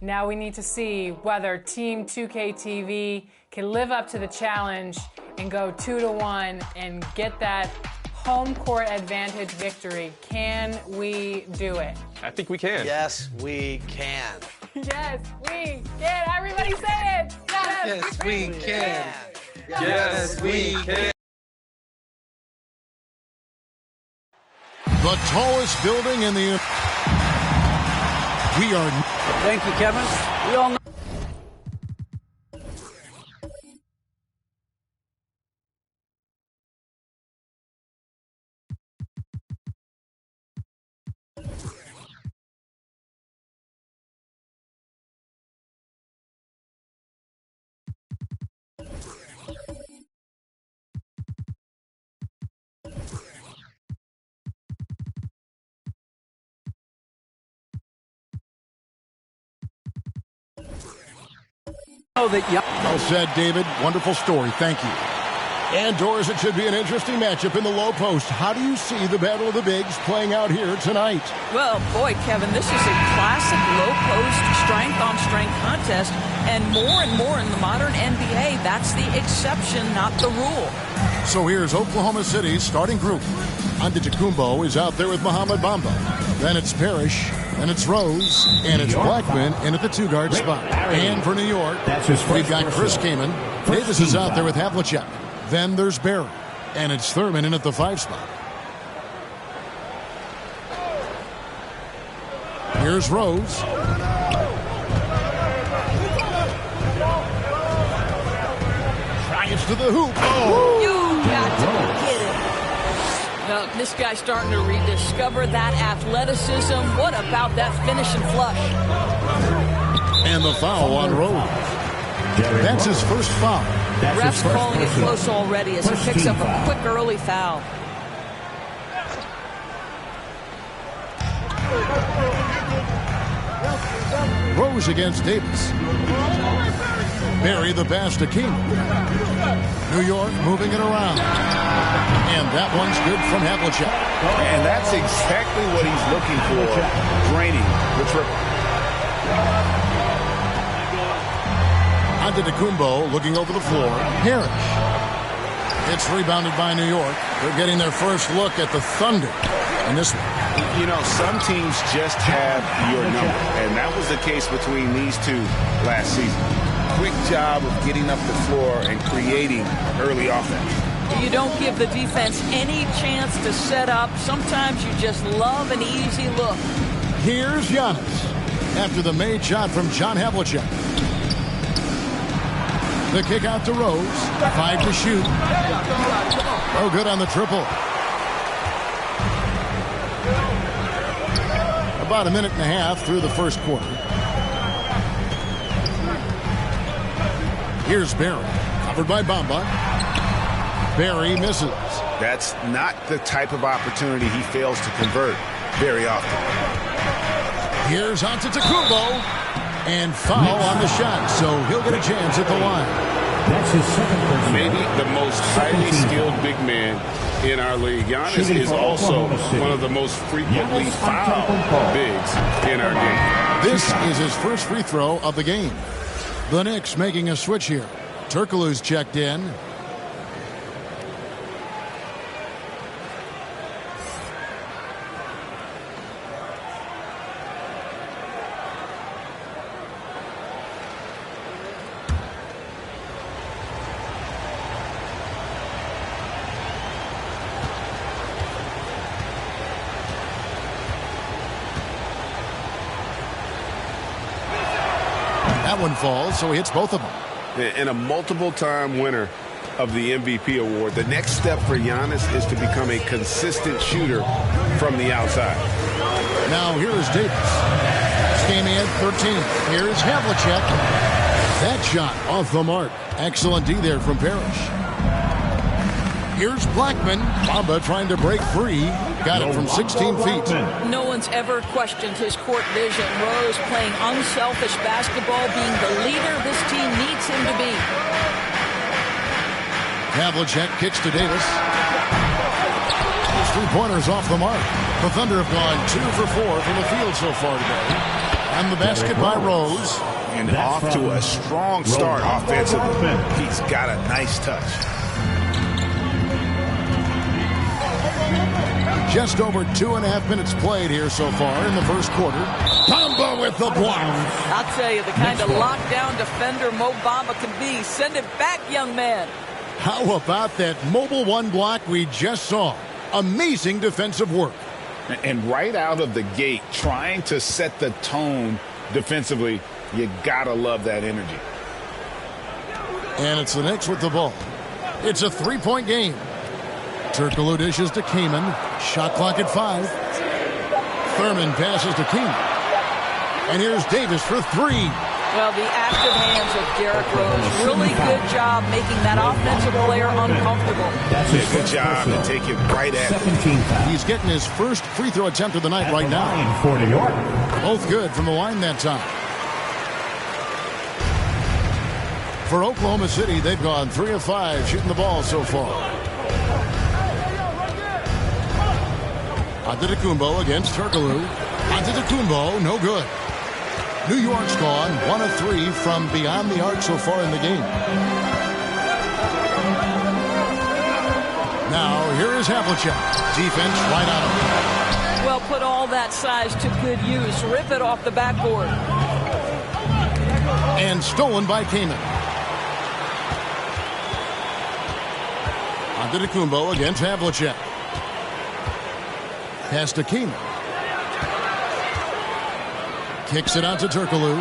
Now we need to see whether Team 2K TV can live up to the challenge and go 2-1 and get that home court advantage victory. Can we do it? I think we can. Yes, we can. Yes, we can. Everybody say it. Yes, we can. Yes, we can. The tallest building in the... We are... Thank you, Kevin. We all know. That Well said, David. Wonderful story. Thank you. And Doris, it should be an interesting matchup in the low post. How do you see the Battle of the Bigs playing out here tonight? Well, boy, Kevin, this is a classic low post strength-on-strength contest. And more in the modern NBA, that's the exception, not the rule. So here's Oklahoma City's starting group. Antetokounmpo is out there with Mohamed Bamba. Then it's Parrish. Then it's Rose. And it's Blackman in at the two-guard spot. And for New York, we've got Chris Kaman. Davis is out there with Havlicek. Then there's Barry. And it's Thurman in at the 5 spot. Here's Rose. Tries to the hoop. Oh! You got to be kidding. Well, this guy's starting to rediscover that athleticism. What about that finish and flush? And the foul on Rose. That's his first foul. Ref's calling it close already as he picks up a quick early foul. Rose against Davis. Barry the pass to King. New York moving it around. And that one's good from Havlicek. And that's exactly what he's looking for, draining the triple. Antetokounmpo looking over the floor. Parrish. It's rebounded by New York. They're getting their first look at the Thunder in this one. You know, some teams just have your number, and that was the case between these two last season. Quick job of getting up the floor and creating early offense. You don't give the defense any chance to set up. Sometimes you just love an easy look. Here's Giannis after the made shot from John Havlicek. The kick out to Rose. 5 to shoot. Oh, good on the triple. About a minute and a half through the first quarter. Here's Barry. Covered by Bamba. Barry misses. That's not the type of opportunity he fails to convert very often. Here's Antetokounmpo. And foul on the shot, so he'll get a chance at the line. That's his second personal. Maybe the most highly skilled big man in our league. Giannis is also one of the most frequently fouled bigs in our game. This is his first free throw of the game. The Knicks making a switch here. Turkoglu's checked in. That one falls, so he hits both of them. And a multiple-time winner of the MVP award, the next step for Giannis is to become a consistent shooter from the outside. Now here is Davis. Standing at 13. Here's Havlicek. That shot off the mark. Excellent D there from Parrish. Here's Blackman. Bamba trying to break free. Got it from 16 feet. No one's ever questioned his court vision. Rose playing unselfish basketball, being the leader this team needs him to be. Havlicek kicks to Davis. His three-pointers off the mark. The Thunder have gone 2 for 4 from the field so far today. And the basket by Rose. And off to a strong start offensively. He's got a nice touch. Just over 2.5 minutes played here so far in the first quarter. Bamba with the block. I'll tell you, the kind of lockdown defender Mo Bamba can be. Send it back, young man. How about that mobile one block we just saw? Amazing defensive work. And right out of the gate, trying to set the tone defensively, you gotta love that energy. And it's the Knicks with the ball. It's a 3-point game. Turkoglu dishes to Kaman. Shot clock at 5. Thurman passes to King. And here's Davis for 3. Well, the active hands of Derrick Rose. Really good job making that offensive player uncomfortable. That's a good job to take it right at him. He's getting his first free throw attempt of the night right now. For New York. Both good from the line that time. For Oklahoma City, they've gone 3 of 5 shooting the ball so far. Antetokounmpo against Turkoglu. Antetokounmpo, no good. New York's gone 1 of 3 from beyond the arc so far in the game. Now, here is Havlicek. Defense right on him. Well, put all that size to good use. Rip it off the backboard. And stolen by Kaman. Antetokounmpo against Havlicek. Pass to Kaman. Kicks it out to Turkoglu.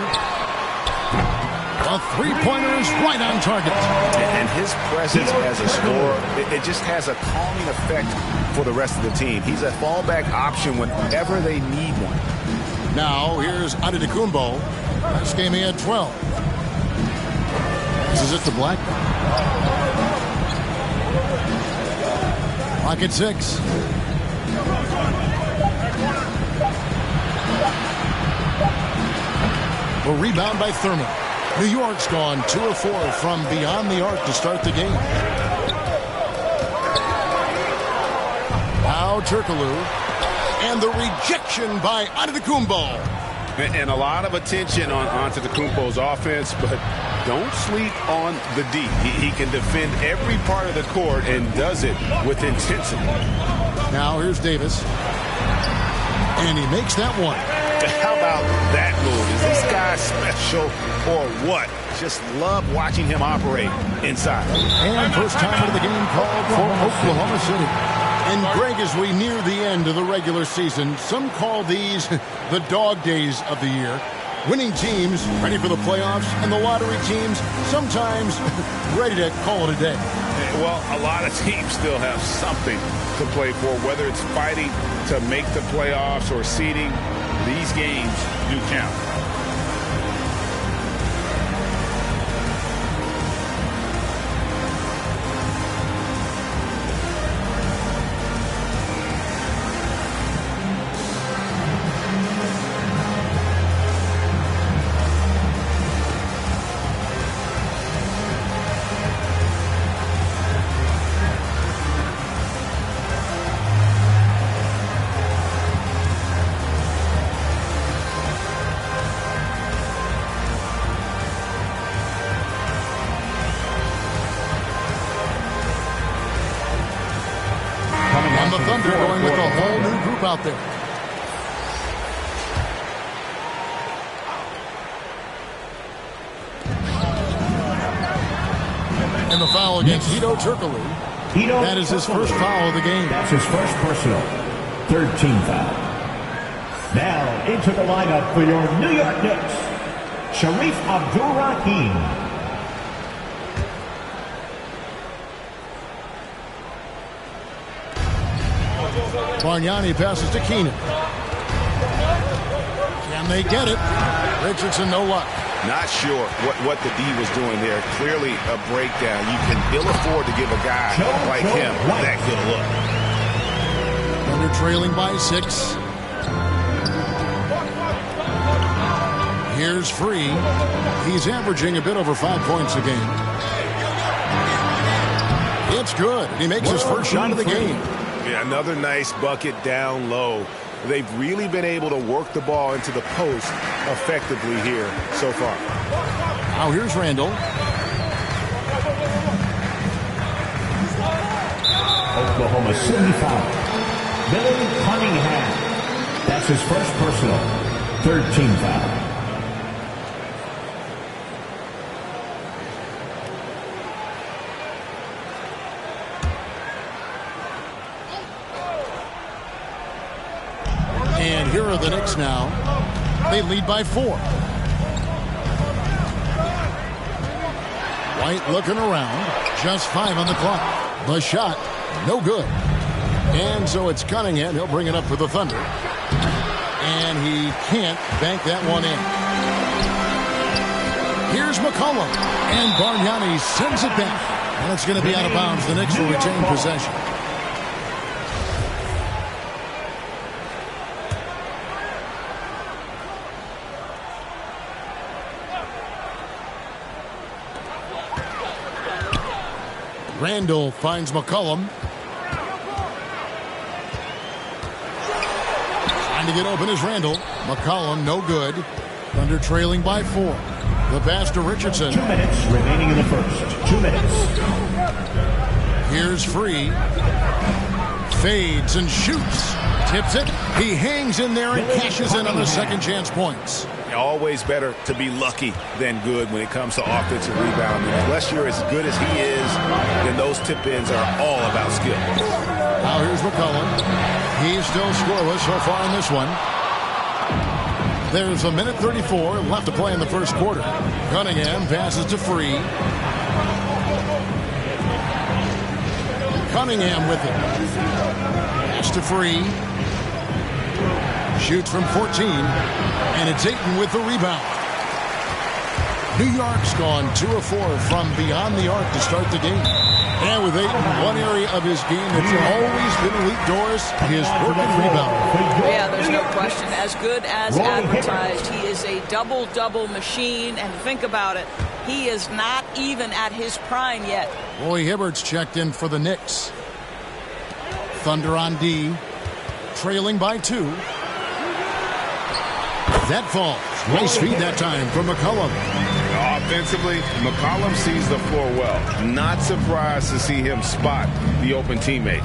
A three-pointer is right on target. And his presence as a scorer, it just has a calming effect for the rest of the team. He's a fallback option whenever they need one. Now, here's Antetokounmpo. Last game he had 12. This is it to Black. Clock at 6. A rebound by Thurman. New York's gone 2 of 4 from beyond the arc to start the game. Now Turkoglu. And the rejection by Antetokounmpo. And a lot of attention on Antetokounmpo's offense, but don't sleep on the D. He can defend every part of the court and does it with intensity. Now here's Davis. And he makes that one. How about that move? Is this guy special or what? Just love watching him operate inside. And first time of the game called for Oklahoma City. And Greg, as we near the end of the regular season, some call these the dog days of the year. Winning teams ready for the playoffs, and the lottery teams sometimes ready to call it a day. Well, a lot of teams still have something to play for, whether it's fighting to make the playoffs or seeding. These games do count. And the Thunder going with a whole new group out there. And the foul against Hedo Turkoglu. That is his first foul of the game. That's his first personal. Third team foul. Now into the lineup for your New York Knicks, Sharif Abdul-Rahim. Bargnani passes to Keenan. Can they get it? Richardson, no luck. Not sure what the D was doing there. Clearly a breakdown. You can ill afford to give a guy like him that good look. Thunder trailing by 6. Here's Free. He's averaging a bit over 5 points a game. It's good. He makes his first shot of the game. Yeah, another nice bucket down low. They've really been able to work the ball into the post effectively here so far. Now here's Randall. Oklahoma City foul. Billy Cunningham. That's his first personal. Third team foul. And here are the Knicks now. They lead by 4. White looking around. Just 5 on the clock. The shot, no good. And so it's Cunningham. He'll bring it up for the Thunder. And he can't bank that one in. Here's McCollum. And Bargnani sends it back. And it's going to be out of bounds. The Knicks will retain possession. Randall finds McCollum. Trying to get open is Randall. McCollum, no good. Thunder trailing by 4. The pass to Richardson. 2 minutes remaining in the first. 2 minutes. Here's Free. Fades and shoots. Tips it. He hangs in there and cashes in on the second chance points. Always better to be lucky than good when it comes to offensive rebounding. Unless you're as good as he is, then those tip-ins are all about skill. Now here's McCollum. He's still scoreless so far in this one. There's a minute 34 left to play in the first quarter. Cunningham passes to Free. Cunningham with it. Pass to Free. Shoots from 14. And it's Ayton with the rebound. New York's gone 2 of 4 from beyond the arc to start the game. And with Ayton, one area of his game that's always been elite, Doris, his work and rebound. Yeah, there's no question. As good as advertised, he is a double-double machine. And think about it, he is not even at his prime yet. Roy Hibbert's checked in for the Knicks. Thunder on D, trailing by 2. That falls. Nice feed that time from McCollum. Offensively, McCollum sees the floor well. Not surprised to see him spot the open teammate.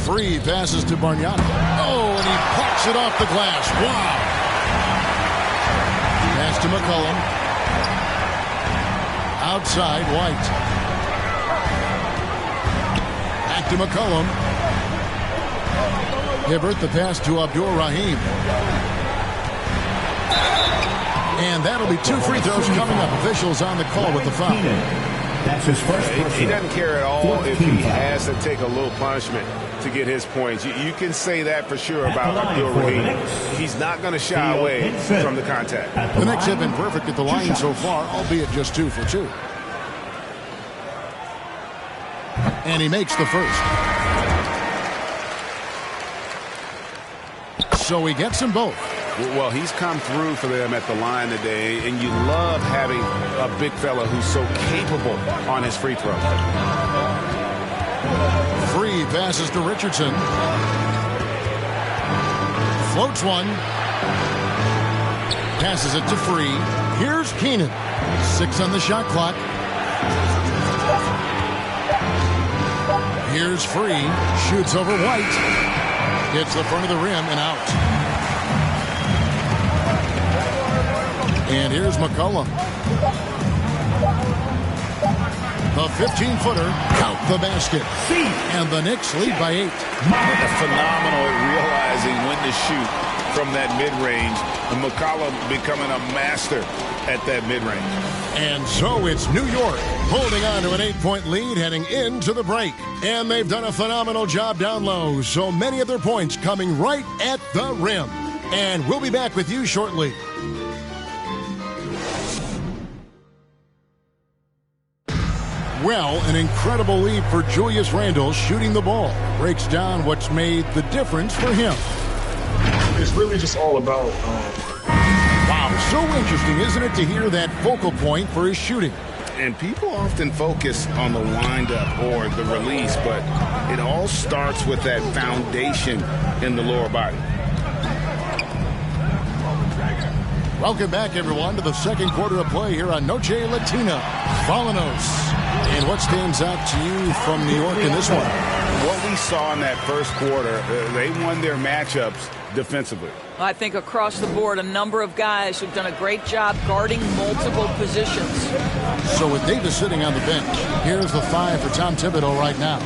Free passes to Bargnani. Oh, and he pops it off the glass. Wow. Pass to McCollum. Outside, White. Back to McCollum. Hibbert, the pass to Abdur-Rahim. And that'll be 2 free throws coming up. Officials on the call with the foul. That's his first. He doesn't care at all if he has to take a little punishment to get his points. You can say that for sure about Abdur-Rahim. He's not going to shy away from the contact. The Knicks have been perfect at the line so far, albeit just 2 for 2. And he makes the first. So he gets them both. Well, he's come through for them at the line today, and you love having a big fella who's so capable on his free throw. Free passes to Richardson. Floats one. Passes it to Free. Here's Keenan. 6 on the shot clock. Here's Free. Shoots over White. Hits the front of the rim and out. And here's McCollum. The 15-footer. Count the basket. And the Knicks lead by 8. Phenomenal at realizing when to shoot from that mid-range. And McCollum becoming a master at that mid-range. And so it's New York holding on to an 8-point lead heading into the break. And they've done a phenomenal job down low. So many of their points coming right at the rim. And we'll be back with you shortly. Well, an incredible lead for Julius Randle shooting the ball. Breaks down what's made the difference for him. It's really just all about... Wow, so interesting, isn't it, to hear that focal point for his shooting? And people often focus on the windup or the release, but it all starts with that foundation in the lower body. Welcome back, everyone, to the second quarter of play here on Noche Latina. Volanos. And what stands out to you from New York in this one? What we saw in that first quarter, they won their matchups defensively. I think across the board, a number of guys who've done a great job guarding multiple positions. So with Davis sitting on the bench, here's the 5 for Tom Thibodeau right now.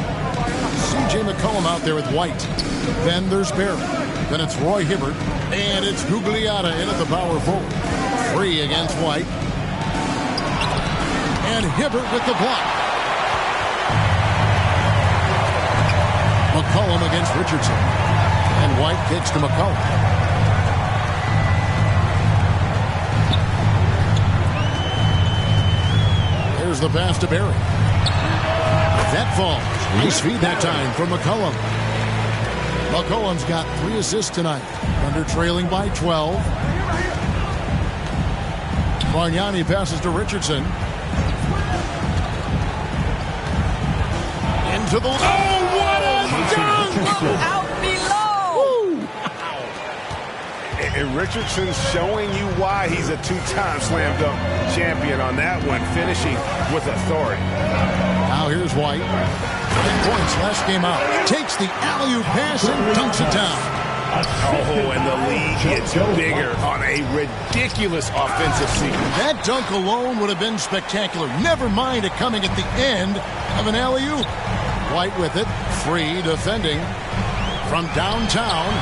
C.J. McCollum out there with White. Then there's Barrett. Then it's Roy Hibbert. And it's Gugliotta in at the power forward. Free against White. And Hibbert with the block. McCollum against Richardson. And White kicks to McCollum. There's the pass to Barry. That falls. Nice feed that time from McCollum. McCollum's got 3 assists tonight. Under trailing by 12. Bargnani passes to Richardson. to the... Oh, what a dunk! Out below. And Richardson's showing you why he's a two-time slam dunk champion on that one, finishing with authority. Now here's White. 9 points last game out. Takes the alley-oop pass and dunks it down. Oh, and the lead gets bigger on a ridiculous offensive sequence. That dunk alone would have been spectacular. Never mind it coming at the end of an alley-oop. White with it, free, defending from downtown.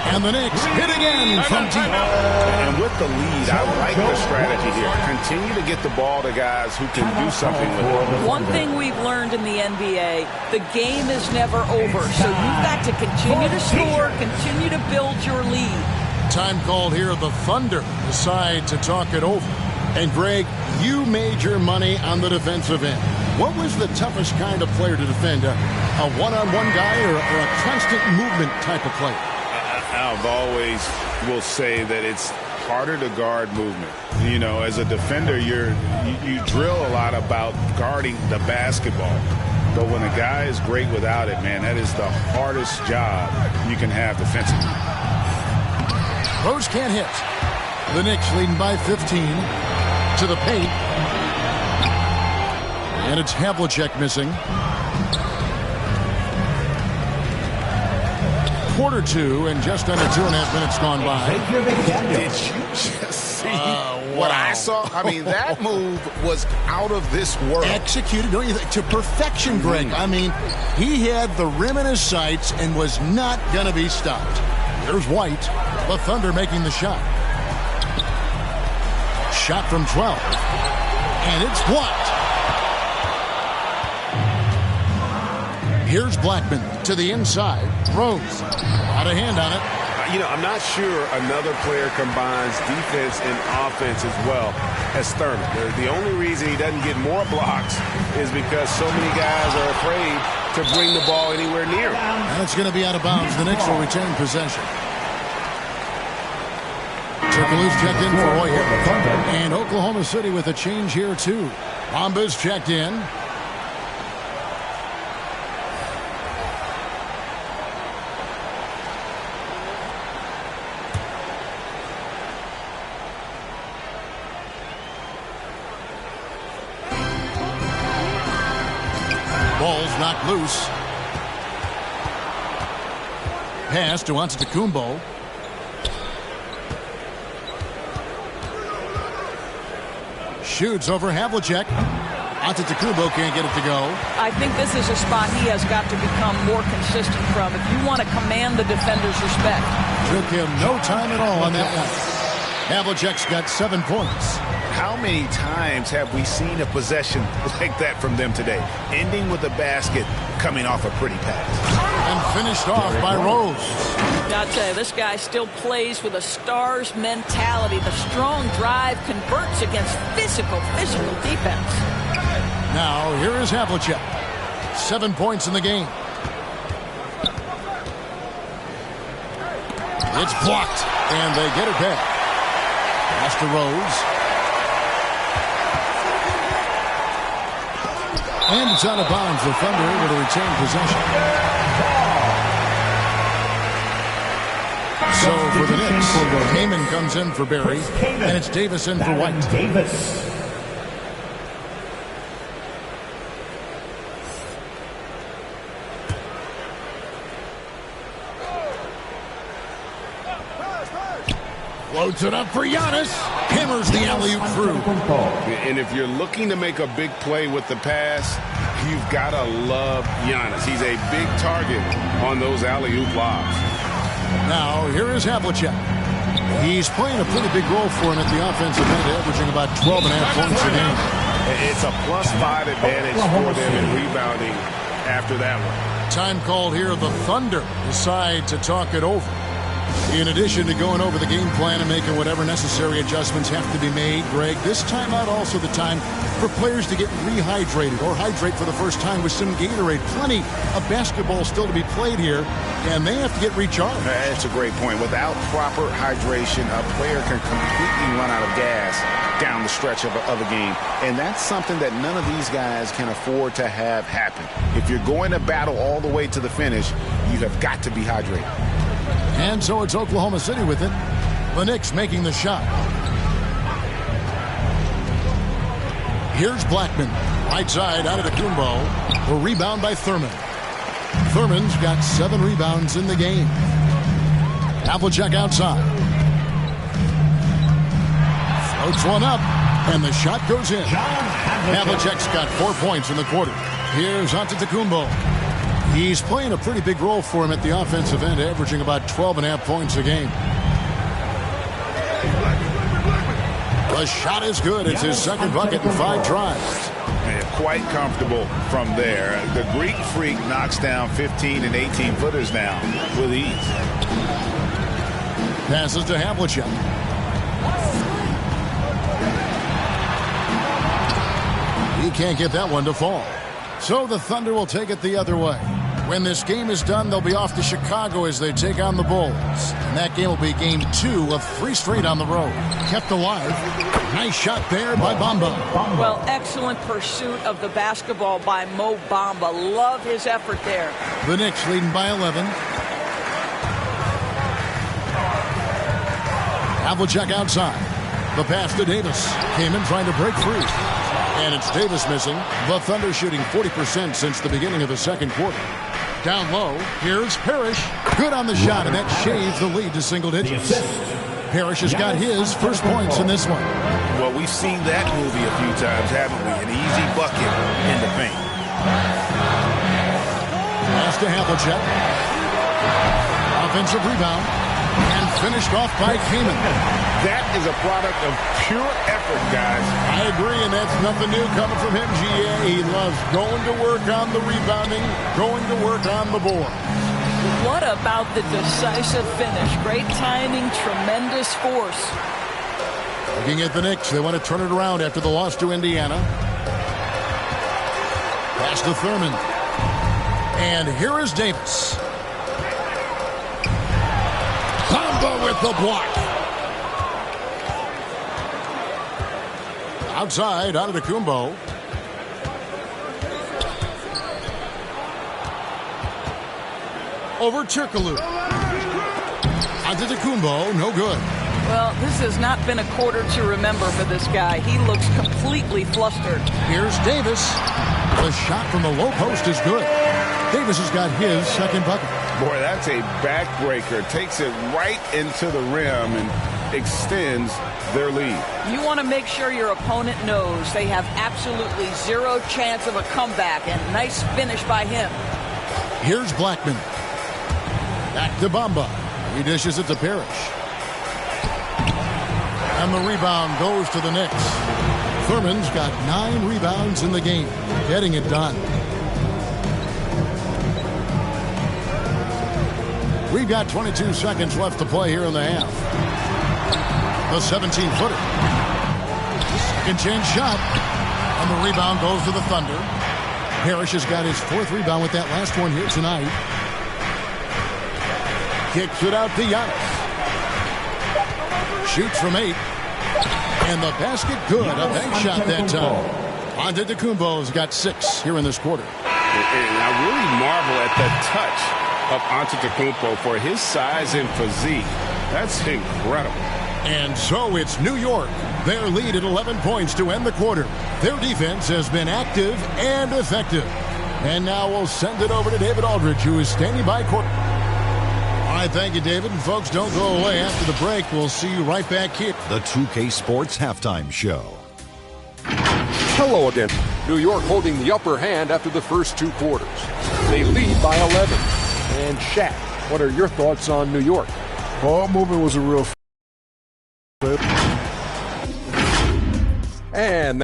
And the Knicks hit again from deep. And with the lead, I like the strategy here. Continue to get the ball to guys who can do something with it. One thing we've learned in the NBA, the game is never over. So you've got to continue to score, continue to build your lead. Time called here. The Thunder decide to talk it over. And Greg, you made your money on the defensive end. What was the toughest kind of player to defend? A one-on-one guy or a constant movement type of player? I've always will say that it's harder to guard movement. You know, as a defender, you drill a lot about guarding the basketball. But when a guy is great without it, man, that is the hardest job you can have defensively. Rose can't hit. The Knicks leading by 15 to the paint. And it's Havlicek missing. Quarter two and just under 2.5 minutes gone by. Did you just see what I saw? I mean, that move was out of this world. Executed, don't you think, to perfection, Greg. I mean, he had the rim in his sights and was not going to be stopped. Here's White. The Thunder making the shot. Shot from 12. And it's blocked. Here's Blackman to the inside. Rose. Out of hand on it. You know, I'm not sure another player combines defense and offense as well as Thurman. The only reason he doesn't get more blocks is because so many guys are afraid to bring the ball anywhere near him. And it's going to be out of bounds. The Knicks will retain possession. Turkoglu's checked in for Hoyer. And Oklahoma City with a change here, too. Bamba's checked in. Ball's knocked loose. Pass to Antetokounmpo. Shoots over Havlicek. Antetokounmpo can't get it to go. I think this is a spot he has got to become more consistent from if you want to command the defender's respect. Took him no time at all on that one. Havlicek's got 7 points. How many times have we seen a possession like that from them today? Ending with a basket, coming off a pretty pass. And finished off by Rose. I'll tell you, this guy still plays with a star's mentality. The strong drive converts against physical defense. Now, here is Havlicek. 7 points in the game. It's blocked, and they get it back. Pass to Rose. And it's out of bounds. The Thunder able to retain possession. So for the Knicks, Heyman comes in for Barry, and it's Davis in for White. Davis. Floats it up for Giannis. Hammers the alley-oop through. And if you're looking to make a big play with the pass, you've got to love Giannis. He's a big target on those alley-oop lobs. Now, here is Havlicek. He's playing a pretty big role for him at the offensive end, averaging about 12.5 points a game. It's a +5 advantage for them in rebounding after that one. Time called here. The Thunder decide to talk it over. In addition to going over the game plan and making whatever necessary adjustments have to be made, Greg, this timeout also the time for players to get rehydrated or hydrate for the first time with some Gatorade. Plenty of basketball still to be played here, and they have to get recharged. That's a great point. Without proper hydration, a player can completely run out of gas down the stretch of a game, and that's something that none of these guys can afford to have happen. If you're going to battle all the way to the finish, you have got to be hydrated. And so it's Oklahoma City with it. The Knicks making the shot. Here's Blackman. Right side out of the Kumbo. A rebound by Thurman. Thurman's got 7 rebounds in the game. Havlicek outside. Floats one up. And the shot goes in. Havlicek's got 4 points in the quarter. Here's Antetokounmpo. He's playing a pretty big role for him at the offensive end, averaging about 12.5 points a game. The shot is good. It's his second bucket in 5 tries. And quite comfortable from there. The Greek Freak knocks down 15 and 18-footers now with ease. Passes to Havlicek. He can't get that one to fall. So the Thunder will take it the other way. When this game is done, they'll be off to Chicago as they take on the Bulls. And that game will be game 2 of 3 straight on the road. Kept alive. Nice shot there by Bamba. Well, excellent pursuit of the basketball by Mo Bamba. Love his effort there. The Knicks leading by 11. Havlicek outside. The pass to Davis. Came in trying to break free. And it's Davis missing. The Thunder shooting 40% since the beginning of the second quarter. Down low, here's Parrish. Good on the shot, and that shaves the lead to single digits. Parrish has got his first points in this one. Well, we've seen that movie a few times, haven't we? An easy bucket in the paint. Pass to Havlicek. Offensive rebound. And finished off by Kaman. That is a product of pure effort, guys. I agree, and that's nothing new coming from him, GA. He loves going to work on the rebounding, going to work on the board. What about the decisive finish? Great timing, tremendous force. Looking at the Knicks, they want to turn it around after the loss to Indiana. Pass to Thurman. And here is Davis. With the block. Outside, Antetokounmpo. Over Turkoglu. Antetokounmpo, no good. Well, this has not been a quarter to remember for this guy. He looks completely flustered. Here's Davis. The shot from the low post is good. Davis has got his second bucket. Boy, that's a backbreaker. Takes it right into the rim and extends their lead. You want to make sure your opponent knows they have absolutely zero chance of a comeback, and nice finish by him. Here's Blackman. Back to Bamba. He dishes it to Parrish. And the rebound goes to the Knicks. Thurman's got 9 rebounds in the game, getting it done. We've got 22 seconds left to play here in the half. The 17-footer. Second chance shot. And the rebound goes to the Thunder. Parrish has got his 4th rebound with that last one here tonight. Kicks it out to Giannis. Shoots from 8. And the basket good. A bank shot that time. Antetokounmpo's got 6 here in this quarter. And I really marvel at the touch of Antetokounmpo for his size and physique. That's incredible. And so it's New York. Their lead at 11 points to end the quarter. Their defense has been active and effective. And now we'll send it over to David Aldridge, who is standing by court. All right, thank you, David. And folks, don't go away. After the break, we'll see you right back here. The 2K Sports Halftime Show. Hello again. New York holding the upper hand after the first 2 quarters. They lead by 11. And Shaq, what are your thoughts on New York? Ball movement was a real flip. And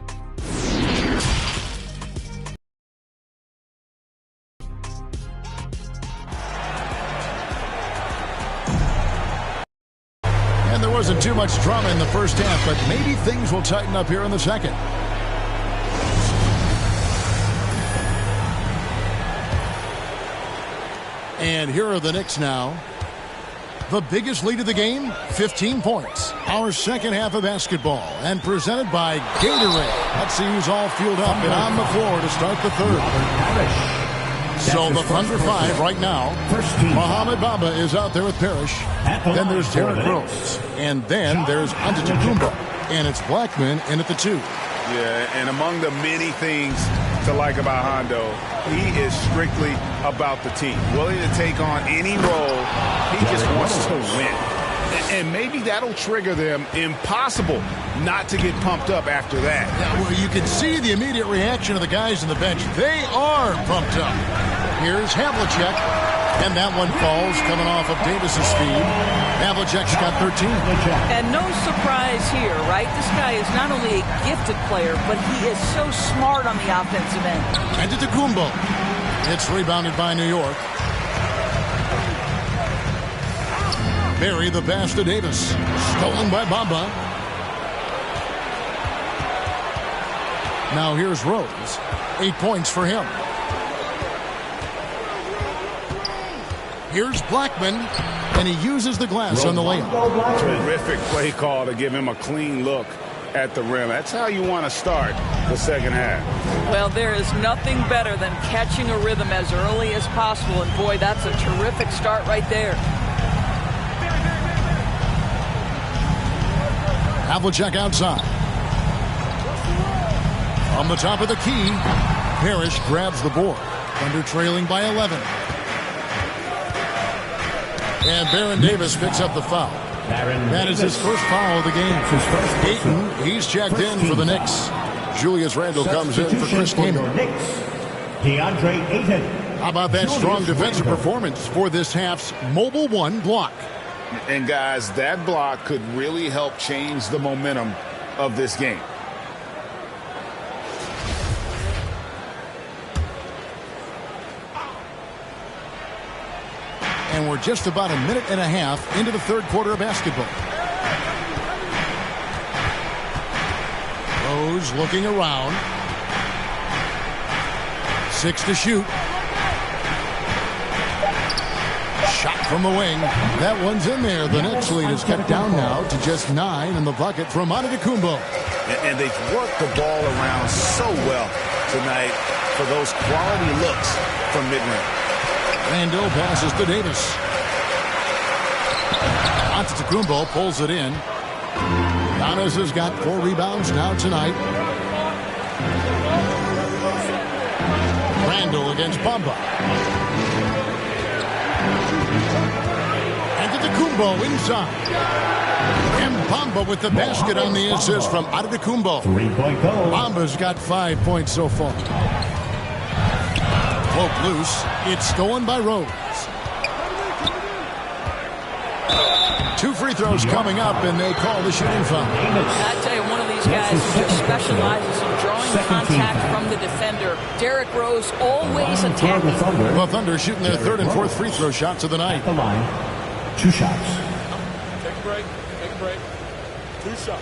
Too much drama in the first half, but maybe things will tighten up here in the second. And here are the Knicks now. The biggest lead of the game, 15 points. Our second half of basketball, and presented by Gatorade. Let's see who's all fueled up and on the floor to start the third. So the Thunder 5 right now. Mohamed Bamba is out there with Parrish. Then there's Derrick Rose. And then there's Antetokounmpo. And it's Blackman in at the 2. Yeah, and among the many things to like about Hondo, he is strictly about the team. Willing to take on any role. He just wants to win. And maybe that'll trigger them. Impossible not to get pumped up after that. Yeah, well, you can see the immediate reaction of the guys on the bench. They are pumped up. Here's Havlicek. And that one falls coming off of Davis's speed. Havlicek's got 13. And no surprise here, right? This guy is not only a gifted player, but he is so smart on the offensive end. Antetokounmpo. It's rebounded by New York. Barry the pass to Davis. Stolen by Bamba. Now here's Rose. 8 points for him. Here's Blackman, and he uses the glass on the layup. Terrific play call to give him a clean look at the rim. That's how you want to start the second half. Well, there is nothing better than catching a rhythm as early as possible, and boy, that's a terrific start right there. Havlicek outside. On the top of the key, Parrish grabs the board. Thunder trailing by 11. And Baron Davis picks up the foul. That is his first foul of the game. Ayton, he's checked in for the Knicks. Julius Randle comes in for Chris Kaman. DeAndre Ayton. How about that strong defensive performance for this half's Mobile One block? And guys, that block could really help change the momentum of this game. And we're just about a minute and a half into the third quarter of basketball. Rose looking around. 6 to shoot. Shot from the wing. That one's in there. The Knicks lead is cut down now to just 9 in the bucket from Antetokounmpo. And they've worked the ball around so well tonight for those quality looks from mid-range. Randle passes to Davis. Antetokounmpo pulls it in. Giannis has got 4 rebounds now tonight. Randle against Bamba. Antetokounmpo inside. And Bamba with the basket on the assist from Antetokounmpo. 3-point goal. Bamba's got 5 points so far. Poke loose. It's stolen by Rose. 2 free throws coming up, and they call the shooting foul. I tell you, one of these guys who just specializes in drawing contact from the defender. Derrick Rose always attacking. The Thunder shooting their 3rd and 4th free throw shots of the night. At the line, 2 shots. Take a break. Take a break. 2 shots.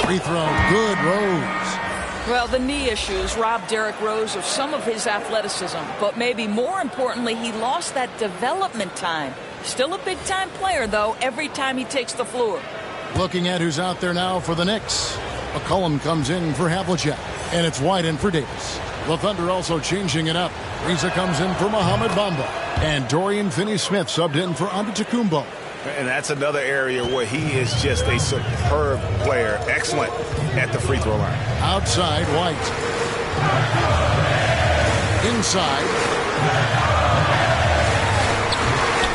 Free throw, good, Rose. Well, the knee issues robbed Derrick Rose of some of his athleticism, but maybe more importantly, he lost that development time. Still a big-time player, though, every time he takes the floor. Looking at who's out there now for the Knicks. McCollum comes in for Havlicek, and it's White in for Davis. The Thunder also changing it up. Reza comes in for Mohamed Bamba, and Dorian Finney-Smith subbed in for Antetokounmpo. And that's another area where he is just a superb player. Excellent at the free throw line. Outside, White. Inside.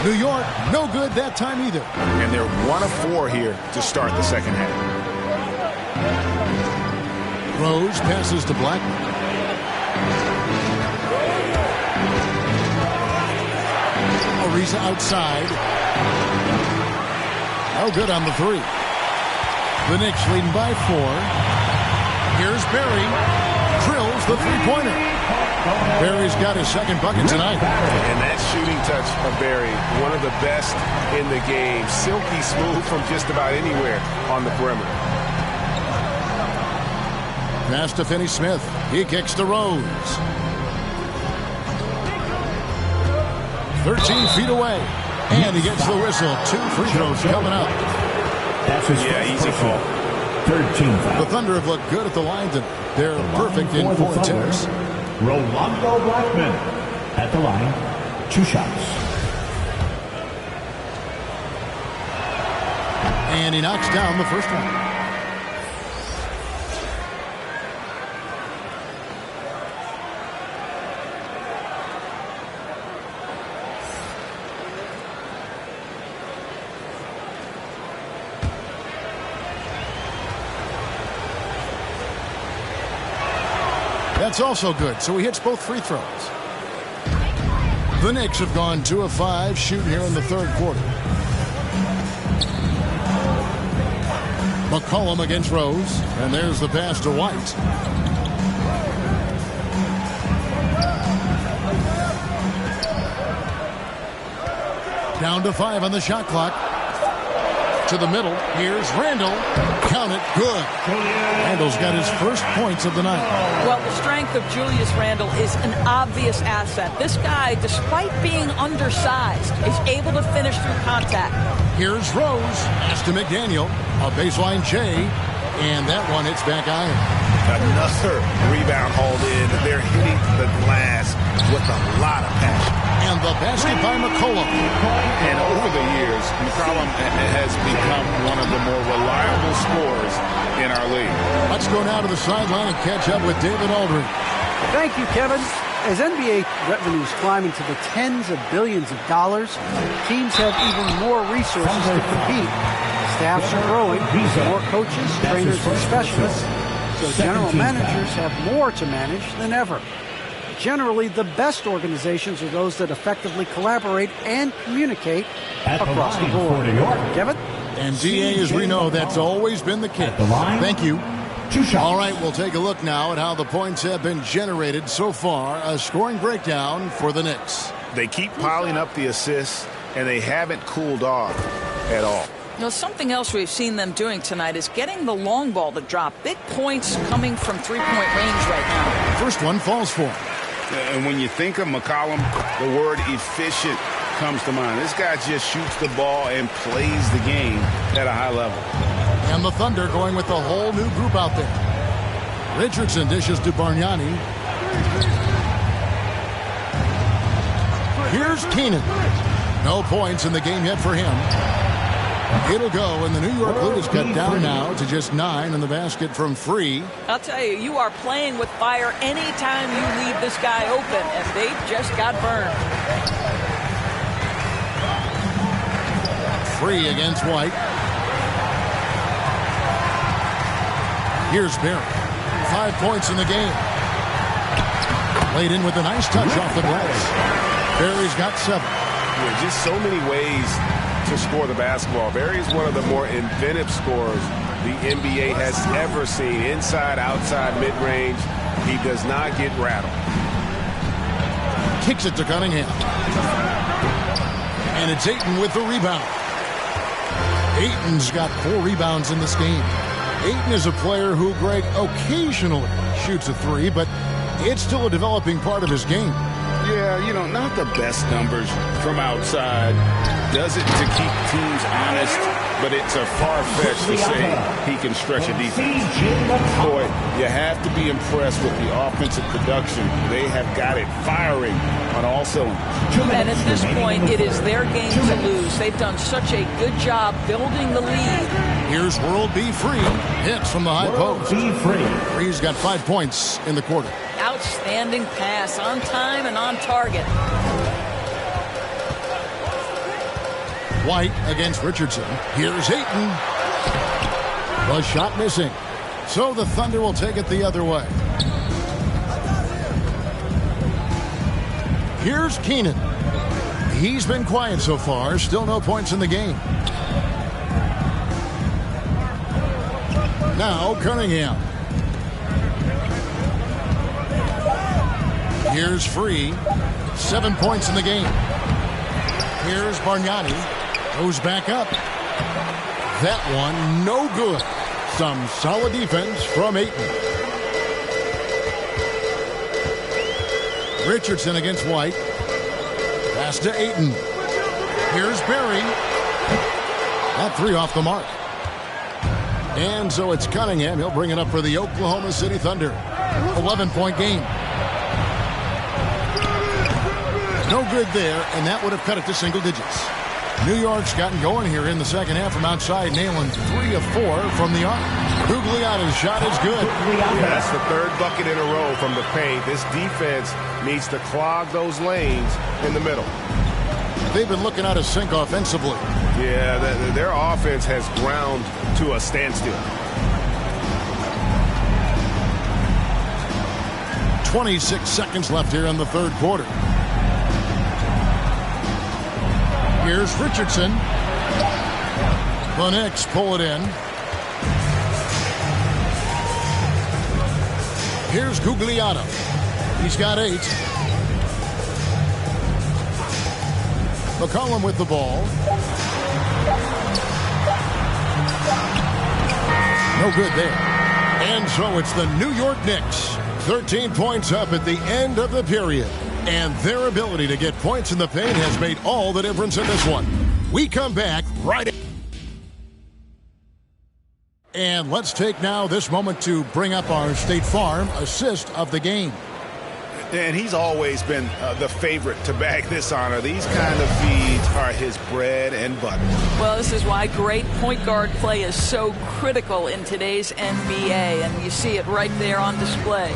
New York, no good that time either. And they're 1 of 4 here to start the second half. Rose passes to Blackman. Ariza outside. No good on the 3. The Knicks leading by 4. Here's Barry. Drills the three-pointer. Barry's got his second bucket tonight. And that shooting touch of Barry, one of the best in the game. Silky smooth from just about anywhere on the perimeter. Pass to Finney-Smith. He kicks to Rose. 13 feet away. And he gets the whistle. 2 free throws coming up. That's his easy call. 13 foul. The Thunder have looked good at the line tonight. They're perfect in 4 attempts. Rolando Blackman at the line. 2 shots. And he knocks down the first one. That's also good, so he hits both free throws. The Knicks have gone 2 of 5 shooting here in the third quarter. McCollum against Rose, and there's the pass to White. Down to 5 on the shot clock. To the middle. Here's Randall. Count it. Good. Randall's got his first points of the night. Well, the strength of Julius Randle is an obvious asset. This guy, despite being undersized, is able to finish through contact. Here's Rose. Pass to McDaniel. A baseline J. And that one hits back iron. Another rebound hauled in. They're hitting the glass with a lot of passion. And the basket by McCollum. And over the years, McCollum has become one of the more reliable scorers in our league. Let's go now to the sideline and catch up with David Aldridge. Thank you, Kevin. As NBA revenues climb into the tens of billions of dollars, teams have even more resources to compete. Staffs are growing, more coaches, trainers, and specialists, so general managers have more to manage than ever. Generally, the best organizations are those that effectively collaborate and communicate across the board. Kevin? And DA, as we know, that's always been the case. Thank you. All right, we'll take a look now at how the points have been generated so far. A scoring breakdown for the Knicks. They keep piling up the assists, and they haven't cooled off at all. You know, something else we've seen them doing tonight is getting the long ball to drop. Big points coming from three-point range right now. First one falls for him. And when you think of McCollum, the word efficient comes to mind. This guy just shoots the ball and plays the game at a high level. And the Thunder going with a whole new group out there. Richardson dishes to Bargnani. Here's Keenan. No points in the game yet for him. It'll go, and the New York lead is cut down now to just 9 in the basket from Free. I'll tell you, you are playing with fire anytime you leave this guy open, and they just got burned. Free against White. Here's Barry. 5 points in the game. Laid in with a nice touch off the glass. Barry's got 7. Yeah, just so many ways to score the basketball. Barry is one of the more inventive scorers the NBA has ever seen. Inside, outside, mid-range. He does not get rattled. Kicks it to Cunningham. And it's Ayton with the rebound. Ayton's got 4 rebounds in this game. Ayton is a player who, Greg, occasionally shoots a 3, but it's still a developing part of his game. Yeah, you know, not the best numbers from outside. Does it to keep teams honest, but it's a far-fetched to say he can stretch a defense. Boy, you have to be impressed with the offensive production. They have got it firing on all cylinders. And at this point, it is their game to lose. They've done such a good job building the lead. Here's World B. Free. Hits from the high post. Free's got 5 points in the quarter. Outstanding pass, on time and on target. White against Richardson. Here's Ayton. The shot missing. So the Thunder will take it the other way. Here's Keenan. He's been quiet so far. Still no points in the game. Now Cunningham. Here's Free. 7 points in the game. Here's Bargnani. Goes back up. That one, no good. Some solid defense from Ayton. Richardson against White. Pass to Ayton. Here's Barry. That three off the mark. And so it's Cunningham. He'll bring it up for the Oklahoma City Thunder. 11-point game. No good there, and that would have cut it to single digits. New York's gotten going here in the second half from outside, nailing 3 of 4 from the arc. Gugliotta's shot is good. That's the third bucket in a row from the paint. This defense needs to clog those lanes in the middle. They've been looking out of sync offensively. Yeah, their offense has ground to a standstill. 26 seconds left here in the third quarter. Here's Richardson. The Knicks pull it in. Here's Gugliotta. He's got 8. McCollum with the ball. No good there. And so it's the New York Knicks. 13 points up at the end of the period. And their ability to get points in the paint has made all the difference in this one. We come back right in. And let's take now this moment to bring up our State Farm assist of the game. And he's always been the favorite to bag this honor. These kind of feeds are his bread and butter. Well, this is why great point guard play is so critical in today's NBA, and you see it right there on display.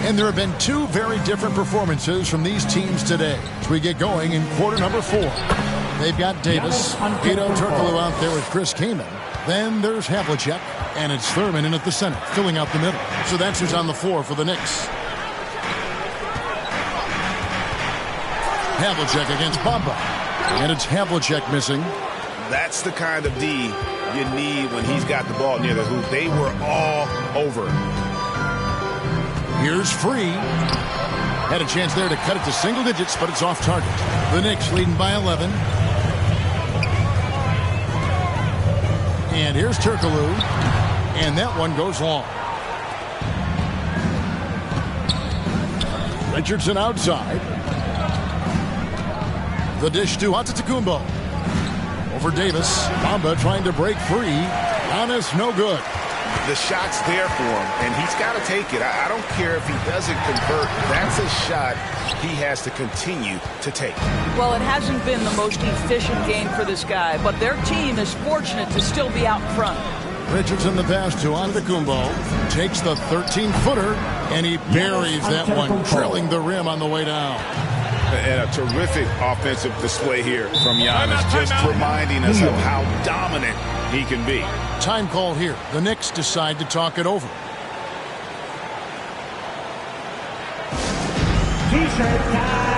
And there have been 2 very different performances from these teams today as we get going in quarter number 4. They've got Davis, Hedo Turkoglu out there with Chris Kaman. Then there's Havlicek, and it's Thurman in at the center, filling out the middle. So that's who's on the floor for the Knicks. Havlicek against Bamba. And it's Havlicek missing. That's the kind of D you need when he's got the ball near the hoop. They were all over. Here's Free. Had a chance there to cut it to single digits, but it's off target. The Knicks leading by 11. And here's Turkoglu. And that one goes long. Richardson outside. The dish to Antetokounmpo. Over Davis. Bamba trying to break free. Giannis no good. The shot's there for him, and he's got to take it. I don't care if he doesn't convert. That's a shot he has to continue to take. Well, it hasn't been the most efficient game for this guy, but their team is fortunate to still be out front. Richardson the pass to Antetokounmpo. Takes the 13-footer, and he buries that one, drilling the rim on the way down. And a terrific offensive display here from Giannis, just reminding us of how dominant he can be. Time call here. The Knicks decide to talk it over. T-shirt time.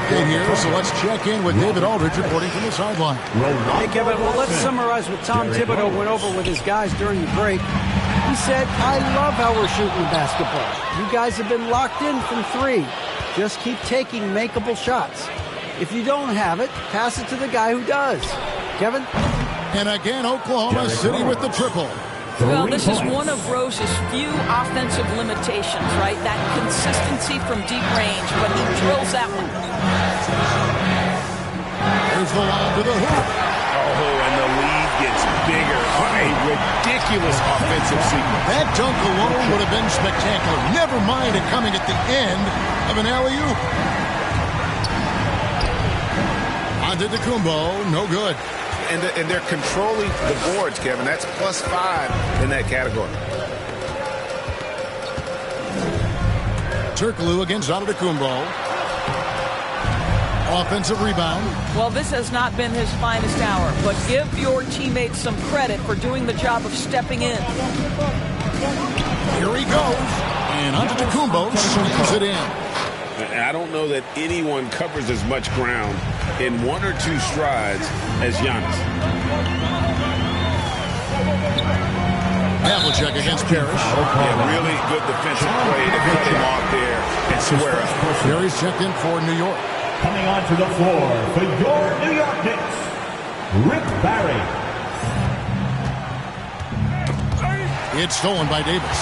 Here, so let's check in with David Aldridge reporting from the sideline. Hey, Kevin, well, let's summarize what Tom Thibodeau went over with his guys during the break. He said, I love how we're shooting the basketball. You guys have been locked in from 3. Just keep taking makeable shots. If you don't have it, pass it to the guy who does. Kevin? And again, Oklahoma City with the triple. Well, this is one of Rose's few offensive limitations, right? That consistency from deep range, but he drills that one. There's the lob to the hoop. Oh, and the lead gets bigger on a ridiculous offensive sequence. That dunk alone would have been spectacular. Never mind it coming at the end of an alley-oop. Antetokounmpo, no good. and they're controlling the boards, Kevin. That's +5 in that category. Turkoglu against Antetokounmpo. Offensive rebound. Well, this has not been his finest hour, but give your teammates some credit for doing the job of stepping in. Here he goes. And Antetokounmpo slams it in. I don't know that anyone covers as much ground in 1 or 2 strides as Giannis. Havlicek against Parrish. Yeah, really good defensive play to cut him off there and square up. Parrish checked in for New York. Coming onto the floor for your New York Knicks, Rick Barry. It's stolen by Davis.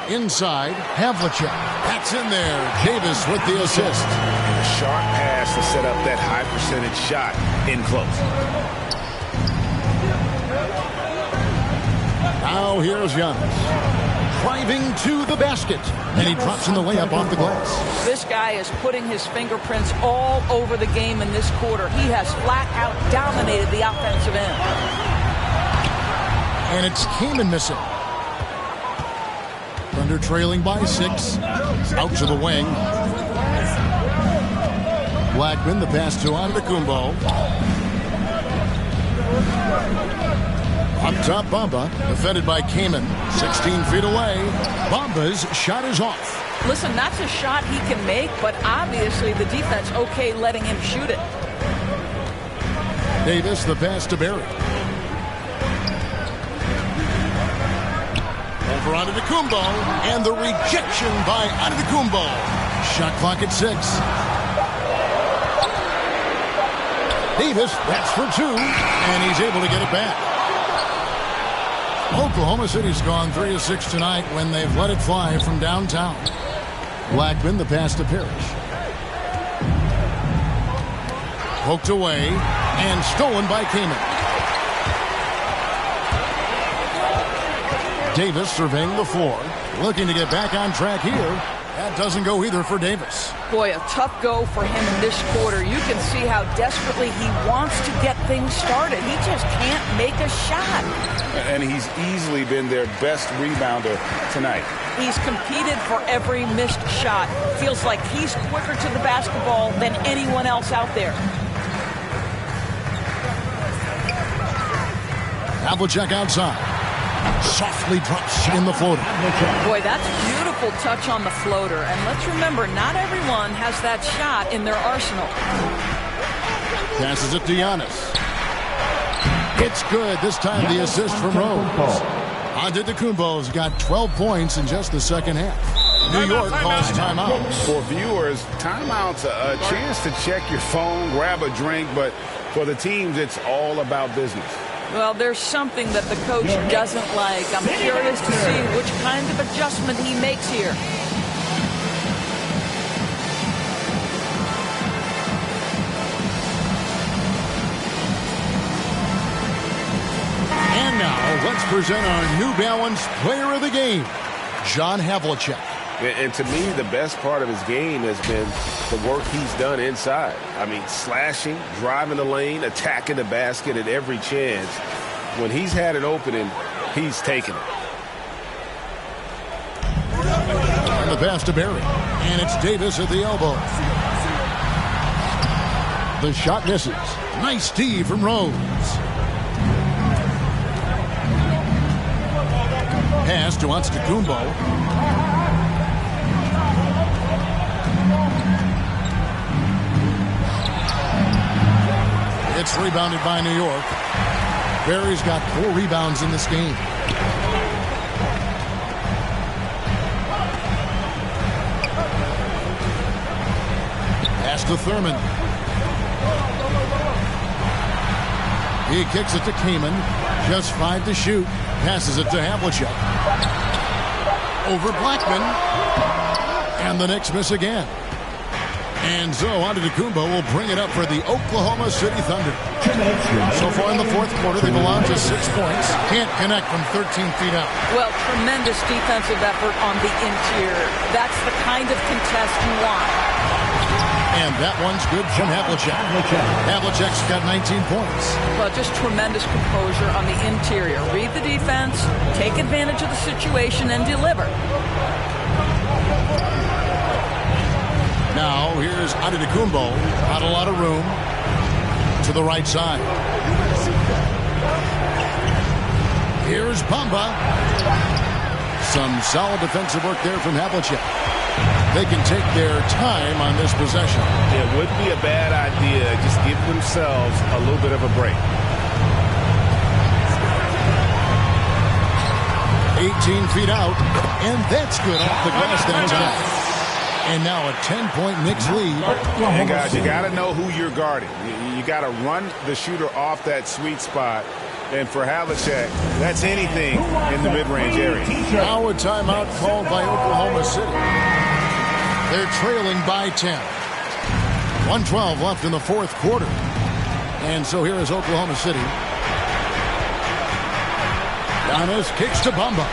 Inside, Havlicek. That's in there. Davis with the assist. And a sharp pass to set up that high percentage shot in close. Now here's Giannis. Driving to the basket. And he drops in the layup off the glass. This guy is putting his fingerprints all over the game in this quarter. He has flat out dominated the offensive end. And it's Kaman missing. Thunder trailing by 6. Out to the wing. Blackman, the pass to Antetokounmpo. Up top, Bamba, defended by Kaman. 16 feet away. Bamba's shot is off. Listen, that's a shot he can make, but obviously the defense okay letting him shoot it. Davis, the pass to Barry. Over Antetokounmpo, and the rejection by Antetokounmpo. Shot clock at 6. Davis, that's for 2, and he's able to get it back. Oklahoma City's gone 3 of 6 tonight when they've let it fly from downtown. Blackman, the pass to Parrish. Poked away and stolen by Kaman. Davis surveying the floor, looking to get back on track here. That doesn't go either for Davis. Boy, a tough go for him in this quarter. You can see how desperately he wants to get things started. He just can't make a shot. And he's easily been their best rebounder tonight. He's competed for every missed shot. Feels like he's quicker to the basketball than anyone else out there. Havlicek outside. Softly drops in the floater. Boy, that's a beautiful touch on the floater. And let's remember, not everyone has that shot in their arsenal. Passes it to Giannis. It's good. This time the assist from Rose. Antetokounmpo's got 12 points in just the second half. New York calls timeout. For viewers, timeout's a chance to check your phone, grab a drink, but for the teams, it's all about business. Well, there's something that the coach doesn't like. I'm curious to see which kind of adjustment he makes here. And now, let's present our New Balance Player of the Game, John Havlicek. And to me, the best part of his game has been the work he's done inside. I mean, slashing, driving the lane, attacking the basket at every chance. When he's had an opening, he's taken it. And the pass to Barry. And it's Davis at the elbow. The shot misses. Nice D from Rose. Pass to Antetokounmpo. It's rebounded by New York. Barry's got 4 rebounds in this game. Pass to Thurman. He kicks it to Kaman. Just 5 to shoot. Passes it to Havlicek. Over Blackman. And the Knicks miss again. And so Antetokounmpo will bring it up for the Oklahoma City Thunder. So far in the fourth quarter, they've allowed just 6 points. Can't connect from 13 feet out. Well, tremendous defensive effort on the interior. That's the kind of contest you want. And that one's good from Havlicek. Havlicek's got 19 points. Well, just tremendous composure on the interior. Read the defense, take advantage of the situation, and deliver. Now, here's Antetokounmpo. Not a lot of room. To the right side. Here's Bamba. Some solid defensive work there from Havlicek. They can take their time on this possession. It wouldn't be a bad idea. Just give themselves a little bit of a break. 18 feet out, and that's good off the glass that time. And now a 10-point Knicks lead. And guys, you got to know who you're guarding. You got to run the shooter off that sweet spot. And for Havlicek, that's anything in the mid-range area. Now a timeout called by Oklahoma City. They're trailing by 10. 1:12 left in the fourth quarter. And so here is Oklahoma City. Giannis kicks to Bamba.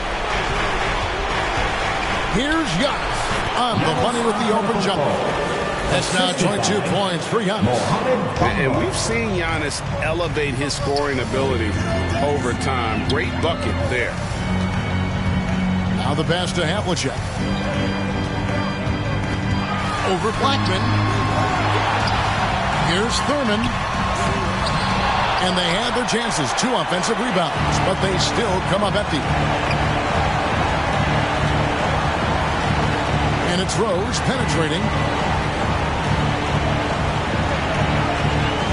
Here's Giannis on the money with the open jumper. That's now 22 points for Giannis. And we've seen Giannis elevate his scoring ability over time. Great bucket there. Now the pass to Havlicek. Over Blackman. Here's Thurman. And they had their chances. 2 offensive rebounds, but they still come up empty. And it's Rose penetrating.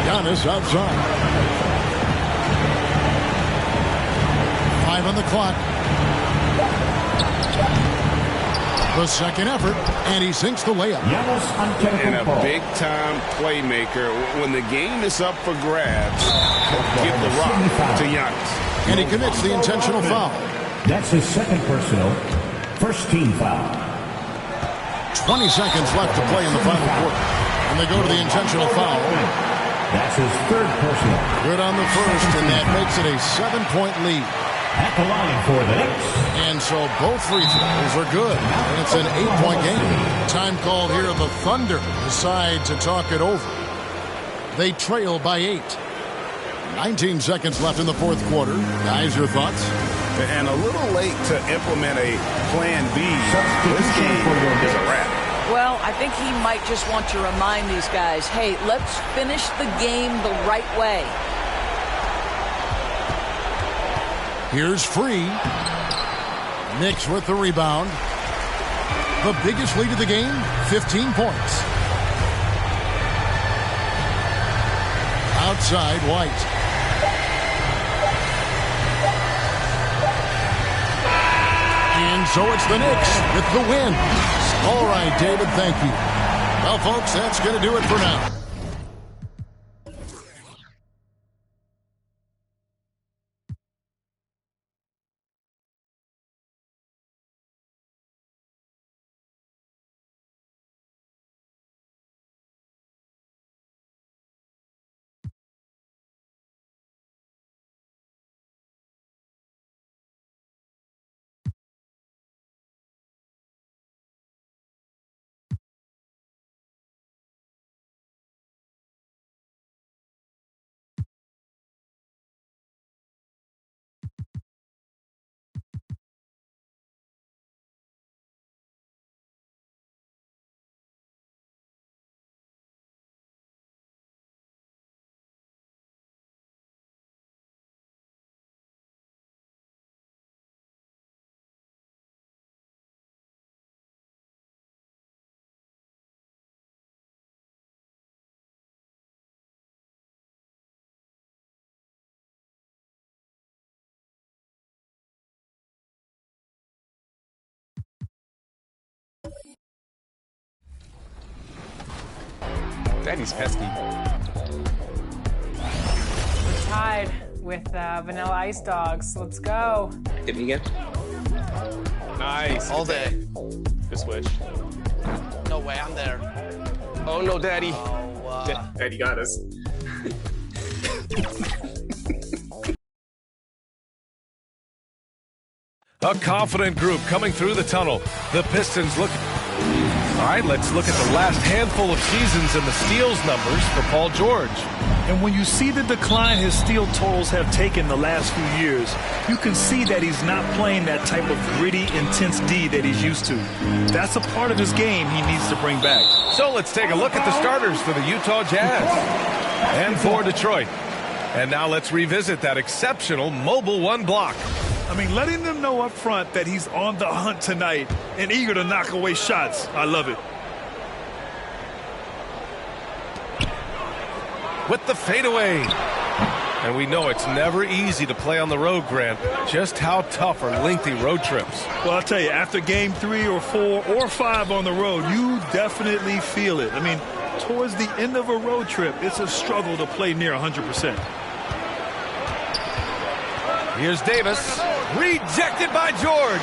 Giannis outside. 5 on the clock. The second effort, and he sinks the layup. And a big-time playmaker. When the game is up for grabs, give the rock to Giannis. And he commits the intentional foul. That's his second personal. First team foul. 20 seconds left to play in the final quarter. And they go to the intentional foul. That's his third personal. Good on the first, and that makes it a 7-point lead. At the line for the Knicks. And so both free throws are good. And it's an 8-point game. Time called here. The Thunder decide to talk it over. They trail by 8. 19 seconds left in the fourth quarter. Guys, your thoughts? And a little late to implement a plan B. This game is a wrap. Well, I think he might just want to remind these guys, hey, let's finish the game the right way. Here's Free. Knicks with the rebound. The biggest lead of the game, 15 points. Outside, White. And so it's the Knicks with the win. All right, David, thank you. Well, folks, that's going to do it for now. Daddy's pesky. Tied with Vanilla Ice Dogs. Let's go. Hit me again. Nice. All day. Good switch. No way, I'm there. Oh, no, Daddy. Oh, Daddy got us. A confident group coming through the tunnel. The Pistons look... All right, let's look at the last handful of seasons and the steals numbers for Paul George. And when you see the decline his steal totals have taken the last few years, you can see that he's not playing that type of gritty, intense D that he's used to. That's a part of his game he needs to bring back. So let's take a look at the starters for the Utah Jazz and for Detroit. And now let's revisit that exceptional Mobile One block. I mean, letting them know up front that he's on the hunt tonight and eager to knock away shots. I love it. With the fadeaway. And we know it's never easy to play on the road, Grant. Just how tough are lengthy road trips? Well, I'll tell you, after game 3 or 4 or 5 on the road, you definitely feel it. I mean, towards the end of a road trip, it's a struggle to play near 100%. Here's Davis. Rejected by George.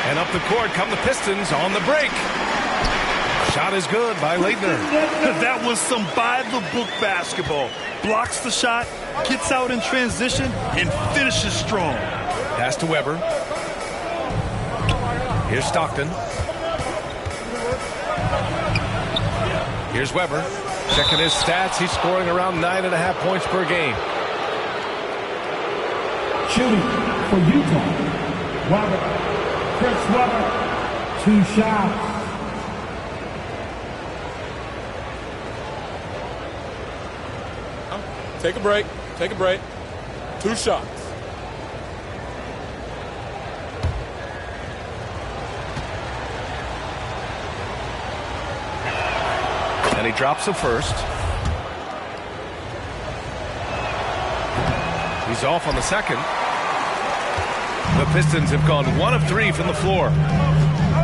And up the court come the Pistons on the break. Shot is good by Leitner. That was some by-the-book basketball. Blocks the shot, gets out in transition, and finishes strong. Pass to Weber. Here's Stockton. Here's Weber. Checking his stats. He's scoring around 9.5 points per game. Shooting for Utah. Weber. Chris Weber. 2 shots. Take a break. Take a break. 2 shots. And he drops the first. He's off on the second. The Pistons have gone 1 of 3 from the floor.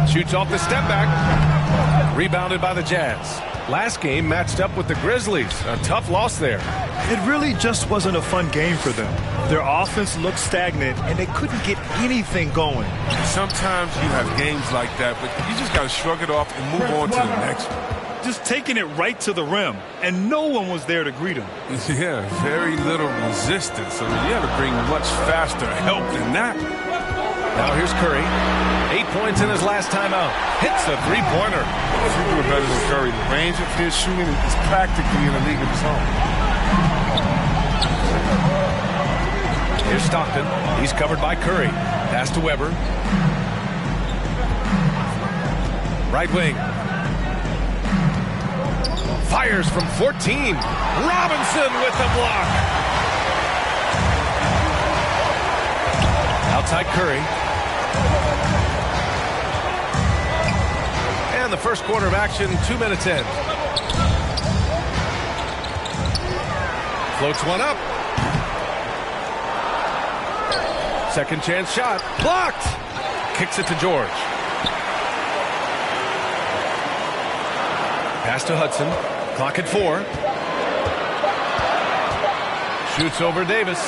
Shoots off the step back. Rebounded by the Jazz. Last game matched up with the Grizzlies. A tough loss there. It really just wasn't a fun game for them. Their offense looked stagnant, and they couldn't get anything going. Sometimes you have games like that, but you just got to shrug it off and move on to the next one. Just taking it right to the rim, and no one was there to greet him. Yeah, very little resistance. I mean, you had to bring much faster help than that. Now here's Curry. 8 points in his last time out. Hits a three-pointer. He's doing better than Curry. The range of his shooting is practically in a league of his own. Here's Stockton. He's covered by Curry. Pass to Weber. Right wing. Fires from 14. Robinson with the block. Outside Curry. And the first quarter of action, 2 minutes in. Floats one up. Second chance shot. Blocked. Kicks it to George. Pass to Hudson. Clock at 4. Shoots over Davis.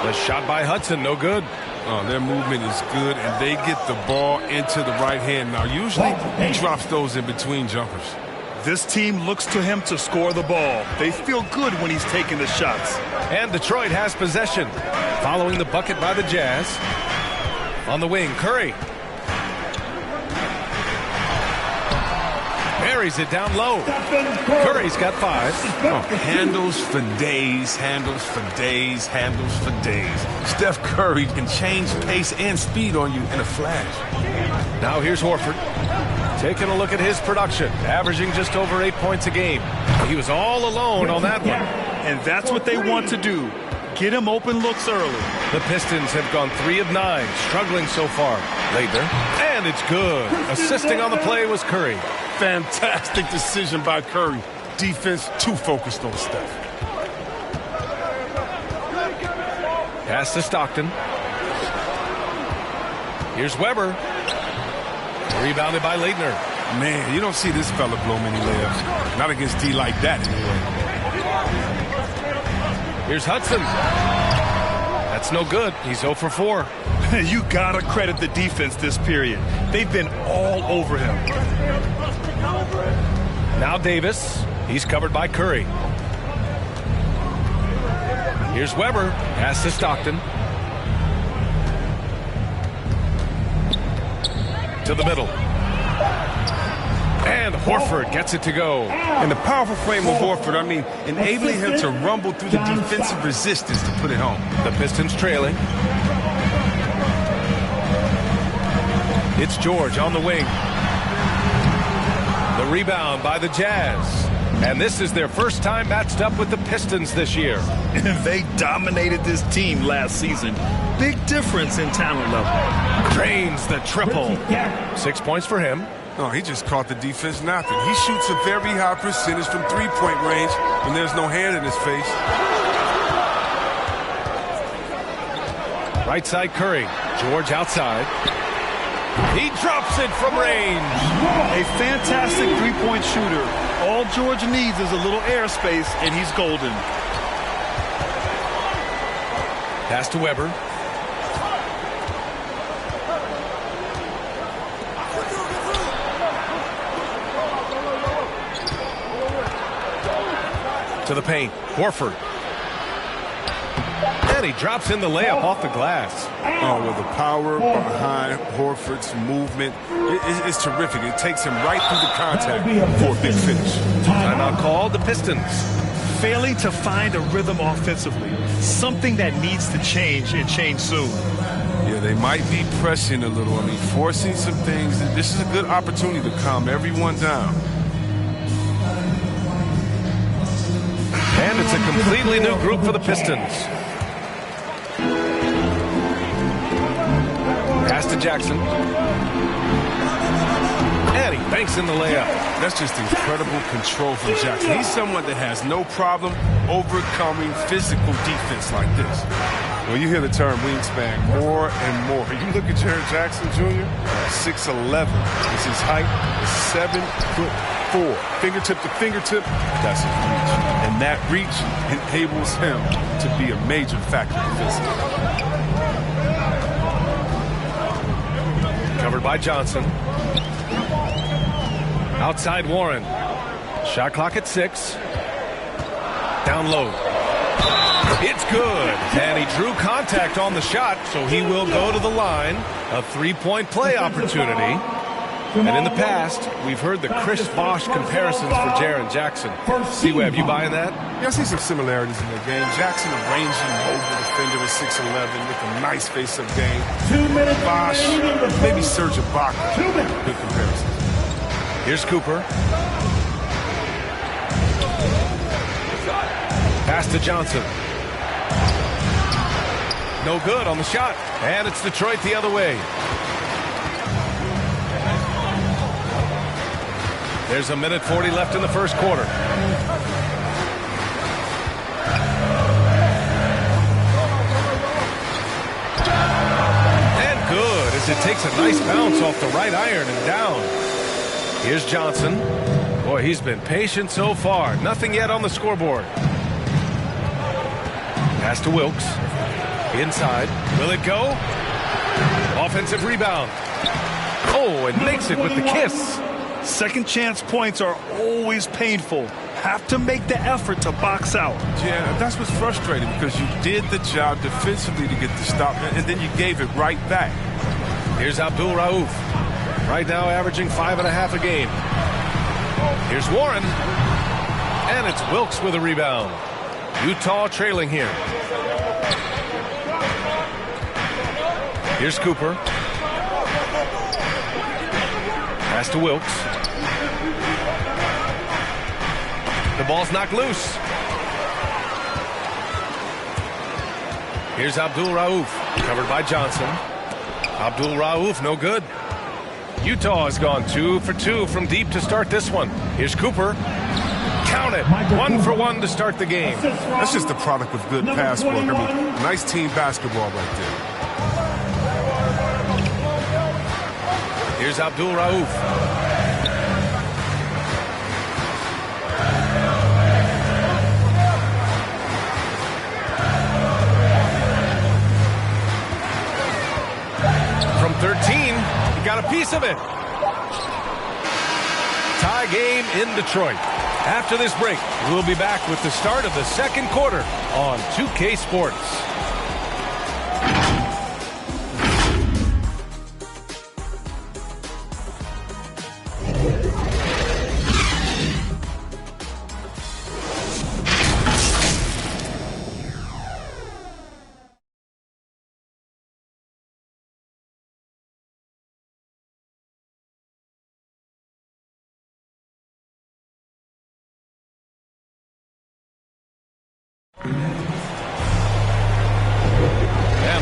The shot by Hudson, no good. Oh, their movement is good, and they get the ball into the right hand. Now, usually he drops those in between jumpers. This team looks to him to score the ball. They feel good when he's taking the shots. And Detroit has possession. Following the bucket by the Jazz. On the wing, Curry. Buries it down low. Curry's got 5. Oh, handles for days, handles for days, handles for days. Steph Curry can change pace and speed on you in a flash. Now here's Horford. Taking a look at his production. Averaging just over 8 points a game. He was all alone on that one. And that's what they want to do. Get him open looks early. The Pistons have gone 3 of 9, struggling so far. Leitner. And it's good. Assisting on the play was Curry. Fantastic decision by Curry. Defense too focused on Steph. Pass to Stockton. Here's Weber. Rebounded by Leitner. Man, you don't see this fella blow many layups. Not against D like that anyway. Here's Hudson. That's no good. He's 0 for 4. You gotta credit the defense this period. They've been all over him. Now Davis. He's covered by Curry. Here's Weber. Pass to Stockton. To the middle. And Horford gets it to go. And the powerful frame of Horford, I mean, enabling him to rumble through the defensive resistance to put it home. The Pistons trailing. It's George on the wing. The rebound by the Jazz. And this is their first time matched up with the Pistons this year. They dominated this team last season. Big difference in talent level. Drains the triple. 6 points for him. Oh, he just caught the defense napping. He shoots a very high percentage from three-point range when there's no hand in his face. Right side Curry. George outside. He drops it from range. A fantastic three-point shooter. All George needs is a little airspace, and he's golden. Pass to Weber. To the paint. Horford. And he drops in the layup off the glass. Oh, well, the power behind Horford's movement is terrific. It takes him right through the contact for a big finish. Timeout called the Pistons. Failing to find a rhythm offensively. Something that needs to change and change soon. Yeah, they might be pressing a little. I mean, forcing some things. This is a good opportunity to calm everyone down. And it's a completely new group for the Pistons. Pass to Jackson. And he banks in the layup. That's just incredible control from Jackson. He's someone that has no problem overcoming physical defense like this. When you hear the term wingspan more and more, you look at Jaren Jackson Jr., 6'11". Is his height is 7'4". Fingertip to fingertip, that's his reach. And that reach enables him to be a major factor defensively. Covered by Johnson. Outside Warren. Shot clock at 6. Down low. It's good. And he drew contact on the shot, so he will go to the line. A three-point play opportunity. And in the past, we've heard the Chris Bosh comparisons for Jaren Jackson. C-Web, you buying that? Yeah, I see some similarities in the game. Jackson, a rangy, mobile defender at 6'11", with a nice face-up game. 2 minutes. Bosh, maybe Serge Ibaka. Good comparison. Here's Cooper. Pass to Johnson. No good on the shot. And it's Detroit the other way. There's 1:40 left in the first quarter. And good as it takes a nice bounce off the right iron and down. Here's Johnson. Boy, he's been patient so far. Nothing yet on the scoreboard. Pass to Wilkes. Inside. Will it go? Offensive rebound. Oh, and makes it with the kiss. Second chance points are always painful. Have to make the effort to box out. Yeah, that's what's frustrating because you did the job defensively to get the stop, and then you gave it right back. Here's Abdul Rauf. Right now averaging 5.5 a game. Here's Warren. And it's Wilkes with a rebound. Utah trailing here. Here's Cooper. Pass to Wilkes. The ball's knocked loose. Here's Abdul Rauf. Covered by Johnson. Abdul Rauf, no good. Utah has gone 2 for 2 from deep to start this one. Here's Cooper. Count it. 1 for 1 to start the game. That's just the product of good pass work. I mean, nice team basketball right there. Here's Abdul Rauf. From 13, he got a piece of it. Tie game in Detroit. After this break, we'll be back with the start of the second quarter on 2K Sports.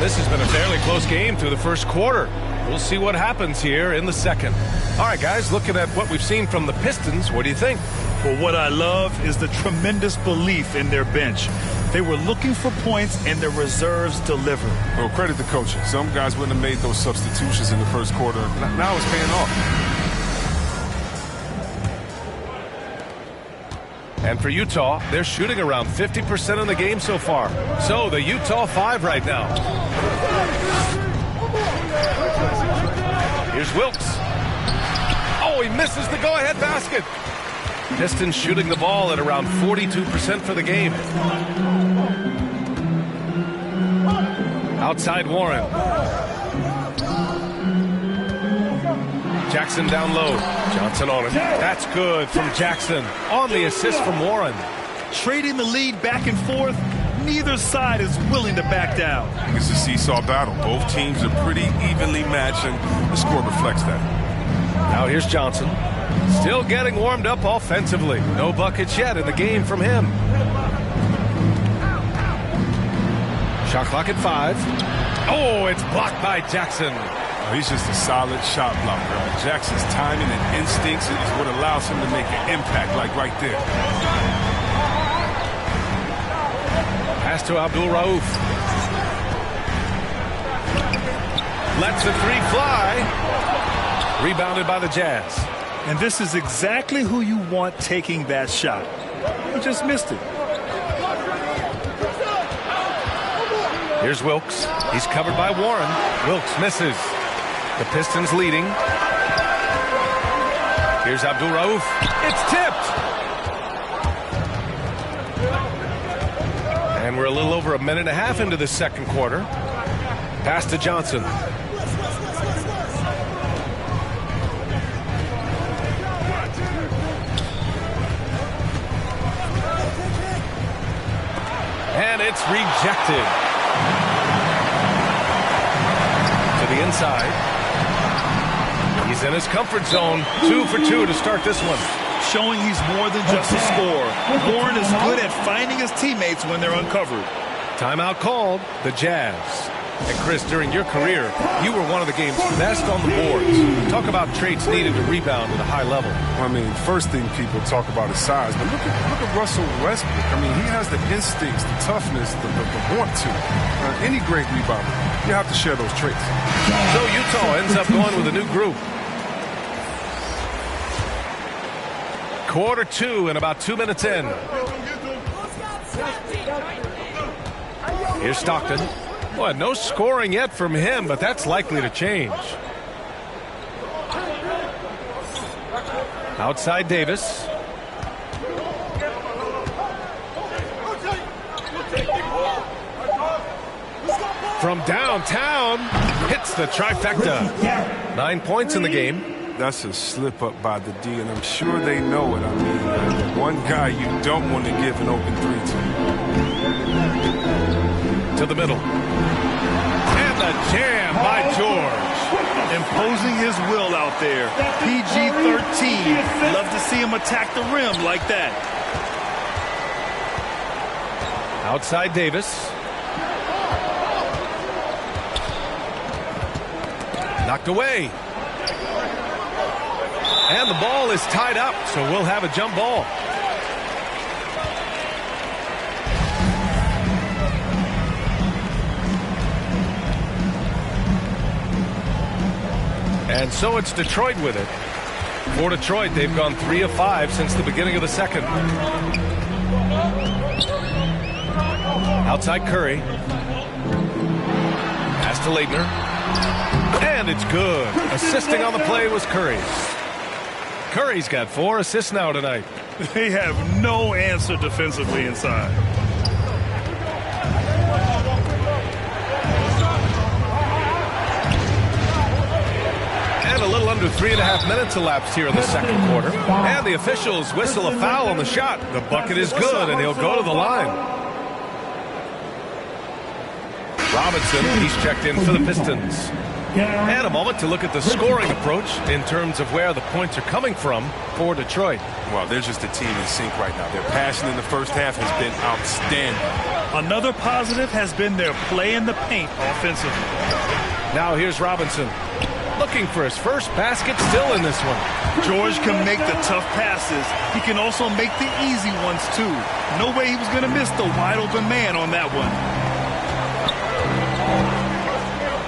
This has been a fairly close game through the first quarter. We'll see what happens here in the second. All right, guys, looking at what we've seen from the Pistons, what do you think? Well, what I love is the tremendous belief in their bench. They were looking for points, and their reserves delivered. Well, credit the coaching. Some guys wouldn't have made those substitutions in the first quarter. Now it's paying off. And for Utah, they're shooting around 50% in the game so far. So the Utah 5 right now. Here's Wilkes. Oh, he misses the go-ahead basket. Pistons shooting the ball at around 42% for the game. Outside Warren. Jackson down low. Johnson on it. That's good from Jackson on the assist from Warren. Trading the lead back and forth, neither side is willing to back down. It's a seesaw battle. Both teams are pretty evenly matched, and the score reflects that. Now here's Johnson. Still getting warmed up offensively. No buckets yet in the game from him. Shot clock at 5. Oh, it's blocked by Jackson. Oh, he's just a solid shot blocker. Jackson's timing and instincts is what allows him to make an impact, like right there. Pass to Abdul Rauf. Lets the 3 fly. Rebounded by the Jazz. And this is exactly who you want taking that shot. He just missed it. Here's Wilkes. He's covered by Warren. Wilkes misses. The Pistons leading. Here's Abdul Rauf. It's tipped. And we're a little over a minute and a half into the second quarter. Pass to Johnson. And it's rejected. To the inside. He's in his comfort zone. 2 for 2 to start this one. Showing he's more than just a scorer. Warren is good at finding his teammates when they're uncovered. Timeout called, the Jazz. And Chris, during your career, you were one of the game's best on the boards. Talk about traits needed to rebound at a high level. I mean, first thing people talk about is size, but look at Russell Westbrook. I mean, he has the instincts, the toughness, the want to. Any great rebounder, you have to share those traits. So Utah ends up going with a new group. Quarter 2 and about 2 minutes in. Here's Stockton. Boy, no scoring yet from him, but that's likely to change. Outside Davis. From downtown, hits the trifecta. 9 points in the game. That's a slip up by the D, and I'm sure they know it. I mean, one guy you don't want to give an open 3 to the middle. And the jam by George. Imposing his will out there. PG-13. Love to see him attack the rim like that. Outside Davis. Knocked away. And the ball is tied up, so we'll have a jump ball. And so it's Detroit with it. For Detroit, they've gone 3 of 5 since the beginning of the second. Outside Curry. Pass to Leitner. And it's good. Assisting on the play was Curry. Curry's got 4 assists now tonight. They have no answer defensively inside. And a little under 3.5 minutes elapsed here in the second quarter. And the officials whistle a foul on the shot. The bucket is good, and he'll go to the line. Robinson, he's checked in for the Pistons. And a moment to look at the scoring approach in terms of where the points are coming from for Detroit. Well, they're just a team in sync right now. Their passion in the first half has been outstanding. Another positive has been their play in the paint offensively. Now here's Robinson, looking for his first basket, still in this one. George can make the tough passes. He can also make the easy ones, too. No way he was going to miss the wide-open man on that one.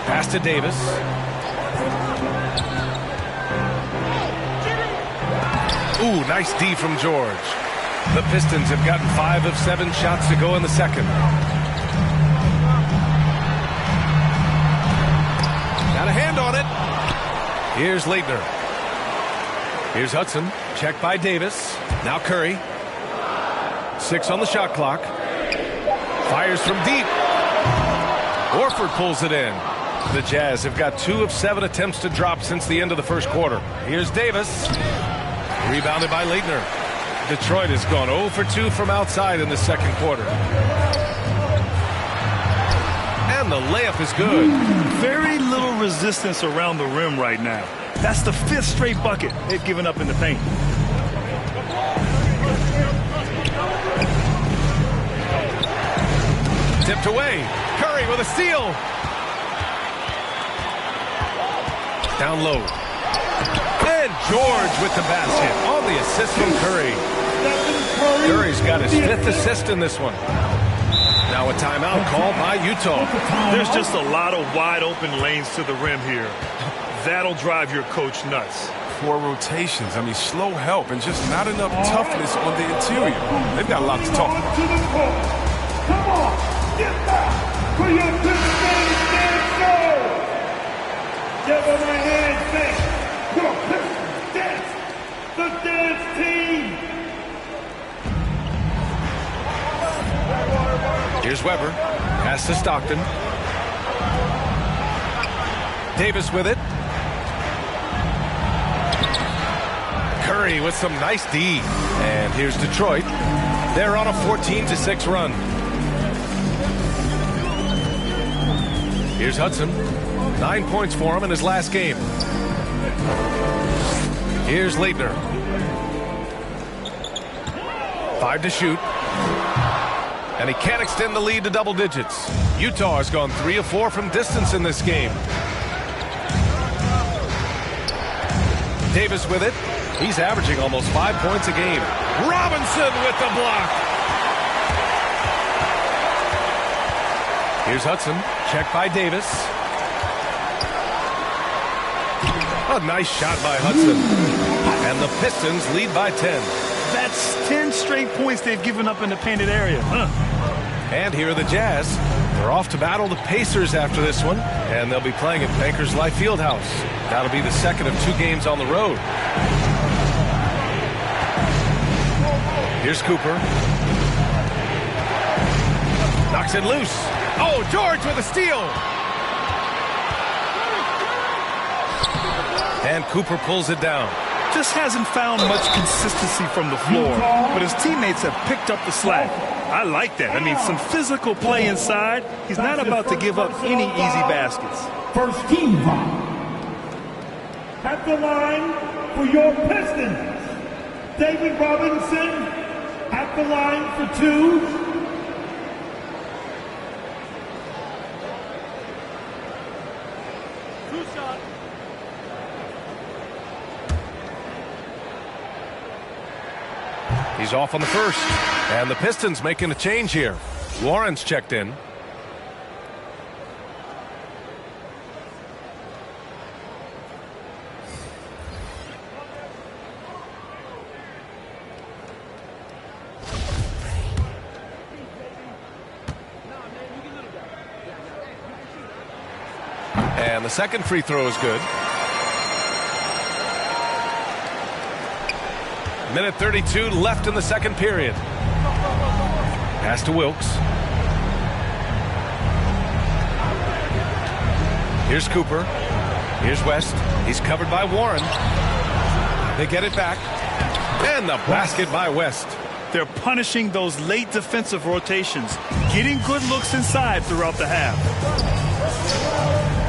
Pass to Davis. Ooh, nice D from George. The Pistons have gotten 5 of 7 shots to go in the second. Got a hand on it. Here's Leitner. Here's Hudson. Checked by Davis. Now Curry. 6 on the shot clock. Fires from deep. Horford pulls it in. The Jazz have got 2 of 7 attempts to drop since the end of the first quarter. Here's Davis. Rebounded by Leitner. Detroit has gone 0 for 2 from outside in the second quarter. And the layup is good. Very little resistance around the rim right now. That's the 5th straight bucket they've given up in the paint. Tipped away. Curry with a steal. Down low. And George with the basket on the assist from Curry. Curry's got his 5th assist in this one. Now a timeout called by Utah. There's just a lot of wide open lanes to the rim here. That'll drive your coach nuts. 4 rotations. I mean, slow help and just not enough toughness on the interior. They've got a lot to talk about. Come on, get back for your Pistons dance show. Give them a hand shake. Your Pistons dance, the dance team. Here's Weber. Pass to Stockton. Davis with it. Curry with some nice D. And here's Detroit. They're on a 14-6 run. Here's Hudson. 9 points for him in his last game. Here's Leitner. 5 to shoot. And he can't extend the lead to double digits. Utah has gone 3 of 4 from distance in this game. Davis with it. He's averaging almost 5 points a game. Robinson with the block. Here's Hudson. Checked by Davis. A nice shot by Hudson. And the Pistons lead by 10. That's 10 straight points they've given up in the painted area. And here are the Jazz. They're off to battle the Pacers after this one, and they'll be playing at Bankers Life Fieldhouse. That'll be the second of 2 games on the road. Here's Cooper. Knocks it loose. Oh, George with a steal. And Cooper pulls it down. Just hasn't found much consistency from the floor, but his teammates have picked up the slack. I like that. I mean, some physical play inside. He's not about to give up any easy baskets. First team foul. At the line for your Pistons, David Robinson at the line for 2. He's off on the first. And the Pistons making a change here. Warren's checked in. And the second free throw is good. Minute 32 left in the second period. Pass to Wilkes. Here's Cooper. Here's West. He's covered by Warren. They get it back. And the basket by West. They're punishing those late defensive rotations, getting good looks inside throughout the half.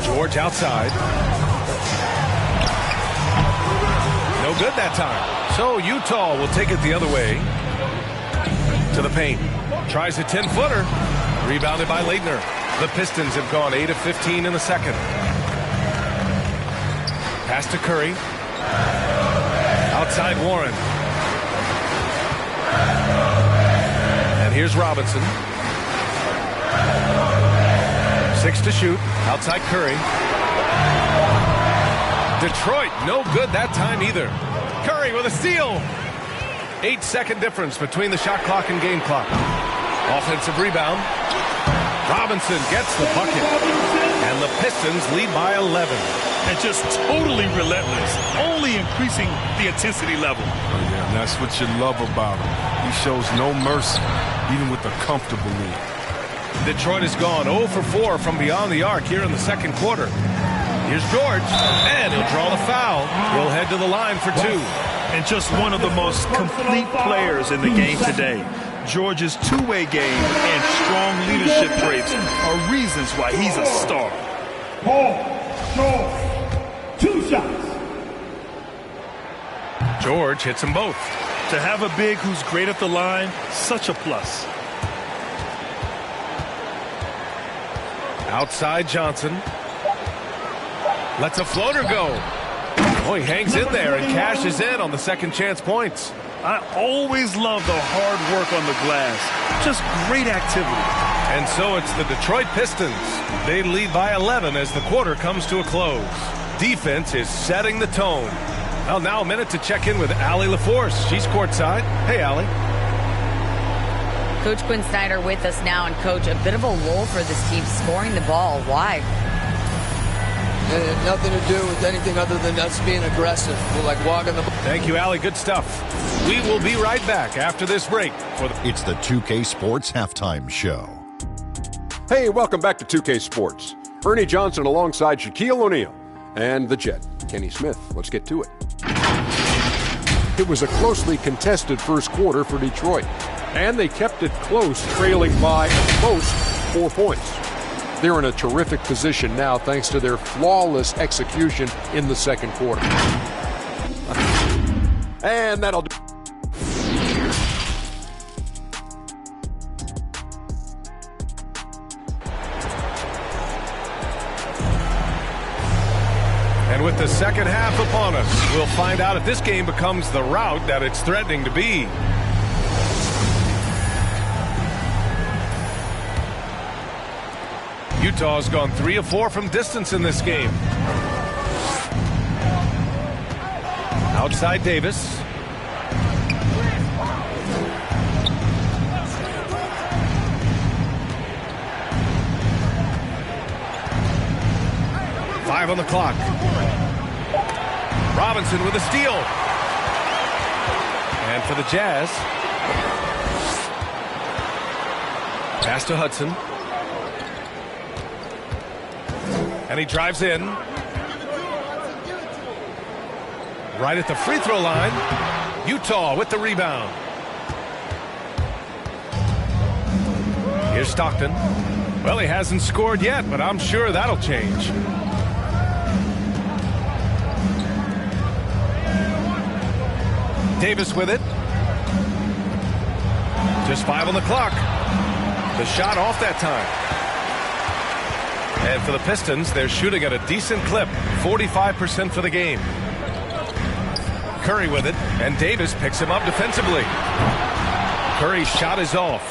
George outside. No good that time. So Utah will take it the other way. To the paint. Tries a 10-footer. Rebounded by Leitner. The Pistons have gone 8 of 15 in the second. Pass to Curry. Outside Warren. And here's Robinson. 6 to shoot. Outside Curry. Detroit, no good that time either. Curry with a steal. 8-second difference between the shot clock and game clock. Offensive rebound. Robinson gets the bucket. And the Pistons lead by 11. And just totally relentless, only increasing the intensity level. Oh, yeah, and that's what you love about him. He shows no mercy, even with a comfortable lead. Detroit has gone 0 for 4 from beyond the arc here in the second quarter. Here's George, and he'll draw the foul. He'll head to the line for 2. And just one of the most complete players in the game today. George's two-way game and strong leadership traits are reasons why he's a star. Paul George, 2 shots. George hits them both. To have a big who's great at the line, such a plus. Outside Johnson. Lets a floater go. Oh, he hangs in there and cashes in on the second chance points. I always love the hard work on the glass. Just great activity. And so it's the Detroit Pistons. They lead by 11 as the quarter comes to a close. Defense is setting the tone. Well, now a minute to check in with Allie LaForce. She's courtside. Hey, Allie. Coach Quinn Snyder with us now. And, Coach, a bit of a lull for this team scoring the ball. Why? It had nothing to do with anything other than us being aggressive. We're like walking the ball. Thank you, Allie. Good stuff. We will be right back after this break. It's the 2K Sports Halftime Show. Hey, welcome back to 2K Sports. Ernie Johnson alongside Shaquille O'Neal and the Jet, Kenny Smith. Let's get to it. It was a closely contested first quarter for Detroit, and they kept it close, trailing by at most 4 points. They're in a terrific position now thanks to their flawless execution in the second quarter. And that'll do. And with the second half upon us, we'll find out if this game becomes the rout that it's threatening to be. Utah's gone 3 of 4 from distance in this game. Outside Davis. Five on the clock. Robinson with a steal. And for the Jazz. Pass to Hudson. And he drives in. Right at the free throw line. Utah with the rebound. Here's Stockton. Well, he hasn't scored yet, but I'm sure that'll change. Davis with it. Just 5 on the clock. The shot off that time. And for the Pistons, they're shooting at a decent clip, 45% for the game. Curry with it, and Davis picks him up defensively. Curry's shot is off.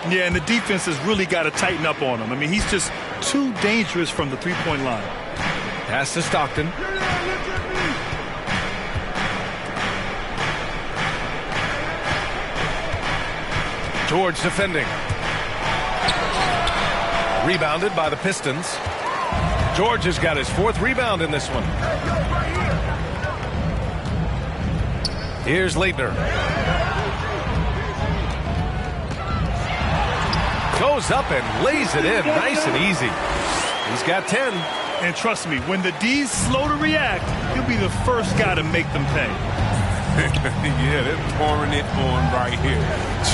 Yeah, and the defense has really got to tighten up on him. I mean, he's just too dangerous from the three-point line. Pass to Stockton. George defending. Rebounded by the Pistons. George has got his 4th rebound in this one. Here's Leitner. Goes up and lays it in nice and easy. He's got 10. And trust me, when the D's slow to react, he'll be the first guy to make them pay. Yeah, they're pouring it on right here.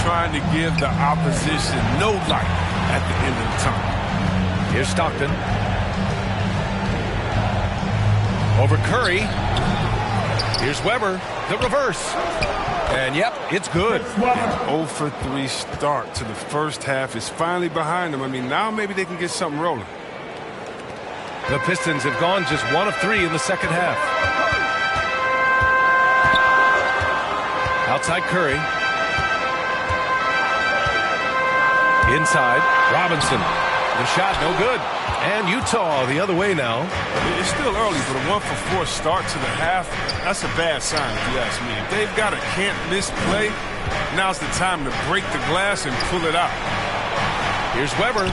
Trying to give the opposition no light at the end of the time. Here's Stockton. Over Curry. Here's Weber, the reverse. And yep, it's good. 0 for 3 start to the first half is finally behind them. I mean, now maybe they can get something rolling. The Pistons have gone just 1 of 3 in the second half. Outside Curry. Inside, Robinson. The shot, no good. And Utah the other way now. It's still early, but a 1 for 4 start to the half, that's a bad sign if you ask me. If they've got a can't-miss play, now's the time to break the glass and pull it out. Here's Weber.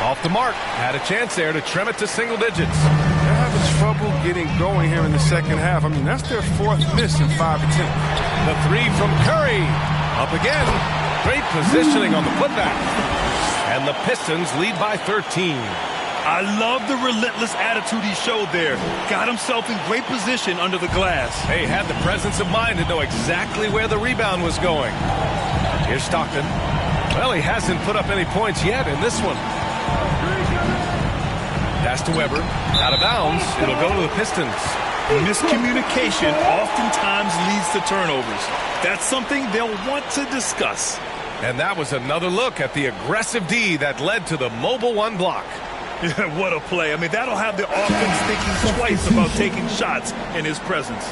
Off the mark. Had a chance there to trim it to single digits. They're having trouble getting going here in the second half. I mean, that's their 4th miss in 5 attempts. The 3 from Curry. Up again. Great positioning on the putback. And the Pistons lead by 13. I love the relentless attitude he showed there. Got himself in great position under the glass. He had the presence of mind to know exactly where the rebound was going. Here's Stockton. Well, he hasn't put up any points yet in this one. Pass to Weber. Out of bounds. It'll go to the Pistons. Miscommunication oftentimes leads to turnovers. That's something they'll want to discuss. And that was another look at the aggressive D that led to the mobile 1 block. What a play. I mean, that'll have the offense thinking twice about taking shots in his presence.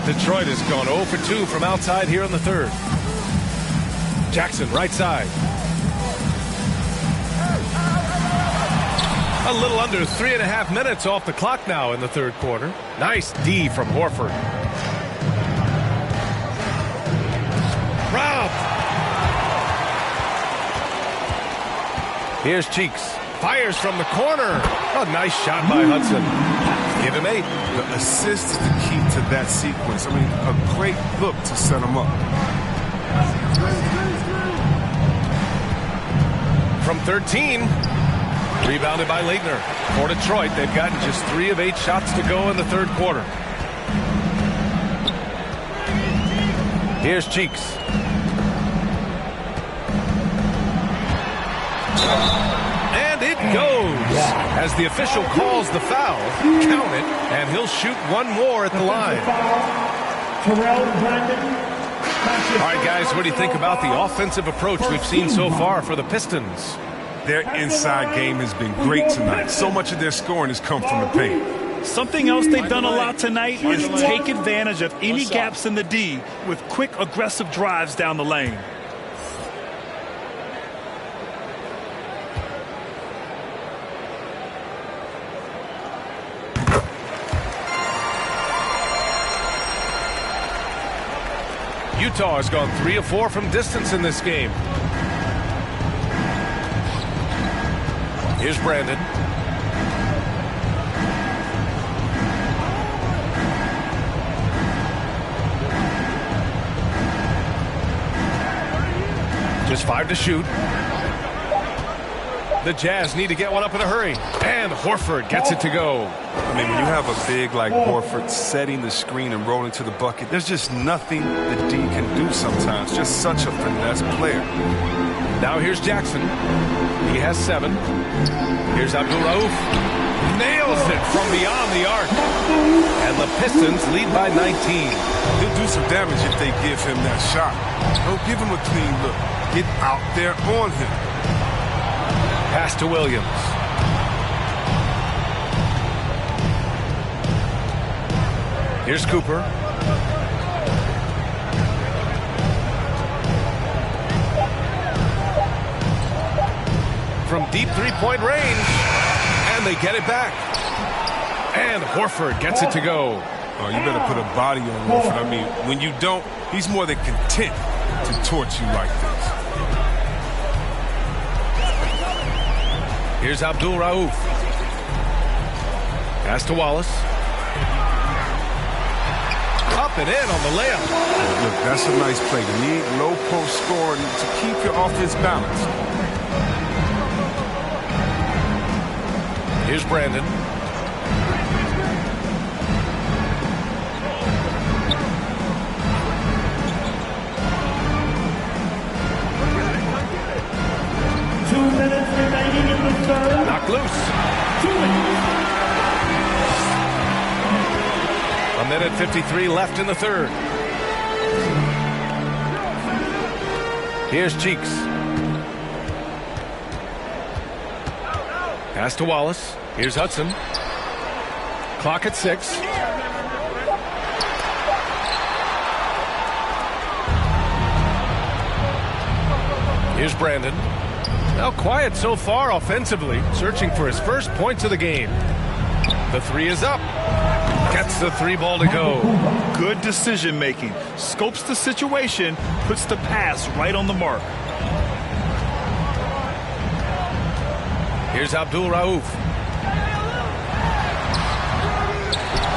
Detroit has gone 0 for 2 from outside here in the third. Jackson, right side. A little under 3.5 minutes off the clock now in the third quarter. Nice D from Horford. Robbed. Here's Cheeks. Fires from the corner. A nice shot by Hudson. Give him 8. The assist is the key to that sequence. I mean, a great look to set him up. From 13. Rebounded by Leitner. For Detroit, they've gotten just 3 of 8 shots to go in the third quarter. Here's Cheeks. And it goes. As the official calls the foul, count it, and he'll shoot 1 more at the line. All right, guys, what do you think about the offensive approach we've seen so far for the Pistons? Their inside game has been great tonight. So much of their scoring has come from the paint. Something else they've done a lot tonight is take advantage of any gaps in the D with quick, aggressive drives down the lane. Utah has gone 3 of 4 from distance in this game. Here's Brandon. Just 5 to shoot. The Jazz need to get one up in a hurry. And Horford gets it to go. I mean, when you have a big like Horford setting the screen and rolling to the bucket, there's just nothing the D can do sometimes. Just such a finesse player. Now here's Jackson. He has 7. Here's Abdul-Rauf. Nails it from beyond the arc. And the Pistons lead by 19. He'll do some damage if they give him that shot. Don't give him a clean look. Get out there on him. Pass to Williams. Here's Cooper. From deep 3-point range. And they get it back. And Horford gets it to go. Oh, you better put a body on Horford. I mean, when you don't, he's more than content to torch you like this. Here's Abdul-Rauf. Pass to Wallace. Up and in on the layup. Look, that's a nice play. You need low post scoring to keep your offense balanced. Here's Brandon. Knocked loose. 1:53 left in the third. Here's Cheeks. Pass to Wallace. Here's Hudson. Clock at 6. Here's Brandon. Now quiet so far offensively, searching for his first points of the game. The three is up. Gets the three ball to go. Good decision making. Scopes the situation, puts the pass right on the mark. Here's Abdul Rauf.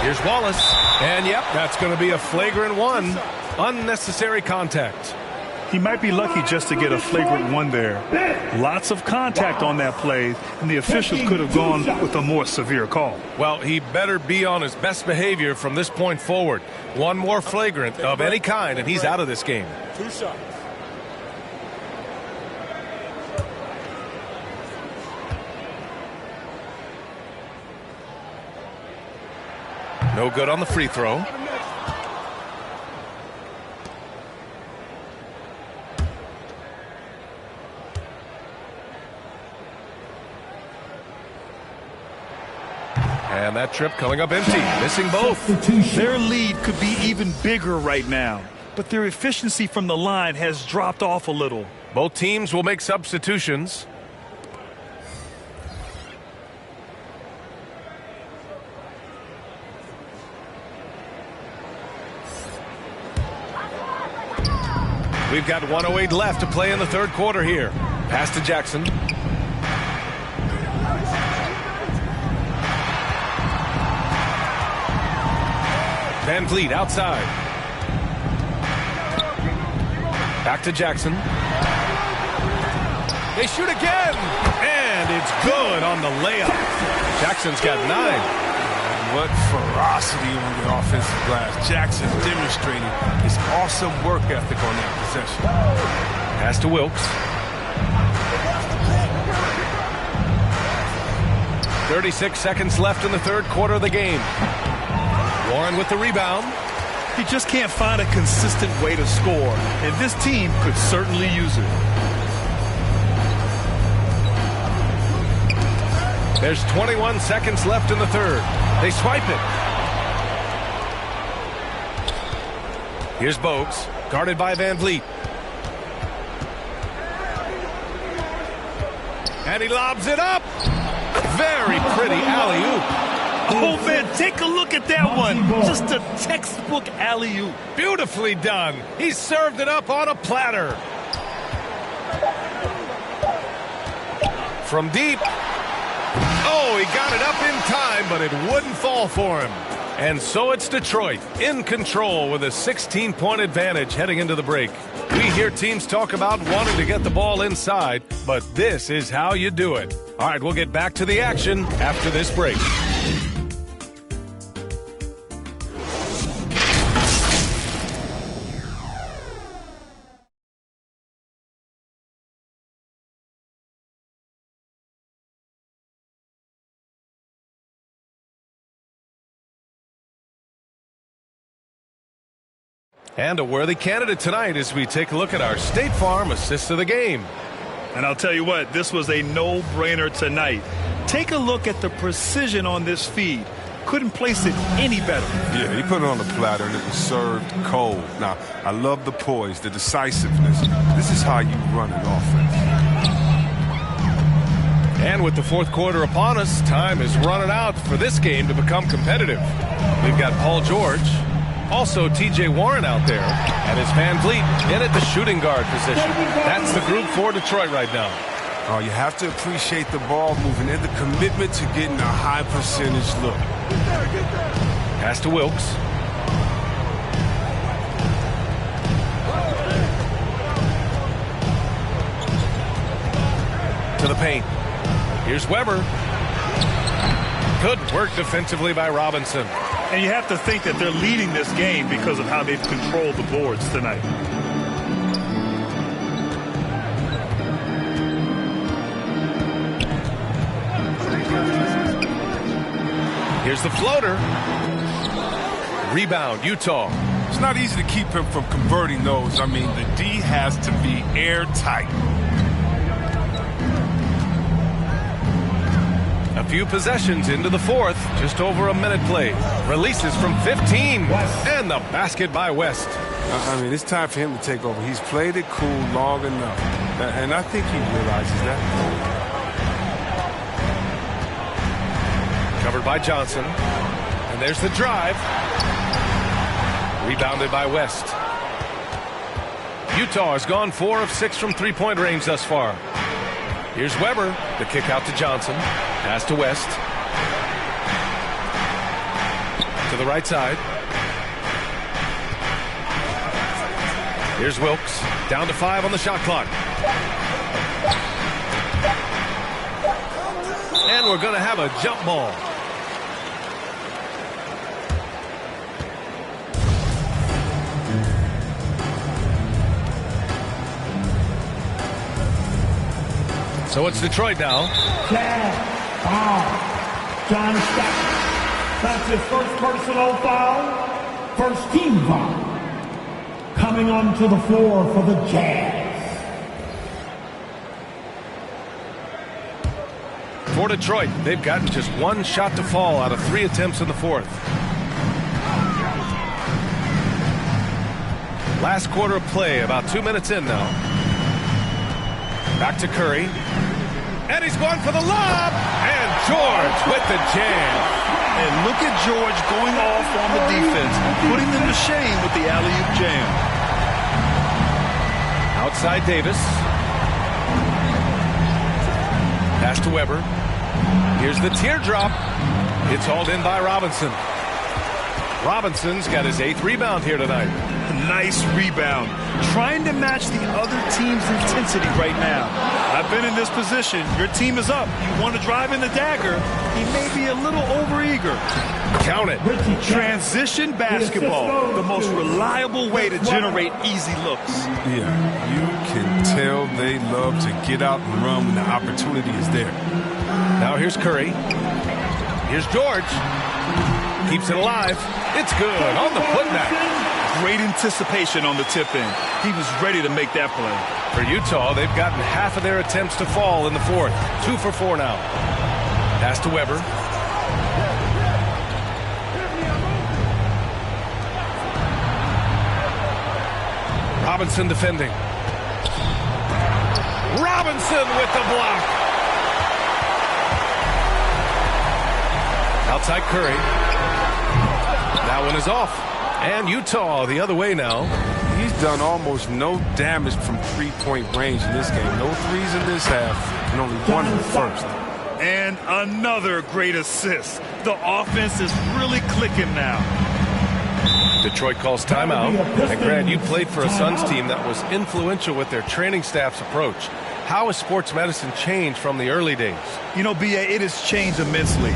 Here's Wallace. And yep, that's going to be a flagrant one. Unnecessary contact. He might be lucky just to get a flagrant one there. Lots of contact on that play, and the officials could have gone with a more severe call. Well, he better be on his best behavior from this point forward. One more flagrant of any kind, and he's out of this game. 2 shots. No good on the free throw. And that trip coming up empty, missing both. Their lead could be even bigger right now, but their efficiency from the line has dropped off a little. Both teams will make substitutions. We've got 1:08 left to play in the third quarter here. Pass to Jackson. Van Vliet outside. Back to Jackson. They shoot again. And it's good on the layup. Jackson's got 9. What ferocity on the offensive glass. Jackson demonstrating his awesome work ethic on that possession. Pass to Wilkes. 36 seconds left in the third quarter of the game. Warren with the rebound. He just can't find a consistent way to score, and this team could certainly use it. There's 21 seconds left in the third. They swipe it. Here's Bogues, guarded by Van Vliet. And he lobs it up. Very pretty alley-oop. Oh, man, take a look at that one. Just a textbook alley-oop. Beautifully done. He served it up on a platter. From deep. Oh, he got it up in time, but it wouldn't fall for him. And so it's Detroit in control with a 16-point advantage heading into the break. We hear teams talk about wanting to get the ball inside, but this is how you do it. All right, we'll get back to the action after this break. And a worthy candidate tonight as we take a look at our State Farm assist of the game. And I'll tell you what, this was a no-brainer tonight. Take a look at the precision on this feed. Couldn't place it any better. Yeah, he put it on the platter and it was served cold. Now, I love the poise, the decisiveness. This is how you run an offense. And with the fourth quarter upon us, time is running out for this game to become competitive. We've got Paul George. Also, T.J. Warren out there, and it's Van Vliet in at the shooting guard position. That's the group for Detroit right now. Oh, you have to appreciate the ball moving and the commitment to getting a high percentage look. Pass to Wilkes. To the paint. Here's Weber. Good work defensively by Robinson. And you have to think that they're leading this game because of how they've controlled the boards tonight. Here's the floater. Rebound, Utah. It's not easy to keep him from converting those. I mean, the D has to be airtight. A few possessions into the fourth. Just over a minute played. Releases from 15. And the basket by West. I mean, it's time for him to take over. He's played it cool long enough. And I think he realizes that. Covered by Johnson. And there's the drive. Rebounded by West. Utah has gone 4 of 6 from three-point range thus far. Here's Weber. The kick out to Johnson. Pass to West. To the right side. Here's Wilkes. Down to 5 on the shot clock. And we're going to have a jump ball. So it's Detroit now. John Stockton. That's his first personal foul. First team foul. Coming onto the floor for the Jazz. For Detroit, they've gotten just 1 shot to fall out of 3 attempts in the fourth. Last quarter of play, about 2 minutes in now. Back to Curry. And he's going for the lob. And George with the jam. And look at George going off on the defense, putting them to shame with the alley-oop jam. Outside Davis. Pass to Weber. Here's the teardrop. It's hauled in by Robinson. Robinson's got his 8th rebound here tonight. Nice rebound. Trying to match the other team's intensity right now. I've been in this position. Your team is up. You want to drive in the dagger. He may be a little overeager. Count it. Transition basketball. The most reliable way to generate easy looks. Yeah, you can tell they love to get out and run when the opportunity is there. Now here's Curry. Here's George. Keeps it alive. It's good on the putback. Great anticipation on the tip-in. He was ready to make that play. For Utah, they've gotten half of their attempts to fall in the fourth. 2 for 4 now. Pass to Weber. Robinson defending. Robinson with the block. Outside Curry. That one is off. And Utah the other way now. He's done almost no damage from three-point range in this game. No threes in this half, and only 1 in the first. And another great assist. The offense is really clicking now. Detroit calls timeout. And Grant, you played for a Suns team that was influential with their training staff's approach. How has sports medicine changed from the early days? You know, B.A., it has changed immensely.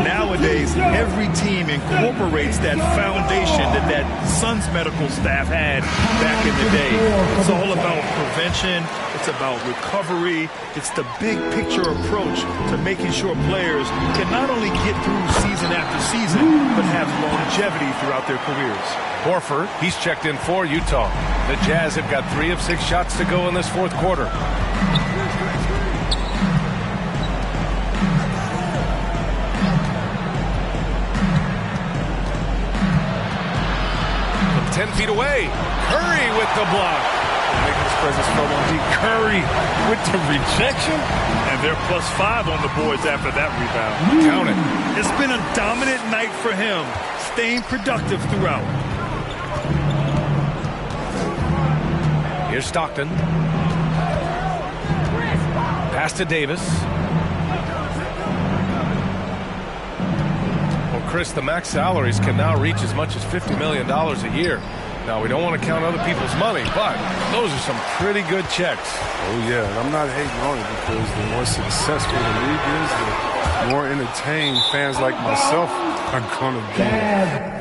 Nowadays, every team incorporates that foundation that Suns medical staff had back in the day. It's all about prevention. It's about recovery. It's the big picture approach to making sure players can not only get through season after season, but have longevity throughout their careers. Horford, he's checked in for Utah. The Jazz have got 3 of 6 shots to go in this fourth quarter. 10 feet away. Curry with the block. Making his presence felt on D. Curry with the rejection. And they're +5 on the boards after that rebound. Count it. It's been a dominant night for him, staying productive throughout. Here's Stockton. Pass to Davis. Well, Chris, the max salaries can now reach as much as $50 million a year. Now, we don't want to count other people's money, but those are some pretty good checks. Oh, yeah, and I'm not hating on it because the more successful the league is, the more entertained fans like myself are going to be.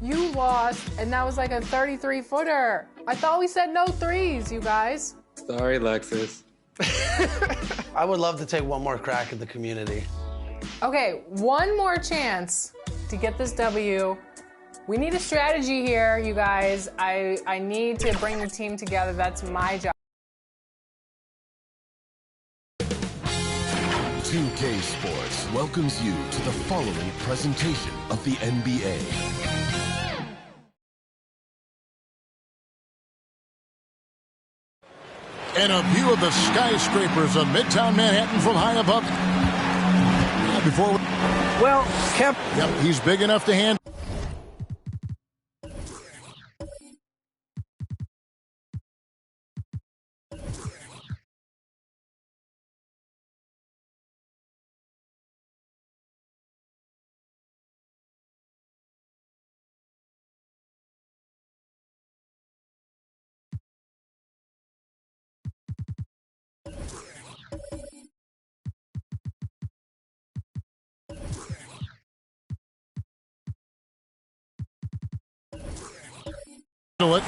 You lost, and that was like a 33-footer. I thought we said no threes, you guys. Sorry, Lexus. I would love to take one more crack at the community. Okay, one more chance to get this W. We need a strategy here, you guys. I need to bring the team together. That's my job. 2K Sports welcomes you to the following presentation of the NBA. And a view of the skyscrapers of Midtown Manhattan from high above. Well, Kemp. Yep, he's big enough to handle.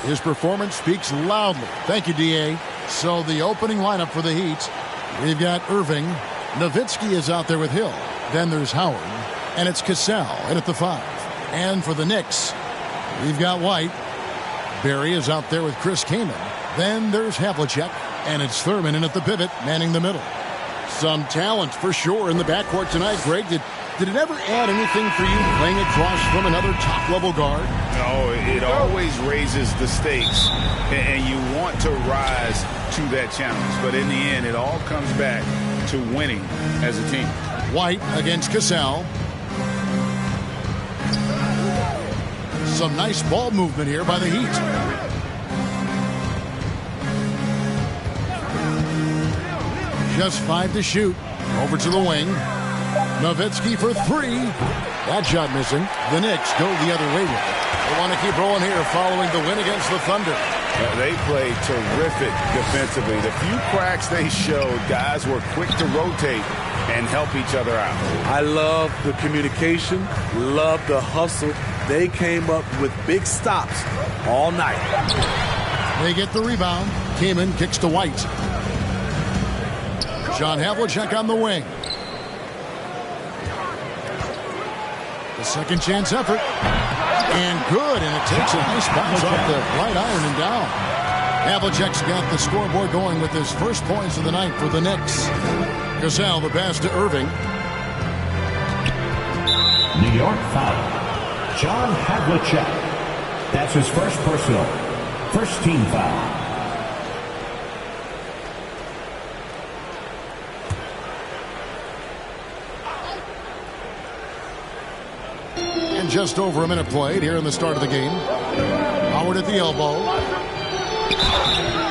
His performance speaks loudly. Thank you, D.A. So the opening lineup for the Heat, we've got Irving. Nowitzki is out there with Hill. Then there's Howard. And it's Cassell in at the 5. And for the Knicks, we've got White. Barry is out there with Chris Kaman. Then there's Havlicek. And it's Thurman in at the pivot, manning the middle. Some talent for sure in the backcourt tonight. Greg, did it ever add anything for you playing across from another top-level guard? No, it always raises the stakes, and you want to rise to that challenge. But in the end, it all comes back to winning as a team. White against Cassell. Some nice ball movement here by the Heat. Just 5 to shoot. Over to the wing. Nowitzki for 3. That shot missing. The Knicks go the other way with it. They want to keep rolling here following the win against the Thunder. They played terrific defensively. The few cracks they showed, guys were quick to rotate and help each other out. I love the communication, love the hustle. They came up with big stops all night. They get the rebound. Kaman kicks to White. John Havlicek on the wing. The second chance effort. And good, and it takes a nice bounce off the right iron and down. Havlicek's got the scoreboard going with his first points of the night for the Knicks. Cassell, the pass to Irving. New York foul. John Havlicek. That's his first personal. First team foul. And just over a minute played here in the start of the game. Howard at the elbow.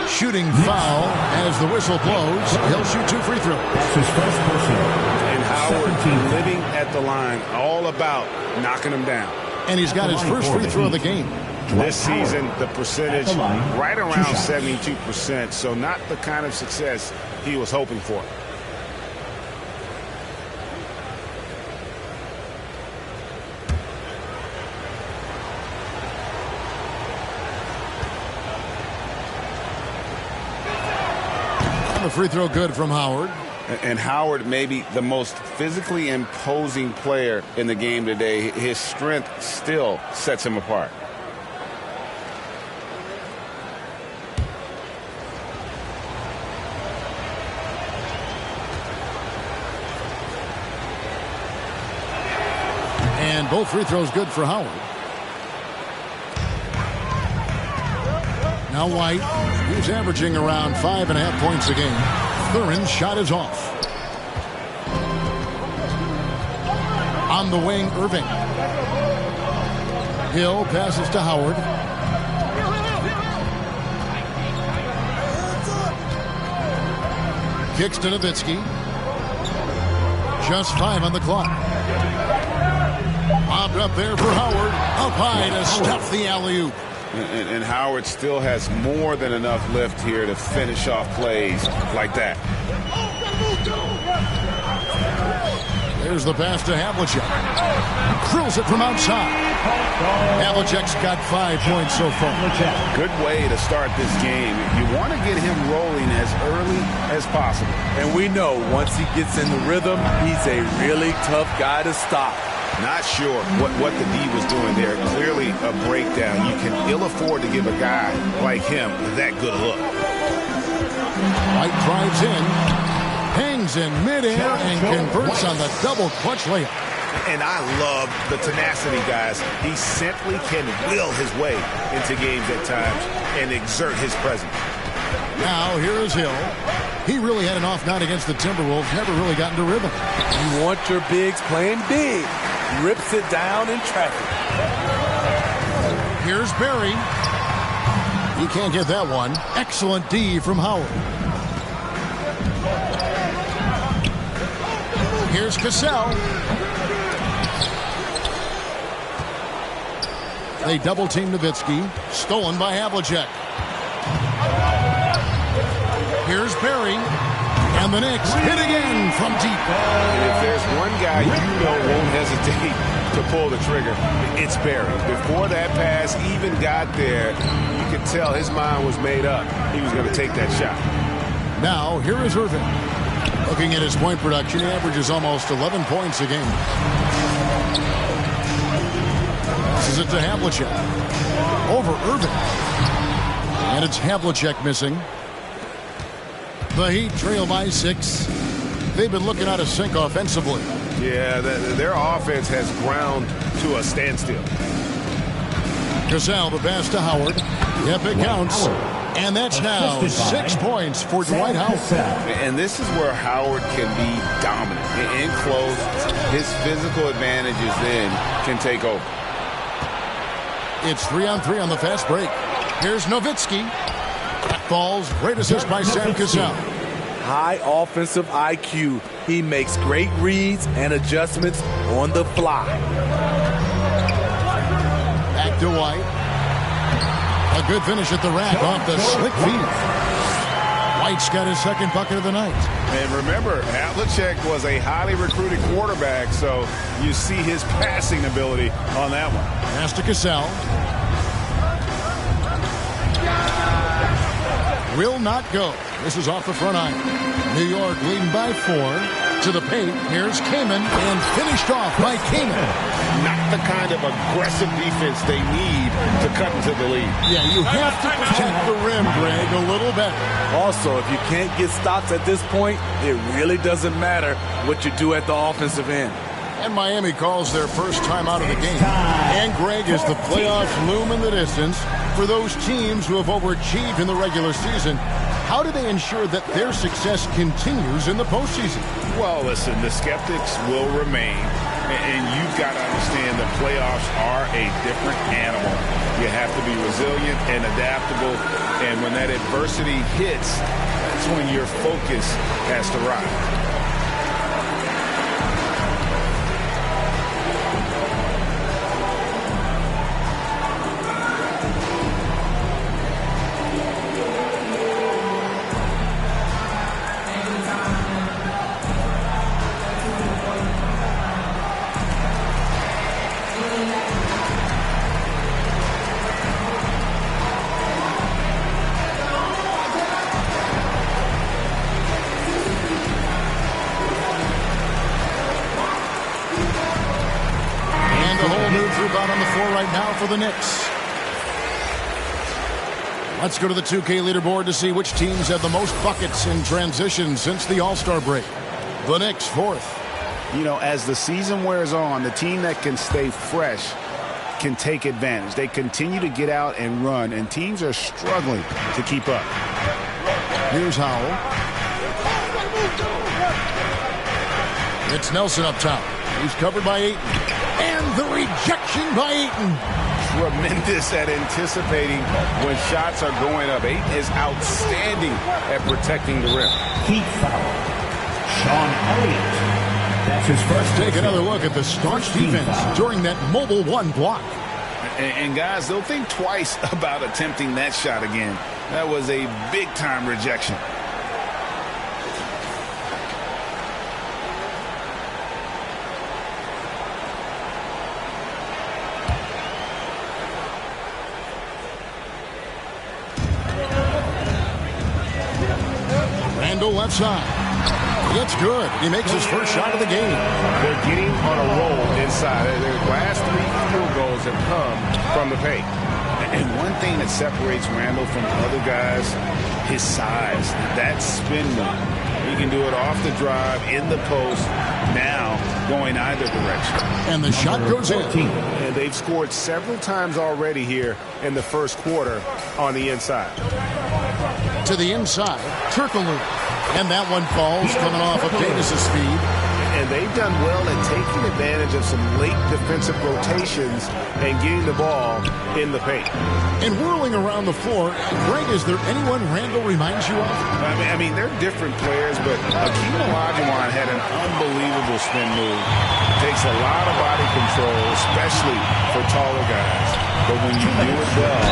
Shooting foul as the whistle blows. He'll shoot 2 free throws. That's his first personal. And Howard living at the line, all about knocking them down. And he's got his first free throw of the game. This season, the percentage right around 72%, so not the kind of success he was hoping for. The free throw good from Howard. And Howard may be the most physically imposing player in the game today. His strength still sets him apart. And both free throws good for Howard. Now White, who's averaging around 5.5 points a game. Thurin's shot is off. On the wing, Irving. Hill passes to Howard. Kicks to Nowitzki. Just 5 on the clock. Bobbed up there for Howard. Up high to stuff the alley-oop. And Howard still has more than enough lift here to finish off plays like that. Here's the pass to Havlicek. Drills it from outside. Havlicek's got 5 points so far. Good way to start this game. You want to get him rolling as early as possible. And we know once he gets in the rhythm, he's a really tough guy to stop. Not sure what the D was doing there. Clearly a breakdown. You can ill afford to give a guy like him that good a look. White drives in, hangs in midair, and converts on the double clutch layup. And I love the tenacity, guys. He simply can will his way into games at times and exert his presence. Now here is Hill. He really had an off night against the Timberwolves. Never really got into rhythm. You want your bigs playing big. Rips it down in traffic. Here's Barry. He can't get that one. Excellent D from Howard. Here's Cassell. They double-team Nowitzki. Stolen by Havlicek. Here's Barry. And the Knicks hit again from deep. And if there's one guy you know won't hesitate to pull the trigger, it's Barry. Before that pass even got there, you could tell his mind was made up. He was going to take that shot. Now, here is Irving. Looking at his point production, he averages almost 11 points a game. Passes it to Havlicek. Over Irving. And it's Havlicek missing. The Heat trail by 6. They've been looking out of sync offensively. Yeah, their offense has ground to a standstill. Cassell, the pass to Howard. Yep, it counts. And that's now 6 points for Dwight Howard. And this is where Howard can be dominant. In close, his physical advantages then can take over. It's 3-on-3 on the fast break. Here's Nowitzki. Falls. Great assist by Sam Cassell. High offensive IQ. He makes great reads and adjustments on the fly. Back to White. A good finish at the rack off the slick feet. White's got his second bucket of the night. And remember, Havlicek was a highly recruited quarterback, so you see his passing ability on that one. Pass to Cassell. Will not go. This is off the front iron. New York leading by 4. To the paint. Here's Kaman. And finished off by Kaman. Not the kind of aggressive defense they need to cut into the lead. Yeah, you have to protect the rim, Greg, a little better. Also, if you can't get stops at this point, it really doesn't matter what you do at the offensive end. And Miami calls their first time out of the game. And Greg, as the playoffs loom in the distance, for those teams who have overachieved in the regular season, how do they ensure that their success continues in the postseason? Well, listen, the skeptics will remain, and you've got to understand the playoffs are a different animal. You have to be resilient and adaptable, and when that adversity hits, that's when your focus has to rise. For the Knicks. Let's go to the 2K leaderboard to see which teams have the most buckets in transition since the All-Star break. The Knicks 4th. You know, as the season wears on, the team that can stay fresh can take advantage. They continue to get out and run, and teams are struggling to keep up. Here's Howell. It's Nelson up top. He's covered by Ayton. And the rejection by Ayton. Tremendous at anticipating when shots are going up. Ayton is outstanding at protecting the rim. Heat foul. Sean Elliott. That's his first. Take another look at the staunch defense during that mobile 1 block. And guys, they'll think twice about attempting that shot again. That was a big-time rejection. Randall left side. It's good. He makes his first shot of the game. They're getting on a roll inside. Their last 3 field goals have come from the paint. And one thing that separates Randall from other guys, his size. That spin move. He can do it off the drive, in the post, now going either direction. And the shot goes in. And they've scored several times already here in the first quarter on the inside. To the inside, Turkoglu. And that one falls, coming off of Davis's speed. And they've done well at taking advantage of some late defensive rotations and getting the ball in the paint. And whirling around the floor, Greg, is there anyone Randall reminds you of? I mean, they're different players, but Akeem Olajuwon had an unbelievable spin move. Takes a lot of body control, especially for taller guys. But when you do it well,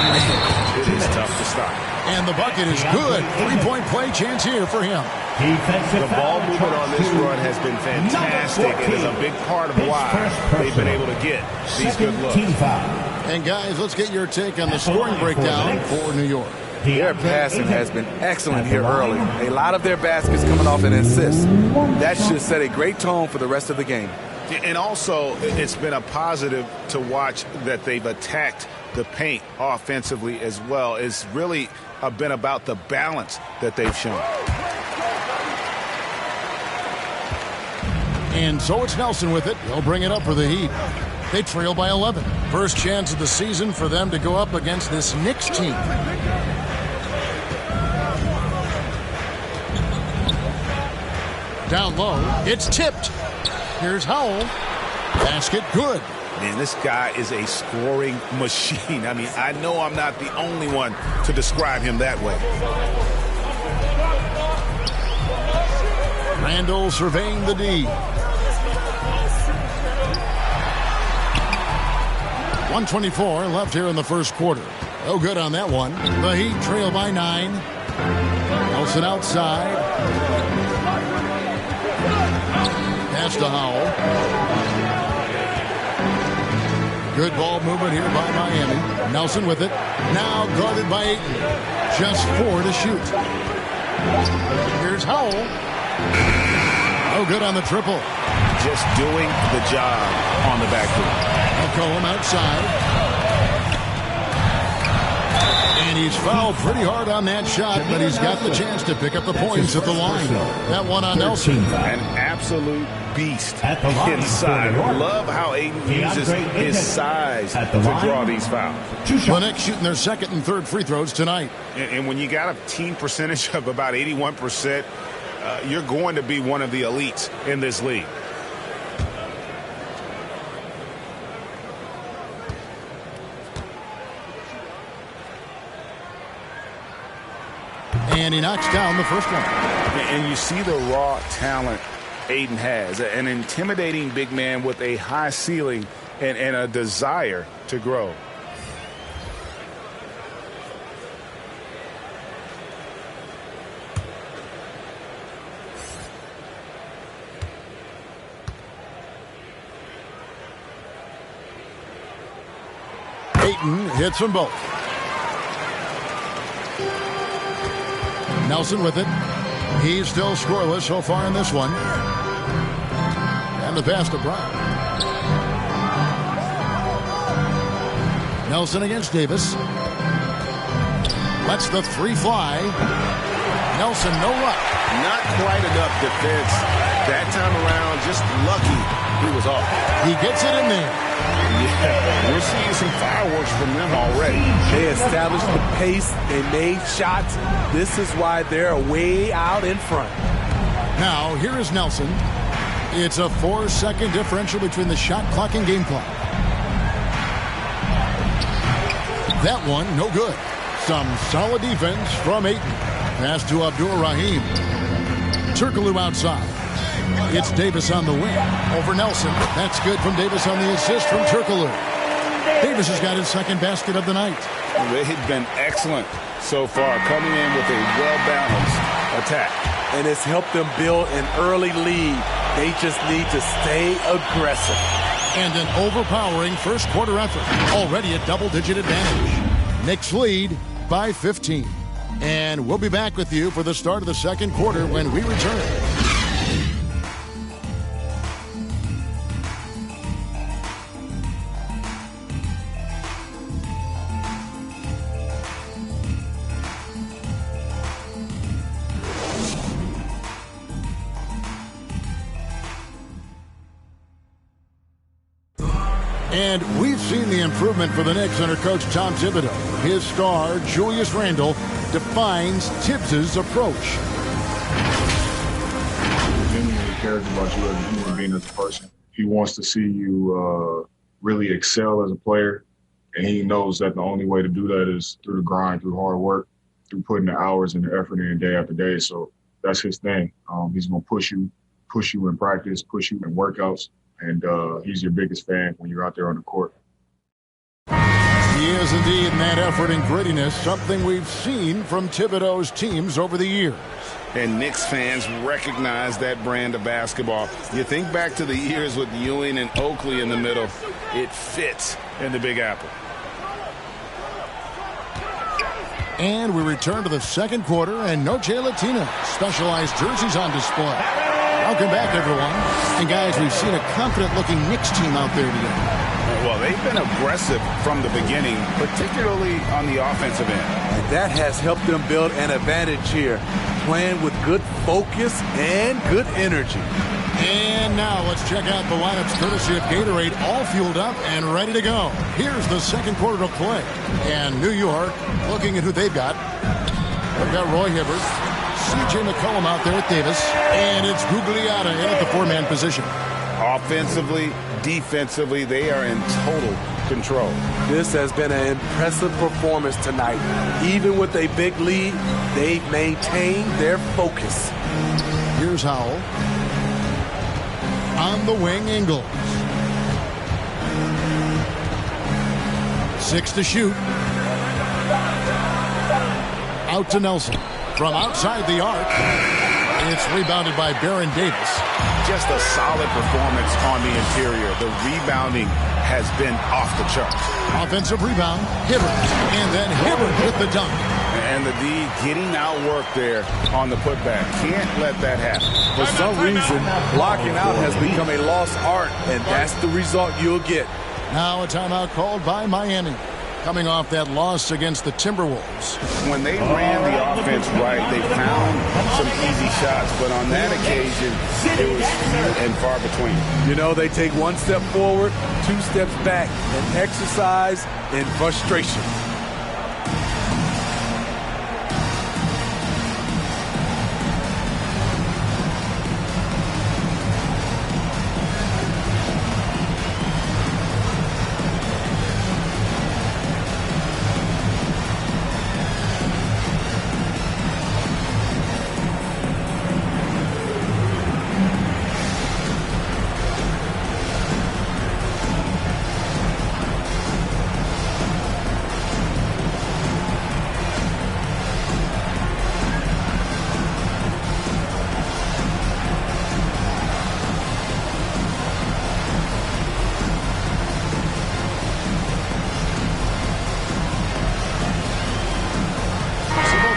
it is tough to stop. And the bucket is good. 3-point play chance here for him. The ball movement on this run has been fantastic and is a big part of why they've been able to get these good looks. And guys, let's get your take on the scoring breakdown for New York. Their passing has been excellent here early. A lot of their baskets coming off an assist. That should set a great tone for the rest of the game. And also, it's been a positive to watch that they've attacked the paint offensively as well. It's really been about the balance that they've shown. And so it's Nelson with it. He'll bring it up for the Heat. They trail by 11. First chance of the season for them to go up against this Knicks team. Down low, it's tipped. Here's Howell. Basket good. Man, this guy is a scoring machine. I mean, I know I'm not the only one to describe him that way. Randall surveying the D. 1:24 left here in the first quarter. No good on that one. The Heat trail by 9. Nelson outside. Pass to Howell. Good ball movement here by Miami. Nelson with it. Now guarded by Ayton. Just 4 to shoot. Here's Howell. No good on the triple. Just doing the job on the backboard. McCollum outside. And he's fouled pretty hard on that shot, but he's got the chance to pick up the points at the line. That one on Nelson. An absolute beast inside. Love how Ayton uses his size to draw these fouls. The Knicks shooting their second and third free throws tonight. And when you got a team percentage of about 81%, you're going to be one of the elites in this league. And he knocks down the first one. And you see the raw talent Ayton has. An intimidating big man with a high ceiling and a desire to grow. Ayton hits them both. Nelson with it. He's still scoreless so far in this one. And the pass to Brown. Nelson against Davis. Lets the 3 fly. Nelson, no luck. Not quite enough defense. That time around, just lucky he was off. He gets it in there. Yeah, we're seeing some fireworks from them already. They established the pace. They made shots. This is why they're way out in front. Now, here is Nelson. It's a 4-second differential between the shot clock and game clock. That one, no good. Some solid defense from Ayton. Pass to Abdul-Rahim. Turkoglu outside. It's Davis on the wing. Over Nelson. That's good from Davis on the assist from Turkoglu. Davis has got his second basket of the night. They have been excellent so far, coming in with a well-balanced attack. And it's helped them build an early lead. They just need to stay aggressive. And an overpowering first quarter effort. Already a double-digit advantage. Knicks lead by 15. And we'll be back with you for the start of the second quarter when we return. And we've seen the improvement for the Knicks under Coach Tom Thibodeau. His star, Julius Randle, defines Tibbs' approach. He genuinely cares about you as a human being, as a person. He wants to see you really excel as a player, and he knows that the only way to do that is through the grind, through hard work, through putting the hours and the effort in day after day. So that's his thing. He's going to push you in practice, push you in workouts. And he's your biggest fan when you're out there on the court. He is indeed in that effort and grittiness, something we've seen from Thibodeau's teams over the years. And Knicks fans recognize that brand of basketball. You think back to the years with Ewing and Oakley in the middle. It fits in the Big Apple. And we return to the second quarter, and Noche Latina specialized jerseys on display. Welcome back, everyone. And, guys, we've seen a confident-looking Knicks team out there today. Well, they've been aggressive from the beginning, particularly on the offensive end. And that has helped them build an advantage here, playing with good focus and good energy. And now let's check out the lineups courtesy of Gatorade, all fueled up and ready to go. Here's the second quarter to play. And New York, looking at who they've got. They've got Roy Hibbert. C.J. McCollum out there at Davis, and it's Gugliotta in at the four-man position. Offensively, defensively, they are in total control. This has been an impressive performance tonight. Even with a big lead, they've maintained their focus. Here's Howell. On the wing, Ingles. 6 to shoot. Out to Nelson. From outside the arc, it's rebounded by Baron Davis. Just a solid performance on the interior. The rebounding has been off the charts. Offensive rebound, Hibbert. And then Hibbert with the dunk. And the D getting outworked there on the putback. Can't let that happen. For some reason, blocking out has become a lost art, and that's the result you'll get. Now a timeout called by Miami, coming off that loss against the Timberwolves. When they ran the offense right, they found some easy shots, but on that occasion, it was few and far between. You know, they take one step forward, 2 steps back, and exercise in frustration.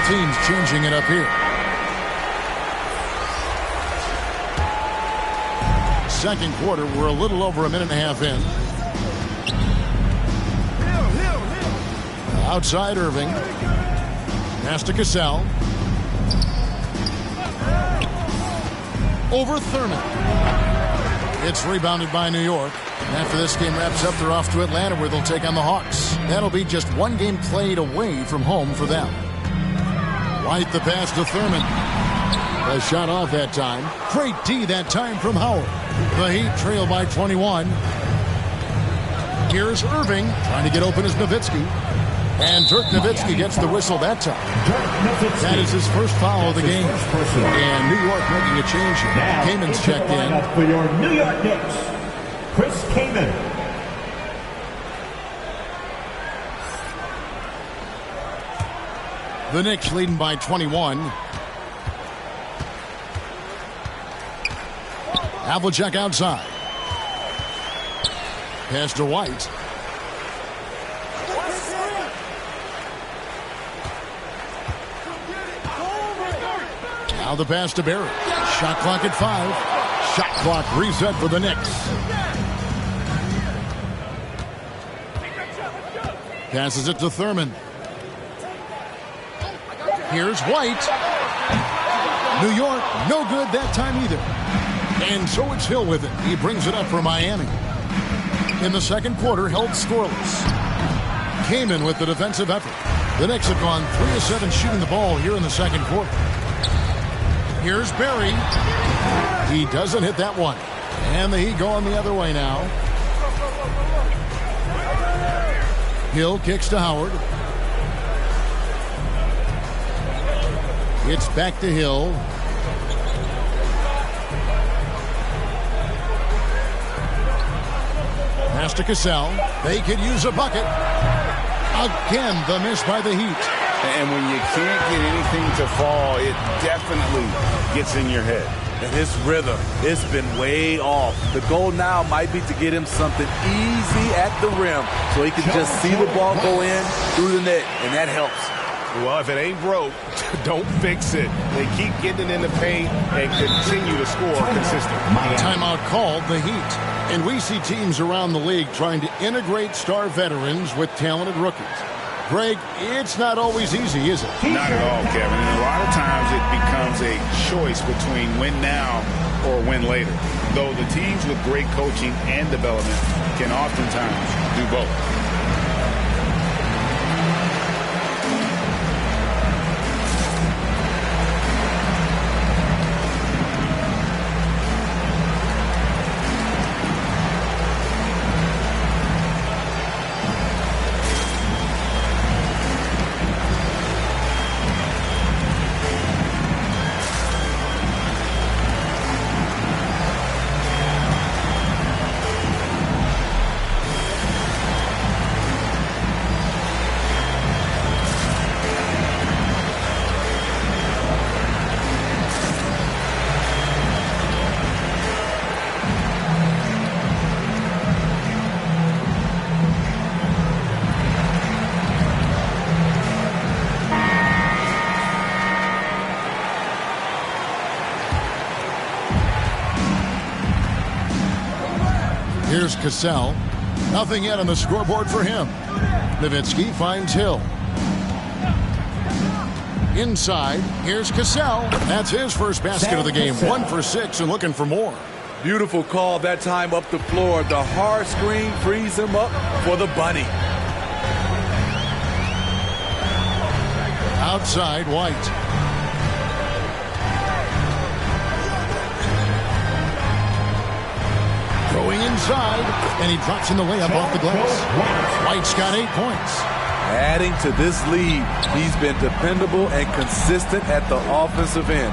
Teams changing it up here. Second quarter, we're a little over a minute and a half in. Outside Irving. Pass to Cassell. Over Thurman. It's rebounded by New York. After this game wraps up, they're off to Atlanta where they'll take on the Hawks. That'll be just one game played away from home for them. White the pass to Thurman. A shot off that time. Great D that time from Howard. The Heat trail by 21. Here's Irving trying to get open as Nowitzki. And Dirk Nowitzki gets the whistle that time. That is his first foul of the game. And New York making a change here. Kamen's checked in. For your New York Knicks, Chris Kaman. The Knicks leading by 21. Havlicek outside. Pass to White. Now the pass to Barry. Shot clock at 5. Shot clock reset for the Knicks. Passes it to Thurman. Here's White. New York, no good that time either. And so it's Hill with it. He brings it up for Miami. In the second quarter, held scoreless. Kaman with the defensive effort. The Knicks have gone 3 of 7 shooting the ball here in the second quarter. Here's Barry. He doesn't hit that one. And the Heat going the other way now. Hill kicks to Howard. It's back to Hill. Pass to Cassell. They could use a bucket. Again, the miss by the Heat. And when you can't get anything to fall, it definitely gets in your head. And his rhythm, it's been way off. The goal now might be to get him something easy at the rim so he can just see the ball go in through the net, and that helps. Well, if it ain't broke, don't fix it. They keep getting in the paint and continue to score consistently. Timeout called, the Heat. And we see teams around the league trying to integrate star veterans with talented rookies. Greg, it's not always easy, is it? Not at all, Kevin. And a lot of times it becomes a choice between win now or win later. Though the teams with great coaching and development can oftentimes do both. Here's Cassell. Nothing yet on the scoreboard for him. Nowitzki finds Hill. Inside, here's Cassell. That's his first basket of the game. 1 for 6 and looking for more. Beautiful call that time up the floor. The hard screen frees him up for the bunny. Outside, White. Going inside, and he drops in the layup off the glass. White's got 8 points. Adding to this lead, he's been dependable and consistent at the offensive end.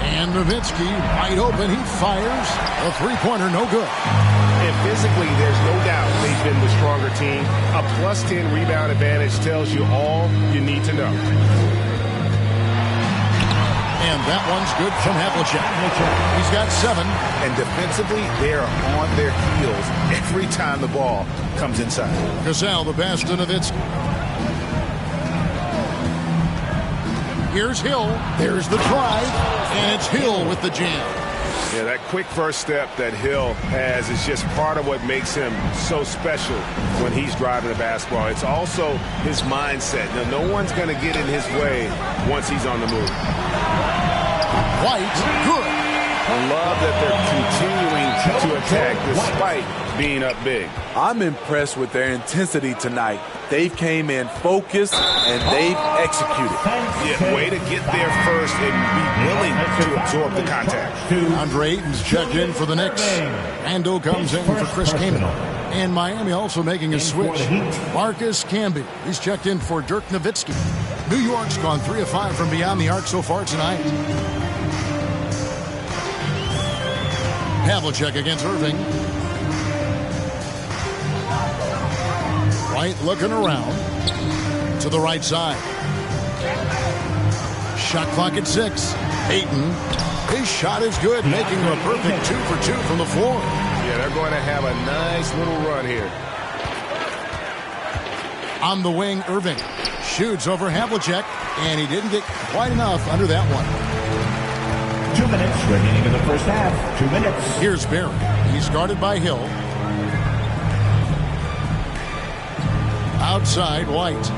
And Nowitzki, wide open, he fires. A three-pointer, no good. And physically, there's no doubt they've been the stronger team. A +10 rebound advantage tells you all you need to know. And that one's good from Havlicek. He's got 7. And defensively, they're on their heels every time the ball comes inside. Cassell, the pass to Nowitzki. Here's Hill. There's the drive. And it's Hill with the jam. Yeah, that quick first step that Hill has is just part of what makes him so special when he's driving the basketball. It's also his mindset. Now, no one's going to get in his way once he's on the move. White, good. I love that they're continuing to attack despite being up big. I'm impressed with their intensity tonight. They've came in focused and they've executed. Yeah, way to get there first and be willing to absorb the contact. Andre Ayton's checked in for the Knicks. Randall comes in for Chris Kaman. And Miami also making a switch. Marcus Camby, he's checked in for Dirk Nowitzki. New York's gone 3 of 5 from beyond the arc so far tonight. Havlicek against Irving. White looking around to the right side. Shot clock at 6. Ayton, his shot is good, making a perfect 2 for 2 from the floor. Yeah, they're going to have a nice little run here. On the wing, Irving shoots over Havlicek, and he didn't get quite enough under that one. 2 minutes remaining in the first half. 2 minutes. Here's Barry. He's guarded by Hill. Outside, White.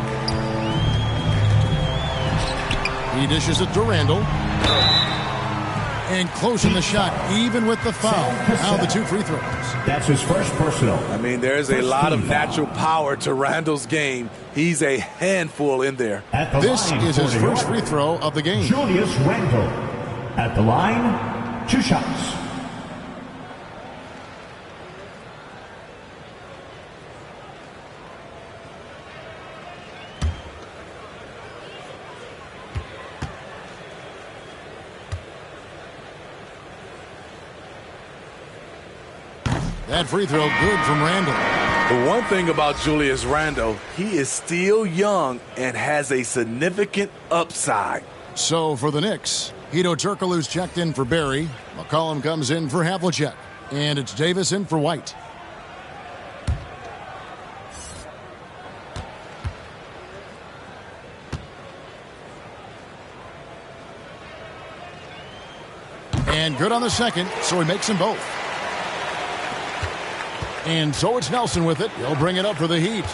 He dishes it to Randall. And closing the shot, even with the foul. Now the 2 free throws. That's his first personal. I mean, there's a lot of natural power to Randall's game. He's a handful in there. This is his first free throw of the game. Julius Randall. At the line, 2 shots. That free throw good from Randall. The one thing about Julius Randall, he is still young and has a significant upside. So for the Knicks, Hedo Turkoglu's checked in for Barry. McCollum comes in for Havlicek. And it's Davis in for White. And good on the second, so he makes them both. And so it's Nelson with it. He'll bring it up for the Heat.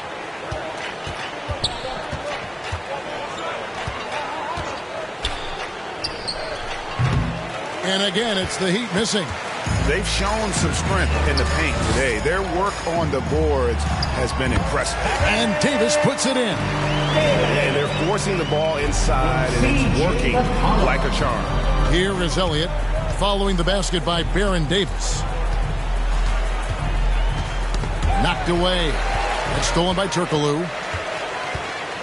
And again, it's the Heat missing. They've shown some strength in the paint today. Their work on the boards has been impressive. And Davis puts it in. And they're forcing the ball inside, and it's working like a charm. Here is Elliott following the basket by Baron Davis. Knocked away. And stolen by Turkoglu.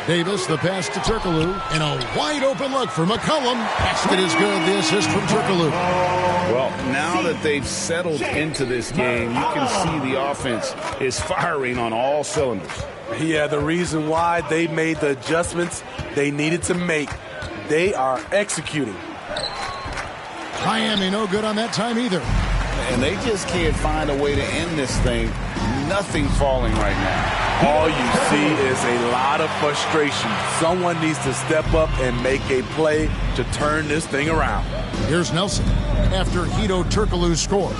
Davis, the pass to Turkoglu. And a wide open look for McCollum. Basket is good. The assist from Turkoglu. Well, now that they've settled into this game, you can see the offense is firing on all cylinders. Yeah, the reason why they made the adjustments they needed to make. They are executing. Miami no good on that time either. And they just can't find a way to end this thing. Nothing falling right now. All you see is a lot of frustration. Someone needs to step up and make a play to turn this thing around. Here's Nelson after Hedo Turkoglu's score.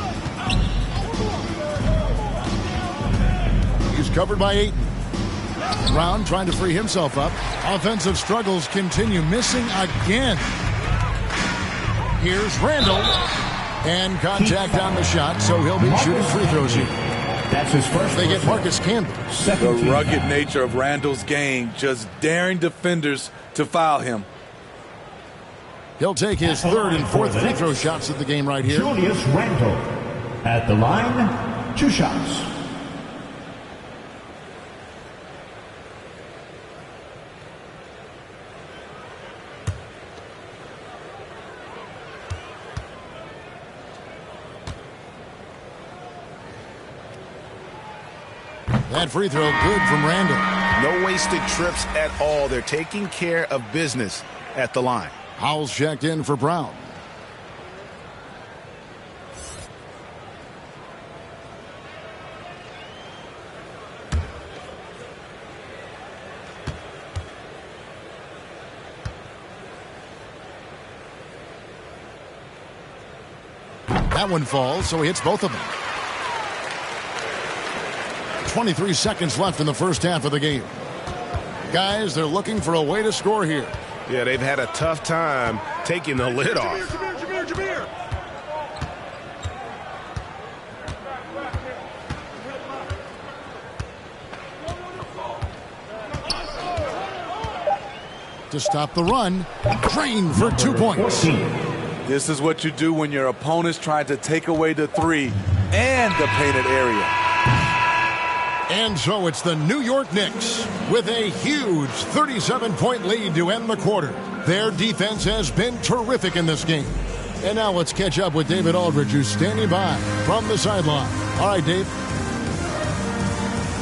He's covered by Ayton. Brown trying to free himself up. Offensive struggles continue. Missing again. Here's Randall. And contact on the shot, so he'll be shooting free throws here. That's his first. They get Marcus Campbell. The rugged nature of Randall's game, just daring defenders to foul him. He'll take his third and fourth free throw shots of the game right here. Julius Randall. At the line, 2 shots. That free throw good from Randall. No wasted trips at all. They're taking care of business at the line. Howell's checked in for Brown. That one falls, so he hits both of them. 23 seconds left in the first half of the game. Guys, they're looking for a way to score here. Yeah, they've had a tough time taking the lid off. Jameer. To stop the run, Drain for 2 points. This is what you do when your opponent's trying to take away the three and the painted area. And so it's the New York Knicks with a huge 37-point lead to end the quarter. Their defense has been terrific in this game. And now let's catch up with David Aldridge, who's standing by from the sideline. All right, Dave.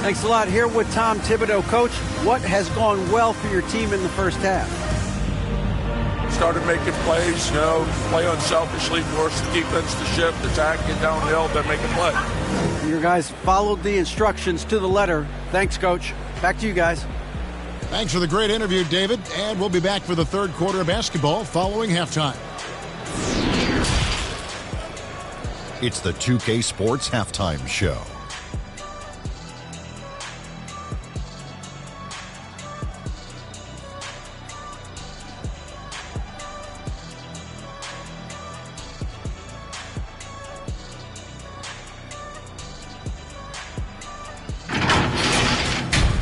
Thanks a lot. Here with Tom Thibodeau. Coach, what has gone well for your team in the first half? Started making plays, play unselfishly, force the defense to shift, attack, get downhill, then make a play. Your guys followed the instructions to the letter. Thanks, Coach. Back to you guys. Thanks for the great interview, David. And we'll be back for the third quarter of basketball following halftime. It's the 2K Sports Halftime Show.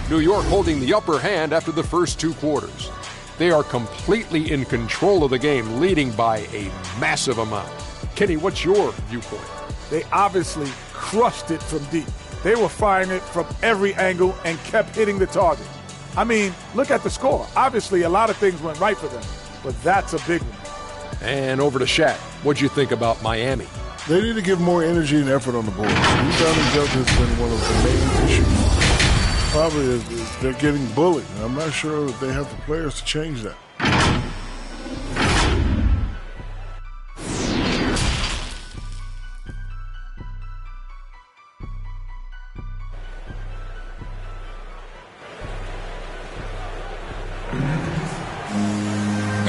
New York holding the upper hand after the first two quarters. They are completely in control of the game, leading by a massive amount. Kenny, what's your viewpoint? They obviously crushed it from deep. They were firing it from every angle and kept hitting the target. I mean, look at the score. Obviously, a lot of things went right for them, but that's a big one. And over to Shaq. What'd you think about Miami? They need to give more energy and effort on the board. Rebounding jump has been one of the main issues. Probably is they're getting bullied. I'm not sure if they have the players to change that.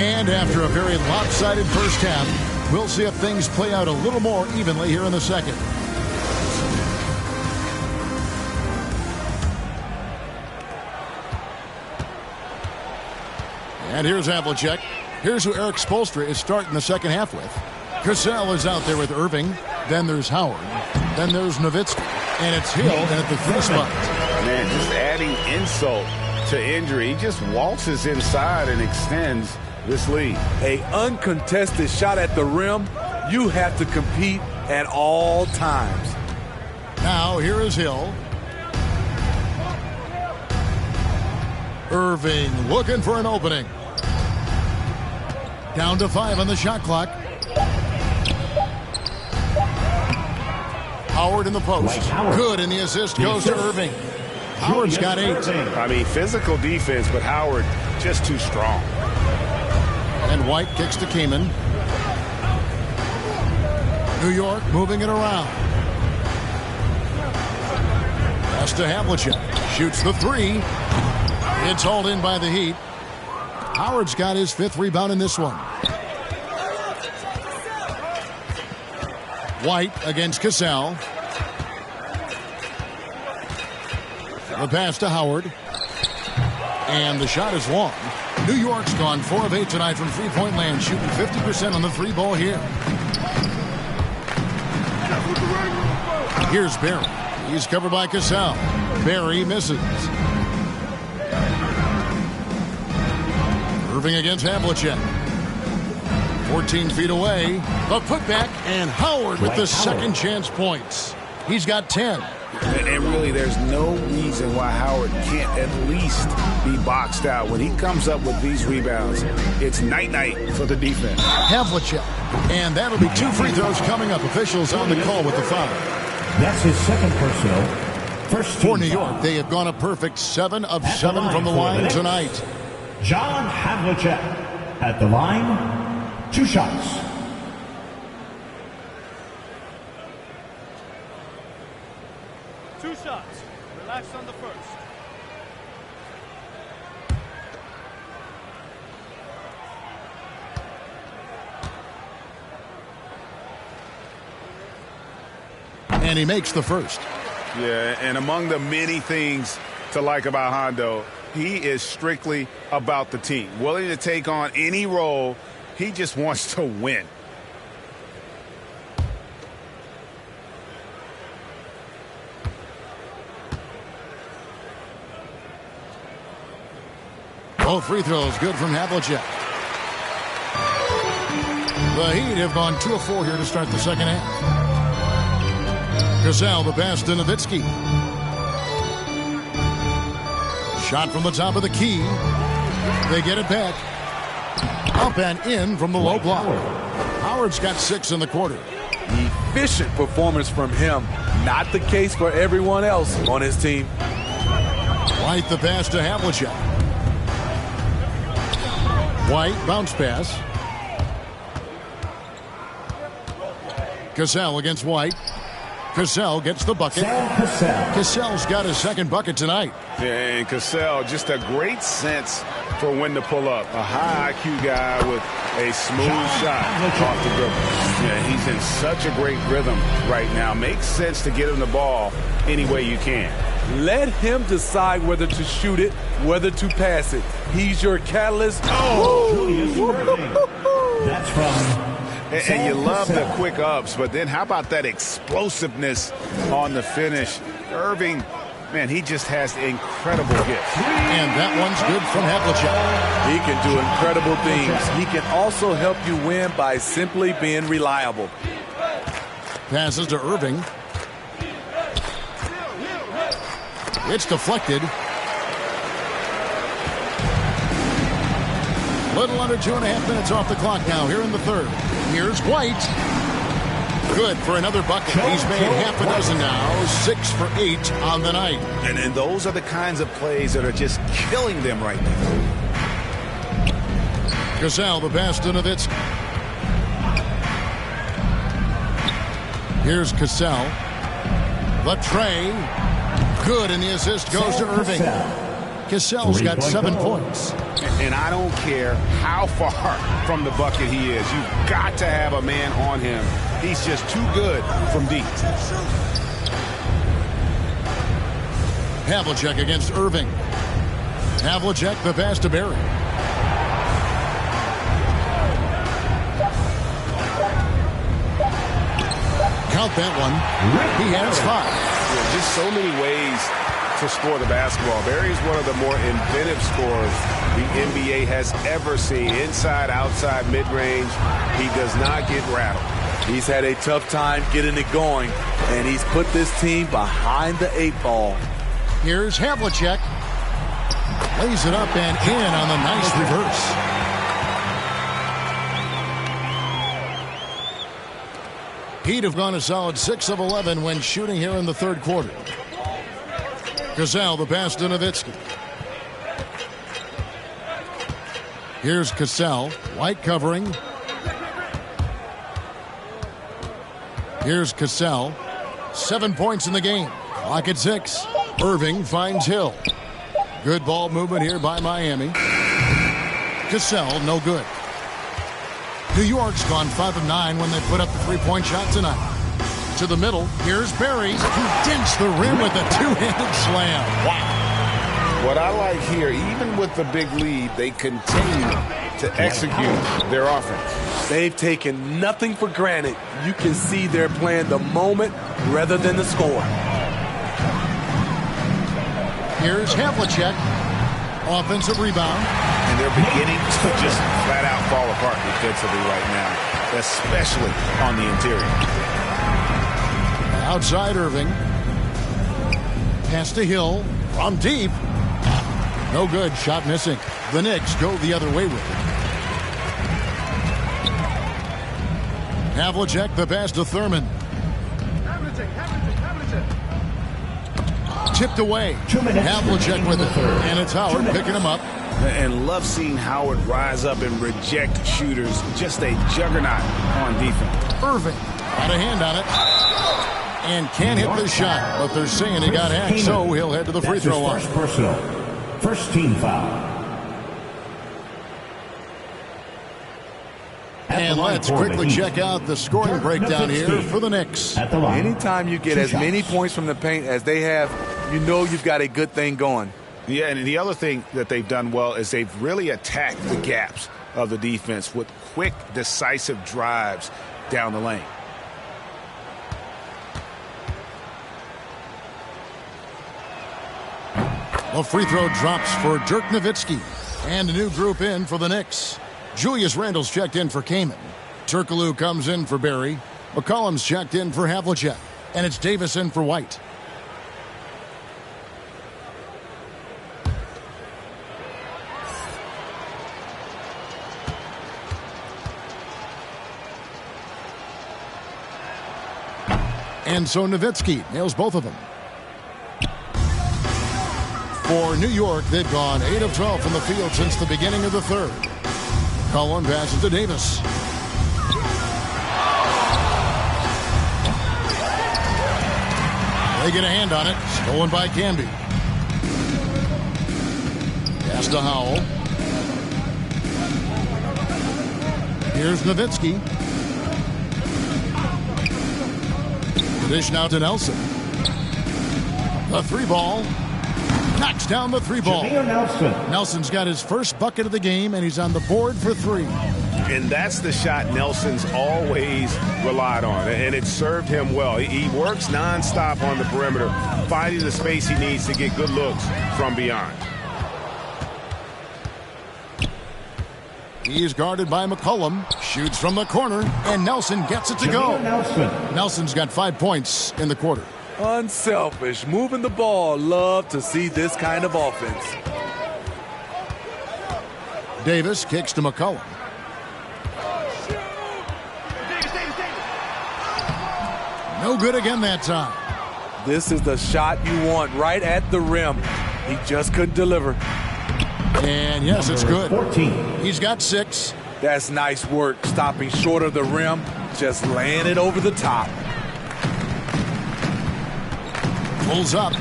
And after a very lopsided first half, we'll see if things play out a little more evenly here in the second. And here's Havlicek. Here's who Eric Spoelstra is starting the second half with. Cassell is out there with Irving. Then there's Howard. Then there's Nowitzki. And it's Hill in at the 3 spot. Man, just adding insult to injury. He just waltzes inside and extends this lead. A uncontested shot at the rim. You have to compete at all times. Now here is Hill. Irving looking for an opening. Down to 5 on the shot clock. Howard in the post. Good, and the assist goes to Irving. Howard's got 8. I mean, physical defense, but Howard just too strong. And White kicks to Kaman. New York moving it around. Pass to Havlicek. Shoots the 3. It's hauled in by the Heat. Howard's got his 5th rebound in this one. White against Cassell. The pass to Howard. And the shot is long. New York's gone 4 of 8 tonight from three-point land, shooting 50% on the 3 ball here. Here's Barry. He's covered by Cassell. Barry misses. Irving against Havlicek. 14 feet away. A putback, and Howard with the second chance points. He's got 10. And really, there's no reason why Howard can't at least be boxed out. When he comes up with these rebounds, it's night-night for the defense. Havlicek. And that'll be 2 free throws coming up. Officials on the call with the foul. That's his second personal. First for New York, they have gone a perfect 7 of 7 from the line tonight. John Havlicek at the line, 2 shots. Relax on the first. And he makes the first. Yeah, and among the many things to like about Hondo, he is strictly about the team. Willing to take on any role. He just wants to win. Both free throws good from Havlicek. The Heat have gone 2 of 4 here to start the second half. Cassell, the pass to Nowitzki. Shot from the top of the key. They get it back. Up and in from the low block. Howard's got 6 in the quarter. Efficient performance from him. Not the case for everyone else on his team. White the pass to Havlicek. White bounce pass. Cassell against White. Cassell gets the bucket. Cassell's got his second bucket tonight. Yeah, and Cassell, just a great sense for when to pull up. A high IQ guy with a smooth shot off the dribble. Yeah, he's in such a great rhythm right now. Makes sense to get him the ball any way you can. Let him decide whether to shoot it, whether to pass it. He's your catalyst. That's from... And you love the quick ups, but then how about that explosiveness on the finish? Irving, man, he just has incredible gifts. And that one's good from Havlicek. He can do incredible things. He can also help you win by simply being reliable. Passes to Irving. It's deflected. Little under 2.5 minutes off the clock now here in the third. Here's White. Good for another bucket. He's made half a dozen now. 6 for 8 on the night. And those are the kinds of plays that are just killing them right now. Cassell, the pass to Nowitzki. Here's Cassell. The tray. Good, and the assist goes to Irving. Cassell's got 7 points. And I don't care how far from the bucket he is. You've got to have a man on him. He's just too good from deep. Havlicek against Irving. Havlicek, the pass to Barry. Count that one. He has 5. Yeah, just so many ways to score the basketball. Barry is one of the more inventive scorers the NBA has ever seen. Inside, outside, mid-range. He does not get rattled. He's had a tough time getting it going, and he's put this team behind the 8 ball. Here's Havlicek. Lays it up and in on the nice reverse. Heat have gone a solid 6 of 11 when shooting here in the third quarter. Cassell, the pass to Nowitzki. Here's Cassell. White covering. Here's Cassell. 7 points in the game. Clock at 6. Irving finds Hill. Good ball movement here by Miami. Cassell, no good. New York's gone 5 of 9 when they put up the three-point shot tonight. To the middle, here's Barry, who dents the rim with a two-handed slam. Wow. What I like here, even with the big lead, they continue to execute their offense. They've taken nothing for granted. You can see they're playing the moment rather than the score. Here's Havlicek. Offensive rebound. And they're beginning to just flat out fall apart defensively right now, especially on the interior. Outside Irving. Pass to Hill from deep. No good. Shot missing. The Knicks go the other way with it. Havlicek, the pass to Thurman. Tipped away. Havlicek with it. And it's Howard picking him up. And love seeing Howard rise up and reject shooters. Just a juggernaut on defense. Irving got a hand on it. And can't hit the shot. But they're saying he got hacked, so he'll head to the free throw line. First personal. First team foul. And let's quickly check out the scoring breakdown here for the Knicks. Anytime you get as many points from the paint as they have, you know you've got a good thing going. Yeah, and the other thing that they've done well is they've really attacked the gaps of the defense with quick, decisive drives down the lane. The free throw drops for Dirk Nowitzki. And a new group in for the Knicks. Julius Randle's checked in for Kaman. Turkoglu comes in for Barry. McCollum's checked in for Havlicek. And it's Davis in for White. And so Nowitzki nails both of them. For New York, they've gone 8 of 12 from the field since the beginning of the third. Cullen passes to Davis. They get a hand on it. Stolen by Camby. Pass to Howell. Here's Nowitzki. Dish now to Nelson. The three ball. Knocks down the three ball. Nelson's got his first bucket of the game, and he's on the board for three. And that's the shot Nelson's always relied on, and it served him well. He works nonstop on the perimeter, finding the space he needs to get good looks from beyond. He's guarded by McCollum. Shoots from the corner, and Nelson gets it to go. Nelson's got 5 points in the quarter. Unselfish, moving the ball. Love to see this kind of offense. Davis kicks to McCollum. No good again that time. This is the shot you want right at the rim. He just couldn't deliver. And yes, it's good. 14. He's got 6. That's nice work, stopping short of the rim, just laying it over the top. Pulls up.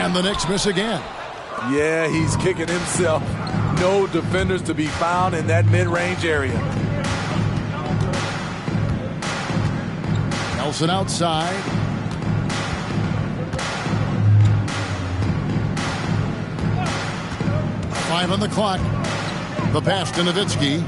And the Knicks miss again. Yeah, he's kicking himself. No defenders to be found in that mid-range area. Nelson outside. Five on the clock. The pass to Nowitzki.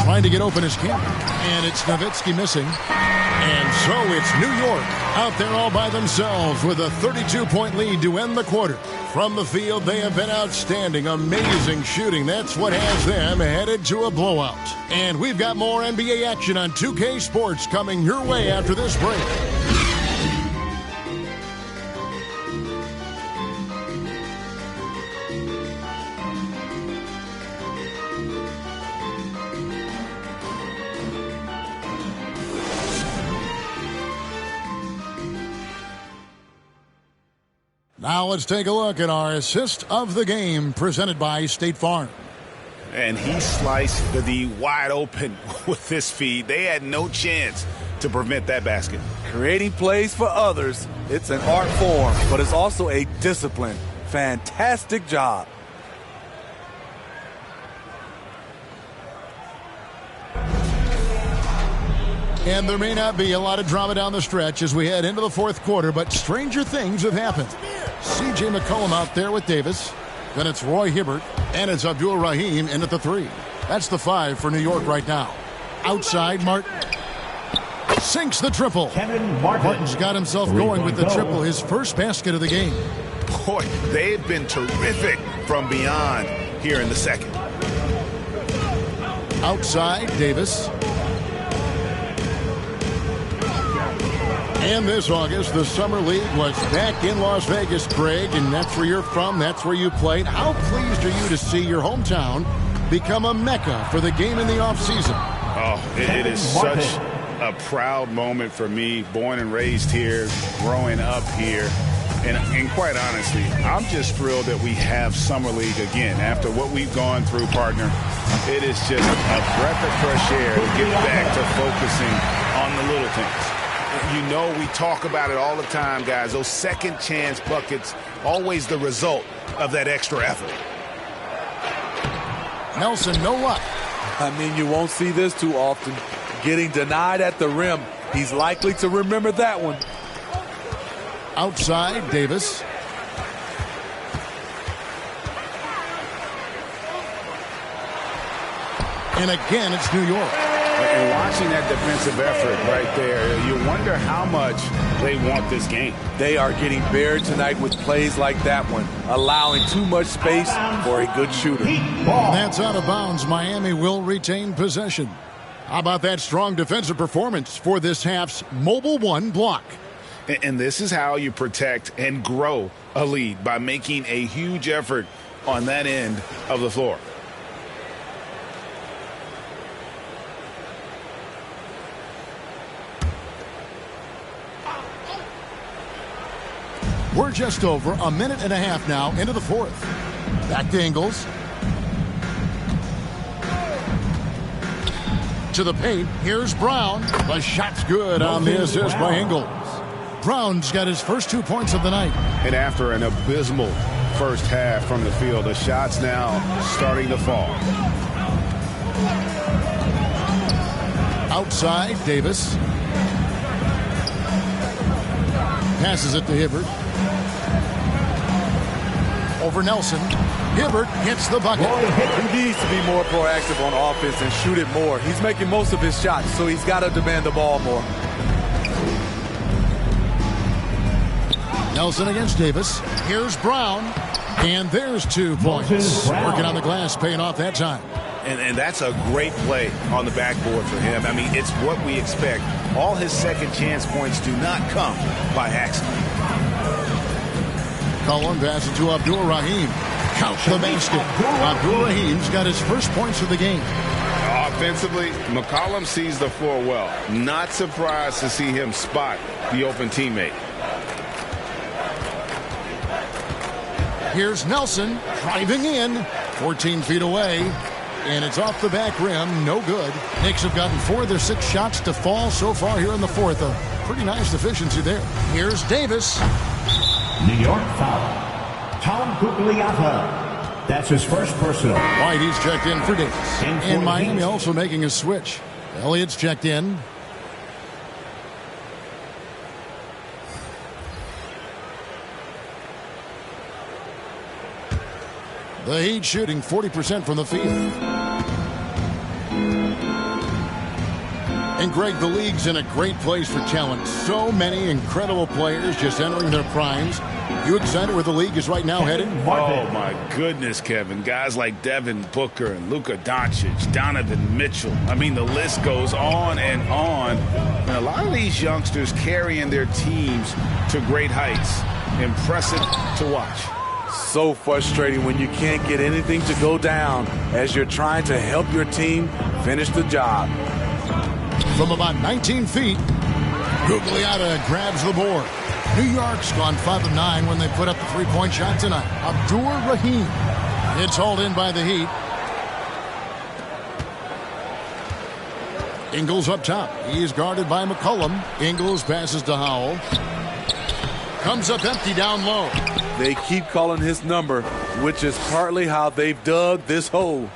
Trying to get open is Camp. And it's Nowitzki missing. And so it's New York out there all by themselves with a 32-point lead to end the quarter. From the field, they have been outstanding. Amazing shooting. That's what has them headed to a blowout. And we've got more NBA action on 2K Sports coming your way after this break. Now let's take a look at our assist of the game presented by State Farm. And he sliced the D wide open with this feed. They had no chance to prevent that basket. Creating plays for others, it's an art form, but it's also a discipline. Fantastic job. And there may not be a lot of drama down the stretch as we head into the fourth quarter, but stranger things have happened. C.J. McCollum out there with Davis. Then it's Roy Hibbert, and it's Abdul Rahim in at the 3. That's the 5 for New York right now. Outside, Martin. Sinks the triple. Martin's got himself going with the triple, his first basket of the game. Boy, they've been terrific from beyond here in the second. Outside, Davis. And this August, the Summer League was back in Las Vegas, Craig, and that's where you're from, that's where you played. How pleased are you to see your hometown become a mecca for the game in the offseason? Oh, it is such a proud moment for me, born and raised here, growing up here. And quite honestly, I'm just thrilled that we have Summer League again. After what we've gone through, partner, it is just a breath of fresh air to get back to focusing on the little things. You know, we talk about it all the time, guys. Those second chance buckets, always the result of that extra effort. Nelson, no luck. I mean, you won't see this too often. Getting denied at the rim. He's likely to remember that one. Outside, Davis. And again, it's New York. And watching that defensive effort right there, you wonder how much they want this game. They are getting buried tonight with plays like that one, allowing too much space for a good shooter. And that's out of bounds. Miami will retain possession. How about that strong defensive performance for this half's Mobile One block? And this is how you protect and grow a lead, by making a huge effort on that end of the floor. We're just over a minute and a half now into the fourth. Back to Ingles. to the paint. Here's Brown. The shot's good on the assist by Ingles. Brown's got his first 2 points of the night. And after an abysmal first half from the field, the shots now starting to fall. Outside, Davis. Passes it to Hibbert. Over Nelson. Hibbert hits the bucket. He needs to be more proactive on offense and shoot it more. He's making most of his shots, so he's got to demand the ball more. Nelson against Davis. Here's Brown. And there's 2 points. Working on the glass, paying off that time. And that's a great play on the backboard for him. I mean, it's what we expect. All his second chance points do not come by accident. Cullen passes to Abdul-Rahim. Count the basket. Abdul-Rahim's got his first points of the game. Offensively, McCollum sees the floor well. Not surprised to see him spot the open teammate. Here's Nelson driving in. 14 feet away. And it's off the back rim. No good. Knicks have gotten 4 of their 6 shots to fall so far here in the fourth. A pretty nice efficiency there. Here's Davis. New York foul. Tom Guglielmo. That's his first personal. Whitey's checked in for Davis. And Miami also making a switch. Elliott's checked in. The Heat shooting 40% from the field. And Greg, the league's in a great place for talent. So many incredible players just entering their primes. You excited where the league is right now headed? Oh, my goodness, Kevin. Guys like Devin Booker and Luka Doncic, Donovan Mitchell. I mean, the list goes on and on. And a lot of these youngsters carrying their teams to great heights. Impressive to watch. So frustrating when you can't get anything to go down as you're trying to help your team finish the job. From about 19 feet, Gugliotta grabs the board. New York's gone 5 of 9 when they put up the three-point shot tonight. Abdul-Rahim. It's hauled in by the Heat. Ingles up top. He is guarded by McCollum. Ingles passes to Howell. Comes up empty down low. They keep calling his number, which is partly how they've dug this hole.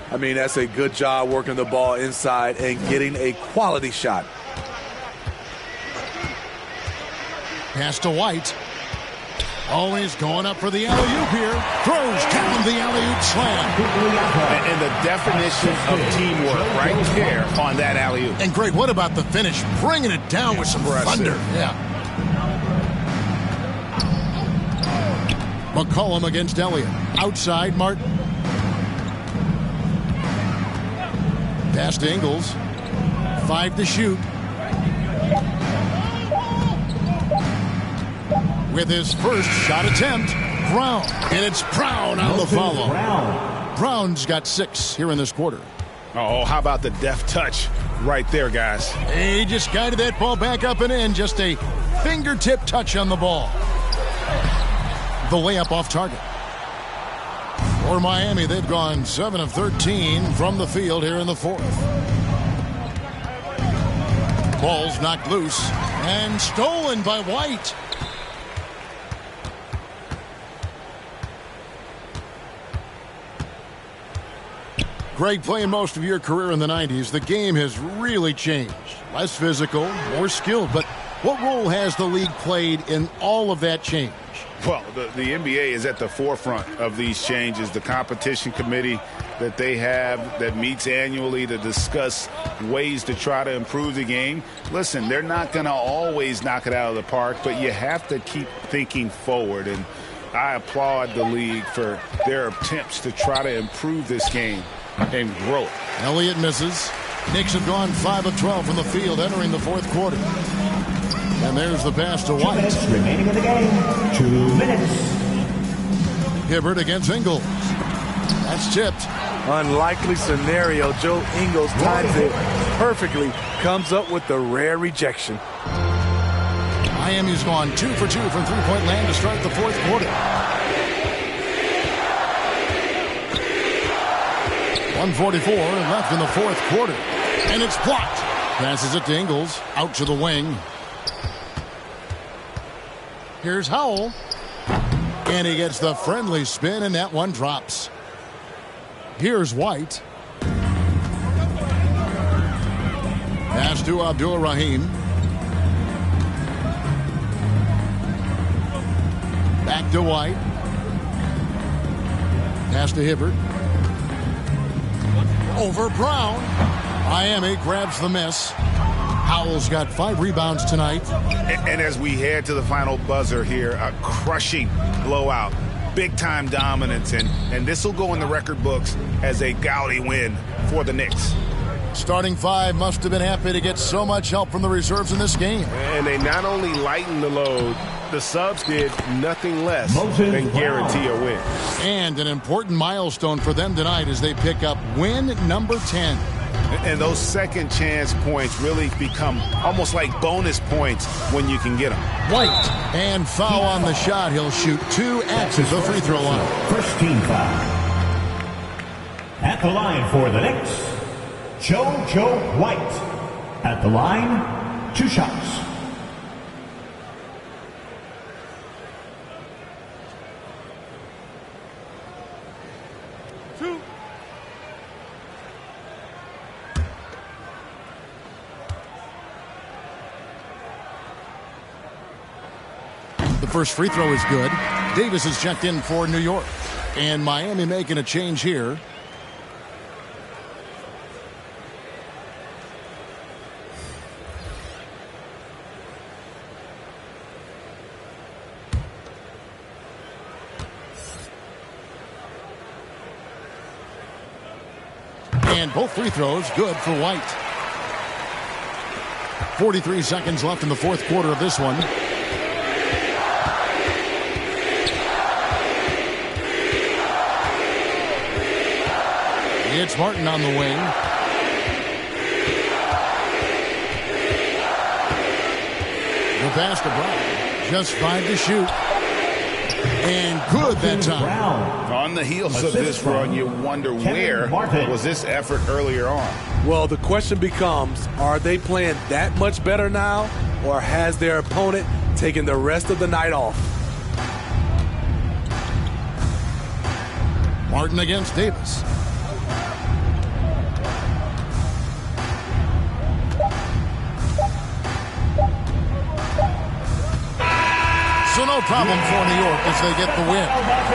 I mean, that's a good job working the ball inside and getting a quality shot. Pass to White. Always going up for the alley-oop here. Throws down the alley-oop slam. And the definition of teamwork right there on that alley-oop. And Greg, what about the finish? Bringing it down with some thunder. Yeah. McCollum against Elliott. Outside, Martin. Pass to Ingles. 5 to shoot. With his first shot attempt, Brown. And it's Brown on the follow. Brown's got 6 here in this quarter. Oh, how about the deft touch right there, guys? He just guided that ball back up and in. Just a fingertip touch on the ball. The layup off target. For Miami, they've gone 7 of 13 from the field here in the fourth. Ball's knocked loose and stolen by White. Greg, playing most of your career in the 90s, the game has really changed. Less physical, more skilled, but what role has the league played in all of that change? Well, the NBA is at the forefront of these changes. The competition committee that they have that meets annually to discuss ways to try to improve the game. Listen, they're not going to always knock it out of the park, but you have to keep thinking forward. And I applaud the league for their attempts to try to improve this game and grow it. Elliott misses. Knicks have gone 5 of 12 from the field entering the fourth quarter. And there's the pass to White. 2 minutes remaining in the game. 2 minutes. Hibbert against Ingles. That's tipped. Unlikely scenario. Joe Ingles times it perfectly. Comes up with the rare rejection. Miami's gone 2 for 2 from three-point land to start the fourth quarter. 1:44 left in the fourth quarter. And it's blocked. Passes it to Ingles. Out to the wing. Here's Howell. And he gets the friendly spin, and that one drops. Here's White. Pass to Abdul-Rahim. Back to White. Pass to Hibbert. Over Brown. Miami grabs the miss. Howell's got 5 rebounds tonight. And as we head to the final buzzer here, a crushing blowout. Big-time dominance, and this will go in the record books as a gaudy win for the Knicks. Starting 5 must have been happy to get so much help from the reserves in this game. And they not only lightened the load, the subs did nothing less than guarantee a win. And an important milestone for them tonight as they pick up win number 10. And those second chance points really become almost like bonus points when you can get them. White. And foul on the shot. He'll shoot 2 at the free throw line. First team foul. At the line for the Knicks, JoJo White. At the line, 2 shots. The first free throw is good. Davis is checked in for New York. And Miami making a change here. And both free throws good for White. 43 seconds left in the fourth quarter of this one. It's Martin on the wing. The pass to Brown. Just 5 to shoot. And good that time. On the heels of this run, you wonder where was this effort earlier on? Well, the question becomes, are they playing that much better now, or has their opponent taken the rest of the night off? Martin against Davis. So no problem for New York as they get the win.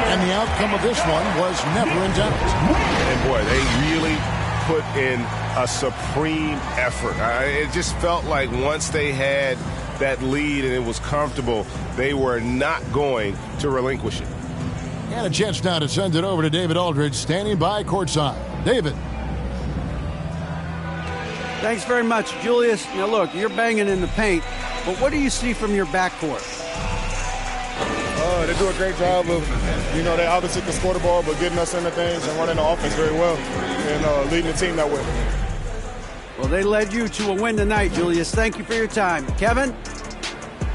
And the outcome of this one was never in doubt. And boy, they really put in a supreme effort. It just felt like once they had that lead and it was comfortable, they were not going to relinquish it. And a chance now to send it over to David Aldridge, standing by courtside. David. Thanks very much, Julius. Now look, you're banging in the paint, but what do you see from your backcourt? They do a great job of, they obviously can score the ball, but getting us into things and running the offense very well and leading the team that way. Well, they led you to a win tonight, Julius. Thank you for your time. Kevin?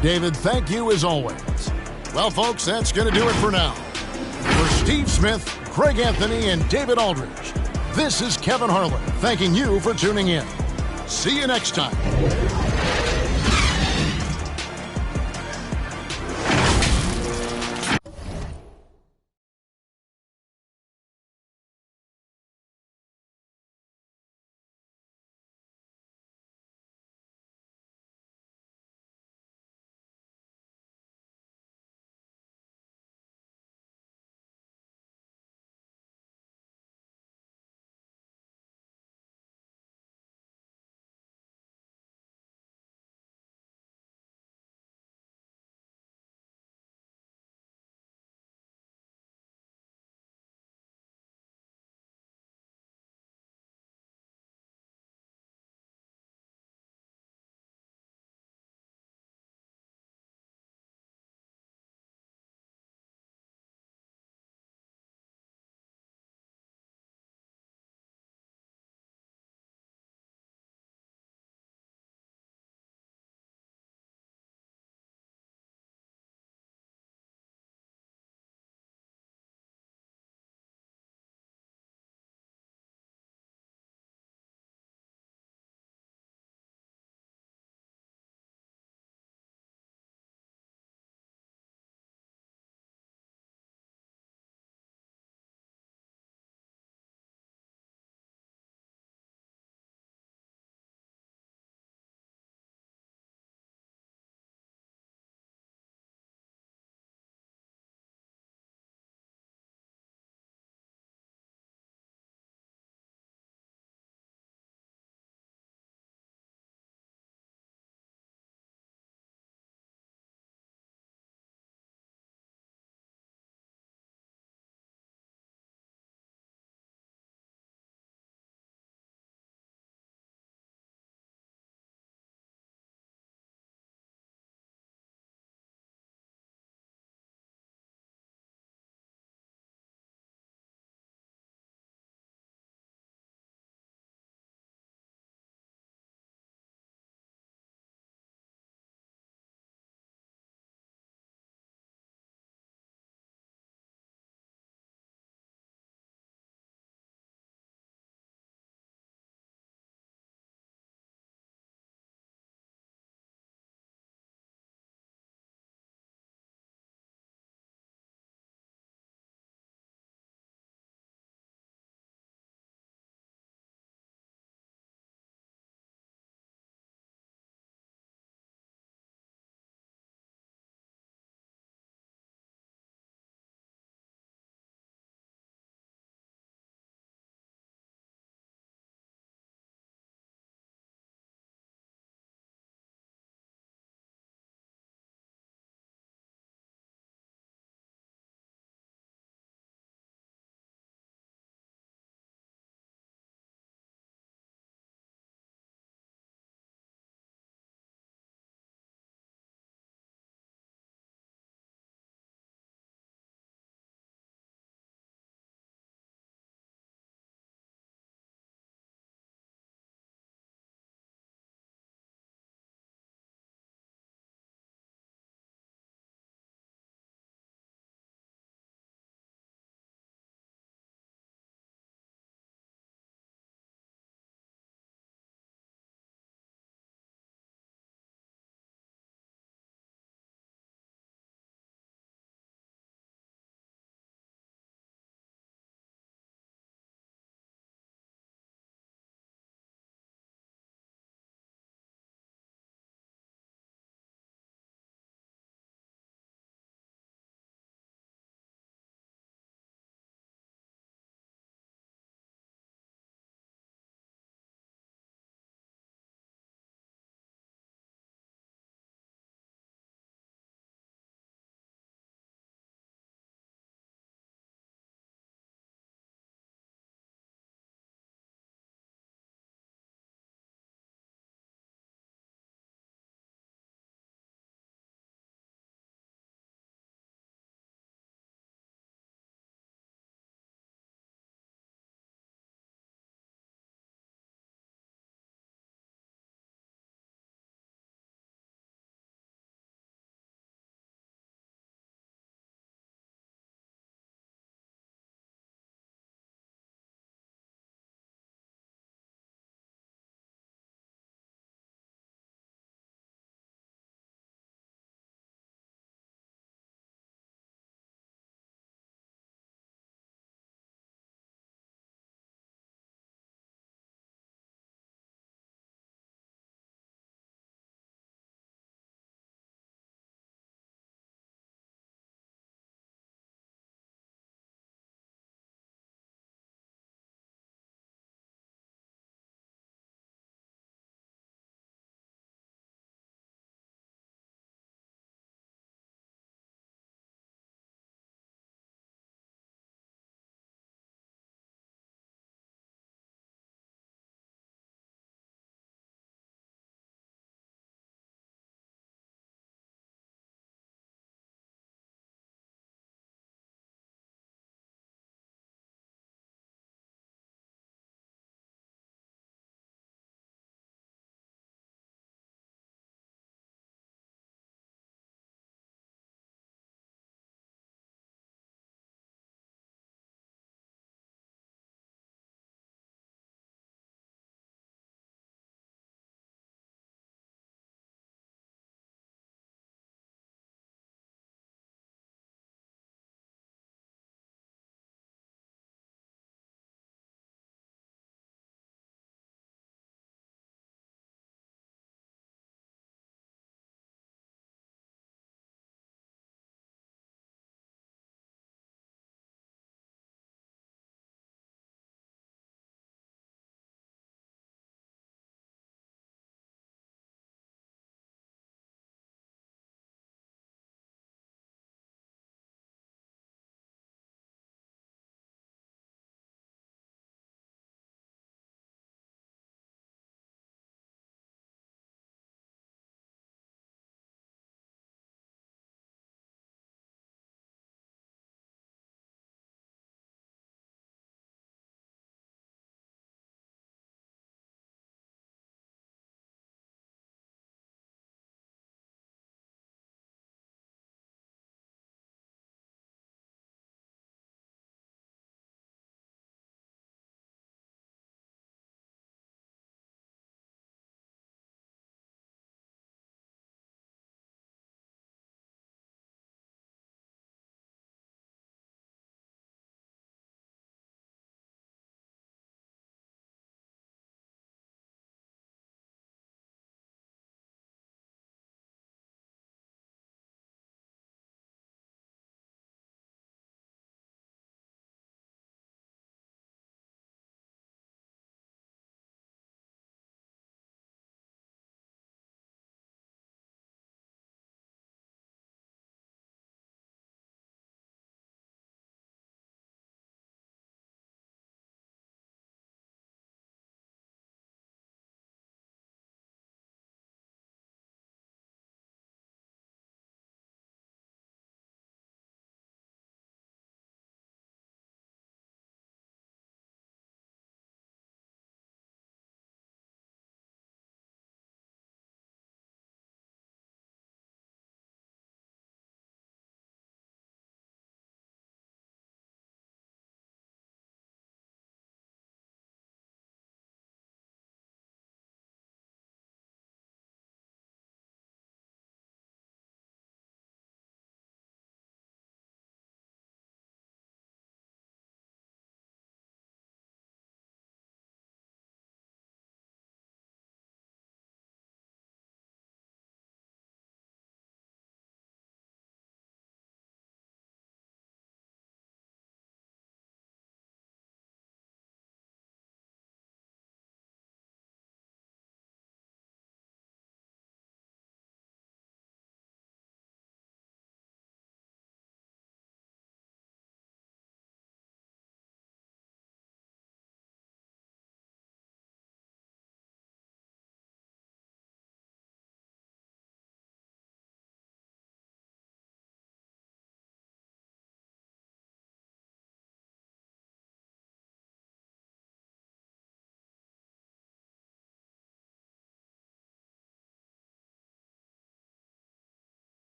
David, thank you as always. Well, folks, that's going to do it for now. For Steve Smith, Craig Anthony, and David Aldridge, this is Kevin Harlan thanking you for tuning in. See you next time.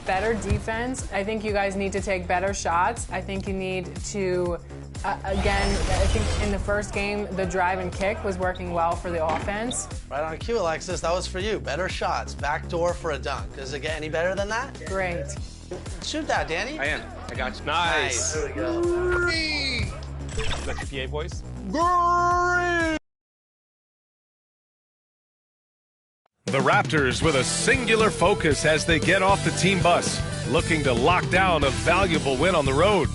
Better defense. I think you guys need to take better shots. I think you need to, again, I think in the first game, the drive and kick was working well for the offense. Right on cue, Alexis. That was for you. Better shots. Back door for a dunk. Does it get any better than that? Great. Shoot that, Danny. I am. I got you. Nice. There we go. Is that your PA voice? The Raptors with a singular focus as they get off the team bus, looking to lock down a valuable win on the road.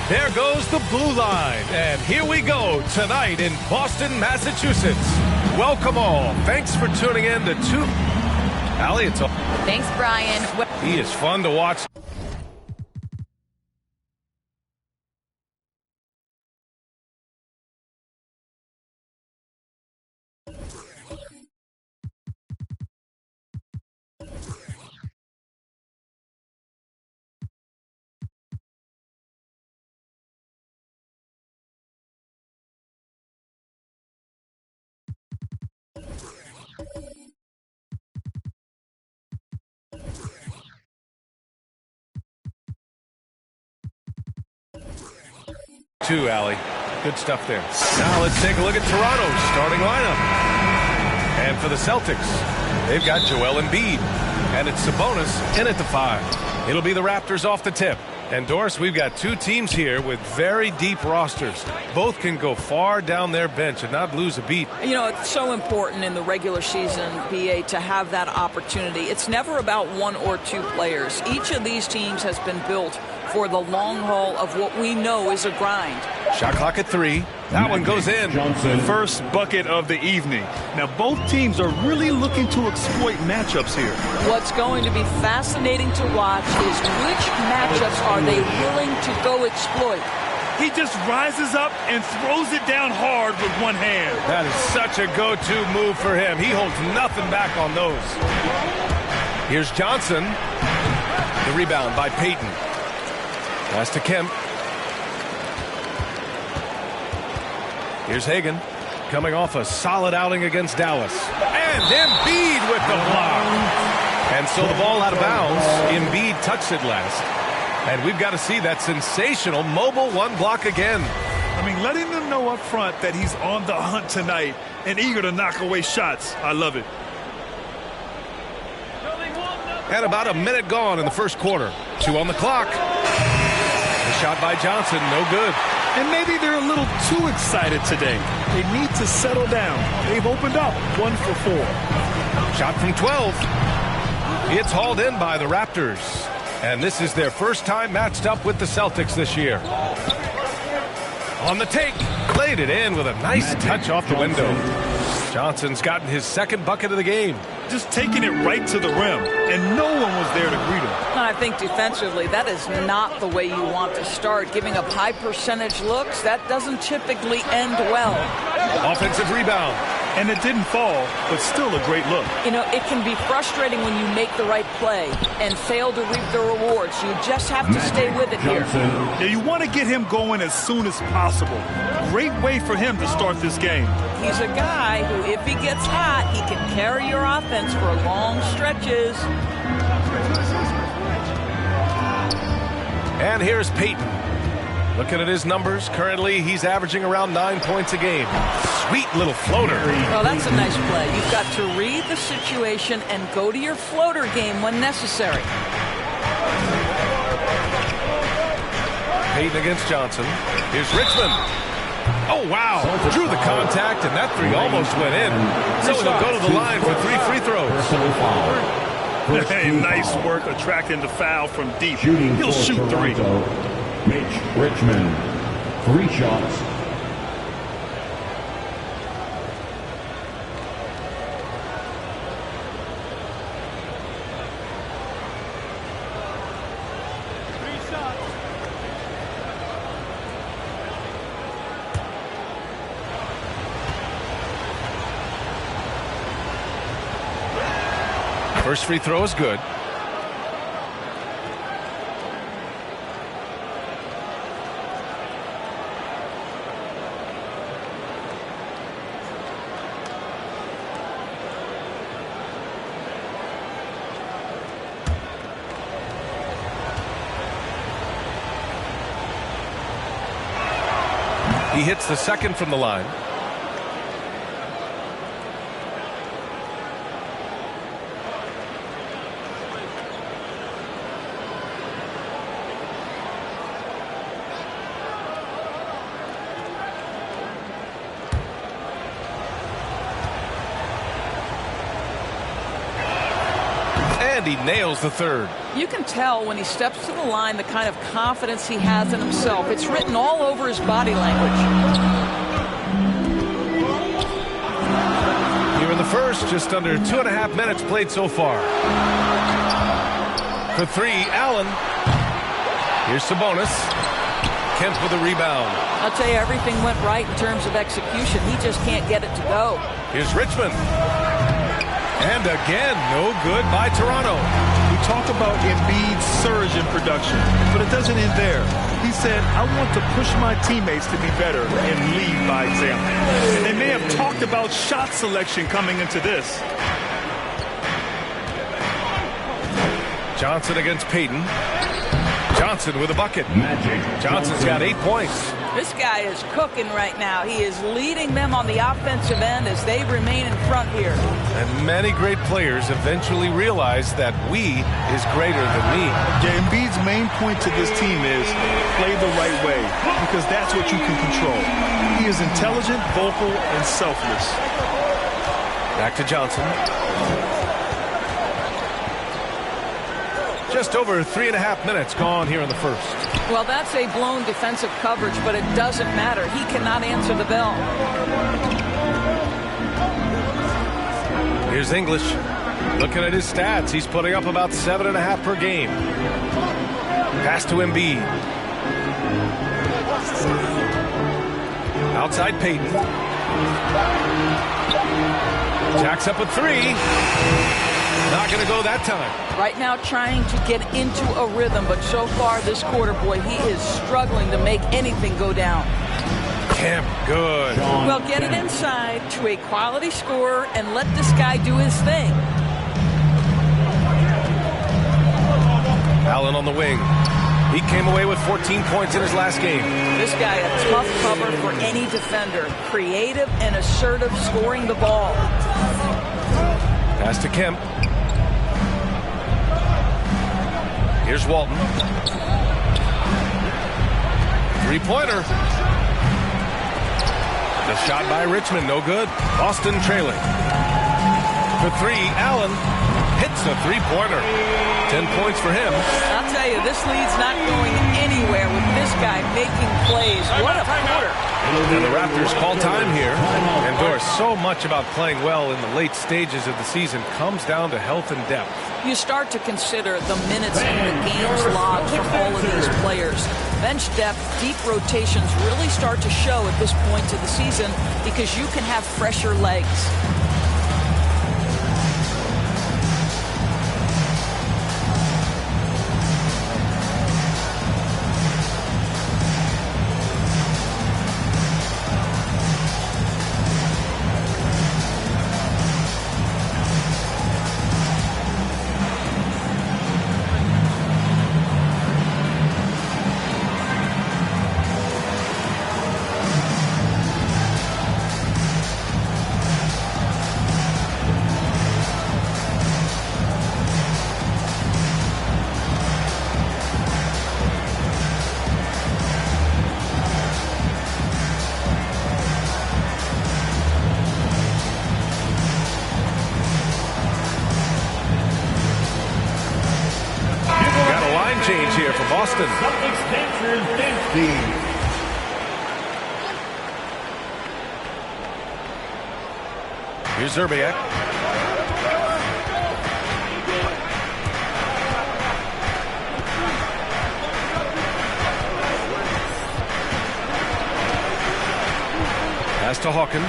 There goes the blue line, and here we go tonight in Boston, Massachusetts. Welcome all. Thanks for tuning in to Allie, it's all. Thanks, Brian. He is fun to watch. Two, Allie. Good stuff there. Now let's take a look at Toronto's starting lineup. And for the Celtics, they've got Joel Embiid. And it's Sabonis in at the 5. It'll be the Raptors off the tip. And Doris, we've got two teams here with very deep rosters. Both can go far down their bench and not lose a beat. You know, it's so important in the regular season, BA, to have that opportunity. It's never about one or two players. Each of these teams has been built for the long haul of what we know is a grind. Shot clock at 3. That one goes in. First bucket of the evening. Now, both teams are really looking to exploit matchups here. What's going to be fascinating to watch is which matchups are they willing to go exploit. He just rises up and throws it down hard with one hand. That is such a go-to move for him. He holds nothing back on those. Here's Johnson. The rebound by Payton. Pass to Kemp. Here's Hagan, coming off a solid outing against Dallas. And Embiid with the block. And so the ball out of bounds. Embiid touched it last. And we've got to see that sensational mobile one block again. I mean, letting them know up front that he's on the hunt tonight and eager to knock away shots. I love it. And about a minute gone in the first quarter. 2 on the clock. The shot by Johnson, no good. And maybe they're a little too excited today. They need to settle down. They've opened up 1 for 4. Shot from 12. It's hauled in by the Raptors. And this is their first time matched up with the Celtics this year. On the take, played it in with a nice touch off the window. Johnson's gotten his second bucket of the game. Just taking it right to the rim, and no one was there to greet him. I think defensively, that is not the way you want to start. Giving up high percentage looks, that doesn't typically end well. Offensive rebound. And it didn't fall, but still a great look. You know, it can be frustrating when you make the right play and fail to reap the rewards. You just have to stay with it here. Yeah, you want to get him going as soon as possible. Great way for him to start this game. He's a guy who, if he gets hot, he can carry your offense for long stretches. And here's Payton. Looking at his numbers, currently he's averaging around 9 points a game. Sweet little floater. Well, that's a nice play. You've got to read the situation and go to your floater game when necessary. Payton against Johnson. Here's Richmond. Oh, wow. Drew the contact, and that three almost went in. So he'll go to the line for 3 free throws. Hey, nice work attracting the foul from deep. He'll shoot 3. Mitch Richmond, 3 shots. First free throw is good. He hits the second from the line. And he nails the third. You can tell when he steps to the line the kind of confidence he has in himself. It's written all over his body language. Here in the first, just under 2.5 minutes played so far. For 3, Allen. Here's Sabonis. Kemp with a rebound. I'll tell you, everything went right in terms of execution. He just can't get it to go. Here's Richmond. And again, no good by Toronto. We talk about Embiid's surge in production, but it doesn't end there. He said, I want to push my teammates to be better and lead by example. And they may have talked about shot selection coming into this. Johnson against Payton. Johnson with a bucket. Johnson's got 8 points. This guy is cooking right now. He is leading them on the offensive end as they remain in front here. And many great players eventually realize that we is greater than me. Yeah, Embiid's main point to this team is play the right way, because that's what you can control. He is intelligent, vocal, and selfless. Back to Johnson. Just over 3.5 minutes gone here in the first. Well, that's a blown defensive coverage, but it doesn't matter. He cannot answer the bell. Here's English. Looking at his stats, he's putting up about 7.5 per game. Pass to Embiid. Outside Payton. Jacks up with 3. Not going to go that time. Right now trying to get into a rhythm, but so far this quarter, boy, he is struggling to make anything go down. Kemp, good. Well, get it inside to a quality scorer and let this guy do his thing. Allen on the wing. He came away with 14 points in his last game. This guy, a tough cover for any defender. Creative and assertive scoring the ball. Pass to Kemp. Here's Walton. 3-pointer. The shot by Richmond, no good. Boston trailing. For 3, Allen hits a 3-pointer. 10 points for him. I'll tell you, this lead's not going anywhere with this guy making plays. What a quarter. And the Raptors call time here. And Doris, so much about playing well in the late stages of the season comes down to health and depth. You start to consider the minutes and the games logged from all of these players. Bench depth, deep rotations really start to show at this point to the season because you can have fresher legs. Boston. Here's Zerbiak. Pass to Hawkins.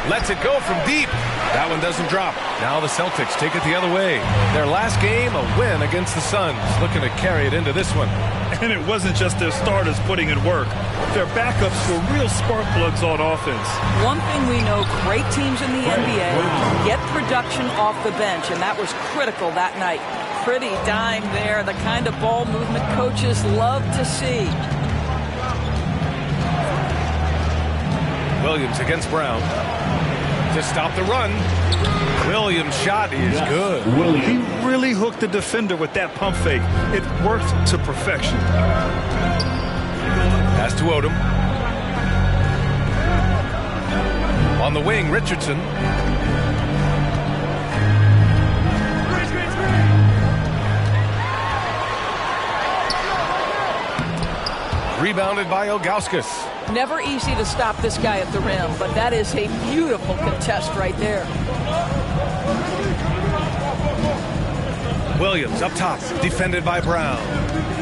Lets it go from deep. That one doesn't drop. Now the Celtics take it the other way. Their last game, a win against the Suns. Looking to carry it into this one. And it wasn't just their starters putting in work. Their backups were real spark plugs on offense. One thing we know, great teams in the NBA get production off the bench, and that was critical that night. Pretty dime there, the kind of ball movement coaches love to see. Williams against Brown to stop the run. Williams' shot is good. He really hooked the defender with that pump fake. It worked to perfection. Pass to Odom. On the wing, Richardson. Rebounded by Ilgauskas. Never easy to stop this guy at the rim, but that is a beautiful contest right there. Williams up top, defended by Brown.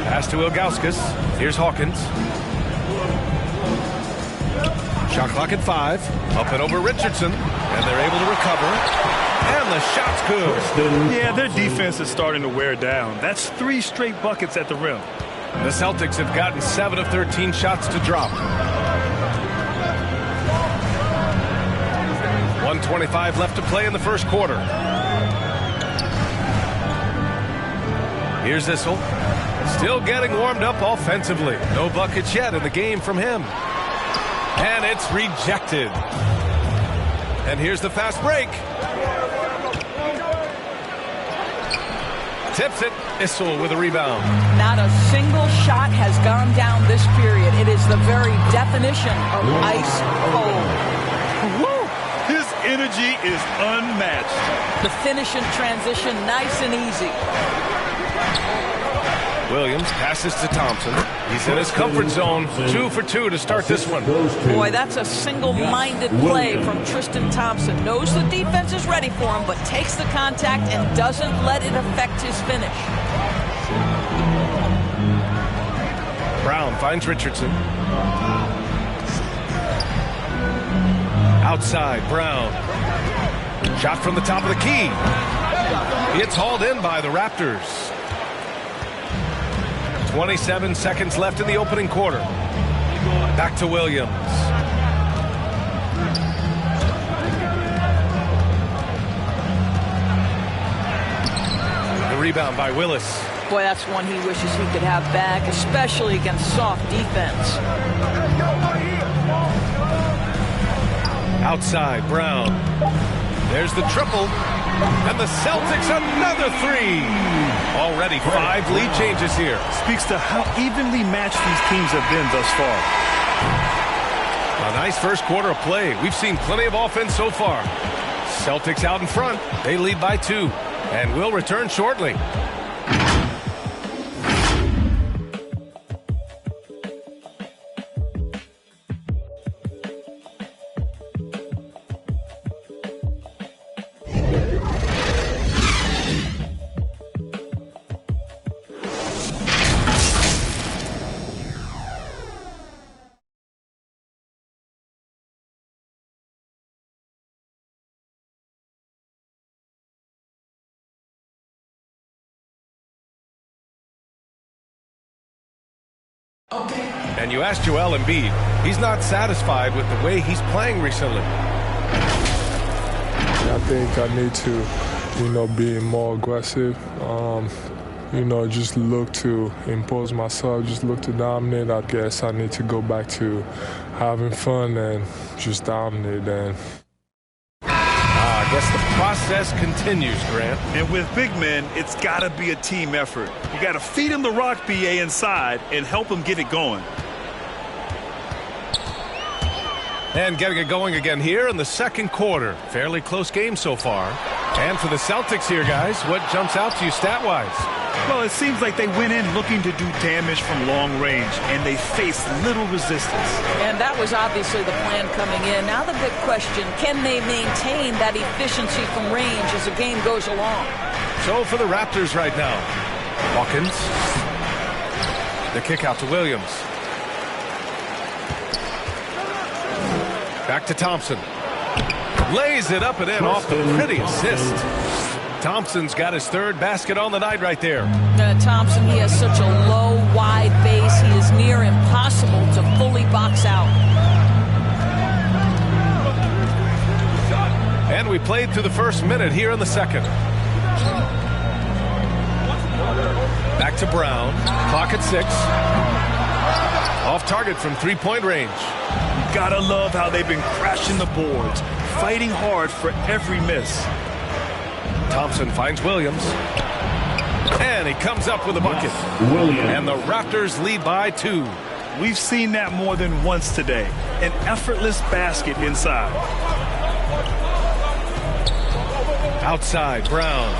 Pass to Ilgauskas. Here's Hawkins. Shot clock at 5. Up and over Richardson. And they're able to recover. And the shot's good. Yeah, their defense is starting to wear down. That's 3 straight buckets at the rim. The Celtics have gotten 7 of 13 shots to drop. 1:25 left to play in the first quarter. Here's Issel. Still getting warmed up offensively. No buckets yet in the game from him. And it's rejected. And here's the fast break. Tips it. Issel with a rebound. Not a single shot has gone down this period. It is the very definition of ice cold. Woo! His energy is unmatched. The finish and transition, nice and easy. Williams passes to Thompson. He's in his comfort zone. 2 for 2 to start this one. Boy, that's a single-minded play from Tristan Thompson. Knows the defense is ready for him, but takes the contact and doesn't let it affect his finish. Brown finds Richardson. Outside, Brown. Shot from the top of the key. It's hauled in by the Raptors. 27 seconds left in the opening quarter. Back to Williams. The rebound by Willis. Boy, that's one he wishes he could have back, especially against soft defense. Outside, Brown. There's the triple. And the Celtics another 3. Already 5 lead changes here. Speaks to how evenly matched these teams have been thus far. A nice first quarter of play. We've seen plenty of offense so far. Celtics out in front. They lead by 2. And will return shortly. And you asked Joel Embiid. He's not satisfied with the way he's playing recently. I think I need to, be more aggressive. Just look to impose myself, just look to dominate. I guess I need to go back to having fun and just dominate. And I guess the process continues, Grant. And with big men, it's got to be a team effort. You got to feed him the rock, BA, inside and help him get it going. And getting it going again here in the second quarter. Fairly close game so far. And for the Celtics here, guys, what jumps out to you stat-wise? Well, it seems like they went in looking to do damage from long range, and they faced little resistance. And that was obviously the plan coming in. Now the big question, can they maintain that efficiency from range as the game goes along? So for the Raptors right now, Hawkins. The kick out to Williams. Back to Thompson. Lays it up and in off the pretty assist. Thompson's got his third basket on the night right there. Thompson, he has such a low, wide base. He is near impossible to fully box out. And we played through the first minute here in the second. Back to Brown. Clock at 6. Off target from three-point range. Gotta love how they've been crashing the boards, fighting hard for every miss. Thompson finds Williams. And he comes up with a bucket. And the Raptors lead by 2. We've seen that more than once today. An effortless basket inside. Outside, Brown.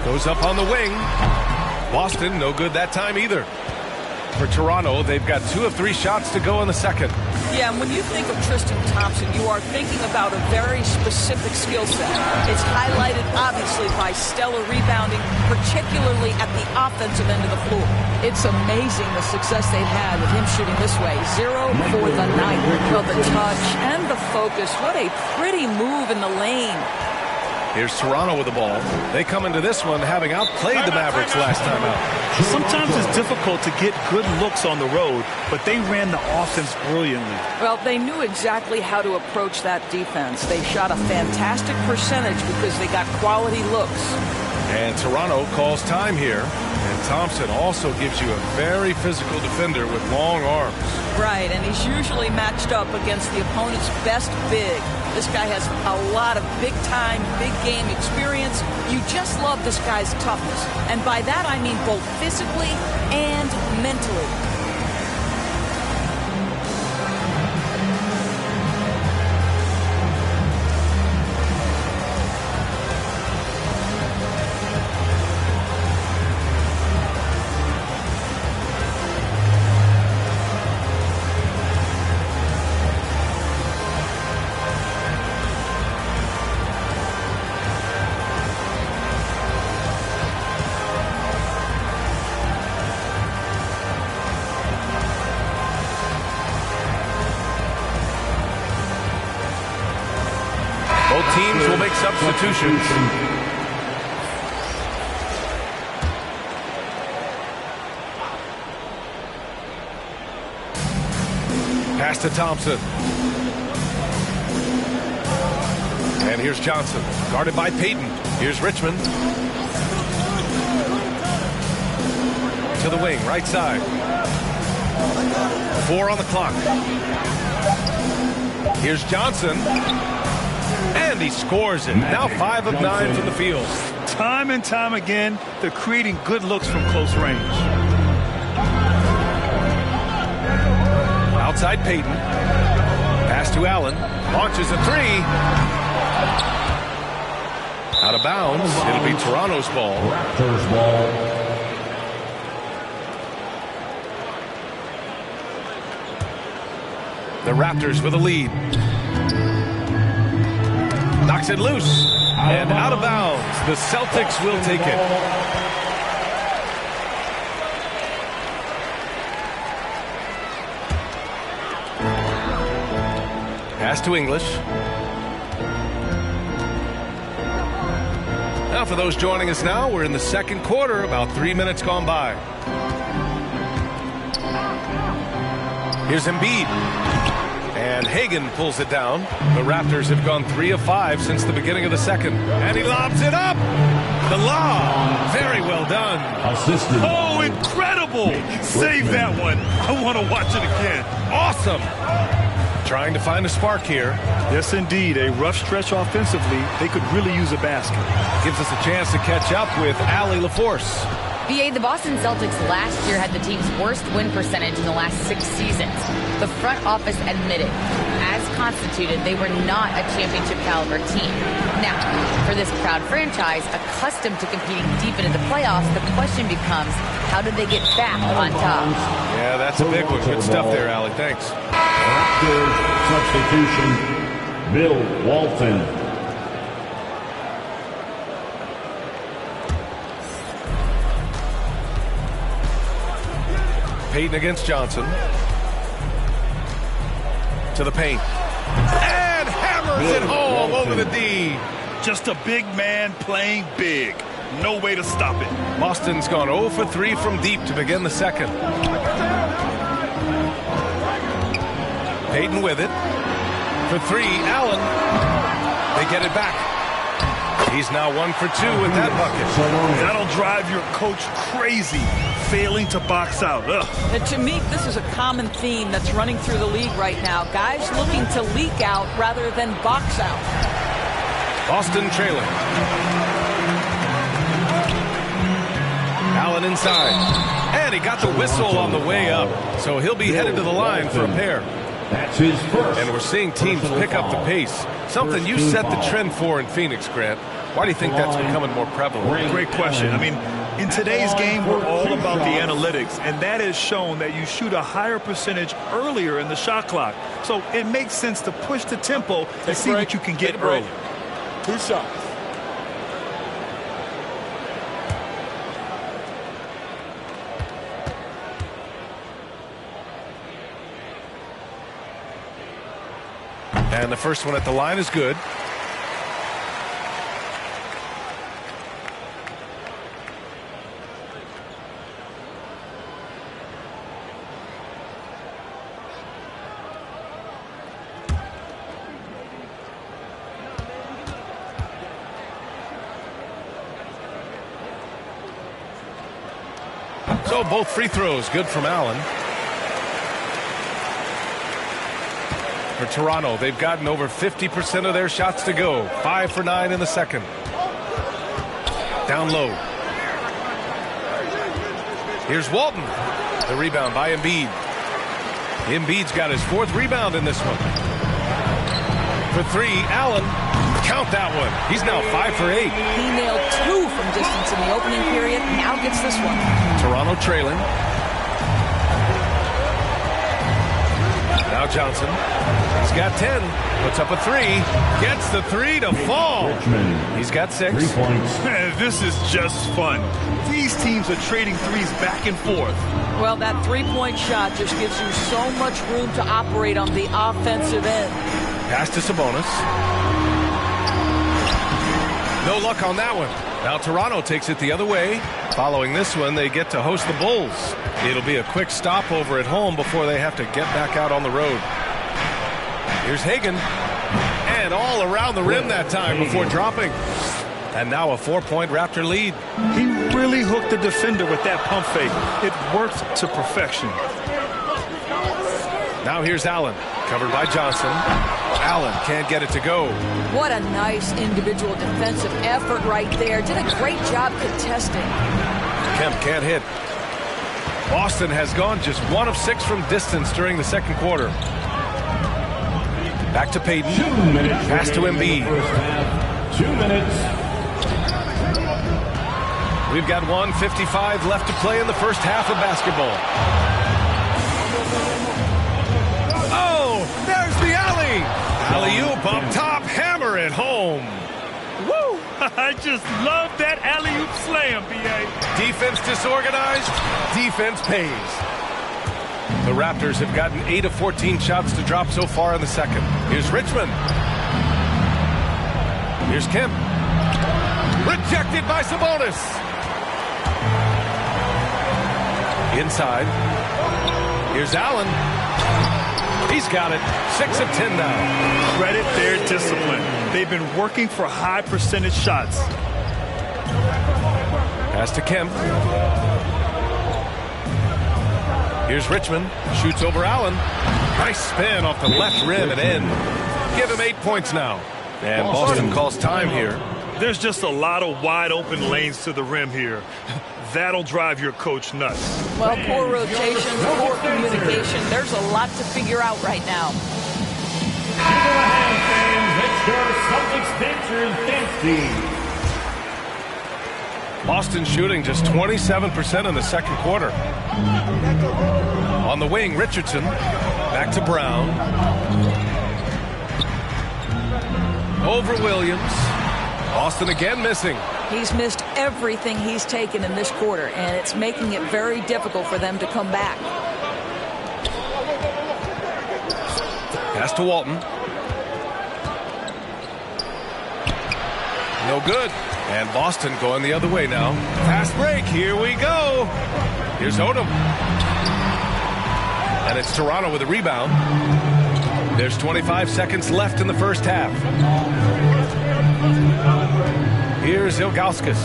Goes up on the wing. Boston, no good that time either. For Toronto, they've got 2 of 3 shots to go in the second. Yeah, and when you think of Tristan Thompson, you are thinking about a very specific skill set. It's highlighted, obviously, by stellar rebounding, particularly at the offensive end of the floor. It's amazing the success they've had with him shooting this way. 0 for the night. Well, the touch and the focus. What a pretty move in the lane. Here's Toronto with the ball. They come into this one having outplayed the Mavericks last time out. Sometimes it's difficult to get good looks on the road, but they ran the offense brilliantly. Well, they knew exactly how to approach that defense. They shot a fantastic percentage because they got quality looks. And Toronto calls time here. And Thompson also gives you a very physical defender with long arms. Right, and he's usually matched up against the opponent's best big. This guy has a lot of big-time, big-game experience. You just love this guy's toughness. And by that, I mean both physically and mentally. Both teams will make substitutions. Pass to Thompson. And here's Johnson, guarded by Payton. Here's Richmond. To the wing, right side. 4 on the clock. Here's Johnson. And he scores it. Now 5 of 9 from the field. Time and time again, they're creating good looks from close range. Outside Payton. Pass to Allen. Launches a 3. Out of bounds. It'll be Toronto's ball. Raptors ball. The Raptors with a lead. Knocks it loose. And out of bounds. The Celtics will take it. Pass to English. Now for those joining us now, we're in the second quarter, about 3 minutes gone by. Here's Embiid. And Hagan pulls it down. The Raptors have gone 3 of 5 since the beginning of the second. And he lobs it up. The lob. Very well done. Assisted. Oh, incredible. Save that one. I want to watch it again. Awesome. Trying to find a spark here. Yes, indeed. A rough stretch offensively. They could really use a basket. Gives us a chance to catch up with Allie LaForce. BA, the Boston Celtics last year had the team's worst win percentage in the last 6 seasons. The front office admitted, as constituted, they were not a championship caliber team. Now, for this proud franchise, accustomed to competing deep into the playoffs, the question becomes, how did they get back on top? Yeah, that's a big one. Good stuff there, Allie. Thanks. Raptors substitution, Bill Walton. Payton against Johnson. To the paint. And hammers it home over the D. Just a big man playing big. No way to stop it. Boston's gone 0 for 3 from deep to begin the second. Payton with it. For 3, Allen. They get it back. He's now 1 for 2 with that bucket. That'll drive your coach crazy, failing to box out. And to me, this is a common theme that's running through the league right now. Guys looking to leak out rather than box out. Boston trailing. Allen inside. And he got the whistle on the way up. So he'll be headed to the line for a pair. That's his first. And we're seeing teams pick up the pace. Something you set the trend for in Phoenix, Grant. Why do you think that's becoming more prevalent? Great question. I mean, in today's game, we're all about the analytics, and that has shown that you shoot a higher percentage earlier in the shot clock. So it makes sense to push the tempo and see what you can get early. 2 shots. And the first one at the line is good. So both free throws good from Allen. For Toronto, they've gotten over 50% of their shots to go. 5 for 9 in the second. Down low. Here's Walton. The rebound by Embiid. Embiid's got his 4th rebound in this one. For 3, Allen. Count that one. He's now 5 for 8. He nailed 2 from distance in the opening period. Now gets this one. Toronto trailing. Now Johnson. He's got 10. Puts up a 3. Gets the 3 to fall. He's got 6. 3 points. This is just fun. These teams are trading threes back and forth. Well, that 3-point shot just gives you so much room to operate on the offensive end. Pass to Sabonis. No luck on that one. Now Toronto takes it the other way. Following this one, they get to host the Bulls. It'll be a quick stopover at home before they have to get back out on the road. Here's Hagan. And all around the rim that time before dropping. And now a 4-point Raptor lead. He really hooked the defender with that pump fake. It worked to perfection. Now here's Allen. Covered by Johnson. Allen can't get it to go. What a nice individual defensive effort right there. Did a great job contesting. Kemp can't hit. Boston has gone just 1 of 6 from distance during the second quarter. Back to Payton. 2 minutes. Pass to Embiid. 2 minutes. We've got 1:55 left to play in the first half of basketball. Oh, there's the alley. Alley-oop up top, hammer it home. Woo! I just love that alley-oop slam, B.A. Defense disorganized, defense pays. The Raptors have gotten 8 of 14 shots to drop so far in the second. Here's Richmond. Here's Kemp. Rejected by Sabonis. Inside. Here's Allen. He's got it. 6 of 10 now. Credit their discipline. They've been working for high percentage shots. Pass to Kemp. Here's Richmond. Shoots over Allen. Nice spin off the left rim and in. Give him 8 points now. And Boston calls time here. There's just a lot of wide open lanes to the rim here. That'll drive your coach nuts. Well, poor rotation, poor communication. There's a lot to figure out right now. Boston shooting just 27% in the second quarter. On the wing, Richardson. Back to Brown. Over Williams. Boston again missing. He's missed everything he's taken in this quarter, and it's making it very difficult for them to come back. Pass to Walton. No good. And Boston going the other way now. Fast break. Here we go. Here's Odom. And it's Toronto with a rebound. There's 25 seconds left in the first half. Here's Ilgauskas.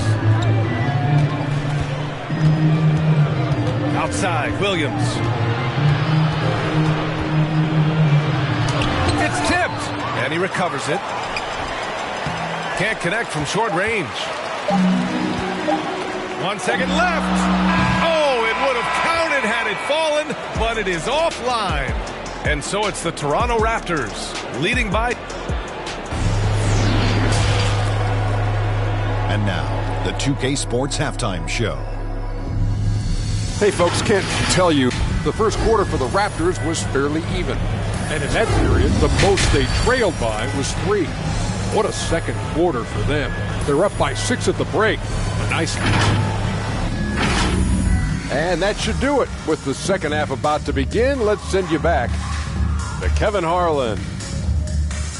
Outside, Williams. It's tipped. And he recovers it. Can't connect from short range. 1 second left. Oh, it would have counted had it fallen, but it is offline. And so it's the Toronto Raptors leading by. And now, the 2K Sports Halftime Show. Hey, folks, can't tell you, the first quarter for the Raptors was fairly even. And in that period, the most they trailed by was 3. What a second quarter for them. They're up by 6 at the break. Nice. And that should do it. With the second half about to begin, let's send you back to Kevin Harlan.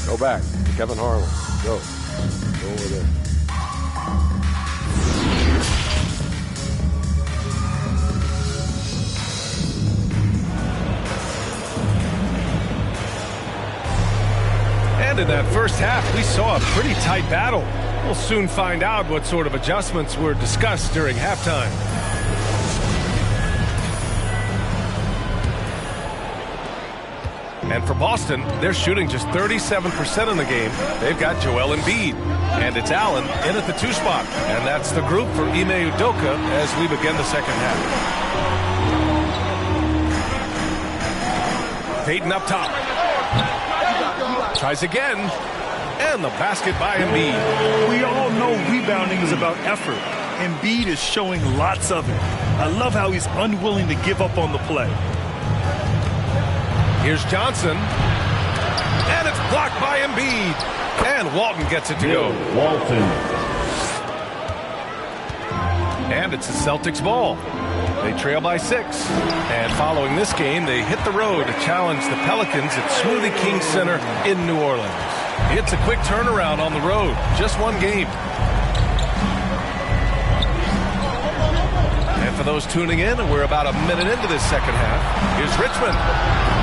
Go back to Kevin Harlan. Go over there. And in that first half, we saw a pretty tight battle. We'll soon find out what sort of adjustments were discussed during halftime. And for Boston, they're shooting just 37% in the game. They've got Joel Embiid. And it's Allen in at the 2 spot. And that's the group for Ime Udoka as we begin the second half. Payton up top. Tries again. And the basket by Embiid. We all know rebounding is about effort. Embiid is showing lots of it. I love how he's unwilling to give up on the play. Here's Johnson. And it's blocked by Embiid. And Walton gets it to go. Walton. And it's the Celtics ball. They trail by 6. And following this game, they hit the road to challenge the Pelicans at Smoothie King Center in New Orleans. It's a quick turnaround on the road. Just one game. And for those tuning in, we're about a minute into this second half. Here's Richmond.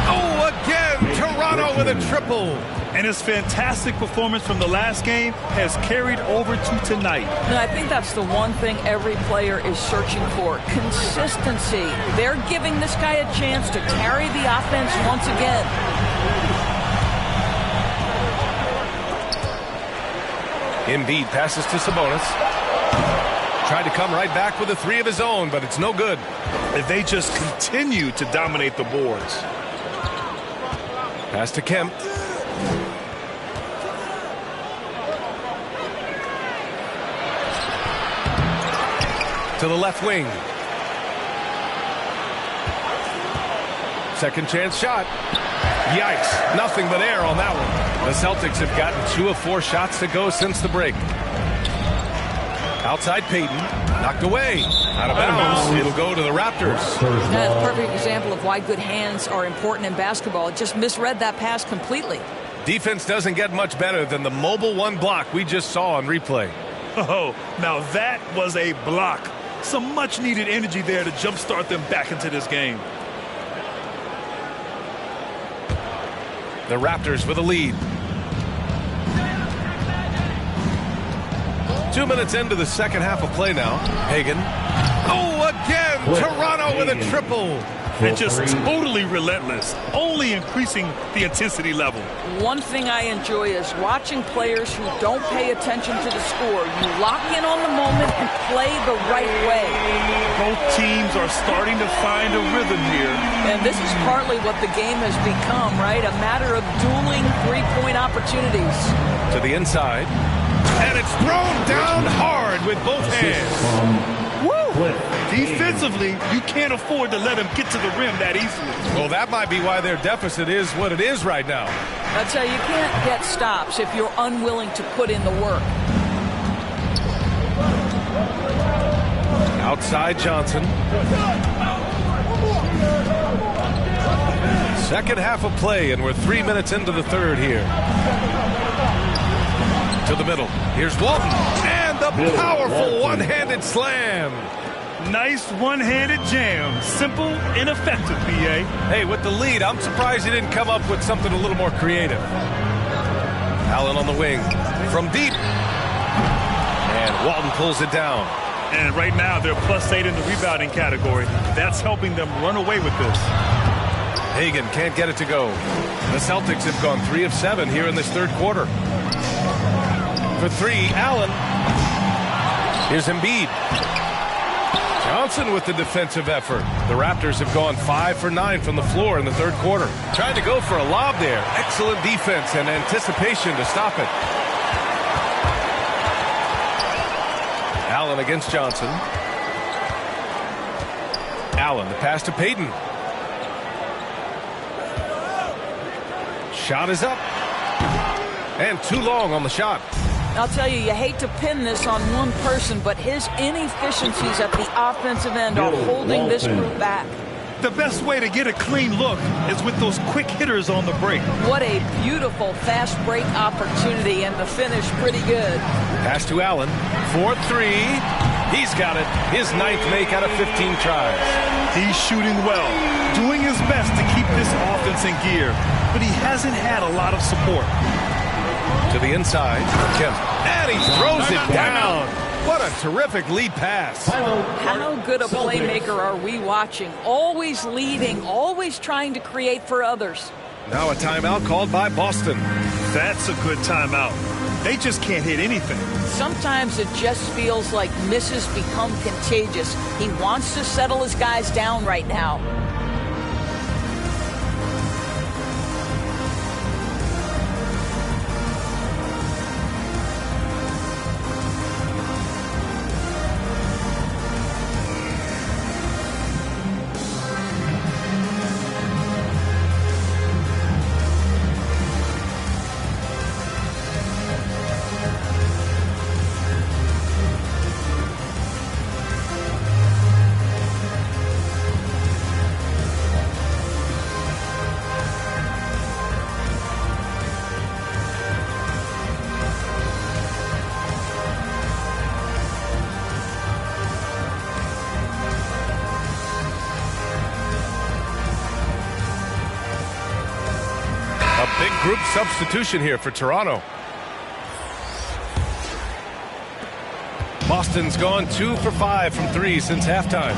Oh, again, Toronto with a triple. And his fantastic performance from the last game has carried over to tonight. And I think that's the one thing every player is searching for, consistency. They're giving this guy a chance to carry the offense once again. Embiid passes to Sabonis. Tried to come right back with a 3 of his own, but it's no good. If they just continue to dominate the boards. Pass to Kemp. To the left wing. Second chance shot. Yikes. Nothing but air on that one. The Celtics have gotten 2 of 4 shots to go since the break. Outside Payton. Knocked away. Out of bounds. It'll go to the Raptors. That's a perfect example of why good hands are important in basketball. It just misread that pass completely. Defense doesn't get much better than the mobile 1 block we just saw on replay. Oh, now that was a block. Some much-needed energy there to jumpstart them back into this game. The Raptors with a lead. 2 minutes into the second half of play now. Hagan. Oh, again! Toronto with a triple. and just totally relentless, only increasing the intensity level. One thing I enjoy is watching players who don't pay attention to the score. You lock in on the moment and play the right way. Both teams are starting to find a rhythm here. And this is partly what the game has become, right? A matter of dueling three-point opportunities. To the inside. And it's thrown down hard with both hands. Woo! Defensively, you can't afford to let him get to the rim that easily. Well, that might be why their deficit is what it is right now. I'd say you can't get stops if you're unwilling to put in the work. Outside Johnson. Second half of play, and we're 3 minutes into the third here. To the middle. Here's Walton. And the powerful one-handed slam. Nice one-handed jam. Simple and effective, B.A. Hey, with the lead, I'm surprised he didn't come up with something a little more creative. Allen on the wing. From deep. And Walton pulls it down. And right now, they're +8 in the rebounding category. That's helping them run away with this. Hagan can't get it to go. The Celtics have gone 3 of 7 here in this third quarter. For 3, Allen. Here's Embiid. Johnson with the defensive effort. The Raptors have gone 5 for 9 from the floor in the third quarter. Tried to go for a lob there. Excellent defense and anticipation to stop it. Allen against Johnson. Allen, the pass to Payton. Shot is up. And too long on the shot. I'll tell you, you hate to pin this on one person, but his inefficiencies at the offensive end are holding this group back. The best way to get a clean look is with those quick hitters on the break. What a beautiful fast break opportunity, and the finish pretty good. Pass to Allen. 4-3. He's got it. His 9th make out of 15 tries. He's shooting well, doing his best to keep this offense in gear, but he hasn't had a lot of support. To the inside, Kemp. And he throws it down. What a terrific lead pass. How good a playmaker are we watching? Always leading, always trying to create for others. Now a timeout called by Boston. That's a good timeout. They just can't hit anything. Sometimes it just feels like misses become contagious. He wants to settle his guys down right now. Big group substitution here for Toronto. Boston's gone 2 for 5 from 3 since halftime.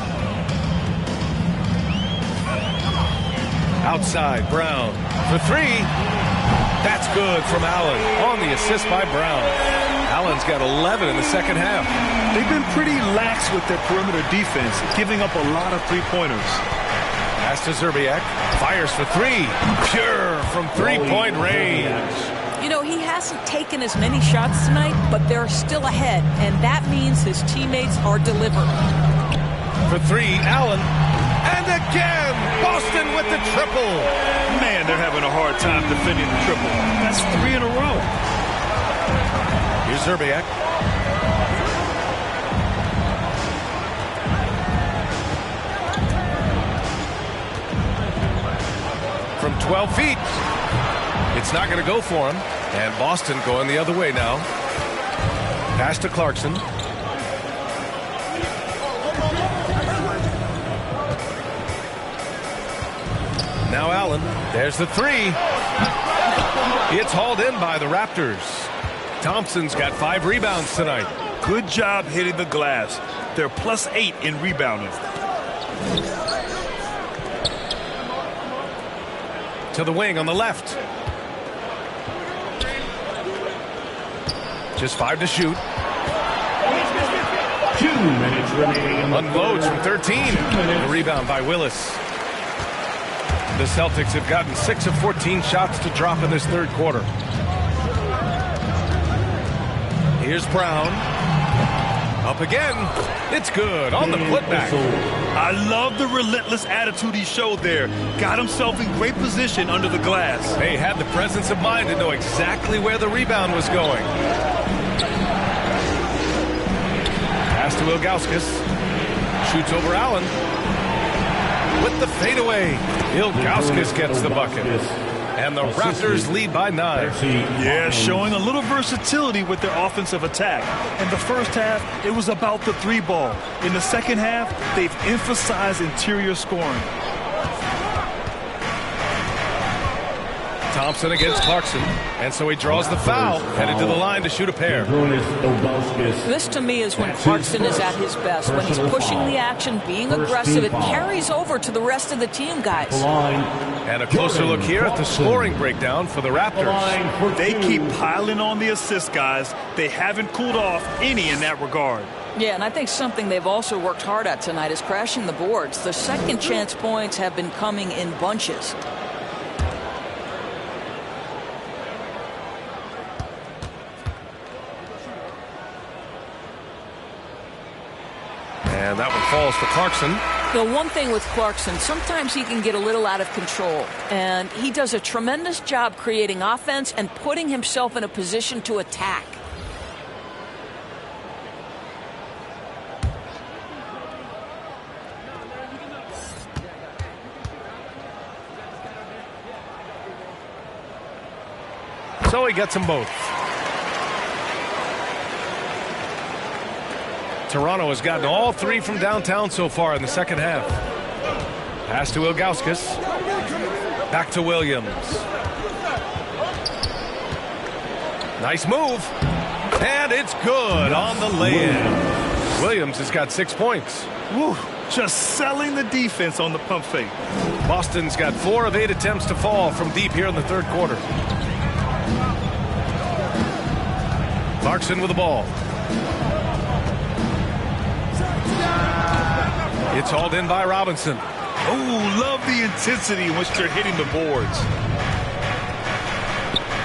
Outside, Brown for 3. That's good from Allen on the assist by Brown. Allen's got 11 in the second half. They've been pretty lax with their perimeter defense, giving up a lot of three-pointers. Pass to Zerbiak. Fires for 3. Pure from three-point range. You know, he hasn't taken as many shots tonight, but they're still ahead, and that means his teammates are delivering. For 3, Allen. And again, Boston with the triple. Man, they're having a hard time defending the triple. That's 3 in a row. Here's Zerbiak. From 12 feet. It's not going to go for him. And Boston going the other way now. Pass to Clarkson. Now Allen. There's the 3. It's hauled in by the Raptors. Thompson's got 5 rebounds tonight. Good job hitting the glass. They're +8 in rebounding. to the wing on the left. Just 5 to shoot. 2 minutes remaining. Unloads from 13. The rebound by Willis. The Celtics have gotten 6 of 14 shots to drop in this third quarter. Here's Brown. Up again. It's good on the putback. I love the relentless attitude he showed there. Got himself in great position under the glass. They had the presence of mind to know exactly where the rebound was going. Pass to Ilgauskas. Shoots over Allen. With the fadeaway. Ilgauskas gets the bucket. And the Raptors lead by 9. Yeah, showing a little versatility with their offensive attack. In the first half, it was about the 3-ball. In the second half, they've emphasized interior scoring. Thompson against Clarkson, and so he draws the foul, headed to the line to shoot a pair. This to me is when Clarkson is at his best, when he's pushing the action, being aggressive. It carries over to the rest of the team, guys. And a closer look here at the scoring breakdown for the Raptors. They keep piling on the assists, guys. They haven't cooled off any in that regard. Yeah, and I think something they've also worked hard at tonight is crashing the boards. The second chance points have been coming in bunches. And that one falls for Clarkson. The one thing with Clarkson, sometimes he can get a little out of control. And he does a tremendous job creating offense and putting himself in a position to attack. So he gets them both. Toronto has gotten all 3 from downtown so far in the second half. Pass to Ilgauskas. Back to Williams. Nice move. And it's good on the lay-in. Williams has got 6 points. Woo, just selling the defense on the pump fake. Boston's got 4 of 8 attempts to fall from deep here in the third quarter. Clarkson with the ball. It's hauled in by Robinson. Oh, love the intensity in which they're hitting the boards.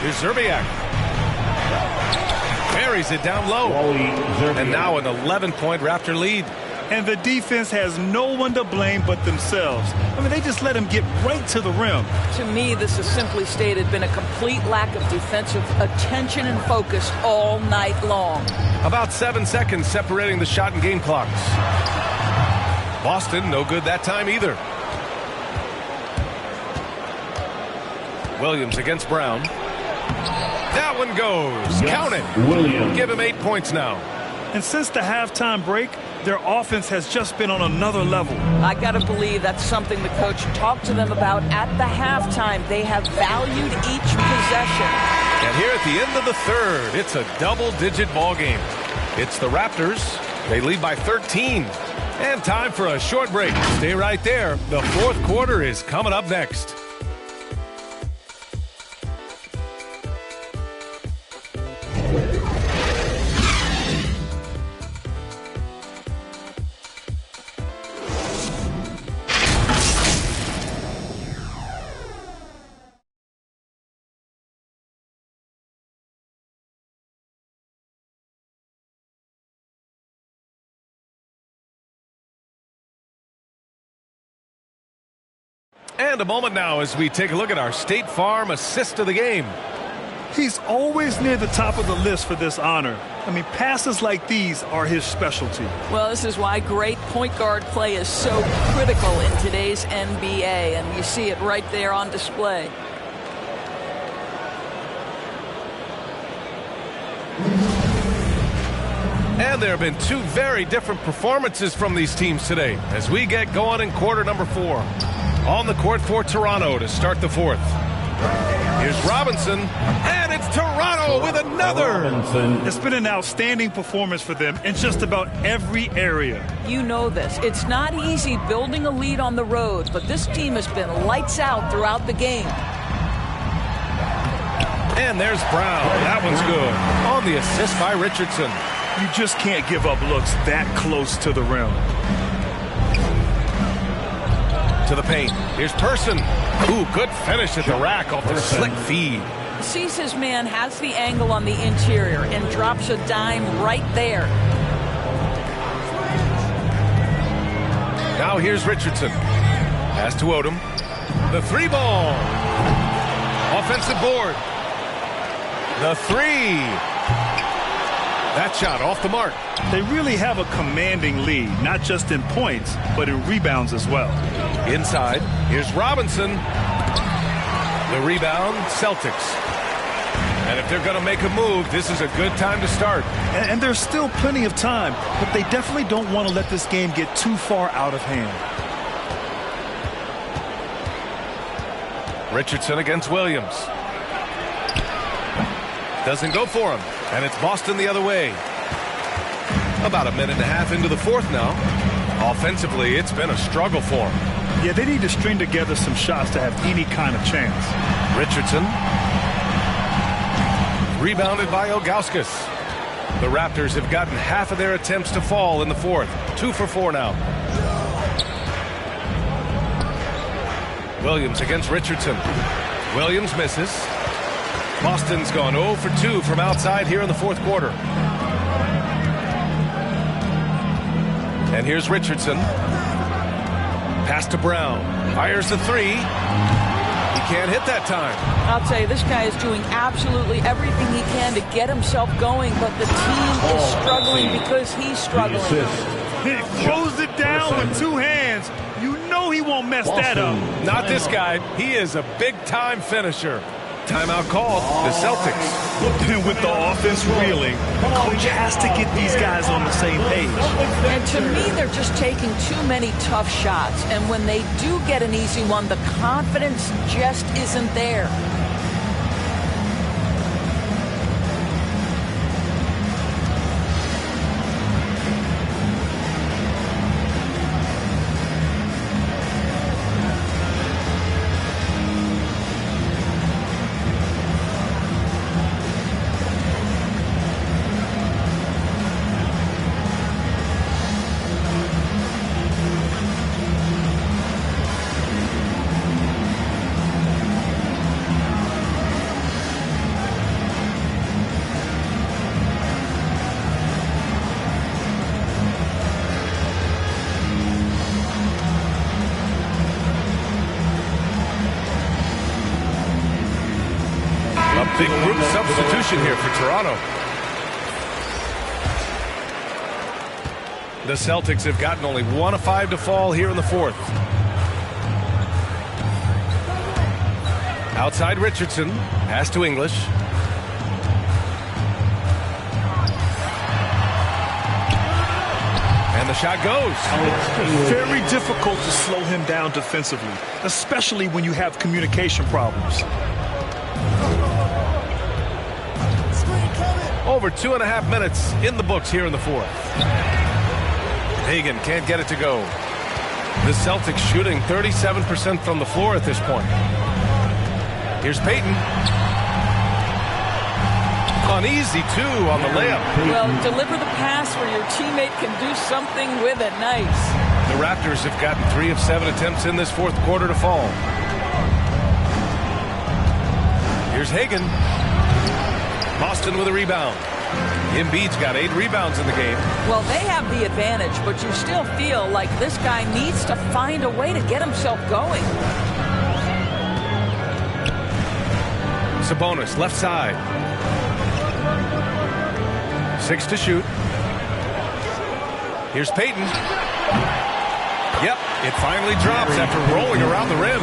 Here's Zerbiak. Buries it down low. And now an 11-point Raptor lead. And the defense has no one to blame but themselves. I mean, they just let him get right to the rim. To me, this has simply stated been a complete lack of defensive attention and focus all night long. About 7 seconds separating the shot and game clocks. Boston, no good that time either. Williams against Brown. That one goes. Yes. Count it. Williams. Give him 8 points now. And since the halftime break, their offense has just been on another level. I got to believe that's something the coach talked to them about at the halftime. They have valued each possession. And here at the end of the third, it's a double-digit ball game. It's the Raptors. They lead by 13. And time for a short break. Stay right there. The fourth quarter is coming up next. And a moment now as we take a look at our State Farm assist of the game. He's always near the top of the list for this honor. I mean, passes like these are his specialty. Well, this is why great point guard play is so critical in today's NBA, and you see it right there on display. And there have been 2 very different performances from these teams today as we get going in quarter number 4. On the court for Toronto to start the fourth. Here's Robinson, and it's Toronto with another. It's been an outstanding performance for them in just about every area. You know this. It's not easy building a lead on the road, but this team has been lights out throughout the game. And there's Brown. That one's good. On the assist by Richardson. You just can't give up looks that close to the rim. To the paint. Here's Person. Ooh, good finish at the rack off the slick feed. Sees his man, has the angle on the interior, and drops a dime right there. Now here's Richardson. Pass to Odom. The 3-ball. Offensive board. The 3. That shot off the mark. They really have a commanding lead, not just in points, but in rebounds as well. Inside, here's Robinson. The rebound, Celtics. And if they're going to make a move, this is a good time to start. And there's still plenty of time, but they definitely don't want to let this game get too far out of hand. Richardson against Williams. Doesn't go for him. And it's Boston the other way. About a minute and a half into the fourth now. Offensively, it's been a struggle for them. Yeah, they need to string together some shots to have any kind of chance. Richardson. Rebounded by Ilgauskas. The Raptors have gotten half of their attempts to fall in the fourth. 2 for 4 now. Williams against Richardson. Williams misses. Boston's gone 0 for 2 from outside here in the fourth quarter. And here's Richardson. Pass to Brown. Fires the 3. He can't hit that time. I'll tell you, this guy is doing absolutely everything he can to get himself going, but the team is struggling because he's struggling. He throws it down with 2 hands. You know he won't mess that up. Not this guy. He is a big-time finisher. Timeout called. The Celtics. With the offense reeling, coach has to get these guys on the same page. And to me, they're just taking too many tough shots. And when they do get an easy one, the confidence just isn't there. Big group substitution here for Toronto. The Celtics have gotten only 1 of 5 to fall here in the fourth. Outside Richardson. Pass to English. And the shot goes. Very difficult to slow him down defensively, especially when you have communication problems. Over 2.5 minutes in the books here in the fourth. Hagan can't get it to go. The Celtics shooting 37% from the floor at this point. Here's Payton. Uneasy, too, on the layup. Well, deliver the pass where your teammate can do something with it. Nice. The Raptors have gotten 3 of 7 attempts in this fourth quarter to fall. Here's Hagan. Boston with a rebound. Embiid's got 8 rebounds in the game. Well, they have the advantage, but you still feel like this guy needs to find a way to get himself going. Sabonis, left side. 6 to shoot. Here's Payton. Yep, it finally drops after rolling around the rim.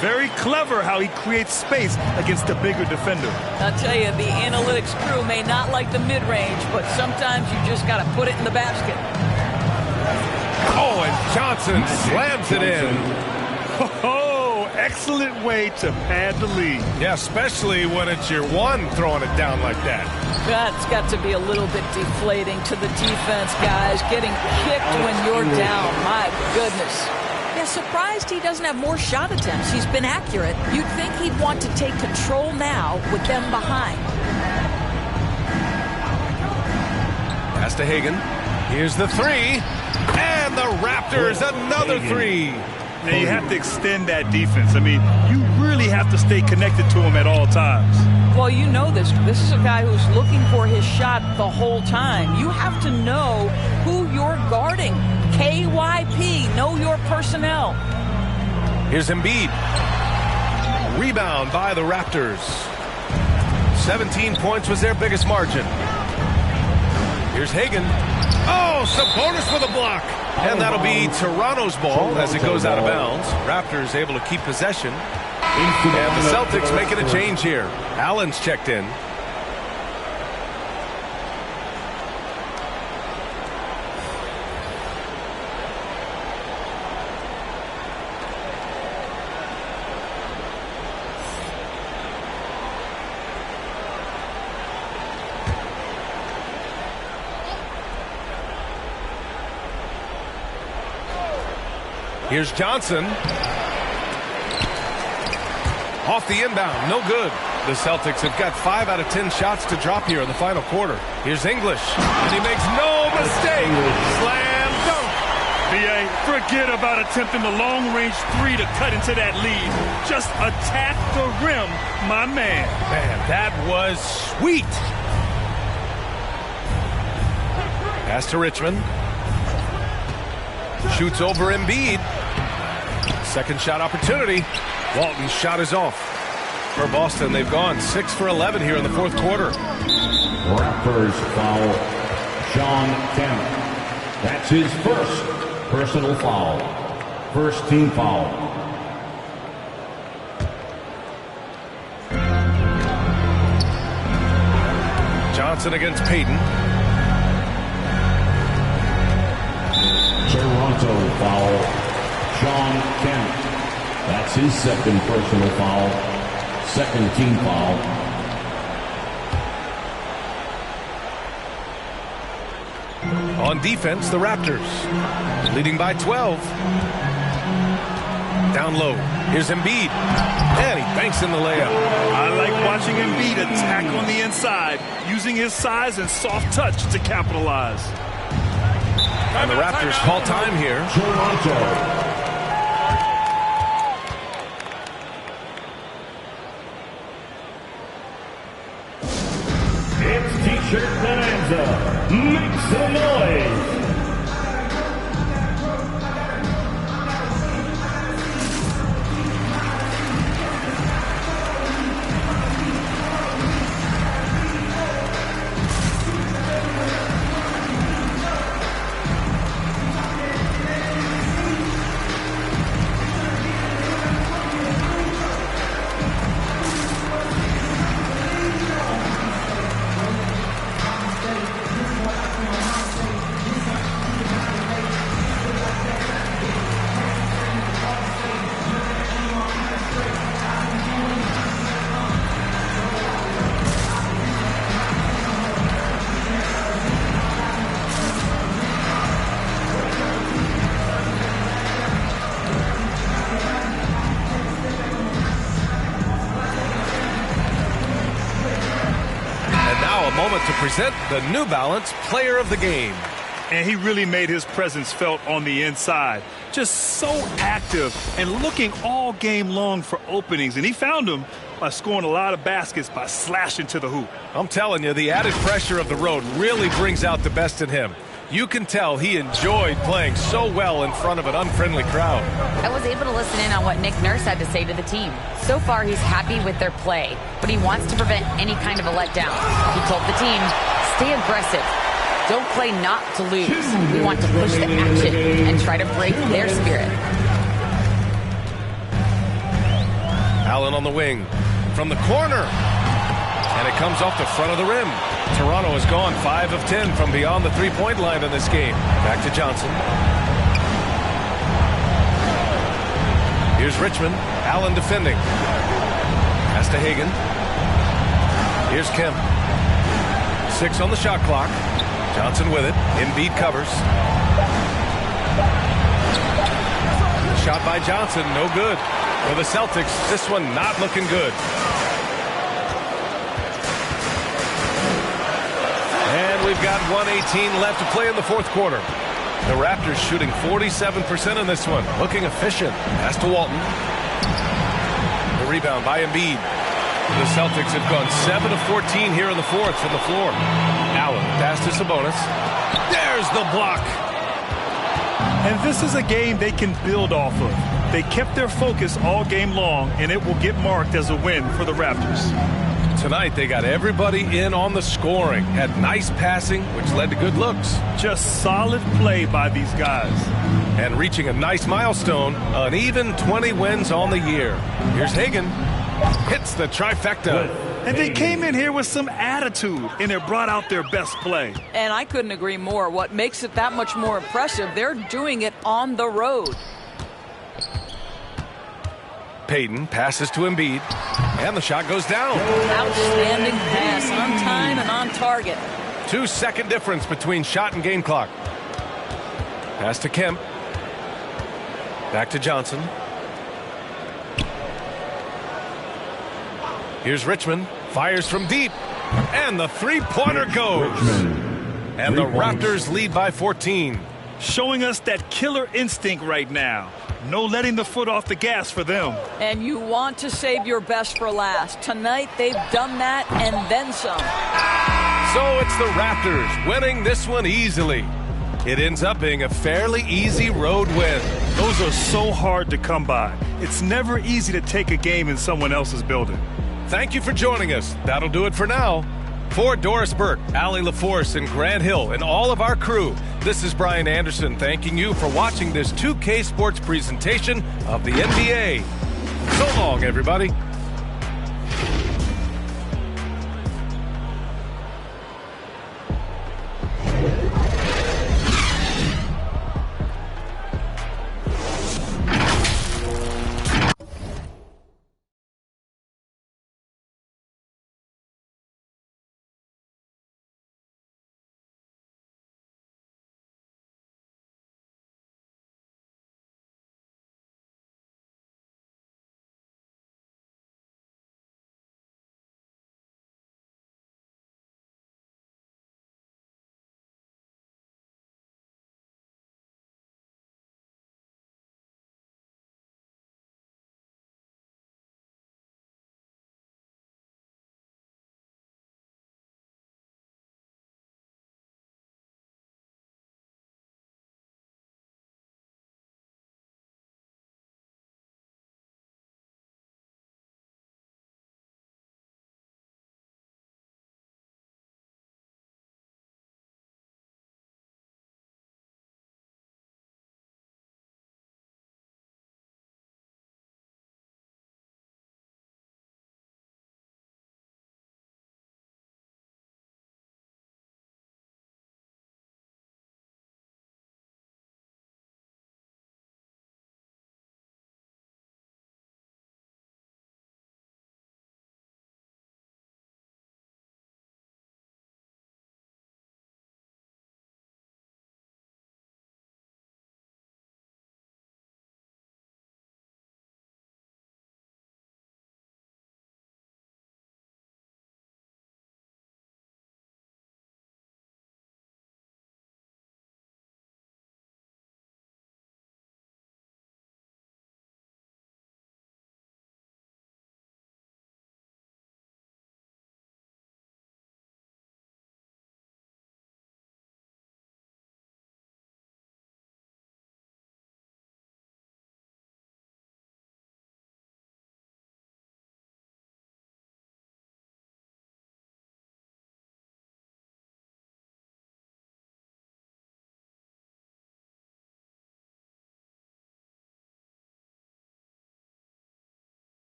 Very clever how he creates space against a bigger defender. I'll tell you, the analytics crew may not like the mid-range, but sometimes you just got to put it in the basket. Oh, and Johnson slams it in. Oh, excellent way to pad the lead. Yeah, especially when it's your one throwing it down like that. That's got to be a little bit deflating to the defense, guys. Getting kicked when you're down. My goodness. Yeah, was surprised he doesn't have more shot attempts. He's been accurate. You'd think he'd want to take control now with them behind. Pass to Hagan. Here's the three. And the Raptors, another three. Now you have to extend that defense. I mean, you really have to stay connected to him at all times. Well, you know this. This is a guy who's looking for his shot the whole time. You have to know who you're guarding. KYP, know your personnel. Here's Embiid. Rebound by the Raptors. 17 points was their biggest margin. Here's Hagan. Oh, Sabonis with a block. And that'll be Toronto's ball as it goes out of bounds. Raptors able to keep possession. And the Celtics making a change here. Allen's checked in. Here's Johnson. Off the inbound, no good. The Celtics have got 5 out of 10 shots to drop here in the final quarter. Here's English, and he makes no mistake. Slam dunk. B.A., forget about attempting the long-range three to cut into that lead. Just attack the rim, my man. Man, that was sweet. Pass to Richmond. Shoots over Embiid. Second shot opportunity. Walton's shot is off. For Boston, they've gone 6 for 11 here in the fourth quarter. Raptors foul Sean Kemp. That's his first personal foul. First team foul. Johnson against Payton. Toronto foul Sean Kemp. That's his second personal foul. Second team foul. On defense, the Raptors leading by 12. Down low. Here's Embiid. And he banks in the layup. I like watching Embiid attack on the inside, using his size and soft touch to capitalize. And the Raptors call time here. Toronto. It's T-shirt bonanza. Make some noise. To present the New Balance Player of the Game. And he really made his presence felt on the inside. Just so active and looking all game long for openings. And he found them by scoring a lot of baskets by slashing to the hoop. I'm telling you, the added pressure of the road really brings out the best in him. You can tell he enjoyed playing so well in front of an unfriendly crowd. I was able to listen in on what Nick Nurse had to say to the team. So far, he's happy with their play, but he wants to prevent any kind of a letdown. He told the team, stay aggressive. Don't play not to lose. We want to push the action and try to break their spirit. Allen on the wing. From the corner. And it comes off the front of the rim. Toronto has gone 5 of 10 from beyond the three-point line in this game. Back to Johnson. Here's Richmond. Allen defending. Pass to Hagan. Here's Kemp. 6 on the shot clock. Johnson with it. Embiid covers. shot by Johnson, no good. For the Celtics, this one not looking good. And we've got 1:18 left to play in the fourth quarter. The Raptors shooting 47% in this one. Looking efficient. Pass to Walton. The rebound by Embiid. The Celtics have gone 7 of 14 here in the fourth from the floor. Allen pass to Sabonis. There's the block. And this is a game they can build off of. They kept their focus all game long, and it will get marked as a win for the Raptors. Tonight, they got everybody in on the scoring. Had nice passing, which led to good looks. Just solid play by these guys. And reaching a nice milestone, an even 20 wins on the year. Here's Hagan. Hits the trifecta. And they came in here with some attitude, and it brought out their best play. And I couldn't agree more. What makes it that much more impressive, they're doing it on the road. Payton passes to Embiid, and the shot goes down. Outstanding pass, on time and on target. 2-second difference between shot and game clock. Pass to Kemp. Back to Johnson. Here's Richmond. Fires from deep. And the three-pointer goes. And the Raptors lead by 14. Showing us that killer instinct right now. No letting the foot off the gas for them. And you want to save your best for last. Tonight, they've done that and then some. So it's the Raptors winning this one easily. It ends up being a fairly easy road win. Those are so hard to come by. It's never easy to take a game in someone else's building. Thank you for joining us. That'll do it for now. For Doris Burke, Allie LaForce, and Grant Hill, and all of our crew, this is Brian Anderson thanking you for watching this 2K Sports presentation of the NBA. So long, everybody.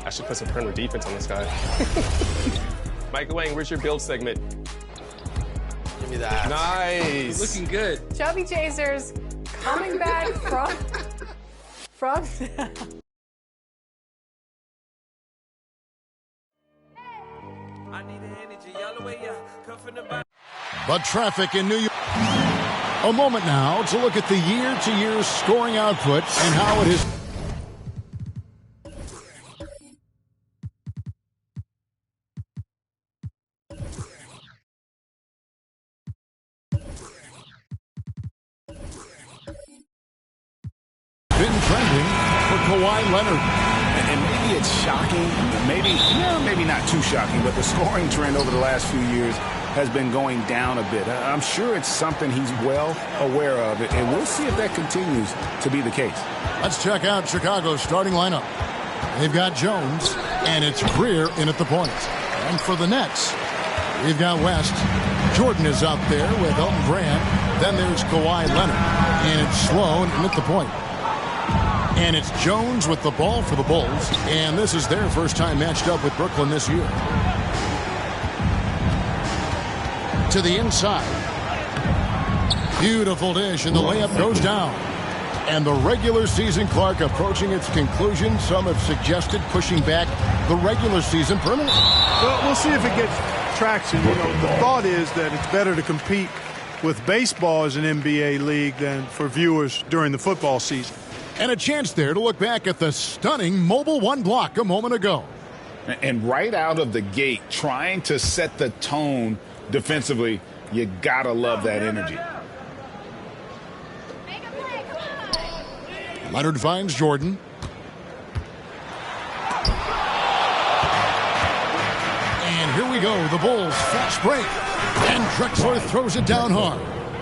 I should put some perimeter defense on this guy. Michael Wang, where's your build segment? Give me that. Nice. Looking good. Chubby Chasers coming back from But traffic in New York. A moment now to look at the year-to-year scoring output and how it is. Been trending for Kawhi Leonard. And maybe it's shocking, maybe not too shocking, but the scoring trend over the last few years has been going down a bit. I'm sure it's something he's well aware of, and we'll see if that continues to be the case. Let's check out Chicago's starting lineup. They've got Jones, and it's Greer in at the point. And for the Nets, we've got West. Jordan is out there with Elton Brand. Then there's Kawhi Leonard, and it's Sloan in at the point. And it's Jones with the ball for the Bulls, and this is their first time matched up with Brooklyn this year. To the inside. Beautiful dish, and the layup goes down. And the regular season clock approaching its conclusion. Some have suggested pushing back the regular season permanently. Well, we'll see if it gets traction. You know, the thought is that it's better to compete with baseball as an NBA league than for viewers during the football season. And a chance there to look back at the stunning Mobile One block a moment ago. And right out of the gate, trying to set the tone defensively, you gotta love that energy. Leonard finds Jordan. And here we go, the Bulls fast break. And Drexler throws it down hard.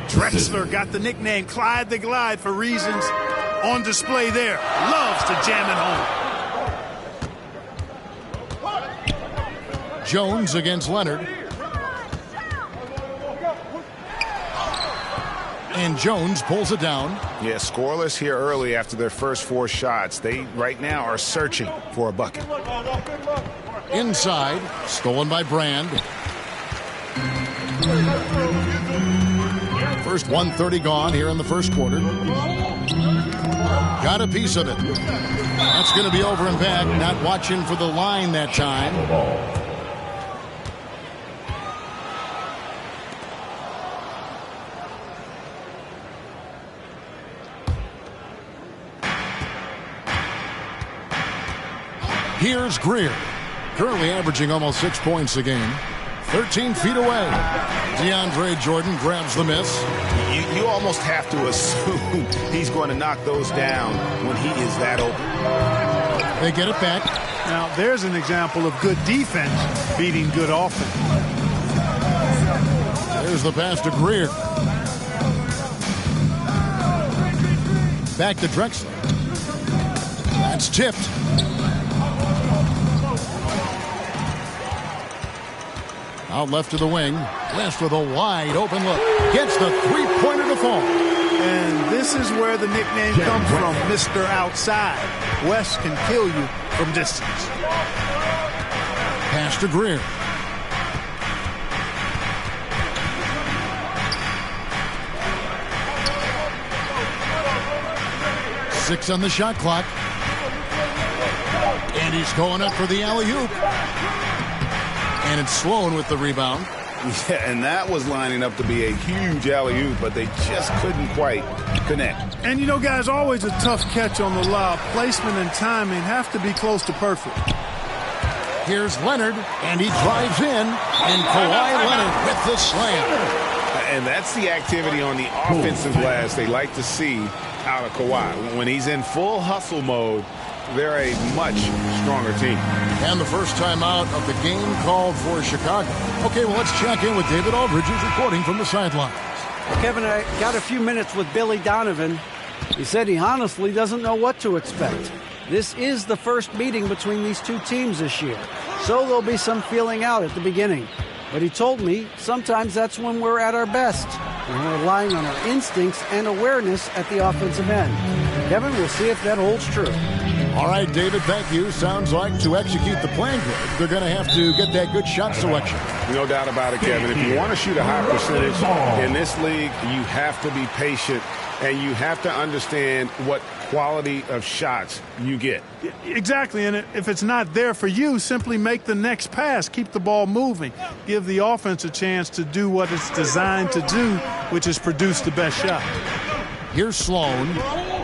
Drexler got the nickname Clyde the Glide for reasons on display there. Loves to jam it home. Jones against Leonard. And Jones pulls it down. Yeah, scoreless here early after their first 4 shots. They right now are searching for a bucket. Inside, stolen by Brand. First 1:30 gone here in the first quarter. Got a piece of it. That's going to be over and back. Not watching for the line that time. Here's Greer. Currently averaging almost 6 points a game. 13 feet away. DeAndre Jordan grabs the miss. You almost have to assume he's going to knock those down when he is that open. They get it back. Now, there's an example of good defense beating good offense. There's the pass to Greer. Back to Drexler. That's tipped. Out left to the wing. West with a wide open look. Gets the three-pointer to fall. And this is where the nickname comes from, Mr. Outside. West can kill you from distance. Pass to Greer. Six on the shot clock. And he's going up for the alley-oop. And it's Sloan with the rebound. Yeah, and that was lining up to be a huge alley-oop, but they just couldn't quite connect. And you know, guys, always a tough catch on the lob. Placement and timing have to be close to perfect. Here's Leonard, and he drives in, and Kawhi Leonard with the slam. And that's the activity on the offensive glass they like to see out of Kawhi. When he's in full hustle mode, they're a much stronger team. And the first time out of the game called for Chicago. Okay, well, let's check in with David Aldridge, who's reporting from the sidelines. Kevin, I got a few minutes with Billy Donovan. He said he honestly doesn't know what to expect. This is the first meeting between these two teams this year, so there'll be some feeling out at the beginning. But he told me sometimes that's when we're at our best. We're relying on our instincts and awareness at the offensive end. Kevin, we'll see if that holds true. All right, David, thank you. Sounds like to execute the plan good, they're going to have to get that good shot selection. No doubt about it, Kevin. If you want to shoot a high percentage in this league, you have to be patient, and you have to understand what quality of shots you get. Exactly, and if it's not there for you, simply make the next pass. Keep the ball moving. Give the offense a chance to do what it's designed to do, which is produce the best shot. Here's Sloan.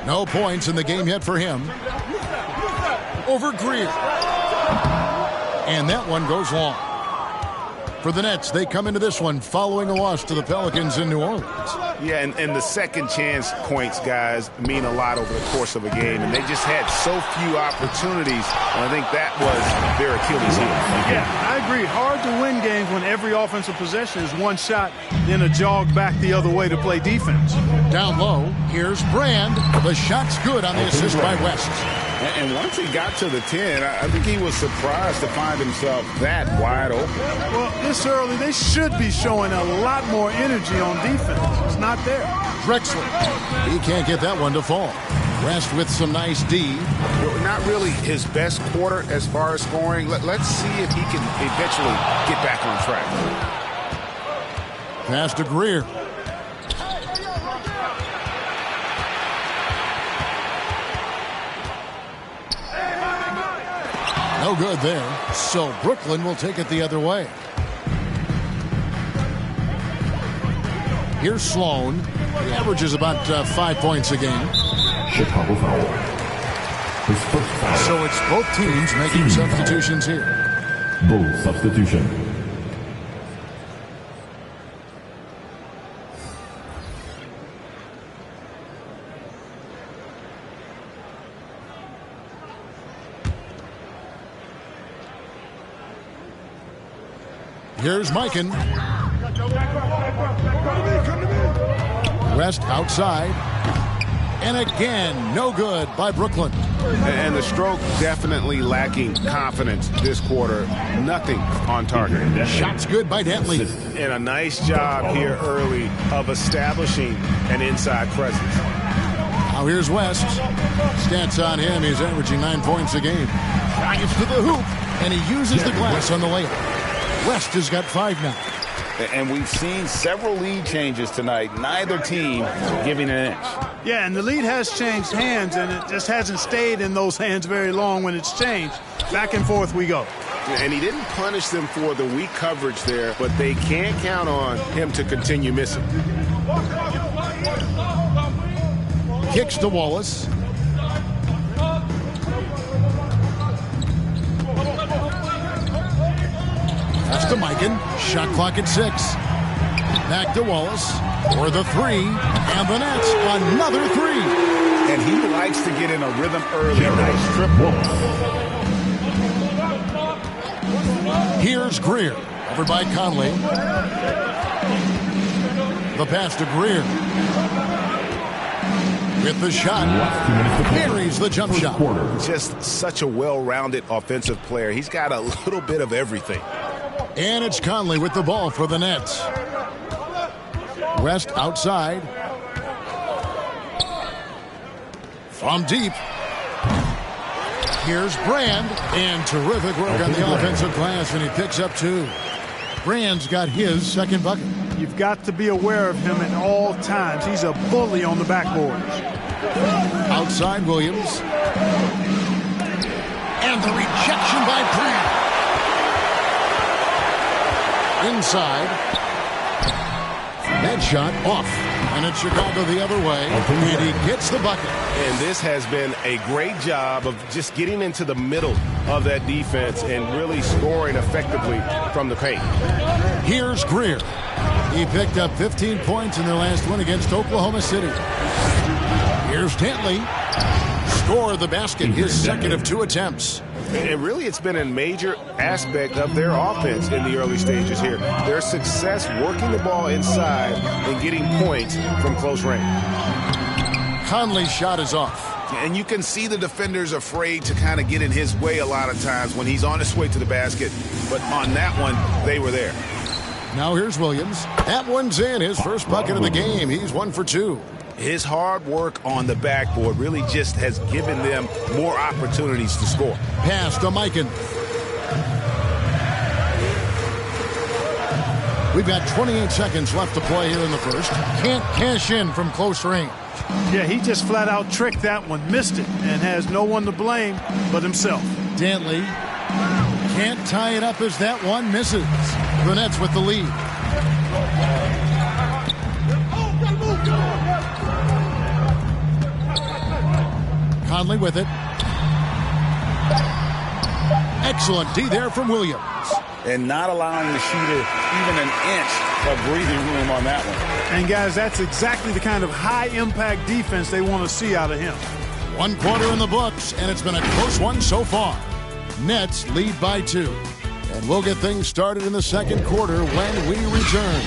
No points in the game yet for him. Over Greer. And that one goes long. For the Nets, they come into this one following a loss to the Pelicans in New Orleans. Yeah, and the second chance points, guys, mean a lot over the course of a game. And they just had so few opportunities. And I think that was their Achilles heel. Yeah, I agree. Hard to win games when every offensive possession is one shot, then a jog back the other way to play defense. Down low, here's Brand. The shot's good on the assist by West. And once he got to the 10, I think he was surprised to find himself that wide open. Well, this early, they should be showing a lot more energy on defense. It's not there. Drexler. He can't get that one to fall. West with some nice D. Not really his best quarter as far as scoring. Let's see if he can eventually get back on track. Pass to Greer. No good there. So Brooklyn will take it the other way. Here's Sloan. He averages about 5 points a game. Chicago foul. His first foul. So it's both teams making substitutions here. Bull substitution. Here's Mikan. West outside. And again, no good by Brooklyn. And the stroke definitely lacking confidence this quarter. Nothing on target. Shots good by Dentley. And a nice job here early of establishing an inside presence. Now here's West. Stats on him. He's averaging 9 points a game. Drives to the hoop. And he uses the glass on the layup. West has got 5 now. And we've seen several lead changes tonight. Neither team giving an inch. Yeah, and the lead has changed hands, and it just hasn't stayed in those hands very long when it's changed. Back and forth we go. And he didn't punish them for the weak coverage there, but they can't count on him to continue missing. Kicks to Wallace. That's to Mikan. Shot clock at 6. Back to Wallace for the 3. And the Nets, another 3. And he likes to get in a rhythm early. Nice triple. Here's Greer. Over by Conley. The pass to Greer. With the shot. Buries the jump shot. Just such a well-rounded offensive player. He's got a little bit of everything. And it's Conley with the ball for the Nets. West outside. From deep. Here's Brand. And terrific work on the offensive glass, and he picks up 2. Brand's got his second bucket. You've got to be aware of him at all times. He's a bully on the backboard. Outside Williams. And the rejection by Brand. Inside. That shot off. And it's Chicago the other way. And he gets the bucket. And this has been a great job of just getting into the middle of that defense and really scoring effectively from the paint. Here's Greer. He picked up 15 points in their last win against Oklahoma City. Here's Dentley. Score the basket, his second of 2 attempts. And really, it's been a major aspect of their offense in the early stages here. Their success working the ball inside and getting points from close range. Conley's shot is off. And you can see the defenders afraid to kind of get in his way a lot of times when he's on his way to the basket. But on that one, they were there. Now here's Williams. That one's in, his first bucket of the game. He's 1 for 2. His hard work on the backboard really just has given them more opportunities to score. Pass to Mikan. We've got 28 seconds left to play here in the first. Can't cash in from close range. Yeah, he just flat out tricked that one, missed it, and has no one to blame but himself. Dantley can't tie it up as that one misses. The Nets with the lead. Conley with it. Excellent D there from Williams. And not allowing the shooter even an inch of breathing room on that one. And guys, that's exactly the kind of high-impact defense they want to see out of him. 1 quarter in the books, and it's been a close one so far. Nets lead by 2. And we'll get things started in the second quarter when we return.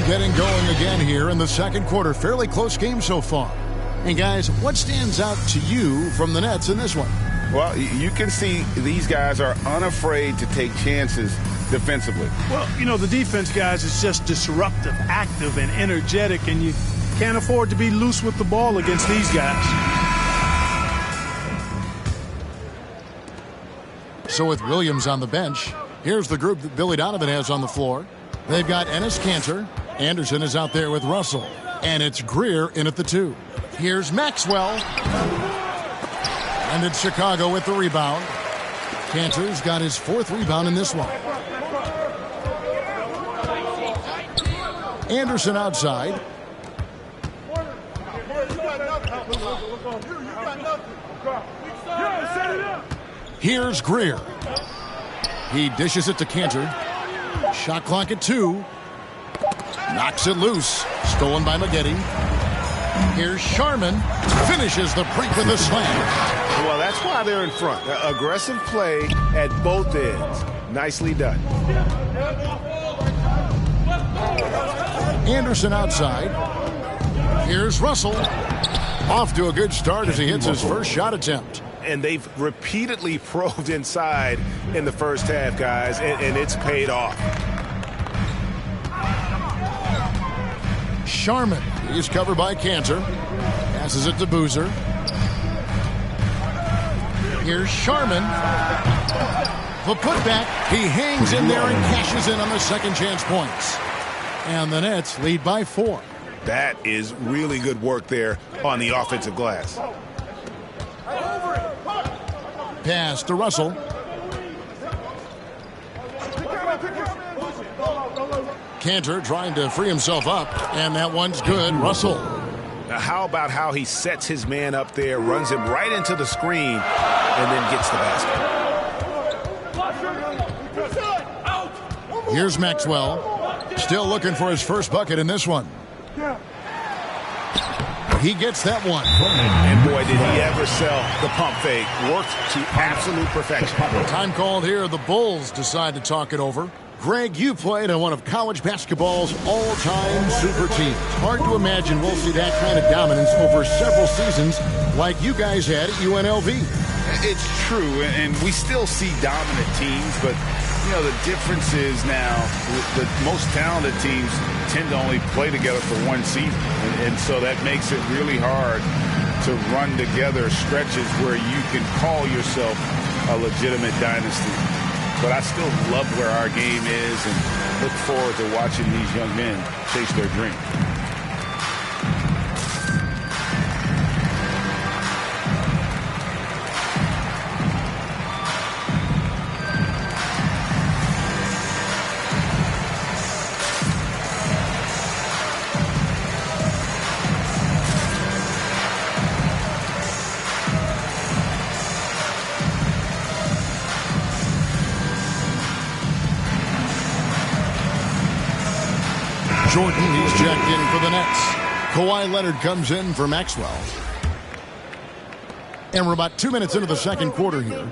Getting going again here in the second quarter. Fairly close game so far. And guys, what stands out to you from the Nets in this one? Well, you can see these guys are unafraid to take chances defensively. Well, you know, the defense, guys, is just disruptive, active, and energetic, and you can't afford to be loose with the ball against these guys. So with Williams on the bench, here's the group that Billy Donovan has on the floor. They've got Enes Kanter. Anderson is out there with Russell. And it's Greer in at the 2. Here's Maxwell. And it's Chicago with the rebound. Kanter's got his 4th rebound in this one. Anderson outside. Here's Greer. He dishes it to Kanter. Shot clock at 2. Knocks it loose. Stolen by Maggette. Here's Sharman. Finishes the break with a slam. Well, that's why they're in front. Aggressive play at both ends. Nicely done. Anderson outside. Here's Russell. Off to a good start as he hits his first shot attempt. And they've repeatedly probed inside in the first half, guys, and it's paid off. Sharman is covered by Kanter. Passes it to Boozer. Here's Sharman. The putback. He hangs in there and cashes in on the second chance points. And the Nets lead by 4. That is really good work there on the offensive glass. Pass to Russell. Kanter trying to free himself up, and that one's good. Russell. Now, how about how he sets his man up there, runs him right into the screen, and then gets the basket. Here's Maxwell. Still looking for his first bucket in this one. He gets that one. And boy, did he ever sell the pump fake. Worked to absolute perfection. Time called here. The Bulls decide to talk it over. Greg, you played on one of college basketball's all-time super teams. Hard to imagine we'll see that kind of dominance over several seasons like you guys had at UNLV. It's true, and we still see dominant teams, but you know, the difference is now the most talented teams tend to only play together for one season, and so that makes it really hard to run together stretches where you can call yourself a legitimate dynasty. But I still love where our game is and look forward to watching these young men chase their dream. Jordan, he's checked in for the Nets. Kawhi Leonard comes in for Maxwell. And we're about 2 minutes into the second quarter here.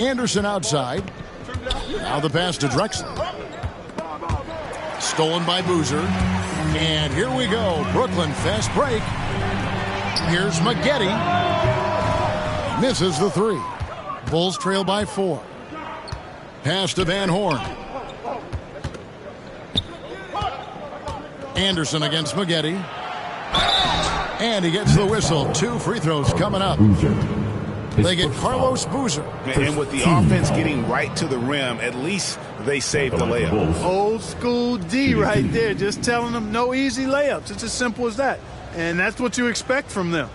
Anderson outside. Now the pass to Drexler. Stolen by Boozer. And here we go. Brooklyn fast break. Here's Maggette. Misses the three. Bulls trail by 4. Pass to Van Horn. Anderson against Maggette. And he gets the whistle. 2 free throws coming up. They get Carlos Boozer. And with the offense getting right to the rim, at least they saved the layup. Old school D right there. Just telling them no easy layups. It's as simple as that. And that's what you expect from them.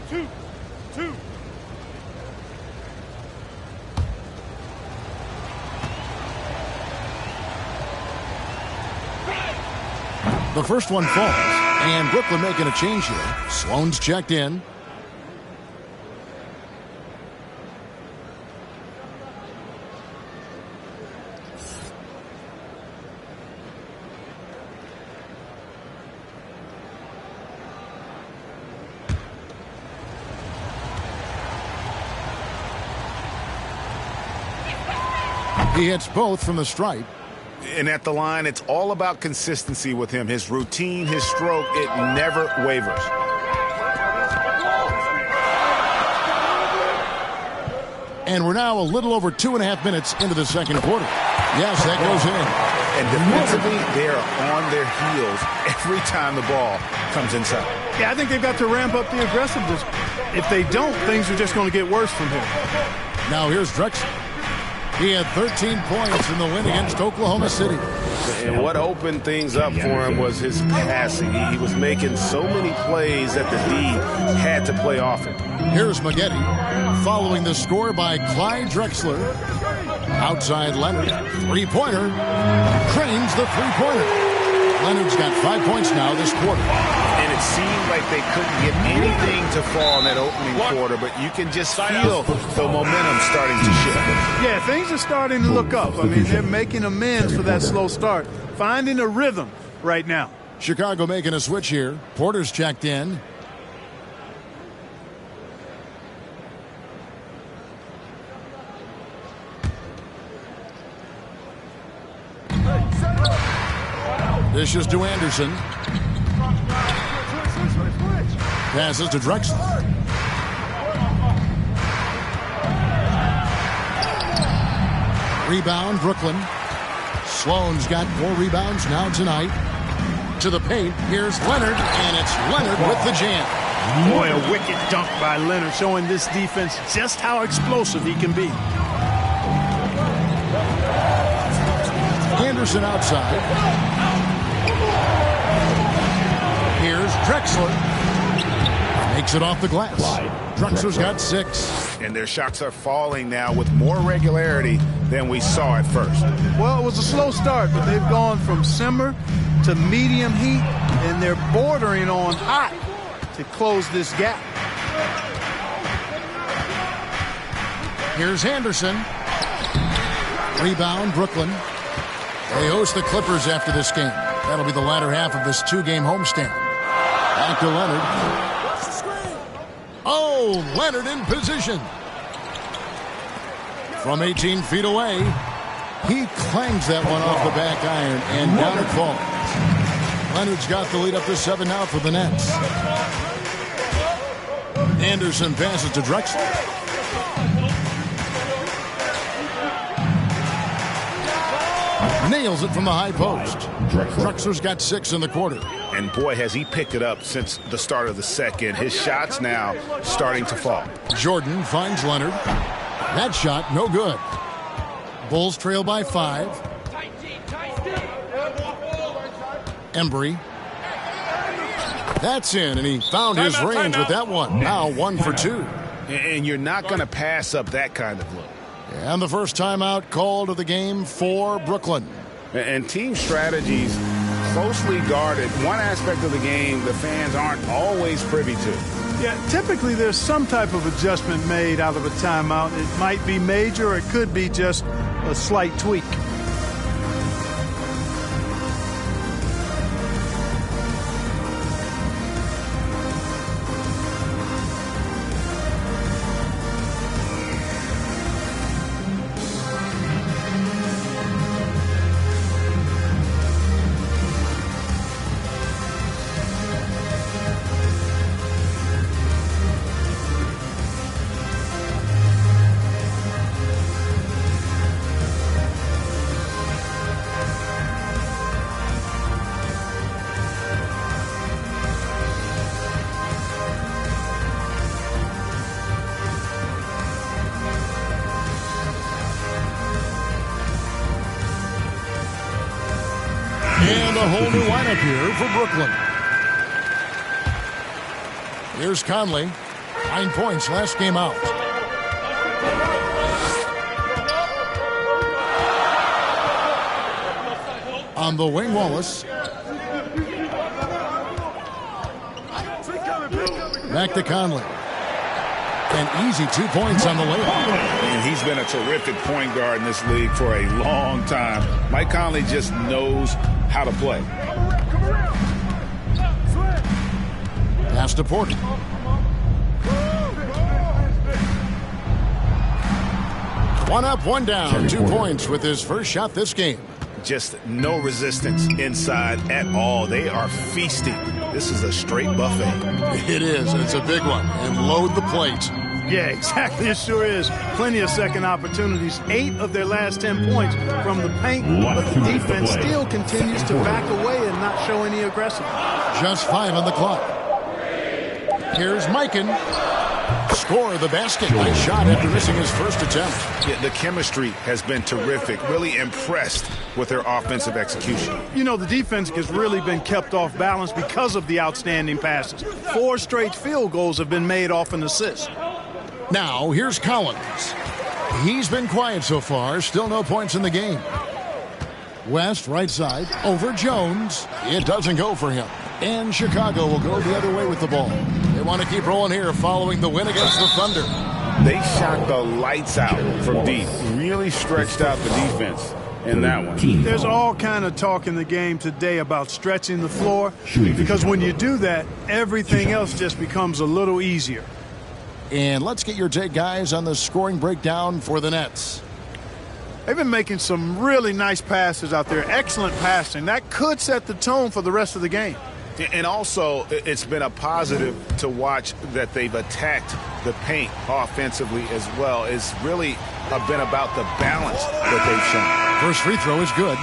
Two. The first one falls, and Brooklyn making a change here. Sloan's checked in. He hits both from the stripe. And at the line, it's all about consistency with him. His routine, his stroke, it never wavers. And we're now a little over 2.5 minutes into the second quarter. Yes, that goes in. And defensively, they are on their heels every time the ball comes inside. Yeah, I think they've got to ramp up the aggressiveness. If they don't, things are just going to get worse from here. Now here's Drexler. He had 13 points in the win against Oklahoma City. And what opened things up for him was his passing. He was making so many plays that the D had to play off it. Here's Maggette following the score by Clyde Drexler. Outside Leonard. Three-pointer. Cranes the three-pointer. Leonard's got 5 points now this quarter. And it seemed like they couldn't get anything to fall in that opening quarter, but you can just feel the momentum starting to shift. Yeah, things are starting to look up. I mean, they're making amends for that slow start. Finding a rhythm right now. Chicago making a switch here. Porter's checked in. Dishes to Anderson. Passes to Drexler. Rebound, Brooklyn. Sloan's got 4 rebounds now tonight. To the paint, here's Leonard, and it's Leonard with the jam. Boy, a wicked dunk by Leonard, showing this defense just how explosive he can be. Anderson outside. Here's Drexler. Makes it off the glass. Drexler's got 6. And their shots are falling now with more regularity than we saw at first. Well, it was a slow start, but they've gone from simmer to medium heat, and they're bordering on hot to close this gap. Here's Anderson. Rebound, Brooklyn. They host the Clippers after this game. That'll be the latter half of this 2-game homestand. Back to Leonard. Oh, Leonard in position. From 18 feet away, he clangs that one off the back iron, and down it falls. Leonard's got the lead up to 7 now for the Nets. Anderson passes to Drexler. Nails it from the high post. Drexler's got 6 in the quarter. And boy, has he picked it up since the start of the second. His shots now starting to fall. Jordan finds Leonard. That shot, no good. Bulls trail by 5. Embry. That's in, and he found his range with that one. Now 1 for 2. And you're not going to pass up that kind of look. And the first timeout called of the game for Brooklyn. And team strategies closely guarded. One aspect of the game the fans aren't always privy to. Yeah, typically there's some type of adjustment made out of a timeout. It might be major, or it could be just a slight tweak. And a whole new lineup here for Brooklyn. Here's Conley. 9 points last game out. On the wing, Wallace. Back to Conley. An easy 2 points on the layup. And he's been a terrific point guard in this league for a long time. Mike Conley just knows how to play. Pass to Porter. One up, one down. 2 points with his first shot this game. Just no resistance inside at all. They are feasting. This is a straight buffet. It is. It's a big one. And load the plate. Yeah, exactly. It sure is. Plenty of second opportunities. 8 of their last 10 points from the paint. But the defense still continues to back away and not show any aggressiveness. Just 5 on the clock. Here's Mikan. Score the basket. Nice shot after missing his first attempt. Yeah, the chemistry has been terrific. Really impressed with their offensive execution. You know, the defense has really been kept off balance because of the outstanding passes. 4 straight field goals have been made off an assist. Now, here's Collins. He's been quiet so far. Still no points in the game. West, right side, over Jones. It doesn't go for him. And Chicago will go the other way with the ball. They want to keep rolling here following the win against the Thunder. They shot the lights out from deep. Really stretched out the defense in that one. There's all kind of talk in the game today about stretching the floor, because when you do that, everything else just becomes a little easier. And let's get your take, guys, on the scoring breakdown for the Nets. They've been making some really nice passes out there. Excellent passing. That could set the tone for the rest of the game. And also, it's been a positive to watch that they've attacked the paint offensively as well. It's really been about the balance that they've shown. First free throw is good.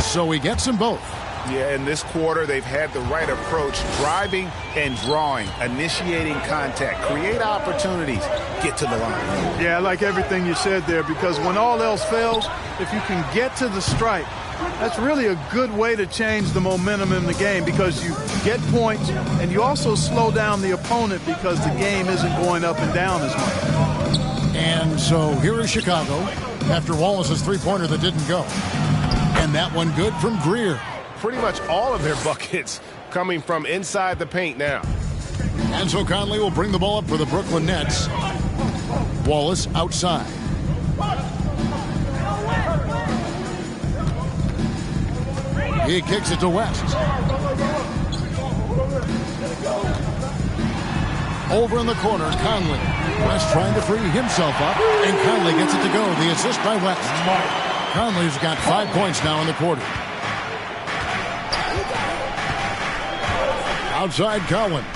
So he gets them both. Yeah, in this quarter, they've had the right approach, driving and drawing, initiating contact, create opportunities, get to the line. Yeah, I like everything you said there, because when all else fails, if you can get to the stripe, that's really a good way to change the momentum in the game, because you get points and you also slow down the opponent because the game isn't going up and down as much. And so here is Chicago after Wallace's three-pointer that didn't go. And that one good from Greer. Pretty much all of their buckets coming from inside the paint now. And so Conley will bring the ball up for the Brooklyn Nets. Wallace outside. He kicks it to West. Over in the corner, Conley. West trying to free himself up, and Conley gets it to go. The assist by West. Conley's got 5 points now in the quarter. Outside Collins.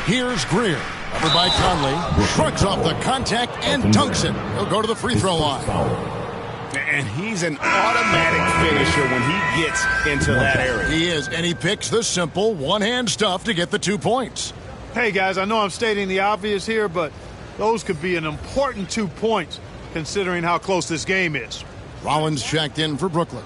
Here's Greer. Over by Conley. Shrugs off the contact and dunks it. He'll go to the free throw line. And he's an automatic finisher when he gets into that area. He is, and he picks the simple one-hand stuff to get the 2 points. Hey, guys, I know I'm stating the obvious here, but those could be an important 2 points considering how close this game is. Rollins checked in for Brooklyn.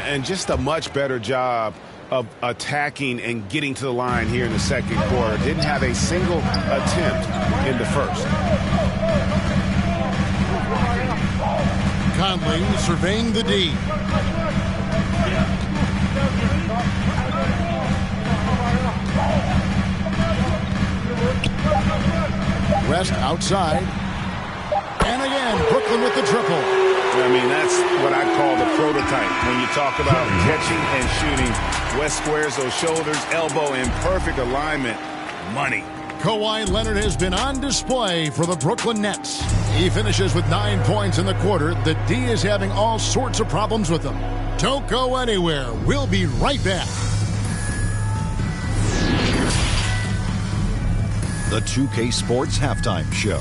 And just a much better job of attacking and getting to the line here in the second quarter. Didn't have a single attempt in the first. Conley surveying the D. West outside. And again, Brooklyn with the triple. I mean, that's what I call the prototype. When you talk about catching and shooting, West squares those shoulders, elbow in perfect alignment. Money. Kawhi Leonard has been on display for the Brooklyn Nets. He finishes with 9 points in the quarter. The D is having all sorts of problems with him. Don't go anywhere. We'll be right back. The 2K Sports Halftime Show.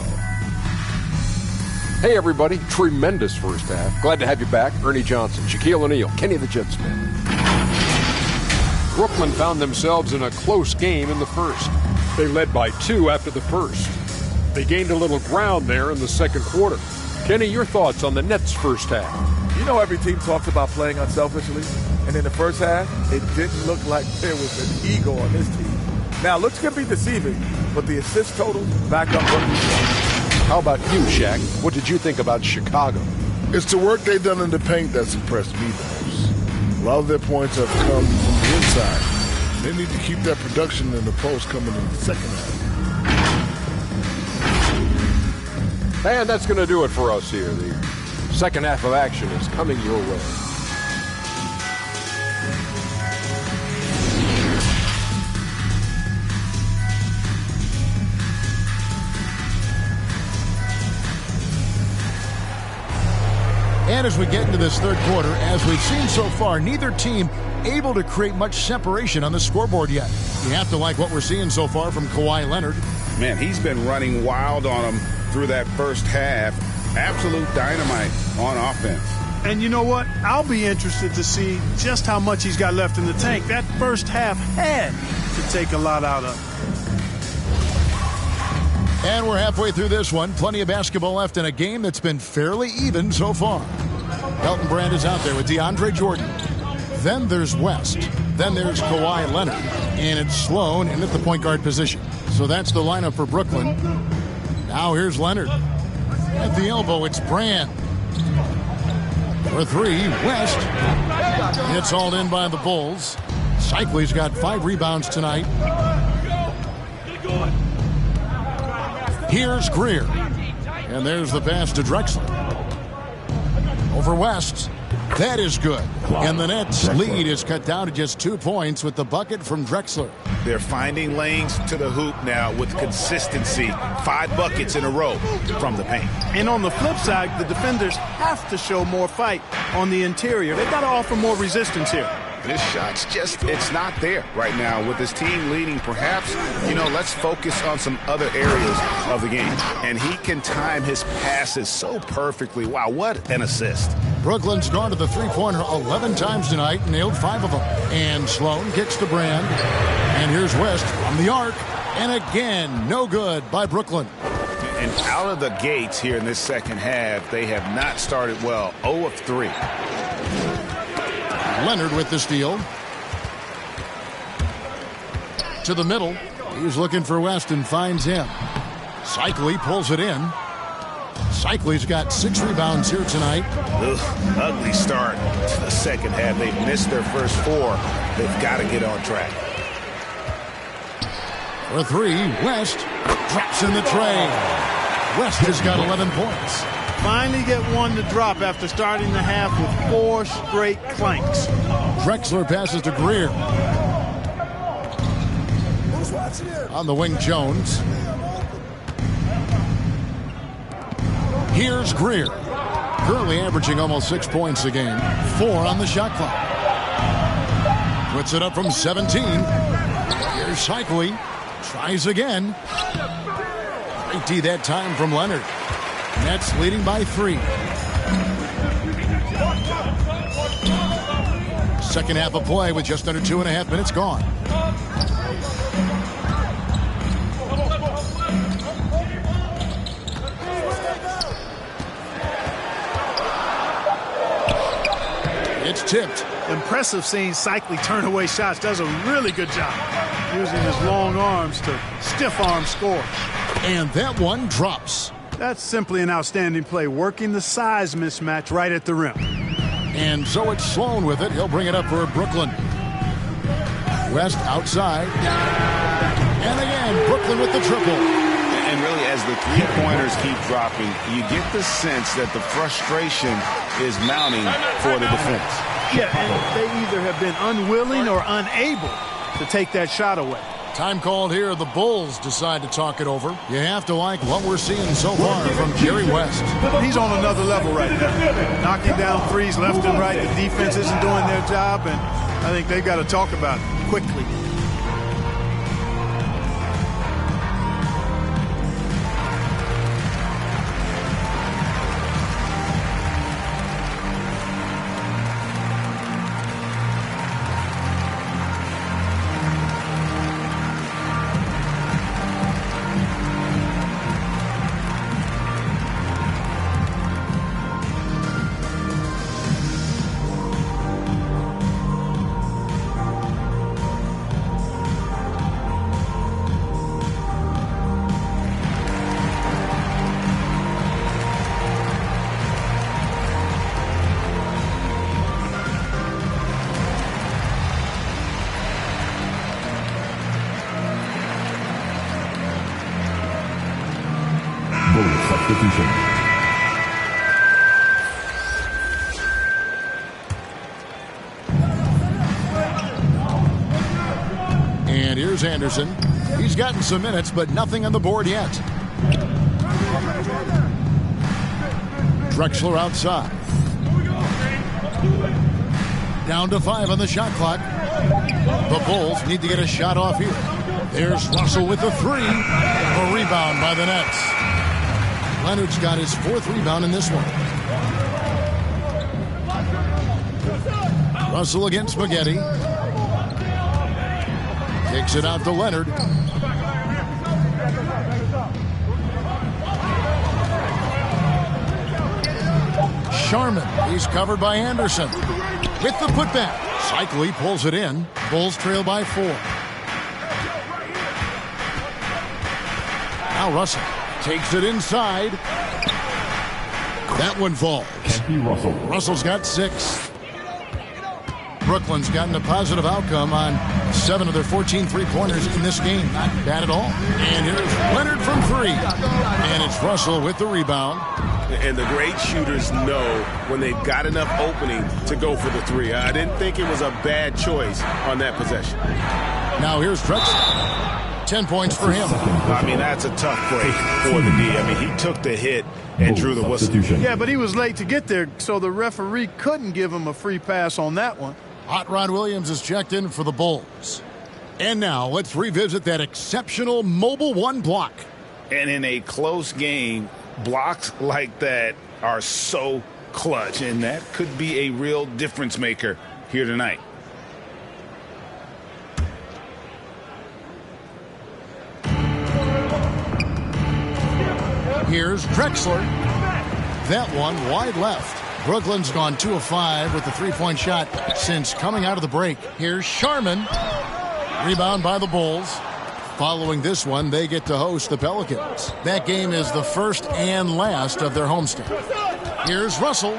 Hey, everybody. Tremendous first half. Glad to have you back. Ernie Johnson, Shaquille O'Neal, Kenny the Jet Smith. Brooklyn found themselves in a close game in the first. They led by 2 after the first. They gained a little ground there in the second quarter. Kenny, your thoughts on the Nets' first half? You know, every team talks about playing unselfishly, and in the first half, it didn't look like there was an ego on this team. Now, looks can be deceiving, but the assist totals back up what we saw. How about you, Shaq? What did you think about Chicago? It's the work they've done in the paint that's impressed me the most. A lot of their points have come from the inside. They need to keep that production in the post coming in the second half. And that's going to do it for us here. The second half of action is coming your way. And as we get into this third quarter, as we've seen so far, neither team able to create much separation on the scoreboard yet. You have to like what we're seeing so far from Kawhi Leonard. Man, he's been running wild on them through that first half. Absolute dynamite on offense. And you know what? I'll be interested to see just how much he's got left in the tank. That first half had to take a lot out of it. And we're halfway through this one. Plenty of basketball left in a game that's been fairly even so far. Elton Brand is out there with DeAndre Jordan. Then there's West. Then there's Kawhi Leonard. And it's Sloan in at the point guard position. So that's the lineup for Brooklyn. Now here's Leonard. At the elbow, it's Brand. For 3, West. It's hauled in by the Bulls. Cycley's got 5 rebounds tonight. Here's Greer. And there's the pass to Drexler. Over West. That is good. And the Nets' lead is cut down to just 2 points with the bucket from Drexler. They're finding lanes to the hoop now with consistency. 5 buckets in a row from the paint. And on the flip side, the defenders have to show more fight on the interior. They've got to offer more resistance here. This shot's just, it's not there right now. With his team leading, perhaps, let's focus on some other areas of the game. And he can time his passes so perfectly. Wow, what an assist. Brooklyn's gone to the three-pointer 11 times tonight, nailed 5 of them. And Sloan gets to Brand. And here's West from the arc. And again, no good by Brooklyn. And out of the gates here in this second half, they have not started well. 0 of 3. Leonard with the steal. To the middle. He's looking for West and finds him. Cycley pulls it in. Cycley's got 6 rebounds here tonight. Ugly start to the second half. They've missed their first 4. They've got to get on track. For 3, West drops in the tray. West has got 11 points. Finally get one to drop after starting the half with 4 straight clanks. Drexler passes to Greer. On the wing, Jones. Here's Greer. Currently averaging almost 6 points a game. 4 on the shot clock. Puts it up from 17. Here's Cycley. Tries again. Great D that time from Leonard. Nets leading by 3. Second half of play with just under 2.5 minutes gone. It's tipped. Impressive seeing Cycley turn away shots. Does a really good job using his long arms to stiff arm score. And that one drops. That's simply an outstanding play, working the size mismatch right at the rim. And so it's Sloan with it. He'll bring it up for Brooklyn. West outside. And again, Brooklyn with the triple. And really, as the three-pointers keep dropping, you get the sense that the frustration is mounting for the defense. Yeah, and they either have been unwilling or unable to take that shot away. Time called here. The Bulls decide to talk it over. You have to like what we're seeing so far from Jerry West. He's on another level right now. Knocking down threes left and right. The defense isn't doing their job, and I think they've got to talk about it quickly. Substitution. And here's Anderson. He's gotten some minutes, but nothing on the board yet. Drexler outside. Down to 5 on the shot clock. The Bulls need to get a shot off here. There's Russell with the 3. A rebound by the Nets. Leonard's got his 4th rebound in this one. Russell against Spaghetti. Kicks it out to Leonard. Sharman. He's covered by Anderson. With the putback. Cycli pulls it in. Bulls trail by 4. Now Russell takes it inside. That one falls. Russell's got 6. Brooklyn's gotten a positive outcome on 7 of their 14 three-pointers in this game. Not bad at all. And here's Leonard from 3. And it's Russell with the rebound. And the great shooters know when they've got enough opening to go for the 3. I didn't think it was a bad choice on that possession. Now here's Drexler. 10 points for him. I mean, that's a tough break for the D. I mean, he took the hit and drew the whistle. Yeah, but he was late to get there, so the referee couldn't give him a free pass on that one. Hot Rod Williams is checked in for the Bulls. And now let's revisit that exceptional Mobile 1 block. And in a close game, blocks like that are so clutch, and that could be a real difference maker here tonight. Here's Drexler. That one wide left. Brooklyn's gone 2 of 5 with the 3-point shot since coming out of the break. Here's Sharman. Rebound by the Bulls. Following this one, they get to host the Pelicans. That game is the first and last of their homestand. Here's Russell.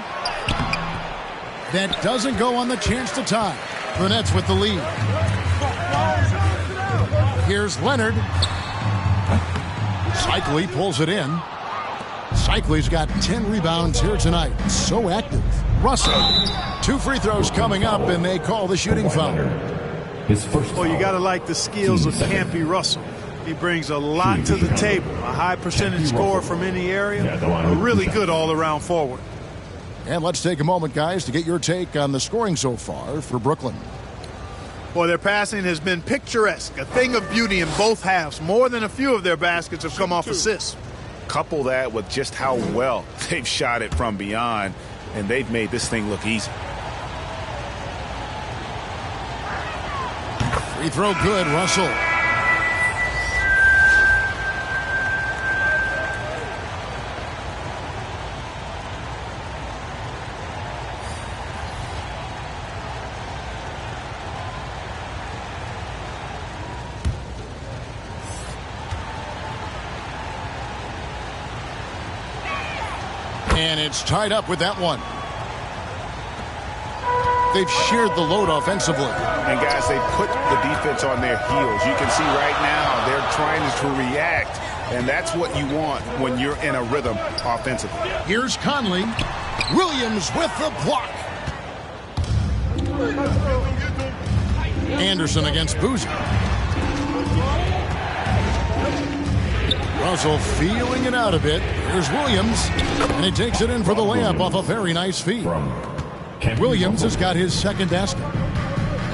That doesn't go on the chance to tie. The Nets with the lead. Here's Leonard. Cycli pulls it in. Cycli's got 10 rebounds here tonight. So active. Russell. 2 free throws coming up, and they call the shooting foul. Well, you got to like the skills of Campy Russell. He brings a lot to the table. A high percentage score from any area. A really good all-around forward. And let's take a moment, guys, to get your take on the scoring so far for Brooklyn. Boy, their passing has been picturesque. A thing of beauty in both halves. More than a few of their baskets have come off assists. Couple that with just how well they've shot it from beyond, and they've made this thing look easy. Free throw good, Russell. And it's tied up with that one. They've shared the load offensively. And guys, they put the defense on their heels. You can see right now they're trying to react, and that's what you want when you're in a rhythm offensively. Here's Conley. Williams with the block. Anderson against Boozer. Russell feeling it out a bit. Here's Williams, and he takes it in for the layup off a very nice feed. Williams has got his second basket.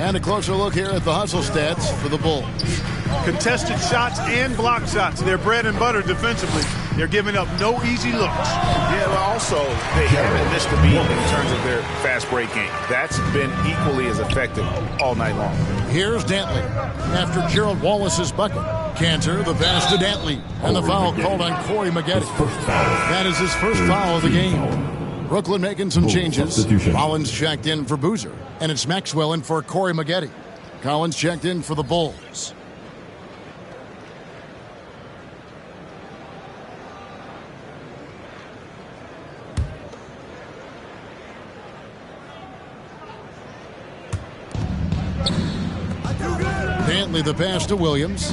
And a closer look here at the hustle stats for the Bulls. Contested shots and block shots. They're bread and butter defensively. They're giving up no easy looks. Yeah, but also they haven't missed a beat in terms of their fast break game. That's been equally as effective all night long. Here's Dantley after Gerald Wallace's bucket. Cantor, the pass to Dantley, and the foul called on Corey Maggette. That is his first foul of the game. Brooklyn making some changes. Collins checked in for Boozer, and it's Maxwell in for Corey Maggette. Collins checked in for the Bulls. Dantley the pass to Williams.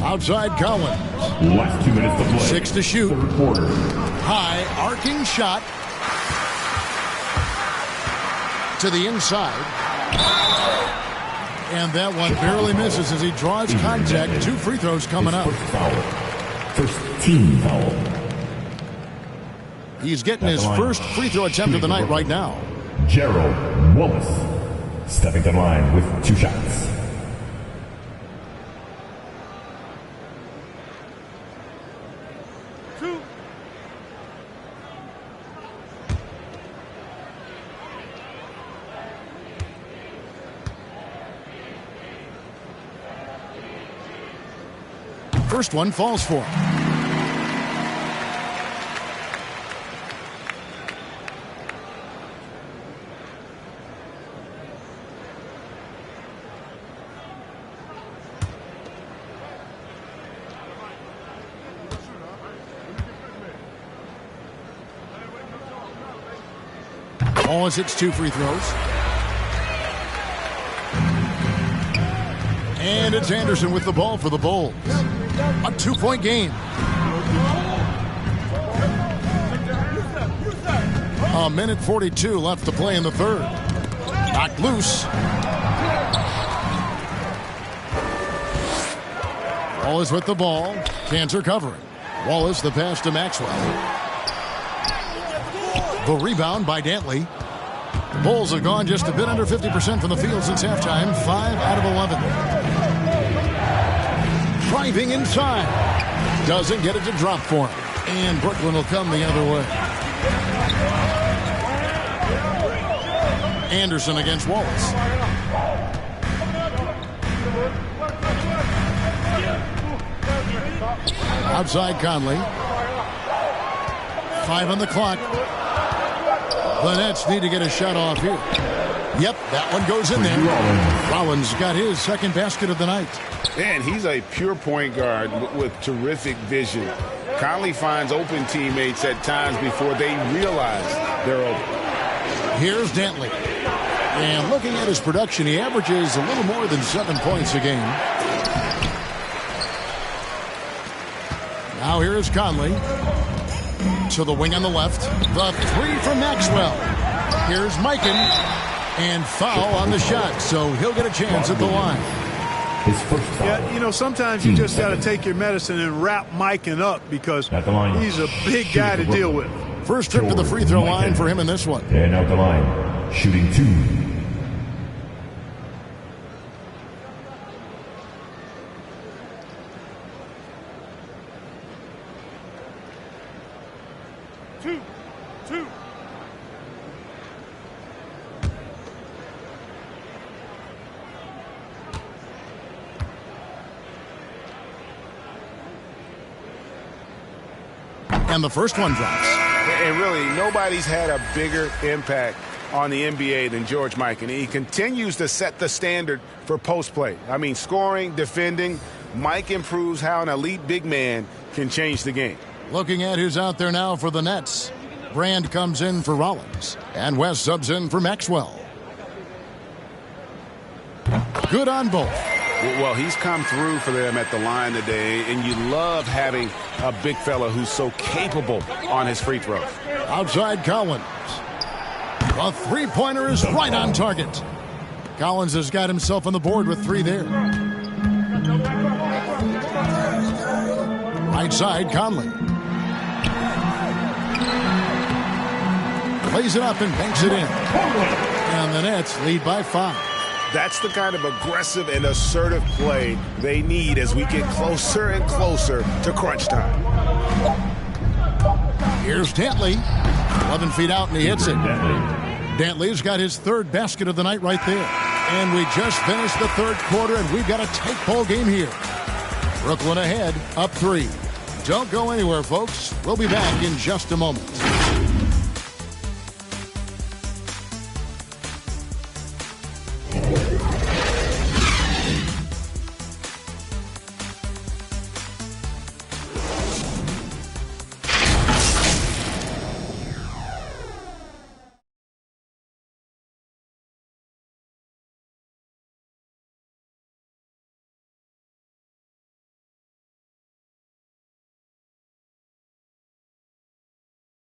Outside Collins. Last 2 minutes to play. 6 to shoot. Third quarter. High arcing shot to the inside. And that one barely misses as he draws contact. 2 free throws coming up. First team foul. He's getting his first free throw attempt of the night right now. Gerald Wallace stepping to the line with 2 shots. First one falls for him. Wallace hits 2 free throws. And it's Anderson with the ball for the Bulls. A 2-point game. A minute 42 left to play in the third. Knocked loose. Wallace with the ball. Cantor covering. Wallace the pass to Maxwell. The rebound by Dantley. The Bulls have gone just a bit under 50% from the field since halftime. 5 out of 11. Driving inside. Doesn't get it to drop for him. And Brooklyn will come the other way. Anderson against Wallace. Outside Conley. 5 on the clock. The Nets need to get a shot off here. Yep, that one goes in there. Rollins got his second basket of the night. And he's a pure point guard with terrific vision. Conley finds open teammates at times before they realize they're open. Here's Dantley. And looking at his production, he averages a little more than 7 points a game. Now here is Conley. To the wing on the left. The 3 from Maxwell. Here's Mikan. And foul on the shot, so he'll get a chance at the line. Yeah, you know, sometimes you just got to take your medicine and wrap Mikan up because he's a big guy to deal with. First trip to the free throw line for him in this one. And out the line, shooting 2. And the first one drops. And really, nobody's had a bigger impact on the NBA than George Mikan. He continues to set the standard for post play. I mean, scoring, defending. Mike improves how an elite big man can change the game. Looking at who's out there now for the Nets. Brand comes in for Rollins. And West subs in for Maxwell. Good on both. Well, he's come through for them at the line today, and you love having a big fella who's so capable on his free throws. Outside Collins. The three-pointer is right on target. Collins has got himself on the board with 3 there. Right side, Conley. Plays it up and banks it in. And the Nets lead by 5. That's the kind of aggressive and assertive play they need as we get closer and closer to crunch time. Here's Dantley. 11 feet out, and he hits it. Dantley's got his third basket of the night right there. And we just finished the third quarter, and we've got a tight ball game here. Brooklyn ahead, up 3. Don't go anywhere, folks. We'll be back in just a moment.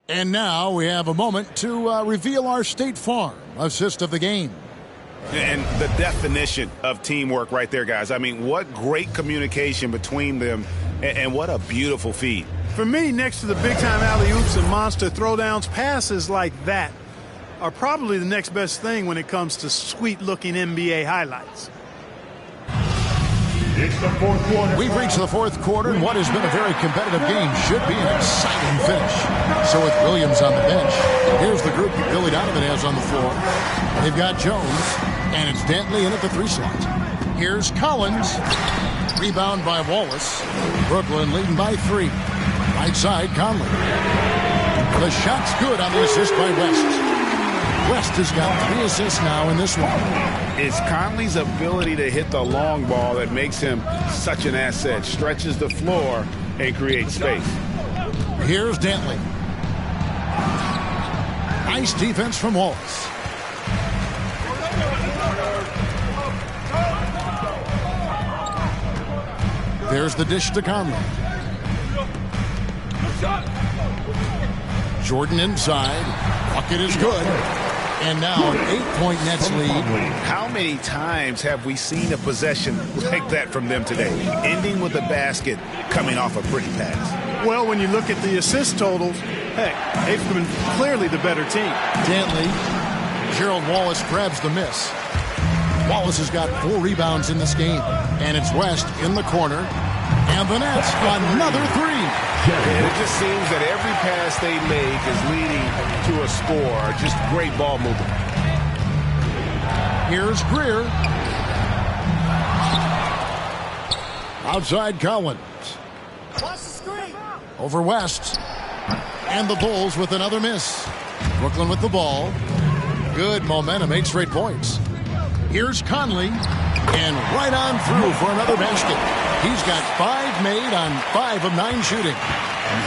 And now we have a moment to reveal our State Farm assist of the game. And the definition of teamwork right there, guys. I mean, what great communication between them, and what a beautiful feed. For me, next to the big-time alley-oops and monster throwdowns, passes like that are probably the next best thing when it comes to sweet-looking NBA highlights. It's the fourth quarter. We've reached the fourth quarter, and what has been a very competitive game should be an exciting finish. So with Williams on the bench, here's the group that Billy Donovan has on the floor. They've got Jones, and it's Dantley in at the 3 slot. Here's Collins. Rebound by Wallace. Brooklyn leading by 3. Right side, Conley. The shot's good on the assist by West. West has got 3 assists now in this one. It's Conley's ability to hit the long ball that makes him such an asset. Stretches the floor and creates space. Here's Dantley. Nice defense from Wallace. There's the dish to Conley. Jordan inside. Bucket is good. And now an 8-point Nets lead. How many times have we seen a possession like that from them today? Ending with a basket, coming off a pretty pass. Well, when you look at the assist totals, heck, they've been clearly the better team. Dantley. Gerald Wallace grabs the miss. Wallace has got 4 rebounds in this game. And it's West in the corner. And the Nets another 3. And it just seems that every pass they make is leading to a score. Just great ball movement. Here's Greer. Outside Collins. Over West. And the Bulls with another miss. Brooklyn with the ball. Good momentum, 8 straight points. Here's Conley. And right on through for another basket. He's got 5 made on 5 of 9 shooting.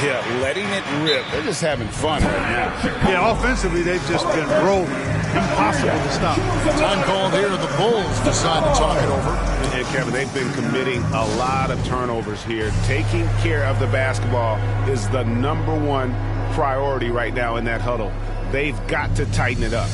Yeah, letting it rip. They're just having fun right now. Yeah, offensively, they've just been rolling. Impossible to stop. Time called here. The Bulls decide to talk it over. And Kevin, they've been committing a lot of turnovers here. Taking care of the basketball is the #1 priority right now in that huddle. They've got to tighten it up.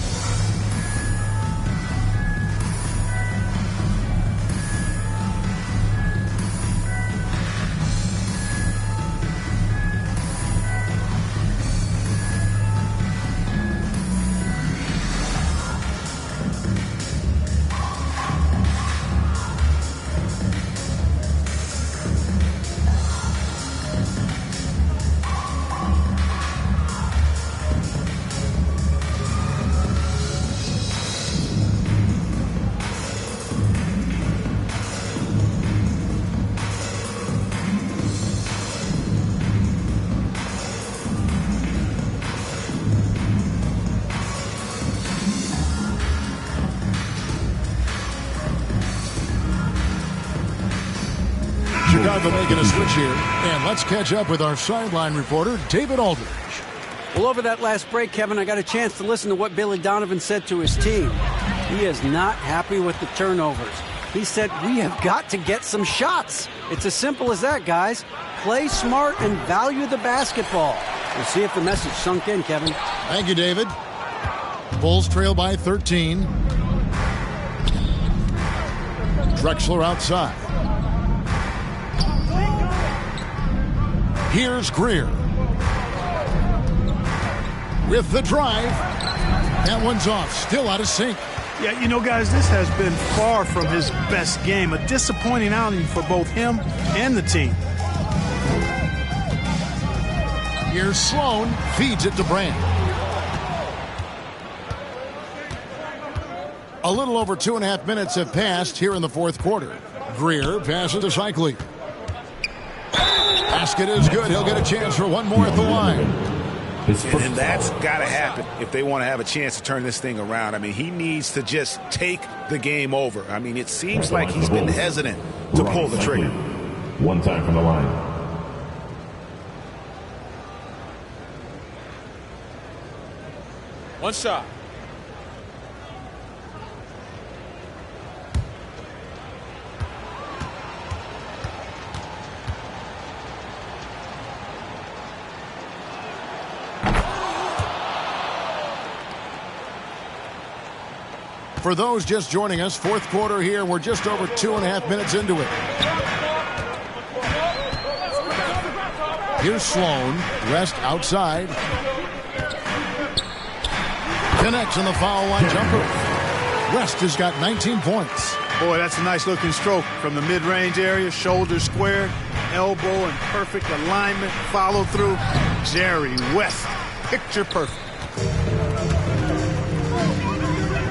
Chicago making a switch here. And let's catch up with our sideline reporter, David Aldridge. Well, over that last break, Kevin, I got a chance to listen to what Billy Donovan said to his team. He is not happy with the turnovers. He said, we have got to get some shots. It's as simple as that, guys. Play smart and value the basketball. We'll see if the message sunk in, Kevin. Thank you, David. Bulls trail by 13. Drexler outside. Here's Greer. With the drive. That one's off. Still out of sync. Yeah, you know, guys, this has been far from his best game. A disappointing outing for both him and the team. Here's Sloan. Feeds it to Brand. A little over 2.5 minutes have passed here in the fourth quarter. Greer passes to Shikely. Basket is good. He'll get a chance for one more at the line. And that's got to happen if they want to have a chance to turn this thing around. I mean, he needs to just take the game over. I mean, it seems like he's been hesitant to pull the trigger. One time from the line. One shot. For those just joining us, fourth quarter here. We're just over 2.5 minutes into it. Here's Sloan. West outside. Connects on the foul line jumper. West has got 19 points. Boy, that's a nice looking stroke from the mid-range area. Shoulder squared, elbow in perfect alignment, follow through. Jerry West, picture perfect.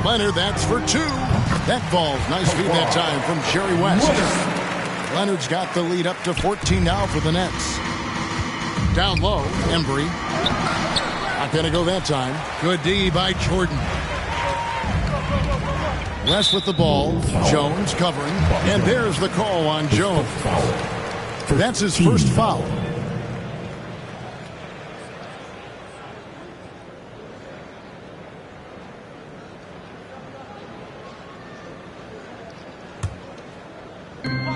Leonard, that's for two. That falls. Nice feed that time from Jerry West. Leonard's got the lead up to 14 now for the Nets. Down low, Embry. Not going to go that time. Good D by Jordan. West with the ball. Jones covering. And there's the call on Jones. That's his first foul.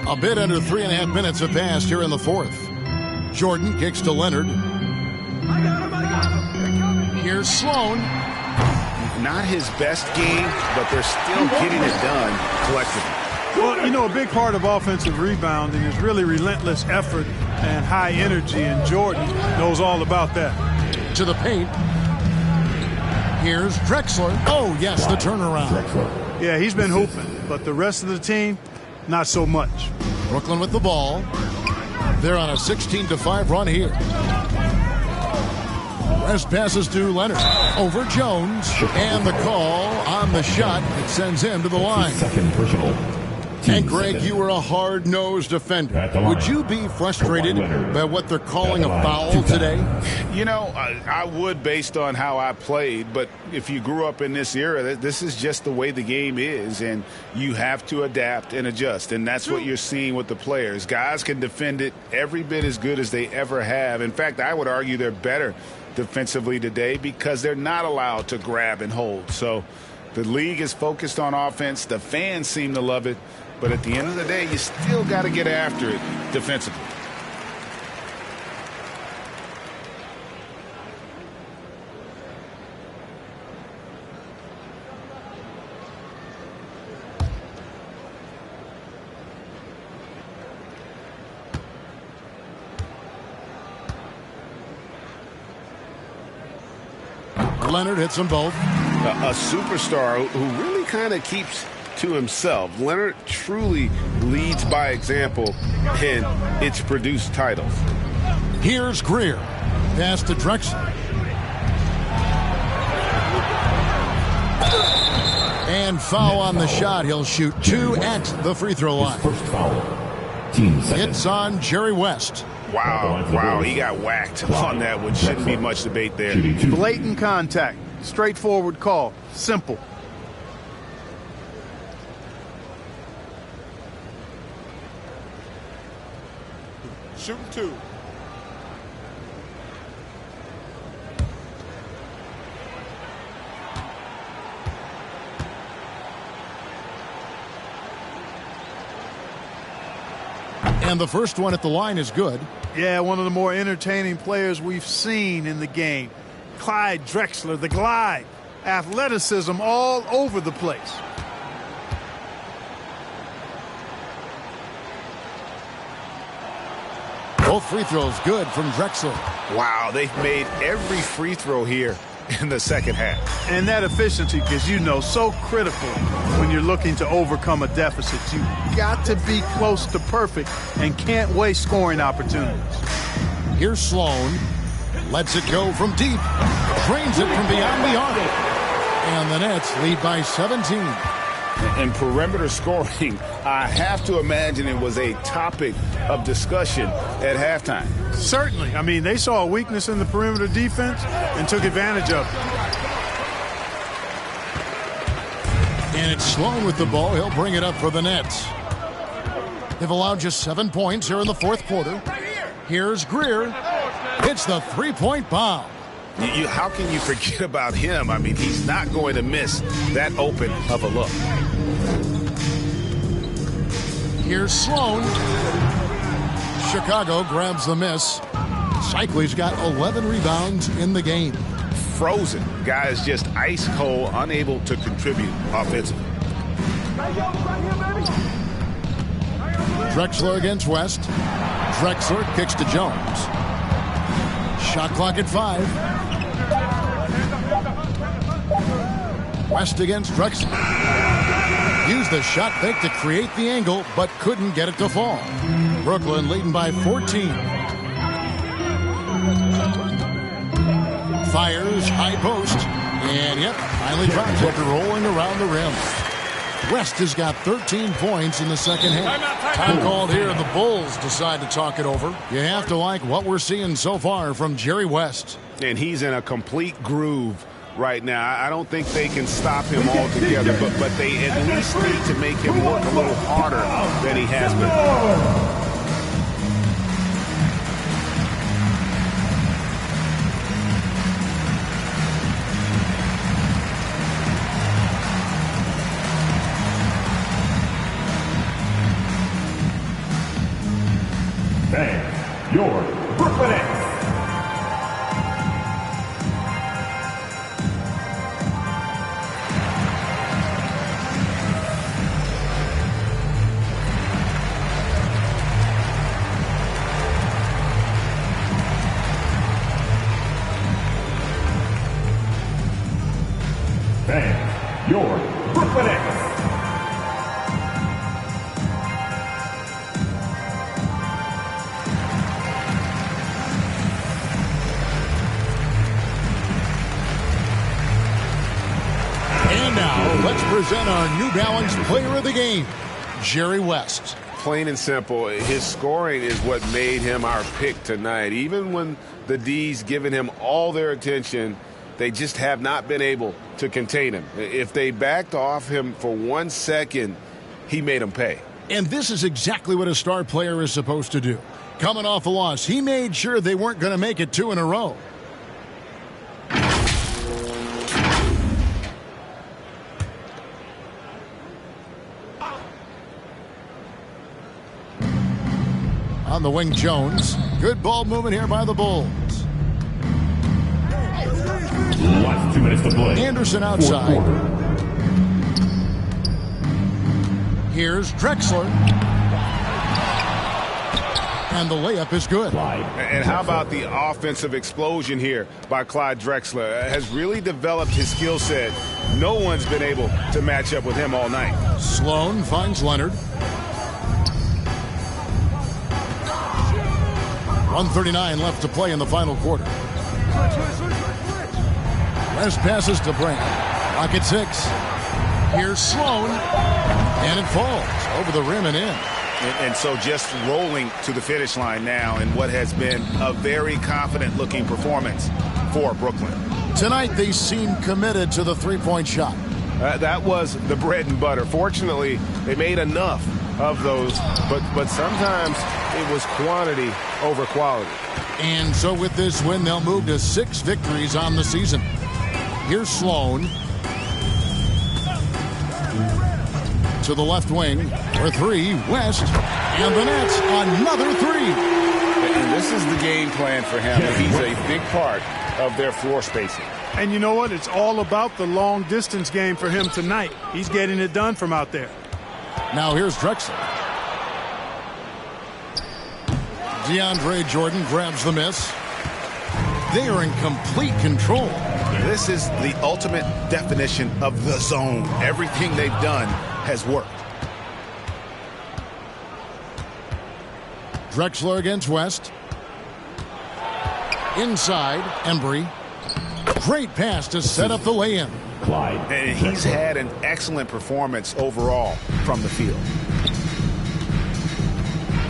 A bit under 3.5 minutes have passed here in the fourth. Jordan kicks to Leonard. Here's Sloan. Not his best game, but they're still getting it done collectively. Well, you know, a big part of offensive rebounding is really relentless effort and high energy, and Jordan knows all about that. To the paint. Here's Drexler. Oh, yes, the turnaround. Yeah, he's been hooping, but the rest of the team, not so much. Brooklyn with the ball. They're on a 16-5 run here. West passes to Leonard. Over Jones. And the call on the shot that sends him to the line. Second personal. And Greg, you were a hard-nosed defender. Would you be frustrated by what they're calling a foul today? You know, I would based on how I played, but if you grew up in this era, this is just the way the game is, and you have to adapt and adjust, and that's what you're seeing with the players. Guys can defend it every bit as good as they ever have. In fact, I would argue they're better defensively today because they're not allowed to grab and hold. So the league is focused on offense. The fans seem to love it. But at the end of the day, you still got to get after it defensively. Leonard hits them both. A superstar who really kind of keeps to himself. Leonard truly leads by example, and it's produced titles. Here's Greer. Pass to Drexler. And foul on the shot. He'll shoot 2 at the free throw line. First foul. Team second. It's on Jerry West. Wow, he got whacked on that one. Shouldn't be much debate there. Blatant contact. Straightforward call. Simple. Shooting two. And the first one at the line is good. Yeah, one of the more entertaining players we've seen in the game. Clyde Drexler, the glide. Athleticism all over the place. Both free throws good from Drexler. Wow, they've made every free throw here in the second half. And that efficiency is, so critical when you're looking to overcome a deficit. You got to be close to perfect and can't waste scoring opportunities. Here's Sloan. Lets it go from deep. Drains it from beyond the arc. And the Nets lead by 17. And perimeter scoring, I have to imagine it was a topic of discussion at halftime. Certainly. I mean, they saw a weakness in the perimeter defense and took advantage of it. And it's Sloan with the ball. He'll bring it up for the Nets. They've allowed just 7 points here in the fourth quarter. Here's Greer. Hits the three-point bomb. How can you forget about him? I mean, he's not going to miss that open of a look. Here's Sloan. Chicago grabs the miss. Cycley's got 11 rebounds in the game. Frozen. Guys just ice cold, unable to contribute offensively. Drexler against West. Drexler kicks to Jones. Shot clock at 5. West against Drexler. Used the shot fake to create the angle, but couldn't get it to fall. Brooklyn leading by 14. Fires, high post, and finally drops it, rolling around the rim. West has got 13 points in the second half. Time called here, and the Bulls decide to talk it over. You have to like what we're seeing so far from Jerry West. And he's in a complete groove right now. I don't think they can stop him altogether, but they at least need to make him work a little harder than he has been. Your Brooklyn Nets. And your Brooklyn Nets. Let's present our New Balance Player of the Game, Jerry West. Plain and simple, his scoring is what made him our pick tonight. Even when the D's given him all their attention, they just have not been able to contain him. If they backed off him for 1 second, he made them pay. And this is exactly what a star player is supposed to do. Coming off a loss, he made sure they weren't going to make it 2 in a row. On the wing, Jones. Good ball movement here by the Bulls. Last 2 minutes to play. Anderson outside. Here's Drexler. And the layup is good. And how about the offensive explosion here by Clyde Drexler? Has really developed his skill set. No one's been able to match up with him all night. Sloan finds Leonard. 1:39 left to play in the final quarter. West passes to Brand. Clock at 6. Here's Sloan. And it falls over the rim and in. And so just rolling to the finish line now in what has been a very confident-looking performance for Brooklyn. Tonight they seem committed to the three-point shot. That was the bread and butter. Fortunately, they made enough of those, but sometimes it was quantity over quality. And so with this win, they'll move to 6 victories on the season. Here's Sloan. To the left wing for 3, West, and the Nets another 3. And this is the game plan for him. He's a big part of their floor spacing. And you know what? It's all about the long distance game for him tonight. He's getting it done from out there. Now here's Drexler. DeAndre Jordan grabs the miss. They are in complete control. This is the ultimate definition of the zone. Everything they've done has worked. Drexler against West. Inside, Embry. Great pass to set up the lay-in. And he's had an excellent performance overall from the field.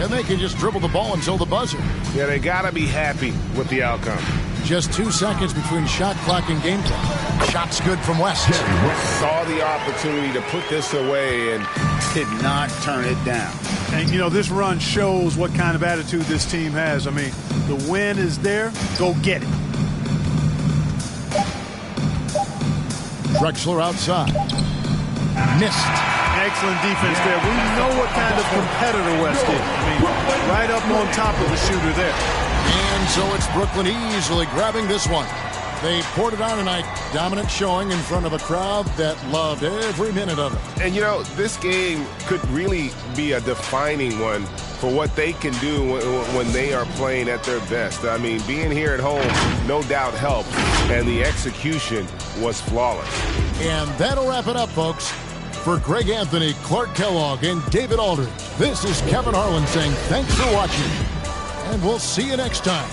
And they can just dribble the ball until the buzzer. Yeah, they got to be happy with the outcome. Just 2 seconds between shot clock and game clock. Shot's good from West. Saw the opportunity to put this away and did not turn it down. And, you know, this run shows what kind of attitude this team has. I mean, the win is there. Go get it. Drexler outside. Missed. Excellent defense there. We know what kind of competitor West is. I mean, right up on top of the shooter there. And so it's Brooklyn easily grabbing this one. They poured it on tonight. Dominant showing in front of a crowd that loved every minute of it. And, you know, this game could really be a defining one for what they can do when they are playing at their best. I mean, being here at home no doubt helped, and the execution was flawless. And that'll wrap it up, folks. For Greg Anthony, Clark Kellogg, and David Aldridge, this is Kevin Harlan saying thanks for watching, and we'll see you next time.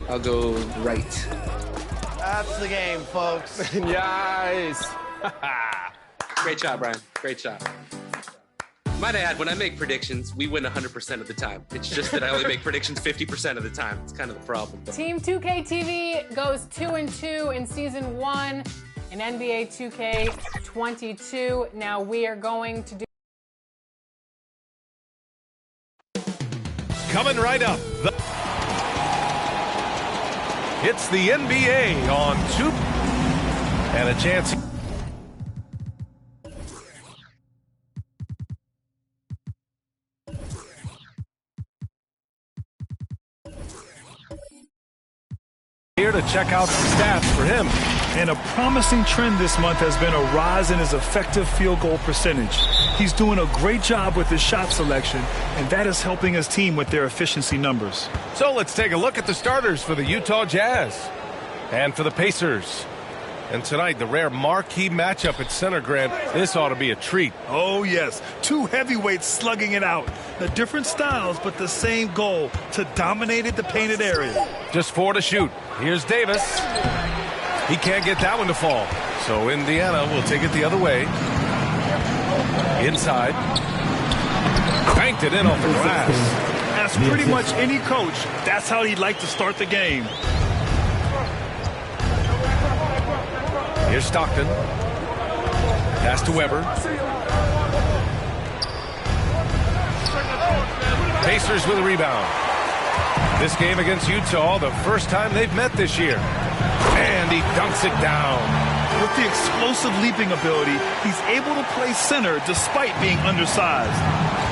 I'll go right. That's the game, folks. Nice. Great job, Brian. Great job. Might add, when I make predictions, we win 100% of the time. It's just that I only make predictions 50% of the time. It's kind of the problem. Team 2K TV goes 2-2 in Season 1 in NBA 2K22. Now we are going to do... Coming right up. It's the NBA on 2. And a chance. Here to check out some stats for him. And a promising trend this month has been a rise in his effective field goal percentage. He's doing a great job with his shot selection, and that is helping his team with their efficiency numbers. So let's take a look at the starters for the Utah Jazz and for the Pacers. And tonight, the rare marquee matchup at Center Grant. This ought to be a treat. Oh, yes. Two heavyweights slugging it out. The different styles, but the same goal, to dominate at the painted area. Just 4 to shoot. Here's Davis. He can't get that one to fall. So Indiana will take it the other way. Inside. Banked it in off the glass. ask pretty much any coach, that's how he'd like to start the game. Here's Stockton. Pass to Weber. Pacers with a rebound. This game against Utah, the first time they've met this year. And he dunks it down. With the explosive leaping ability, he's able to play center despite being undersized.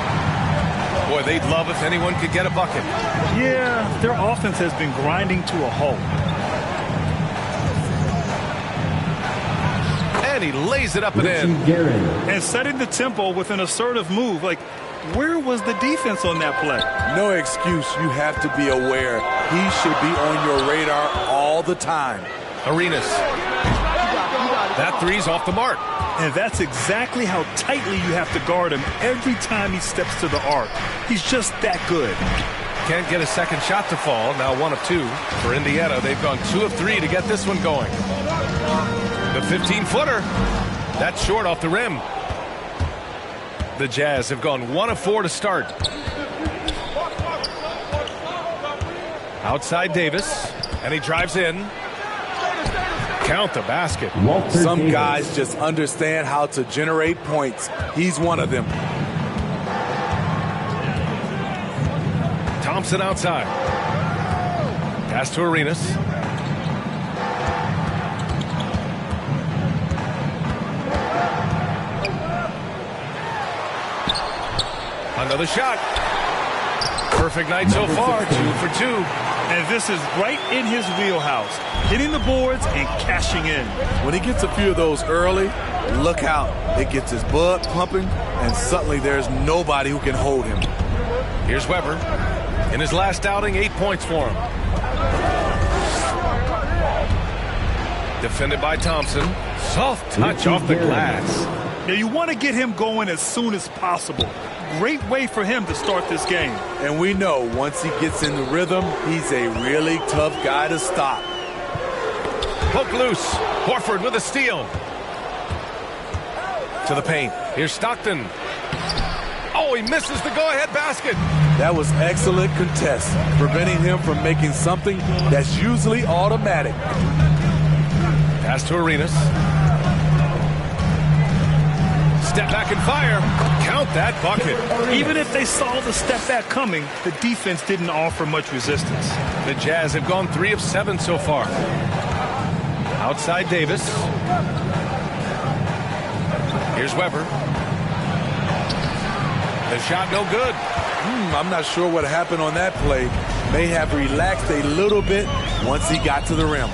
Boy, they'd love if anyone could get a bucket. Yeah, their offense has been grinding to a halt. And he lays it up and in. And setting the tempo with an assertive move. Like, where was the defense on that play? No excuse. You have to be aware. He should be on your radar all the time. Arenas. That three's off the mark. And that's exactly how tightly you have to guard him every time he steps to the arc. He's just that good. Can't get a second shot to fall. Now 1 of 2 for Indiana. They've gone 2 of 3 to get this one going. The 15-footer. That's short off the rim. The Jazz have gone 1 of 4 to start. Outside Davis. And he drives in. Count the basket. Some guys just understand how to generate points. He's one of them. Thompson outside. Pass to Arenas. Another shot. Perfect night so far. 2 for 2. And this is right in his wheelhouse. Hitting the boards and cashing in. When he gets a few of those early, look out. It gets his blood pumping, and suddenly there's nobody who can hold him. Here's Weber. In his last outing, 8 points for him. Defended by Thompson. Soft touch off the glass. Now you want to get him going as soon as possible. Great way for him to start this game. And we know once he gets in the rhythm, he's a really tough guy to stop. Poke loose. Horford with a steal. To the paint. Here's Stockton. Oh, he misses the go-ahead basket. That was excellent contest, preventing him from making something that's usually automatic. Pass to Arenas. Step back and fire. Count that bucket. Even if they saw the step back coming, the defense didn't offer much resistance. The Jazz have gone 3 of 7 so far. Outside Davis. Here's Weber. The shot no good. I'm not sure what happened on that play. May have relaxed a little bit once he got to the rim.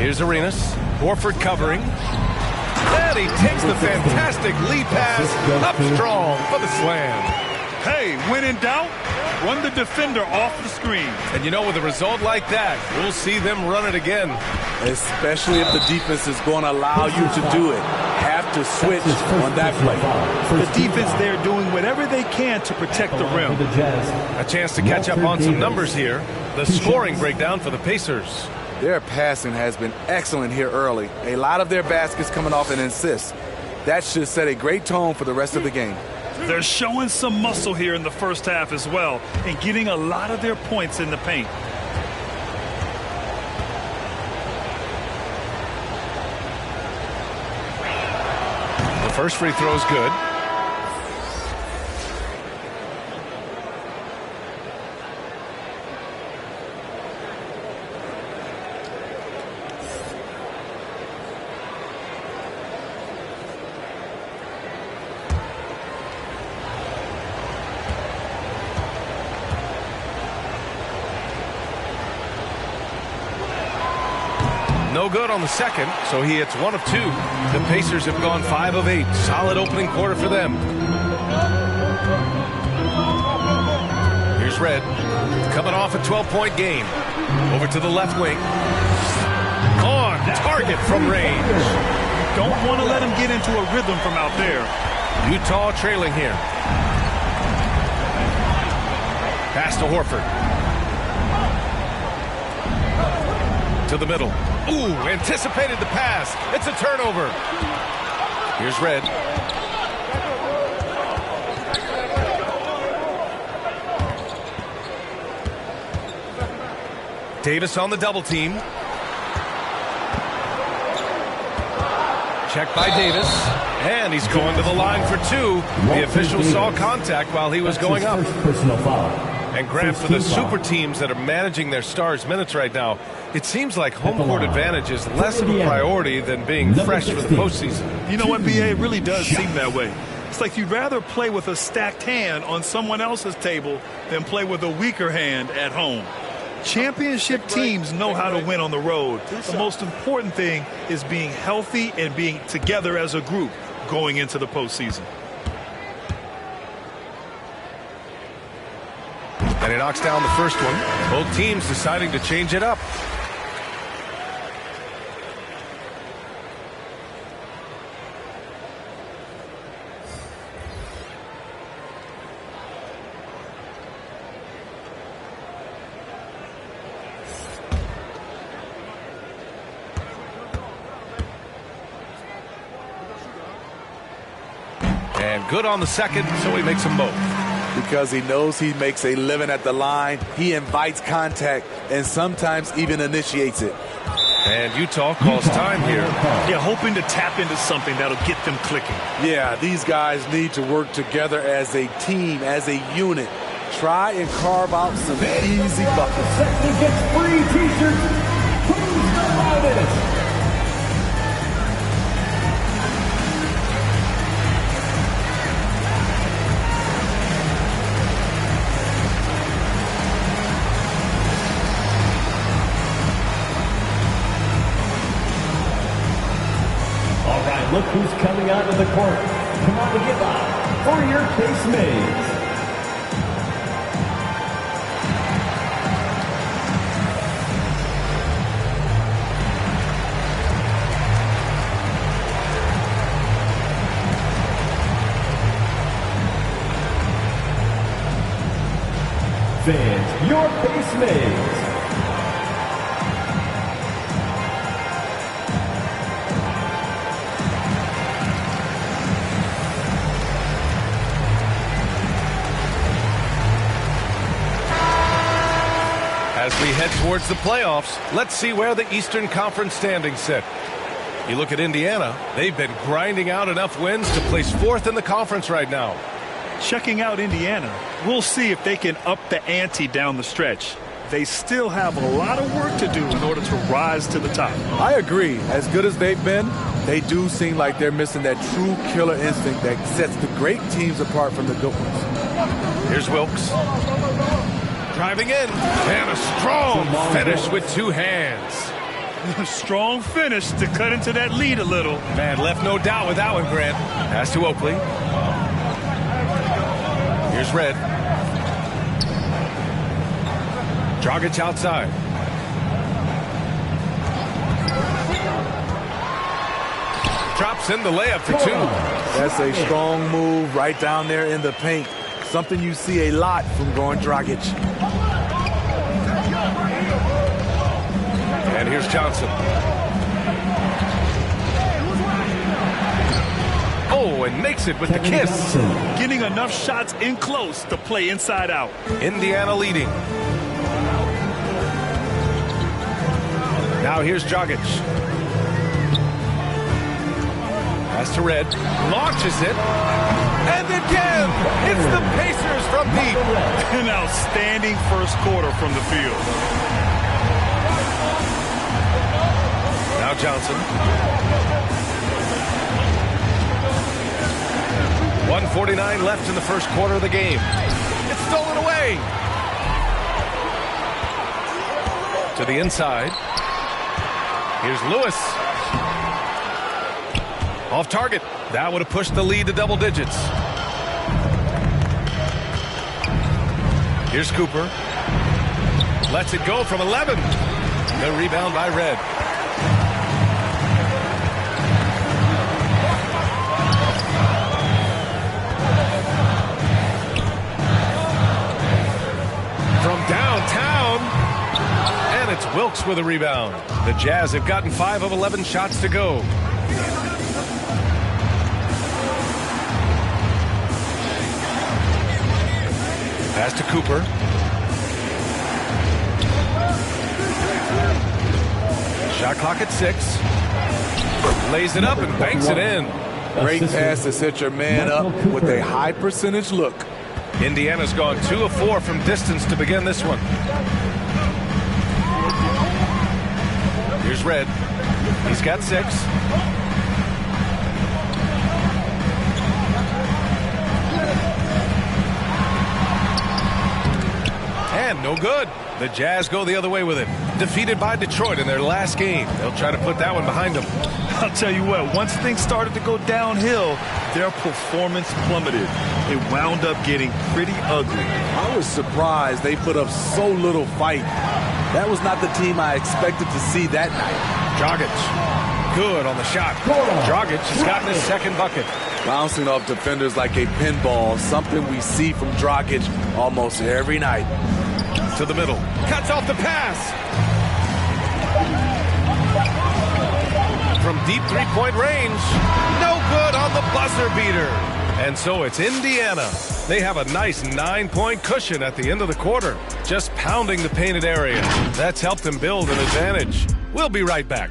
Here's Arenas. Horford covering. And he takes the fantastic lead pass up strong for the slam. Hey, when in doubt, run the defender off the screen. And you know, with a result like that, we'll see them run it again. Especially if the defense is going to allow you to do it. Have to switch on that play. The defense there doing whatever they can to protect the rim. A chance to catch up on some numbers here. The scoring breakdown for the Pacers. Their passing has been excellent here early. A lot of their baskets coming off an assist. That should set a great tone for the rest of the game. They're showing some muscle here in the first half as well and getting a lot of their points in the paint. The first free throw is good. No good on the second, so he hits 1 of 2. The Pacers have gone 5 of 8. Solid opening quarter for them. Here's Red, coming off a 12-point game. Over to the left wing. On target from range. Don't want to let him get into a rhythm from out there. Utah trailing here. Pass to Horford. To the middle. Ooh, anticipated the pass. It's a turnover. Here's Red. Davis on the double team. Check by Davis. And he's going to the line for two. The official saw contact while he was going up. And Grant, for the super teams that are managing their stars' minutes right now, it seems like home court advantage is less of a priority than being fresh for the postseason. You know what, BA? It really does seem that way. It's like you'd rather play with a stacked hand on someone else's table than play with a weaker hand at home. Championship teams know how to win on the road. The most important thing is being healthy and being together as a group going into the postseason. And he knocks down the first one. Both teams deciding to change it up. And good on the second, so he makes them both. Because he knows he makes a living at the line. He invites contact and sometimes even initiates it. And Utah calls time here. Yeah, hoping to tap into something that'll get them clicking. Yeah, these guys need to work together as a team, as a unit. Try and carve out some easy buckets. Second gets free t-shirts. Who's the loudest? Look who's coming out of the court. Come on to give up for your casemates. Fans, your casemates. As we head towards the playoffs, let's see where the Eastern Conference standings sit. You look at Indiana, they've been grinding out enough wins to place fourth in the conference right now. Checking out Indiana, we'll see if they can up the ante down the stretch. They still have a lot of work to do in order to rise to the top. I agree. As good as they've been, they do seem like they're missing that true killer instinct that sets the great teams apart from the good ones. Here's Wilkes. Driving in, and a strong finish with two hands. Strong finish to cut into that lead a little. Man, left no doubt with that one, Grant. Pass to Oakley. Here's Red. Dragic outside. Drops in the layup for two. That's a strong move right down there in the paint. Something you see a lot from Goran Dragic. And here's Johnson. Oh, and makes it with the kiss. Getting enough shots in close to play inside out. Indiana leading. Now here's Dragic. Pass to Red. Launches it. And again, it's the Pacers from deep. An outstanding first quarter from the field. Now Johnson. 1:49 left in the first quarter of the game. It's stolen away. To the inside. Here's Lewis. Off target. That would have pushed the lead to double digits. Here's Cooper. Lets it go from 11. The rebound by Red. From downtown. And it's Wilkes with a rebound. The Jazz have gotten 5 of 11 shots to go. Pass to Cooper. Shot clock at 6. Lays it up and banks it in. Great pass to set your man up with a high percentage look. Indiana's gone 2 of 4 from distance to begin this one. Here's Red. He's got 6. And no good. The Jazz go the other way with it. Defeated by Detroit in their last game. They'll try to put that one behind them. I'll tell you what, once things started to go downhill, their performance plummeted. It wound up getting pretty ugly. I was surprised they put up so little fight. That was not the team I expected to see that night. Dragic, good on the shot. Dragic has gotten his second bucket. Bouncing off defenders like a pinball, something we see from Dragic almost every night. To the middle, cuts off the pass. From deep three-point range, no good on the buzzer beater. And so it's Indiana. They have a nice 9-point cushion at the end of the quarter, just pounding the painted area. That's helped them build an advantage. We'll be right back.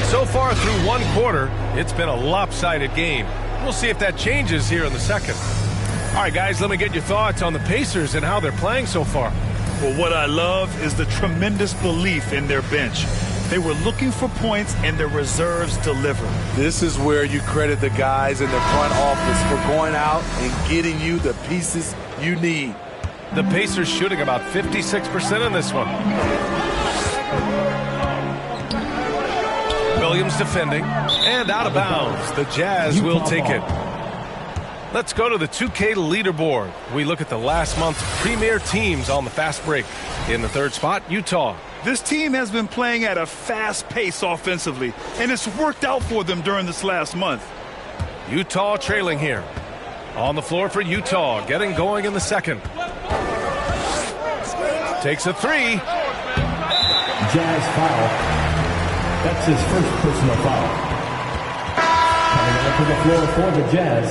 So far through one quarter, it's been a lopsided game. We'll see if that changes here in the second. All right, guys, let me get your thoughts on the Pacers and how they're playing so far. Well, what I love is the tremendous belief in their bench. They were looking for points, and their reserves delivered. This is where you credit the guys in the front office for going out and getting you the pieces you need. The Pacers shooting about 56% in this one. Williams defending, and out of bounds. The Jazz will take it. Let's go to the 2K leaderboard. We look at the last month's premier teams on the fast break. In the third spot, Utah. This team has been playing at a fast pace offensively, and it's worked out for them during this last month. Utah trailing here. On the floor for Utah, getting going in the second. Takes a 3. Jazz foul. That's his first personal foul. Coming out to the floor for the Jazz.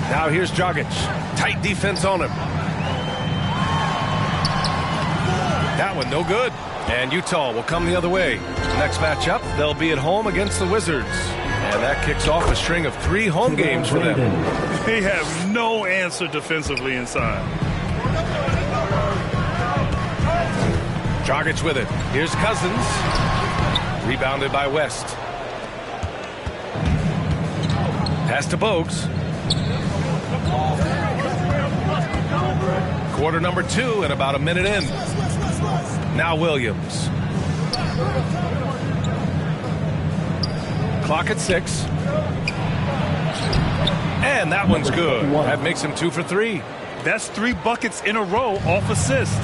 Now here's Dragic. Tight defense on him. That one no good. And Utah will come the other way. Next matchup, they'll be at home against the Wizards. And that kicks off a string of 3 home games for them. They have no answer defensively inside. Dragic with it. Here's Cousins. Rebounded by West. Pass to Bogues. Quarter number 2 and about a minute in. Now Williams. Clock at 6. And that one's good. That makes him 2 for 3. That's 3 buckets in a row off assist.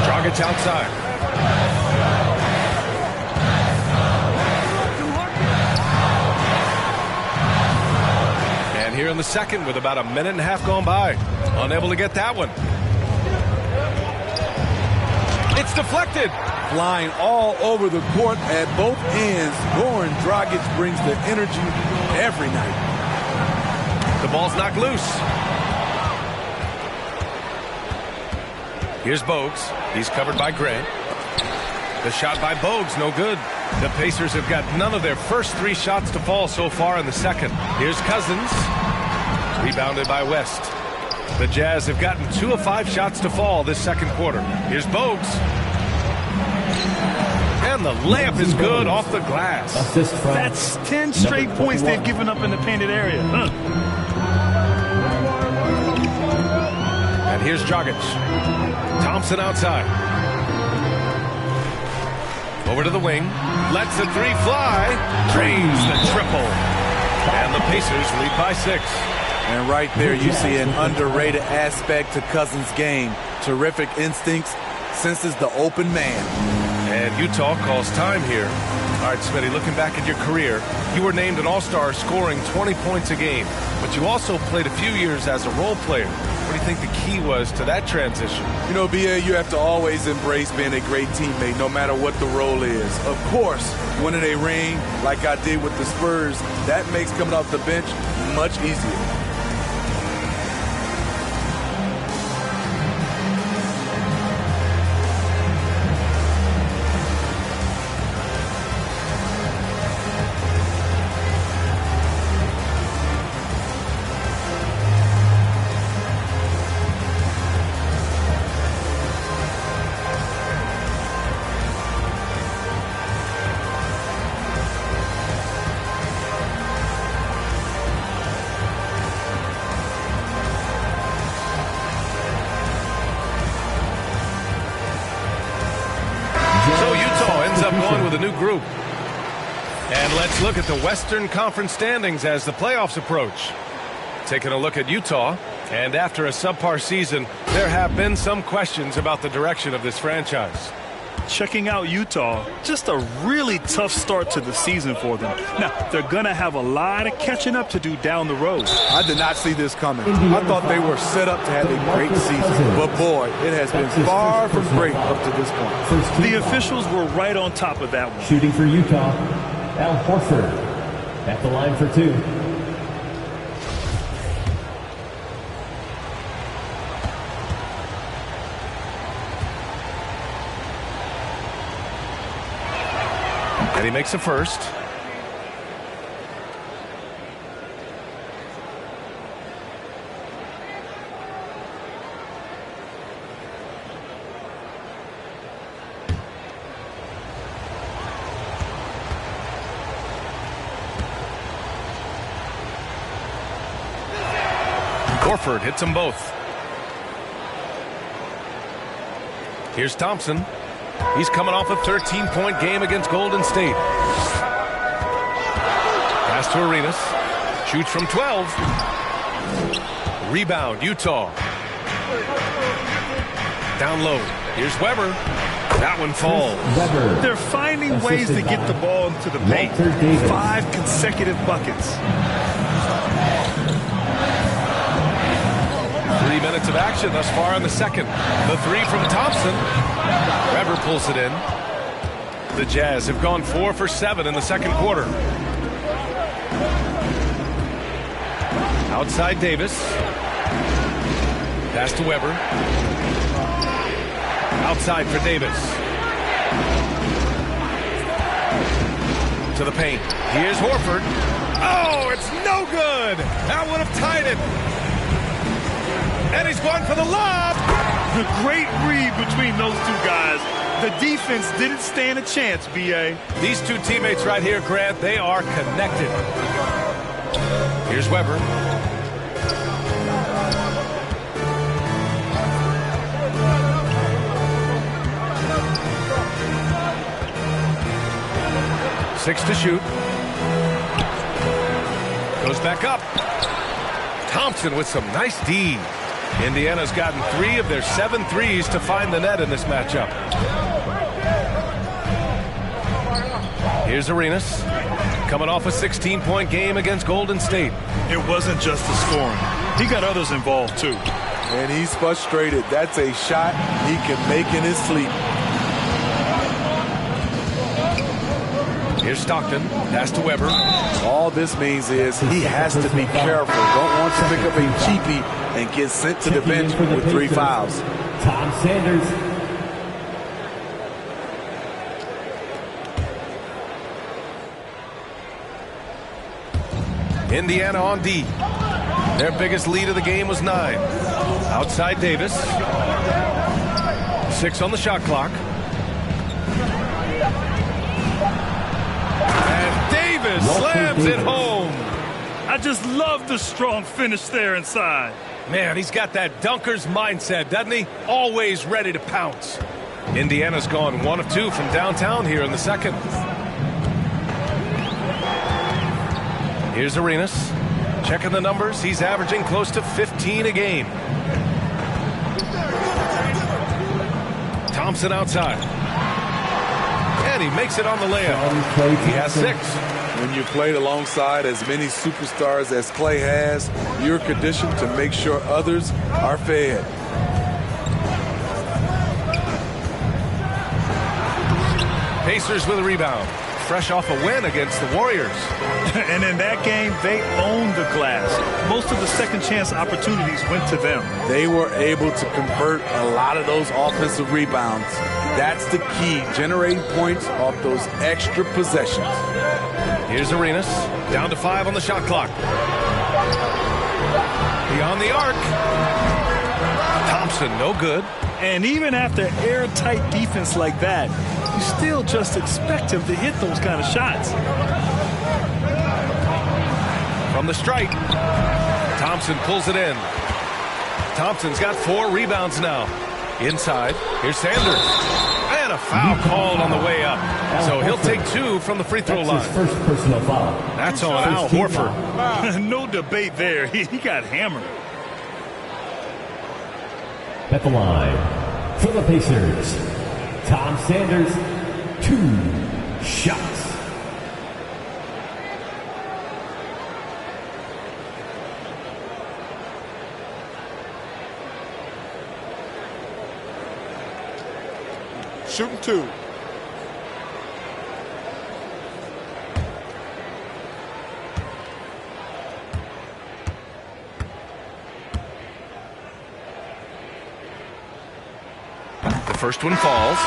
Dragic outside. And here in the second with about a minute and a half gone by. Unable to get that one. It's deflected. Flying all over the court at both ends. Goran Dragic brings the energy every night. The ball's knocked loose. Here's Bogues. He's covered by Grant. The shot by Bogues, no good. The Pacers have got none of their first 3 shots to fall so far in the second. Here's Cousins. Rebounded by West. The Jazz have gotten 2 of 5 shots to fall this second quarter. Here's Bogues. And the layup is good off the glass. That's 10 straight points they've given up in the painted area. And here's Dragic. Thompson outside. Over to the wing. Lets the three fly. Drains the triple. And the Pacers lead by 6. And right there you see an underrated aspect to Cousins' game. Terrific instincts, senses the open man. And Utah calls time here. All right, Smitty, looking back at your career, you were named an All-Star scoring 20 points a game, but you also played a few years as a role player. What do you think the key was to that transition? You know, BA, you have to always embrace being a great teammate, no matter what the role is. Of course, winning a ring like I did with the Spurs, that makes coming off the bench much easier. Group. And let's look at the Western Conference standings as the playoffs approach. Taking a look at Utah, and after a subpar season, there have been some questions about the direction of this franchise. Checking out Utah, just a really tough start to the season for them. Now, they're going to have a lot of catching up to do down the road. I did not see this coming. I thought they were set up to have a great season. But boy, it has been far from great up to this point. The officials were right on top of that one. Shooting for Utah, Al Horford at the line for 2. And he makes a first. Horford hits them both. Here's Thompson. He's coming off a 13-point game against Golden State. Pass to Arenas. Shoots from 12. Rebound, Utah. Down low. Here's Weber. That one falls. They're finding ways to get the ball into the paint. 5 consecutive buckets. 3 minutes of action thus far in the second. The three from Thompson. Weber pulls it in. The Jazz have gone 4 for 7 in the second quarter. Outside Davis. Pass to Weber. Outside for Davis. To the paint. Here's Horford. Oh, it's no good. That would have tied it. And he's going for the lob. The great read between those two guys. The defense didn't stand a chance, B.A. These two teammates right here, Grant, they are connected. Here's Weber. Six to shoot. Goes back up. Thompson with some nice D. Indiana's gotten 3 of their 7 threes to find the net in this matchup. Here's Arenas. Coming off a 16-point game against Golden State. It wasn't just the scoring. He got others involved, too. And he's frustrated. That's a shot he can make in his sleep. Here's Stockton. Pass to Weber. All this means is he has to be careful. Don't want to pick up a cheapie and get sent to the bench with 3 fouls. Tom Sanders. Indiana on D. Their biggest lead of the game was 9. Outside Davis. 6 on the shot clock. And Davis slams it home. I just love the strong finish there inside. Man, he's got that dunker's mindset, doesn't he? Always ready to pounce. Indiana's gone 1 of 2 from downtown here in the second. Here's Arenas. Checking the numbers. He's averaging close to 15 a game. Thompson outside. And he makes it on the layup. He has 6. When you played alongside as many superstars as Clay has, you're conditioned to make sure others are fed. Pacers with a rebound. Fresh off a win against the Warriors. And in that game, they owned the glass. Most of the second chance opportunities went to them. They were able to convert a lot of those offensive rebounds. That's the key, generating points off those extra possessions. Here's Arenas, down to 5 on the shot clock. Beyond the arc. Thompson, no good. And even after airtight defense like that, you still just expect him to hit those kind of shots. From the stripe, Thompson pulls it in. Thompson's got 4 rebounds now. Inside, here's Sanders. And a foul called on the way up. So he'll take 2 from the free throw line. His first personal foul. That's on Al Horford. No debate there. He got hammered. At the line, for the Pacers, Tom Sanders, 2 shots. Shooting 2. The first one falls.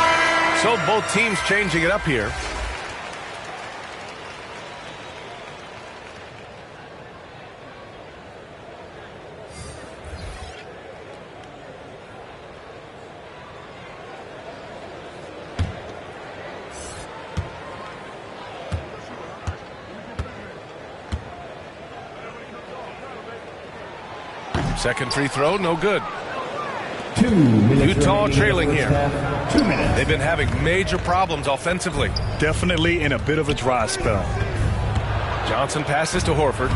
So both teams changing it up here. Second free throw, no good. 2 minutes. Utah trailing here. 2 minutes. They've been having major problems offensively. Definitely in a bit of a dry spell. Johnson passes to Horford.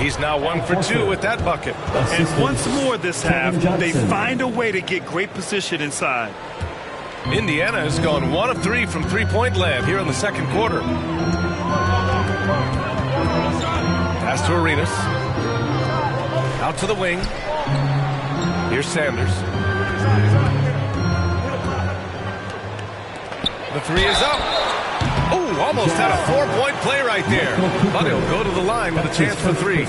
He's now 1 for 2 with that bucket. And once more this half, they find a way to get great position inside. Indiana has gone 1 of 3 from three-point land here in the second quarter. Pass to Arenas. Out to the wing. Here's Sanders. The 3 is up. Oh, almost had a 4-point play right there. But he'll go to the line with a chance for 3.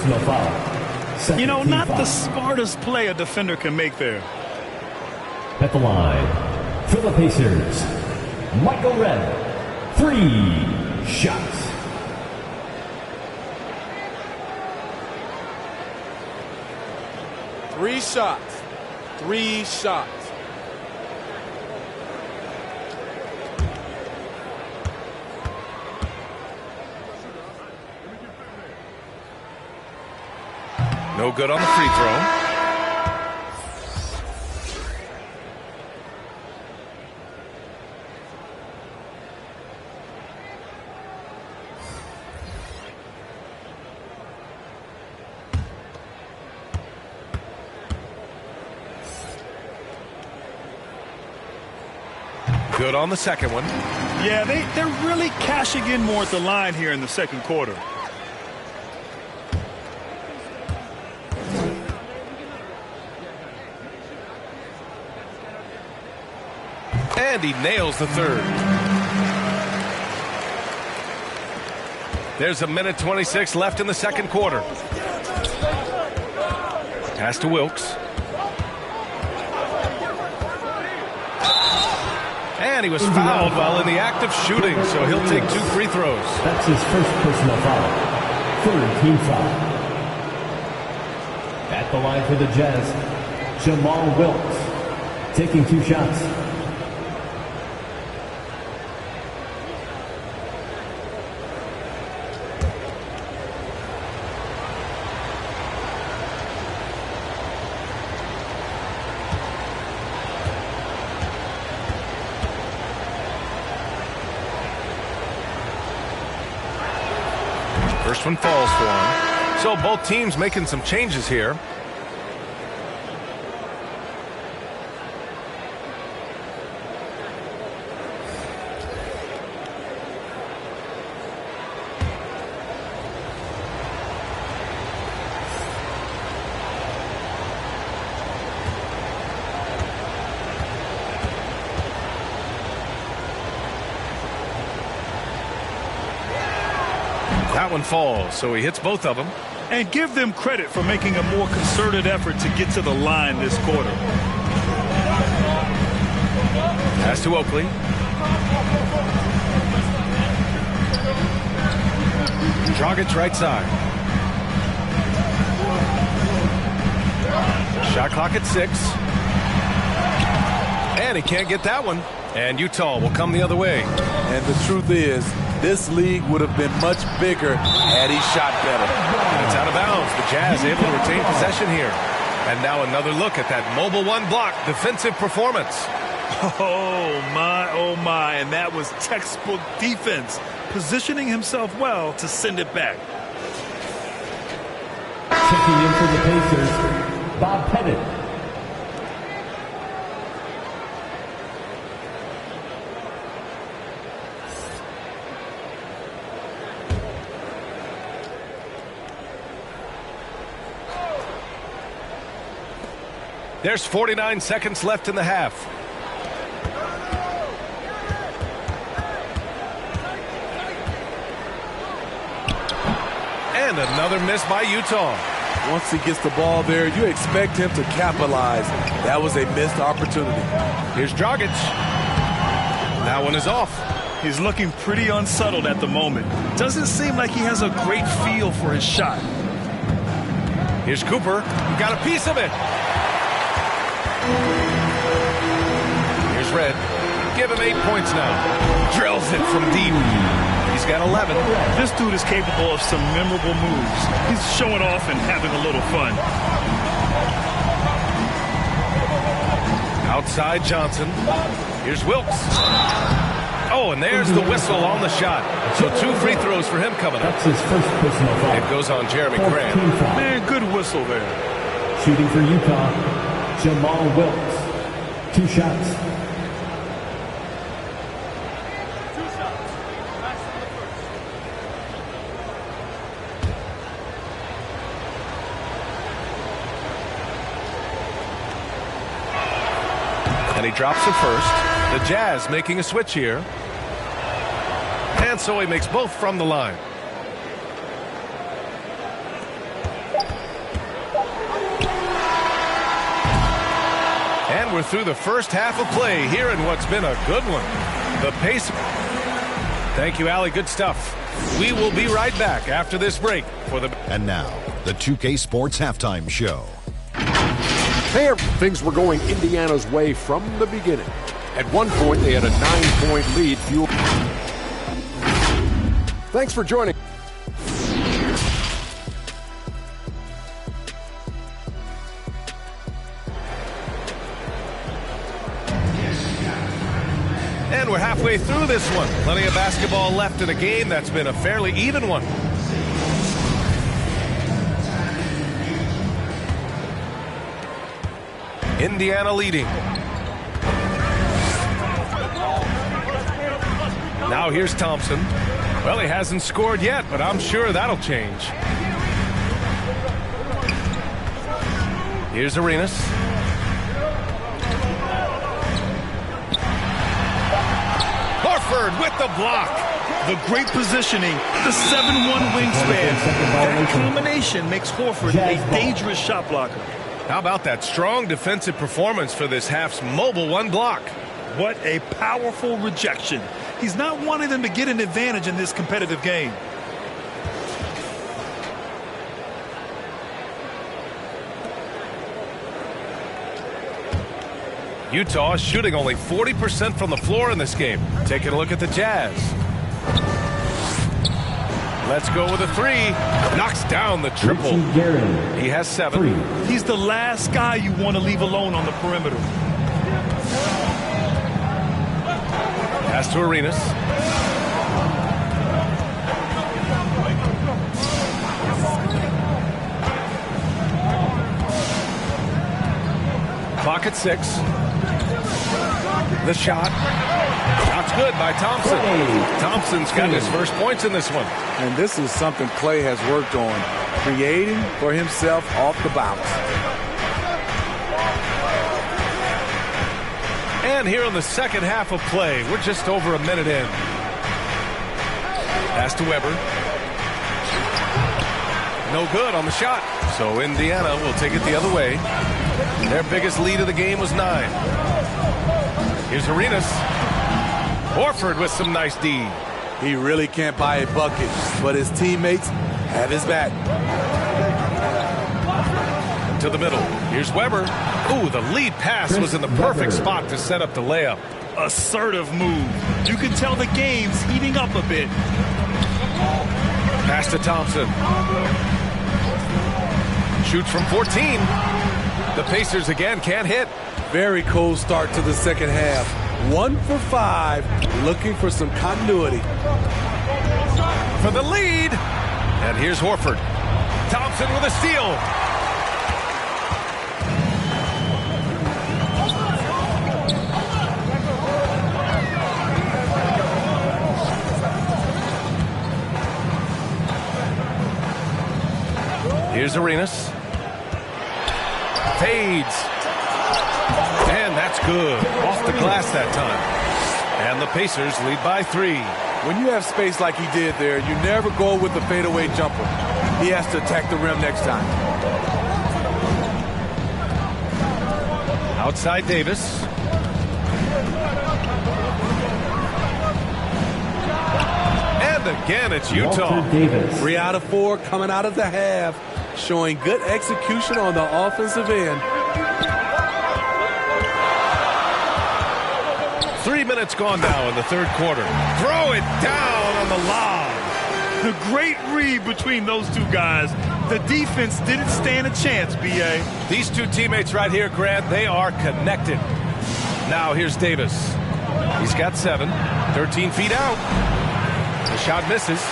You know, not the smartest play a defender can make there. At the line, for the Pacers, Michael Redd, 3 shots. Three shots. 3 shots. No good on the free throw. Good on the second one. Yeah, they're really cashing in more at the line here in the second quarter. And he nails the third. There's a minute 26 left in the second quarter. Pass to Wilkes. And he was fouled while in the act of shooting, so he'll take 2 free throws. That's his first personal foul. 3rd team foul. At the line for the Jazz, Jamal Wilkes, taking 2 shots. First one falls for him. So both teams making some changes here. That one falls, so he hits both of them. And give them credit for making a more concerted effort to get to the line this quarter. Pass to Oakley. Dragic right side. Shot clock at 6. And he can't get that one. And Utah will come the other way. And the truth is, this league would have been much bigger had he shot better. And it's out of bounds. The Jazz able to retain possession here. And now another look at that mobile one block defensive performance. Oh, my. And that was textbook defense, positioning himself well to send it back. Checking in for the Pacers, Bob Pettit. There's 49 seconds left in the half. And another miss by Utah. Once he gets the ball there, you expect him to capitalize. That was a missed opportunity. Here's Dragic. That one is off. He's looking pretty unsettled at the moment. Doesn't seem like he has a great feel for his shot. Here's Cooper. He got a piece of it. Here's Red. Give him 8 points now. Drills it from deep. He's got 11. This dude is capable of some memorable moves. He's showing off and having a little fun. Outside Johnson. Here's Wilkes. Oh, and there's the whistle on the shot. So 2 free throws for him coming up. That's his first personal foul. It goes on Jeremy Grant. Man, good whistle there. Shooting for Utah, Jamal Wilkes. 2 shots. And he drops it first. The Jazz making a switch here. And so he makes both from the line. And we're through the first half of play here in what's been a good one. The pace. Thank you, Allie. Good stuff. We will be right back after this break for the. And now, the 2K Sports Halftime Show. Hey, things were going Indiana's way from the beginning. At one point, they had a 9-point lead. Thanks for joining. And we're halfway through this one. Plenty of basketball left in a game that's been a fairly even one. Indiana leading. Now here's Thompson. Well, he hasn't scored yet, but I'm sure that'll change. Here's Arenas. Horford with the block. The great positioning, the 7'1" wingspan. That combination makes Horford a dangerous shot blocker. How about that strong defensive performance for this half's mobile one block? What a powerful rejection. He's not wanting them to get an advantage in this competitive game. Utah is shooting only 40% from the floor in this game. Taking a look at the Jazz. Let's go with a 3. Knocks down the triple. He has 7. He's the last guy you want to leave alone on the perimeter. Pass to Arenas. Clock at 6. The shot. Shot's good by Thompson. Thompson's got his first points in this one. And this is something Clay has worked on, creating for himself off the bounce. And here in the second half of play, we're just over a minute in. Pass to Weber. No good on the shot. So Indiana will take it the other way. Their biggest lead of the game was 9. Here's Arenas. Horford with some nice D. He really can't buy a bucket, but his teammates have his back. To the middle. Here's Weber. Ooh, the lead pass was in the perfect spot to set up the layup. Assertive move. You can tell the game's heating up a bit. Pass to Thompson. Shoots from 14. The Pacers again can't hit. Very cold start to the second half. 1 for 5, looking for some continuity. For the lead. And here's Horford. Thompson with a steal. Here's Arenas. Fades. And that's good. Off the glass that time. And the Pacers lead by 3. When you have space like he did there, you never go with the fadeaway jumper. He has to attack the rim next time. Outside Davis. And again, it's Utah. 3 out of 4 coming out of the half, showing good execution on the offensive end. 3 minutes gone now in the third quarter. Throw it down on the lob. The great read between those two guys. The defense didn't stand a chance, B.A. These two teammates right here, Grant, they are connected. Now here's Davis. He's got 7. 13 feet out. The shot misses.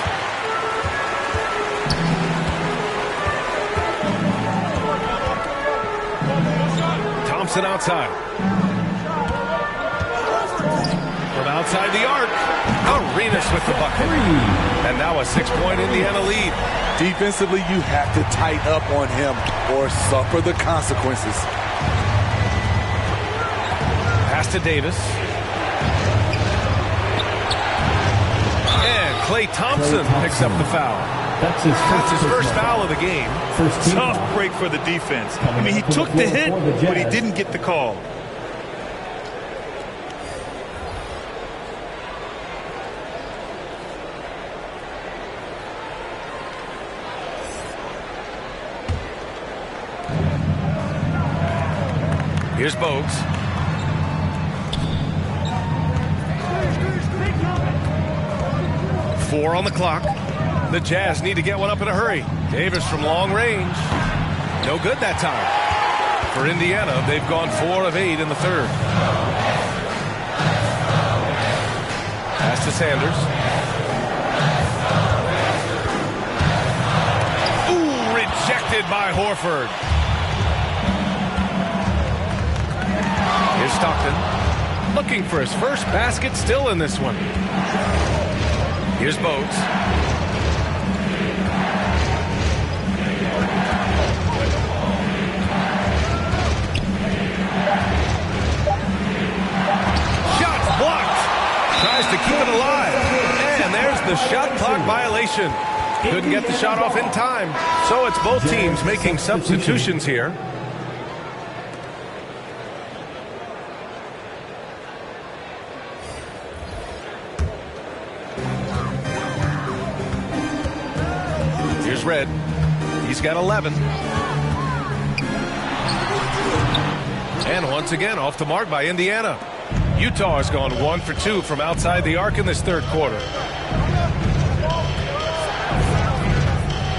Thompson outside. From outside the arc, Arenas with the bucket. And now a 6-point Indiana lead. Defensively, you have to tighten up on him or suffer the consequences. Pass to Davis. And Klay Thompson picks up the foul. That's his first foul of the game. Tough break for the defense. I mean, he took the hit, but he didn't get the call. Here's Bogues. Four on the clock. The Jazz need to get one up in a hurry. Davis from long range. No good that time. For Indiana, they've gone 4 of 8 in the third. Pass to Sanders. Ooh, rejected by Horford. Here's Stockton. Looking for his first basket still in this one. Here's Bogues. Shot blocked. Tries to keep it alive. And there's the shot clock violation. Couldn't get the shot off in time. So it's both teams making substitutions here. Here's Red. He's got 11. And once again, off the mark by Indiana. Utah has gone 1 for 2 from outside the arc in this third quarter.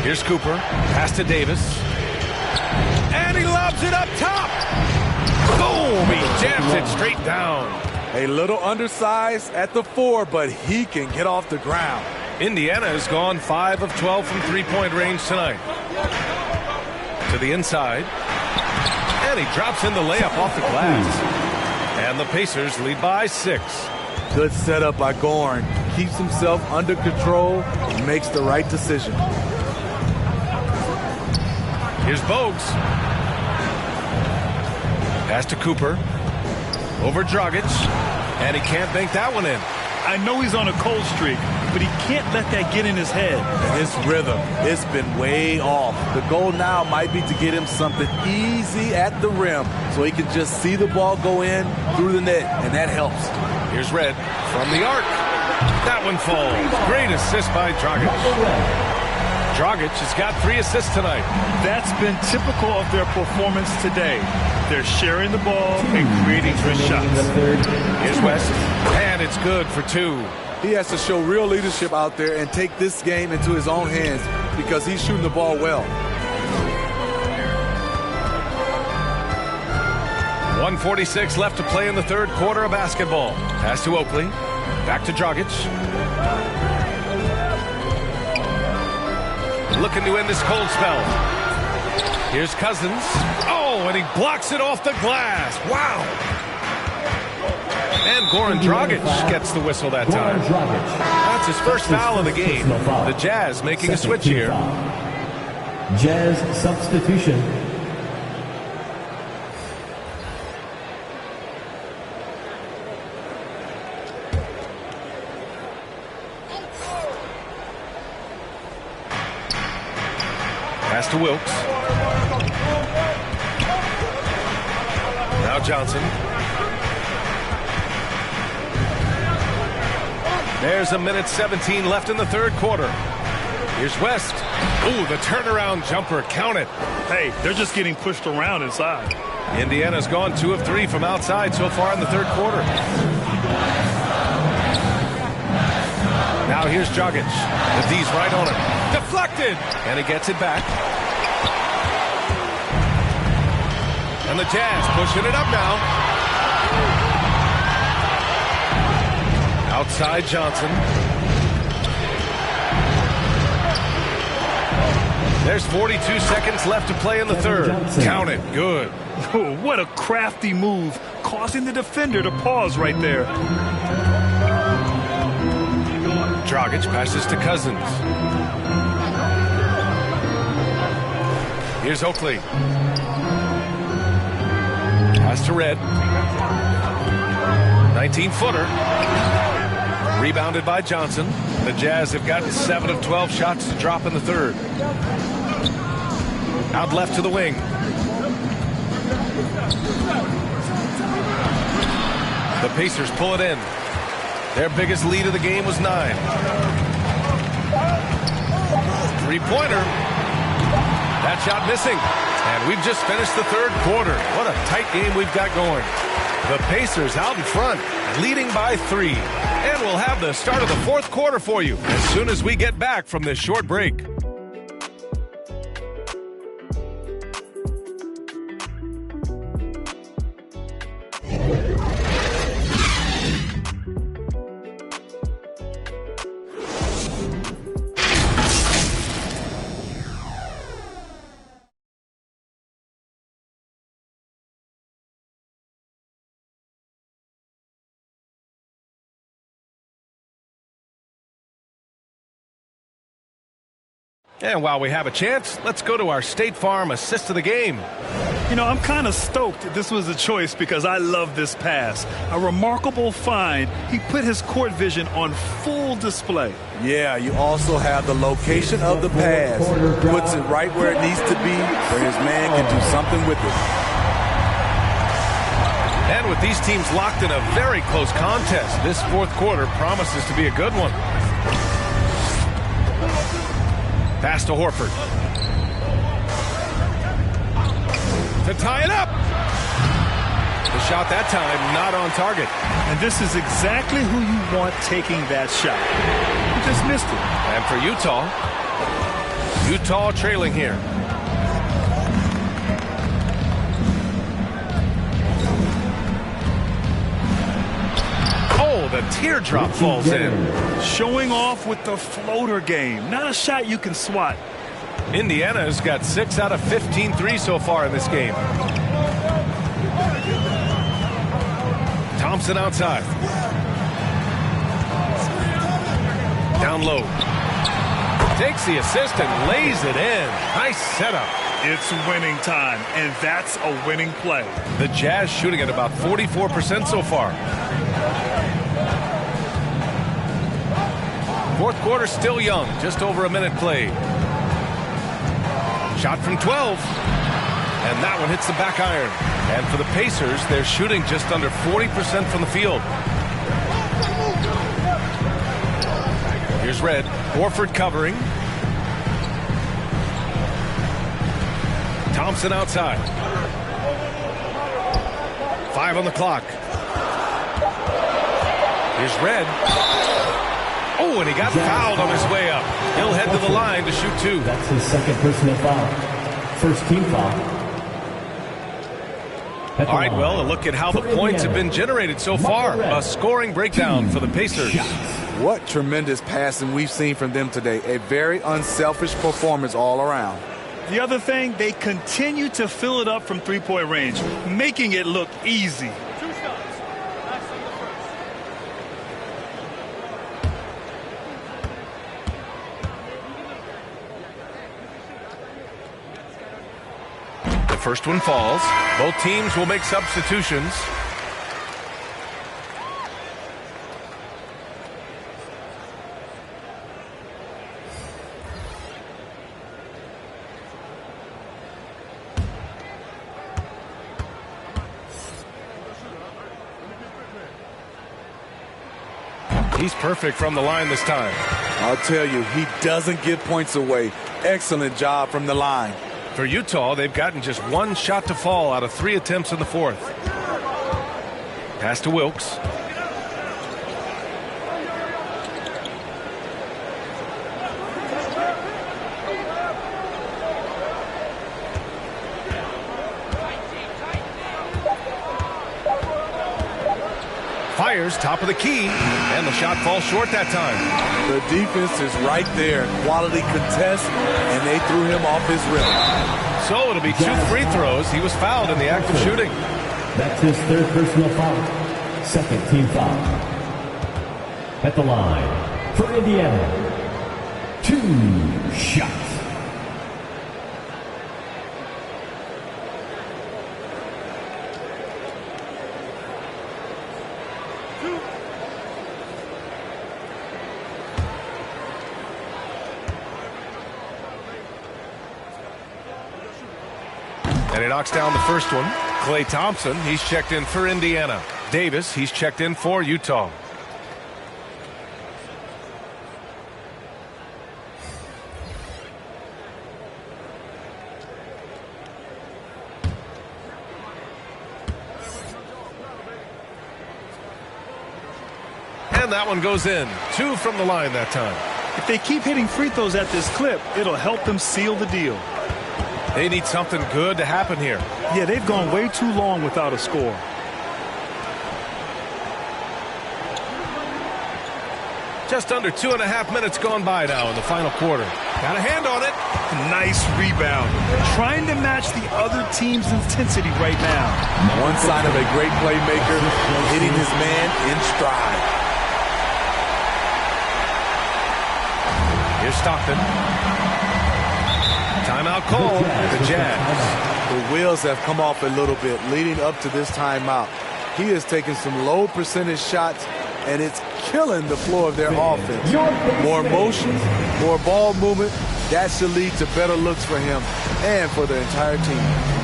Here's Cooper. Pass to Davis. And he lobs it up top. Boom! He jams it straight down. A little undersized at the 4, but he can get off the ground. Indiana has gone 5 of 12 from three-point range tonight. To the inside. And he drops in the layup off the glass. And the Pacers lead by 6. Good setup by Goran. Keeps himself under control and makes the right decision. Here's Bogues. Pass to Cooper. Over Dragic. And he can't bank that one in. I know he's on a cold streak, but he can't let that get in his head. And his rhythm, it's been way off. The goal now might be to get him something easy at the rim so he can just see the ball go in through the net, and that helps. Here's Red from the arc. That one falls. Great assist by Dragic. Dragic has got 3 assists tonight. That's been typical of their performance today. They're sharing the ball and creating good shots. Here's West, and it's good for 2. He has to show real leadership out there and take this game into his own hands because he's shooting the ball well. 1:46 left to play in the third quarter of basketball. Pass to Oakley. Back to Dragic. Looking to end this cold spell. Here's Cousins. Oh, and he blocks it off the glass. Wow. And Goran Dragic gets the whistle that time. That's his first foul of the game. The Jazz making a switch here. Jazz substitution. Pass to Wilkes. Now Johnson. There's 1:17 left in the third quarter. Here's West. Ooh, the turnaround jumper. Count it. Hey, they're just getting pushed around inside. Indiana's gone 2 of 3 from outside so far in the third quarter. Now here's Dragic. The D's right on it. Deflected. And he gets it back. And the Jazz pushing it up now. Outside Johnson. There's 42 seconds left to play in the third. Count it. Good. Oh, what a crafty move, causing the defender to pause right there. Dragic passes to Cousins. Here's Oakley. Pass to Red. 19-footer. Rebounded by Johnson. The Jazz have gotten 7 of 12 shots to drop in the third. Out left to the wing. The Pacers pull it in. Their biggest lead of the game was 9. Three-pointer. That shot missing. And we've just finished the third quarter. What a tight game we've got going. The Pacers out in front, leading by 3. And we'll have the start of the fourth quarter for you as soon as we get back from this short break. And while we have a chance, let's go to our State Farm assist of the game. You know, I'm kind of stoked this was a choice because I love this pass. A remarkable find. He put his court vision on full display. Yeah, you also have the location of the pass. Puts it right where it needs to be, where his man can do something with it. And with these teams locked in a very close contest, this fourth quarter promises to be a good one. Pass to Horford. To tie it up. The shot that time not on target. And this is exactly who you want taking that shot. He just missed it. And for Utah trailing here. Oh, the teardrop falls in. Showing off with the floater game. Not a shot you can swat. Indiana's got 6 out of 15 threes so far in this game. Thompson outside. Down low. Takes the assist and lays it in. Nice setup. It's winning time, and that's a winning play. The Jazz shooting at about 44% so far. Fourth quarter still young, just over a minute played. Shot from 12, and that one hits the back iron. And for the Pacers, they're shooting just under 40% from the field. Here's Red, Horford covering. Thompson outside. 5 on the clock. Here's Red. Oh, and he got fouled on his way up. He'll head to the line to shoot 2. That's his second personal foul. First team foul. All right, well, a look at how the points have been generated so far. A scoring breakdown for the Pacers. What tremendous passing we've seen from them today. A very unselfish performance all around. The other thing, they continue to fill it up from three-point range, making it look easy. The first one falls. Both teams will make substitutions. He's perfect from the line this time. I'll tell you, he doesn't give points away. Excellent job from the line. For Utah, they've gotten just 1 shot to fall out of 3 attempts in the fourth. Pass to Wilkes. Fires, top of the key, and the shot falls short that time. The defense is right there. Quality contest, and they threw him off his rhythm. So it'll be 2 free throws. He was fouled in the act of shooting. That's his third personal foul. Second team foul. At the line for Indiana. 2 shots. And he knocks down the first one. Klay Thompson, he's checked in for Indiana. Davis, he's checked in for Utah. And that one goes in. 2 from the line that time. If they keep hitting free throws at this clip, it'll help them seal the deal. They need something good to happen here. Yeah, they've gone way too long without a score. Just under 2.5 minutes gone by now in the final quarter. Got a hand on it. Nice rebound. Trying to match the other team's intensity right now. One sign of a great playmaker, hitting his man in stride. Here's Stockton. Timeout call. The Jazz. The wheels have come off a little bit leading up to this timeout. He has taken some low percentage shots, and it's killing the flow of their offense. More motion, more ball movement. That should lead to better looks for him and for the entire team.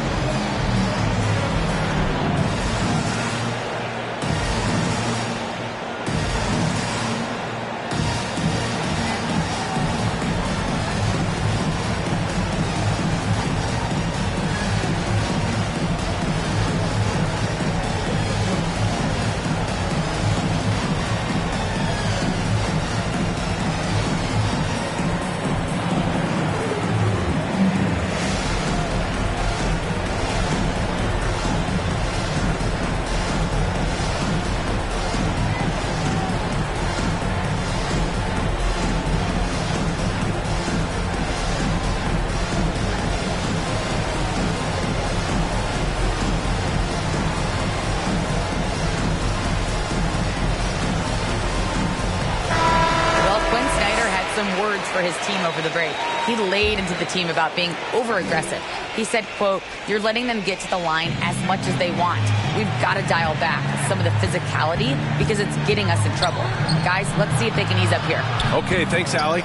words for his team over the break. He laid into the team about being over-aggressive. He said, quote, "You're letting them get to the line as much as they want. We've got to dial back some of the physicality because it's getting us in trouble. Guys, let's see if they can ease up here." Okay, thanks, Allie.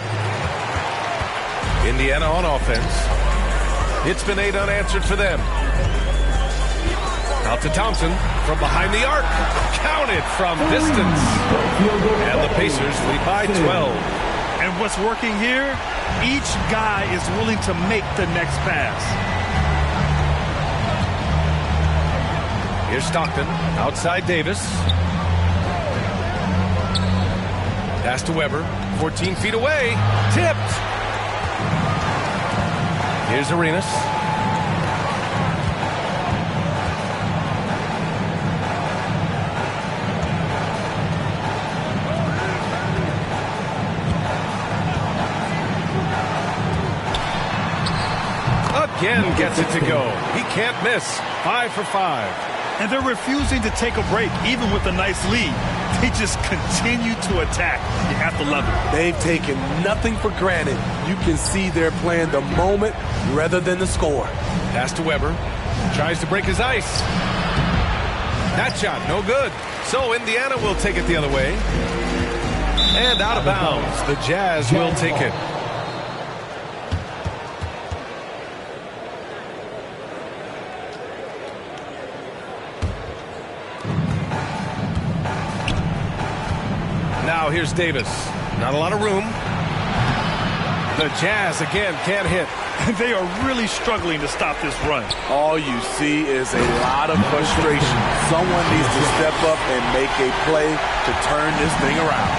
Indiana on offense. It's been 8 unanswered for them. Out to Thompson from behind the arc. Counted from distance. And the Pacers lead by 12. And what's working here? Each guy is willing to make the next pass. Here's Stockton. Outside Davis. Pass to Weber. 14 feet away. Tipped. Here's Arenas. Again gets it to go. He can't miss. 5 for 5. And they're refusing to take a break, even with a nice lead. They just continue to attack. You have to love it. They've taken nothing for granted. You can see they're playing the moment rather than the score. Pass to Weber. Tries to break his ice. That shot, no good. So Indiana will take it the other way. And out of bounds. The Jazz will take it. Now here's Davis. Not a lot of room. The Jazz again can't hit. They are really struggling to stop this run. All you see is a lot of frustration. Someone needs to step up and make a play to turn this thing around.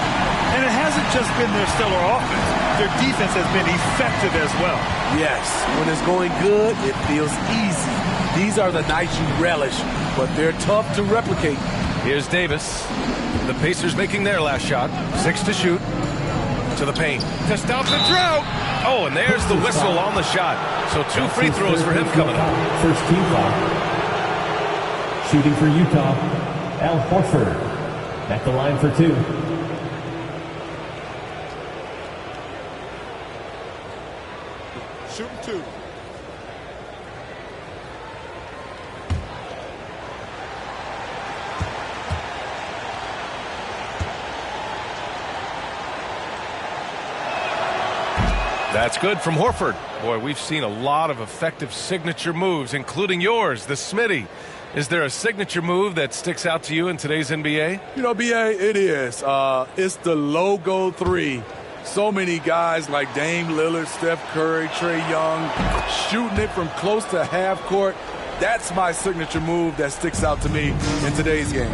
And it hasn't just been their stellar offense. Their defense has been effective as well. Yes, when it's going good, it feels easy. These are the nights you relish, but they're tough to replicate. Here's Davis. The Pacers making their last shot. 6 to shoot. To the paint. To stop the drought. Oh, and there's the whistle on the shot. So 2 free throws for him coming up. First team foul. Shooting for Utah, Al Horford. At the line for 2. Shooting 2. That's good from Horford. Boy, we've seen a lot of effective signature moves, including yours, the Smitty. Is there a signature move that sticks out to you in today's NBA? You know, BA, it is. It's the logo 3. So many guys like Dame Lillard, Steph Curry, Trae Young, shooting it from close to half court. That's my signature move that sticks out to me in today's game.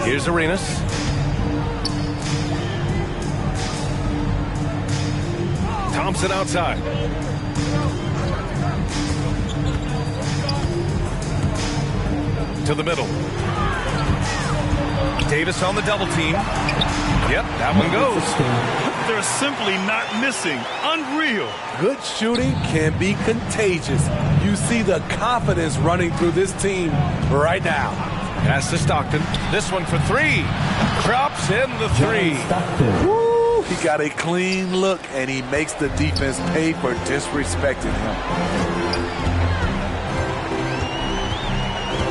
Here's Arenas. Thompson outside. To the middle. Davis on the double team. Yep, that one goes. They're simply not missing. Unreal. Good shooting can be contagious. You see the confidence running through this team right now. Pass to Stockton. This one for 3. Drops in the 3. Woo! He got a clean look, and he makes the defense pay for disrespecting him.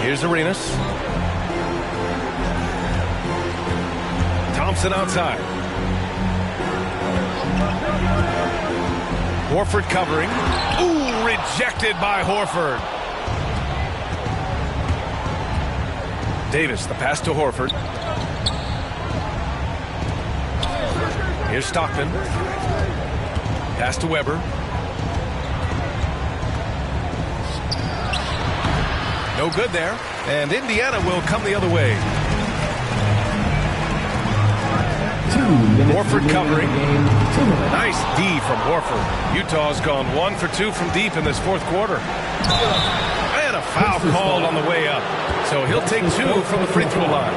Here's Arenas. Thompson outside. Horford covering. Ooh, rejected by Horford. Davis, the pass to Horford. Here's Stockton. Pass to Weber. No good there. And Indiana will come the other way. Horford covering. Nice D from Horford. Utah's gone 1 for 2 from deep in this fourth quarter. And a foul called on the way up. So he'll take 2 from the free throw line.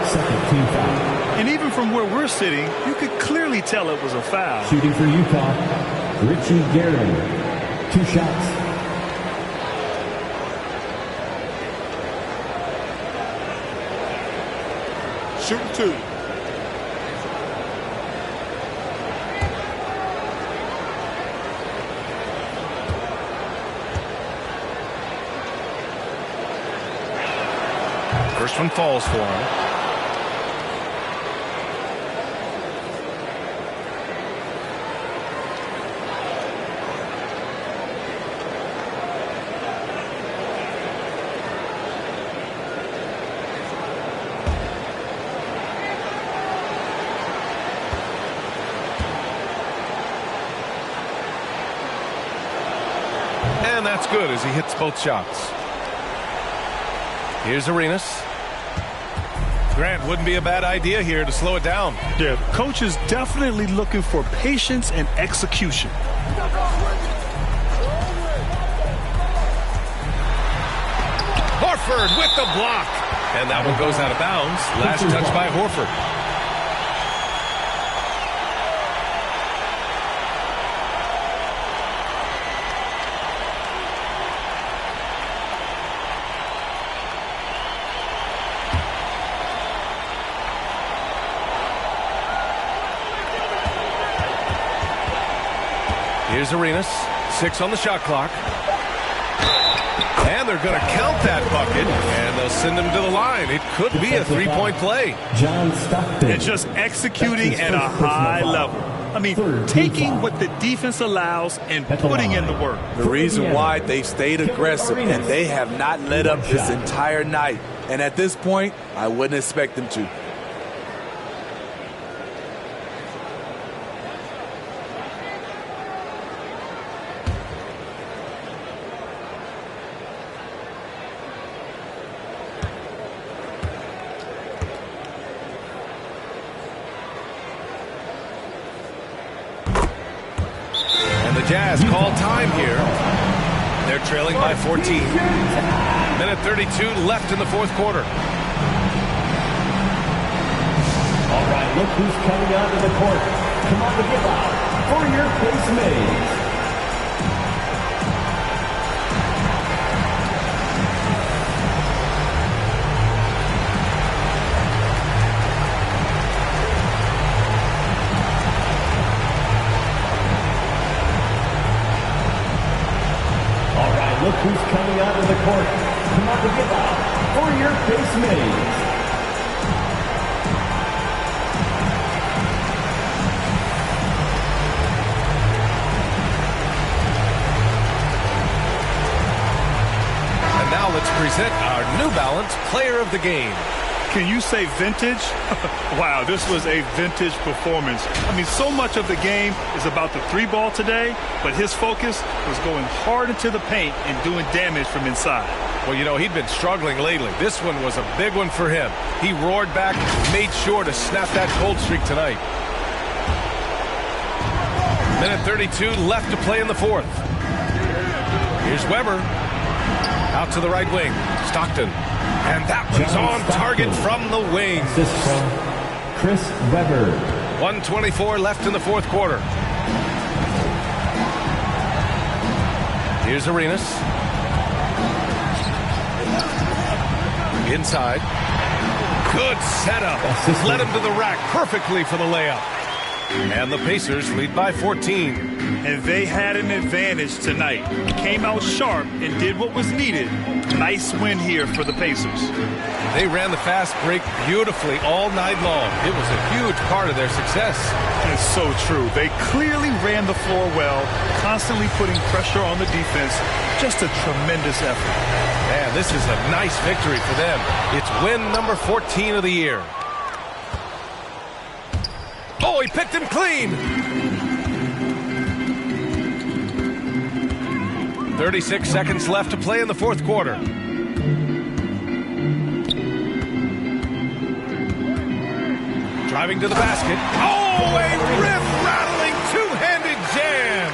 And even from where we're sitting, you could clearly tell it was a foul. Shooting for Utah, Richie Guerin. 2 shots. Shooting 2. one falls for him. And that's good as he hits both shots. Here's Arenas. Grant, wouldn't be a bad idea here to slow it down. Yeah, coach is definitely looking for patience and execution. Horford with the block. And that one goes out of bounds. Last touch by Horford. Here's Arenas, 6 on the shot clock. And they're going to count that bucket, and they'll send him to the line. It could be a three-point play. And just executing at a high level. I mean, taking what the defense allows and putting in the work. The reason why they stayed aggressive, and they have not let up this entire night. And at this point, I wouldn't expect them to. Jazz call time here. They're trailing by 14. Minute 32 left in the fourth quarter. All right, look who's coming onto the court. Come on to give out for your face mates. Look who's coming out of the court. Come on to give out for your face mates. And now let's present our New Balance Player of the Game. Can you say vintage? Wow, this was a vintage performance. I mean, so much of the game is about the three ball today, but his focus was going hard into the paint and doing damage from inside. Well, you know, he'd been struggling lately. This one was a big one for him. He roared back, made sure to snap that cold streak tonight. Minute 32 left to play in the fourth. Here's Weber. Out to the right wing. Stockton. And that one's on target from the wing. This from Chris Weber. 1:24 left in the fourth quarter. Here's Arenas. Inside. Good setup. Led him to the rack perfectly for the layup. And the Pacers lead by 14. And they had an advantage tonight. Came out sharp and did what was needed. Nice win here for the Pacers. They ran the fast break beautifully all night long. It was a huge part of their success. It's so true. They clearly ran the floor well, constantly putting pressure on the defense. Just a tremendous effort. Man, this is a nice victory for them. It's win number 14 of the year. Oh, he picked him clean. 36 seconds left to play in the fourth quarter. Driving to the basket. Oh, a rip-rattling two-handed jam.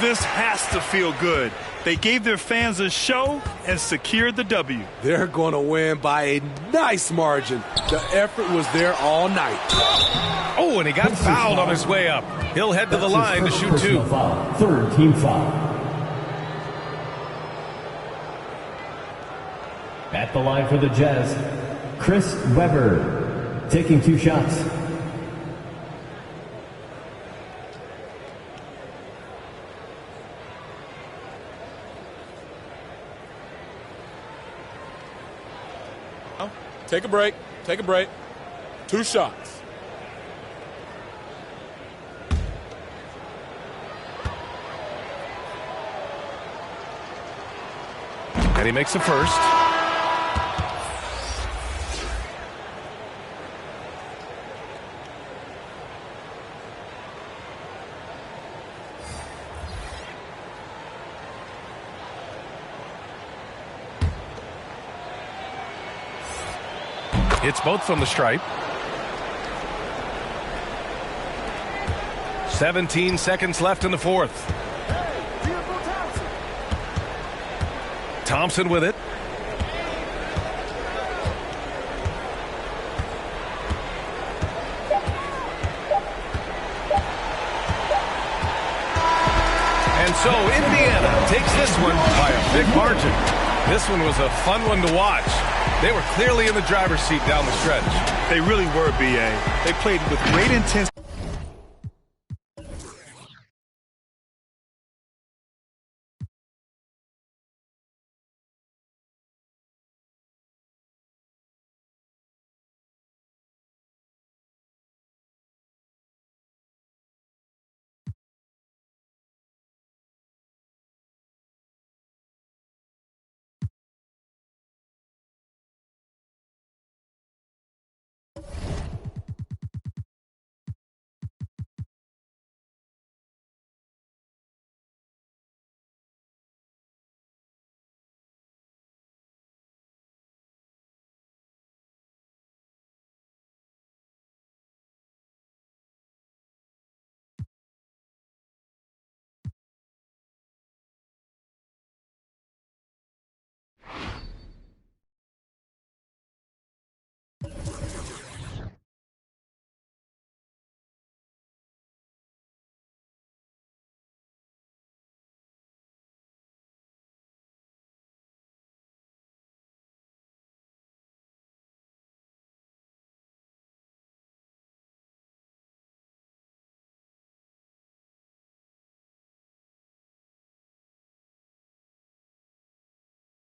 This has to feel good. They gave their fans a show and secured the W. They're going to win by a nice margin. The effort was there all night. Oh, and he got fouled on his way up. He'll head to the line to shoot two. Foul. Third team foul. At the line for the Jazz, Chris Weber, taking 2 shots. Take a break. Take a break. 2 shots. And he makes the first. Hits both from the stripe. 17 seconds left in the fourth. Thompson with it. And so Indiana takes this one by a big margin. This one was a fun one to watch. They were clearly in the driver's seat down the stretch. They really were, B.A. They played with great intensity.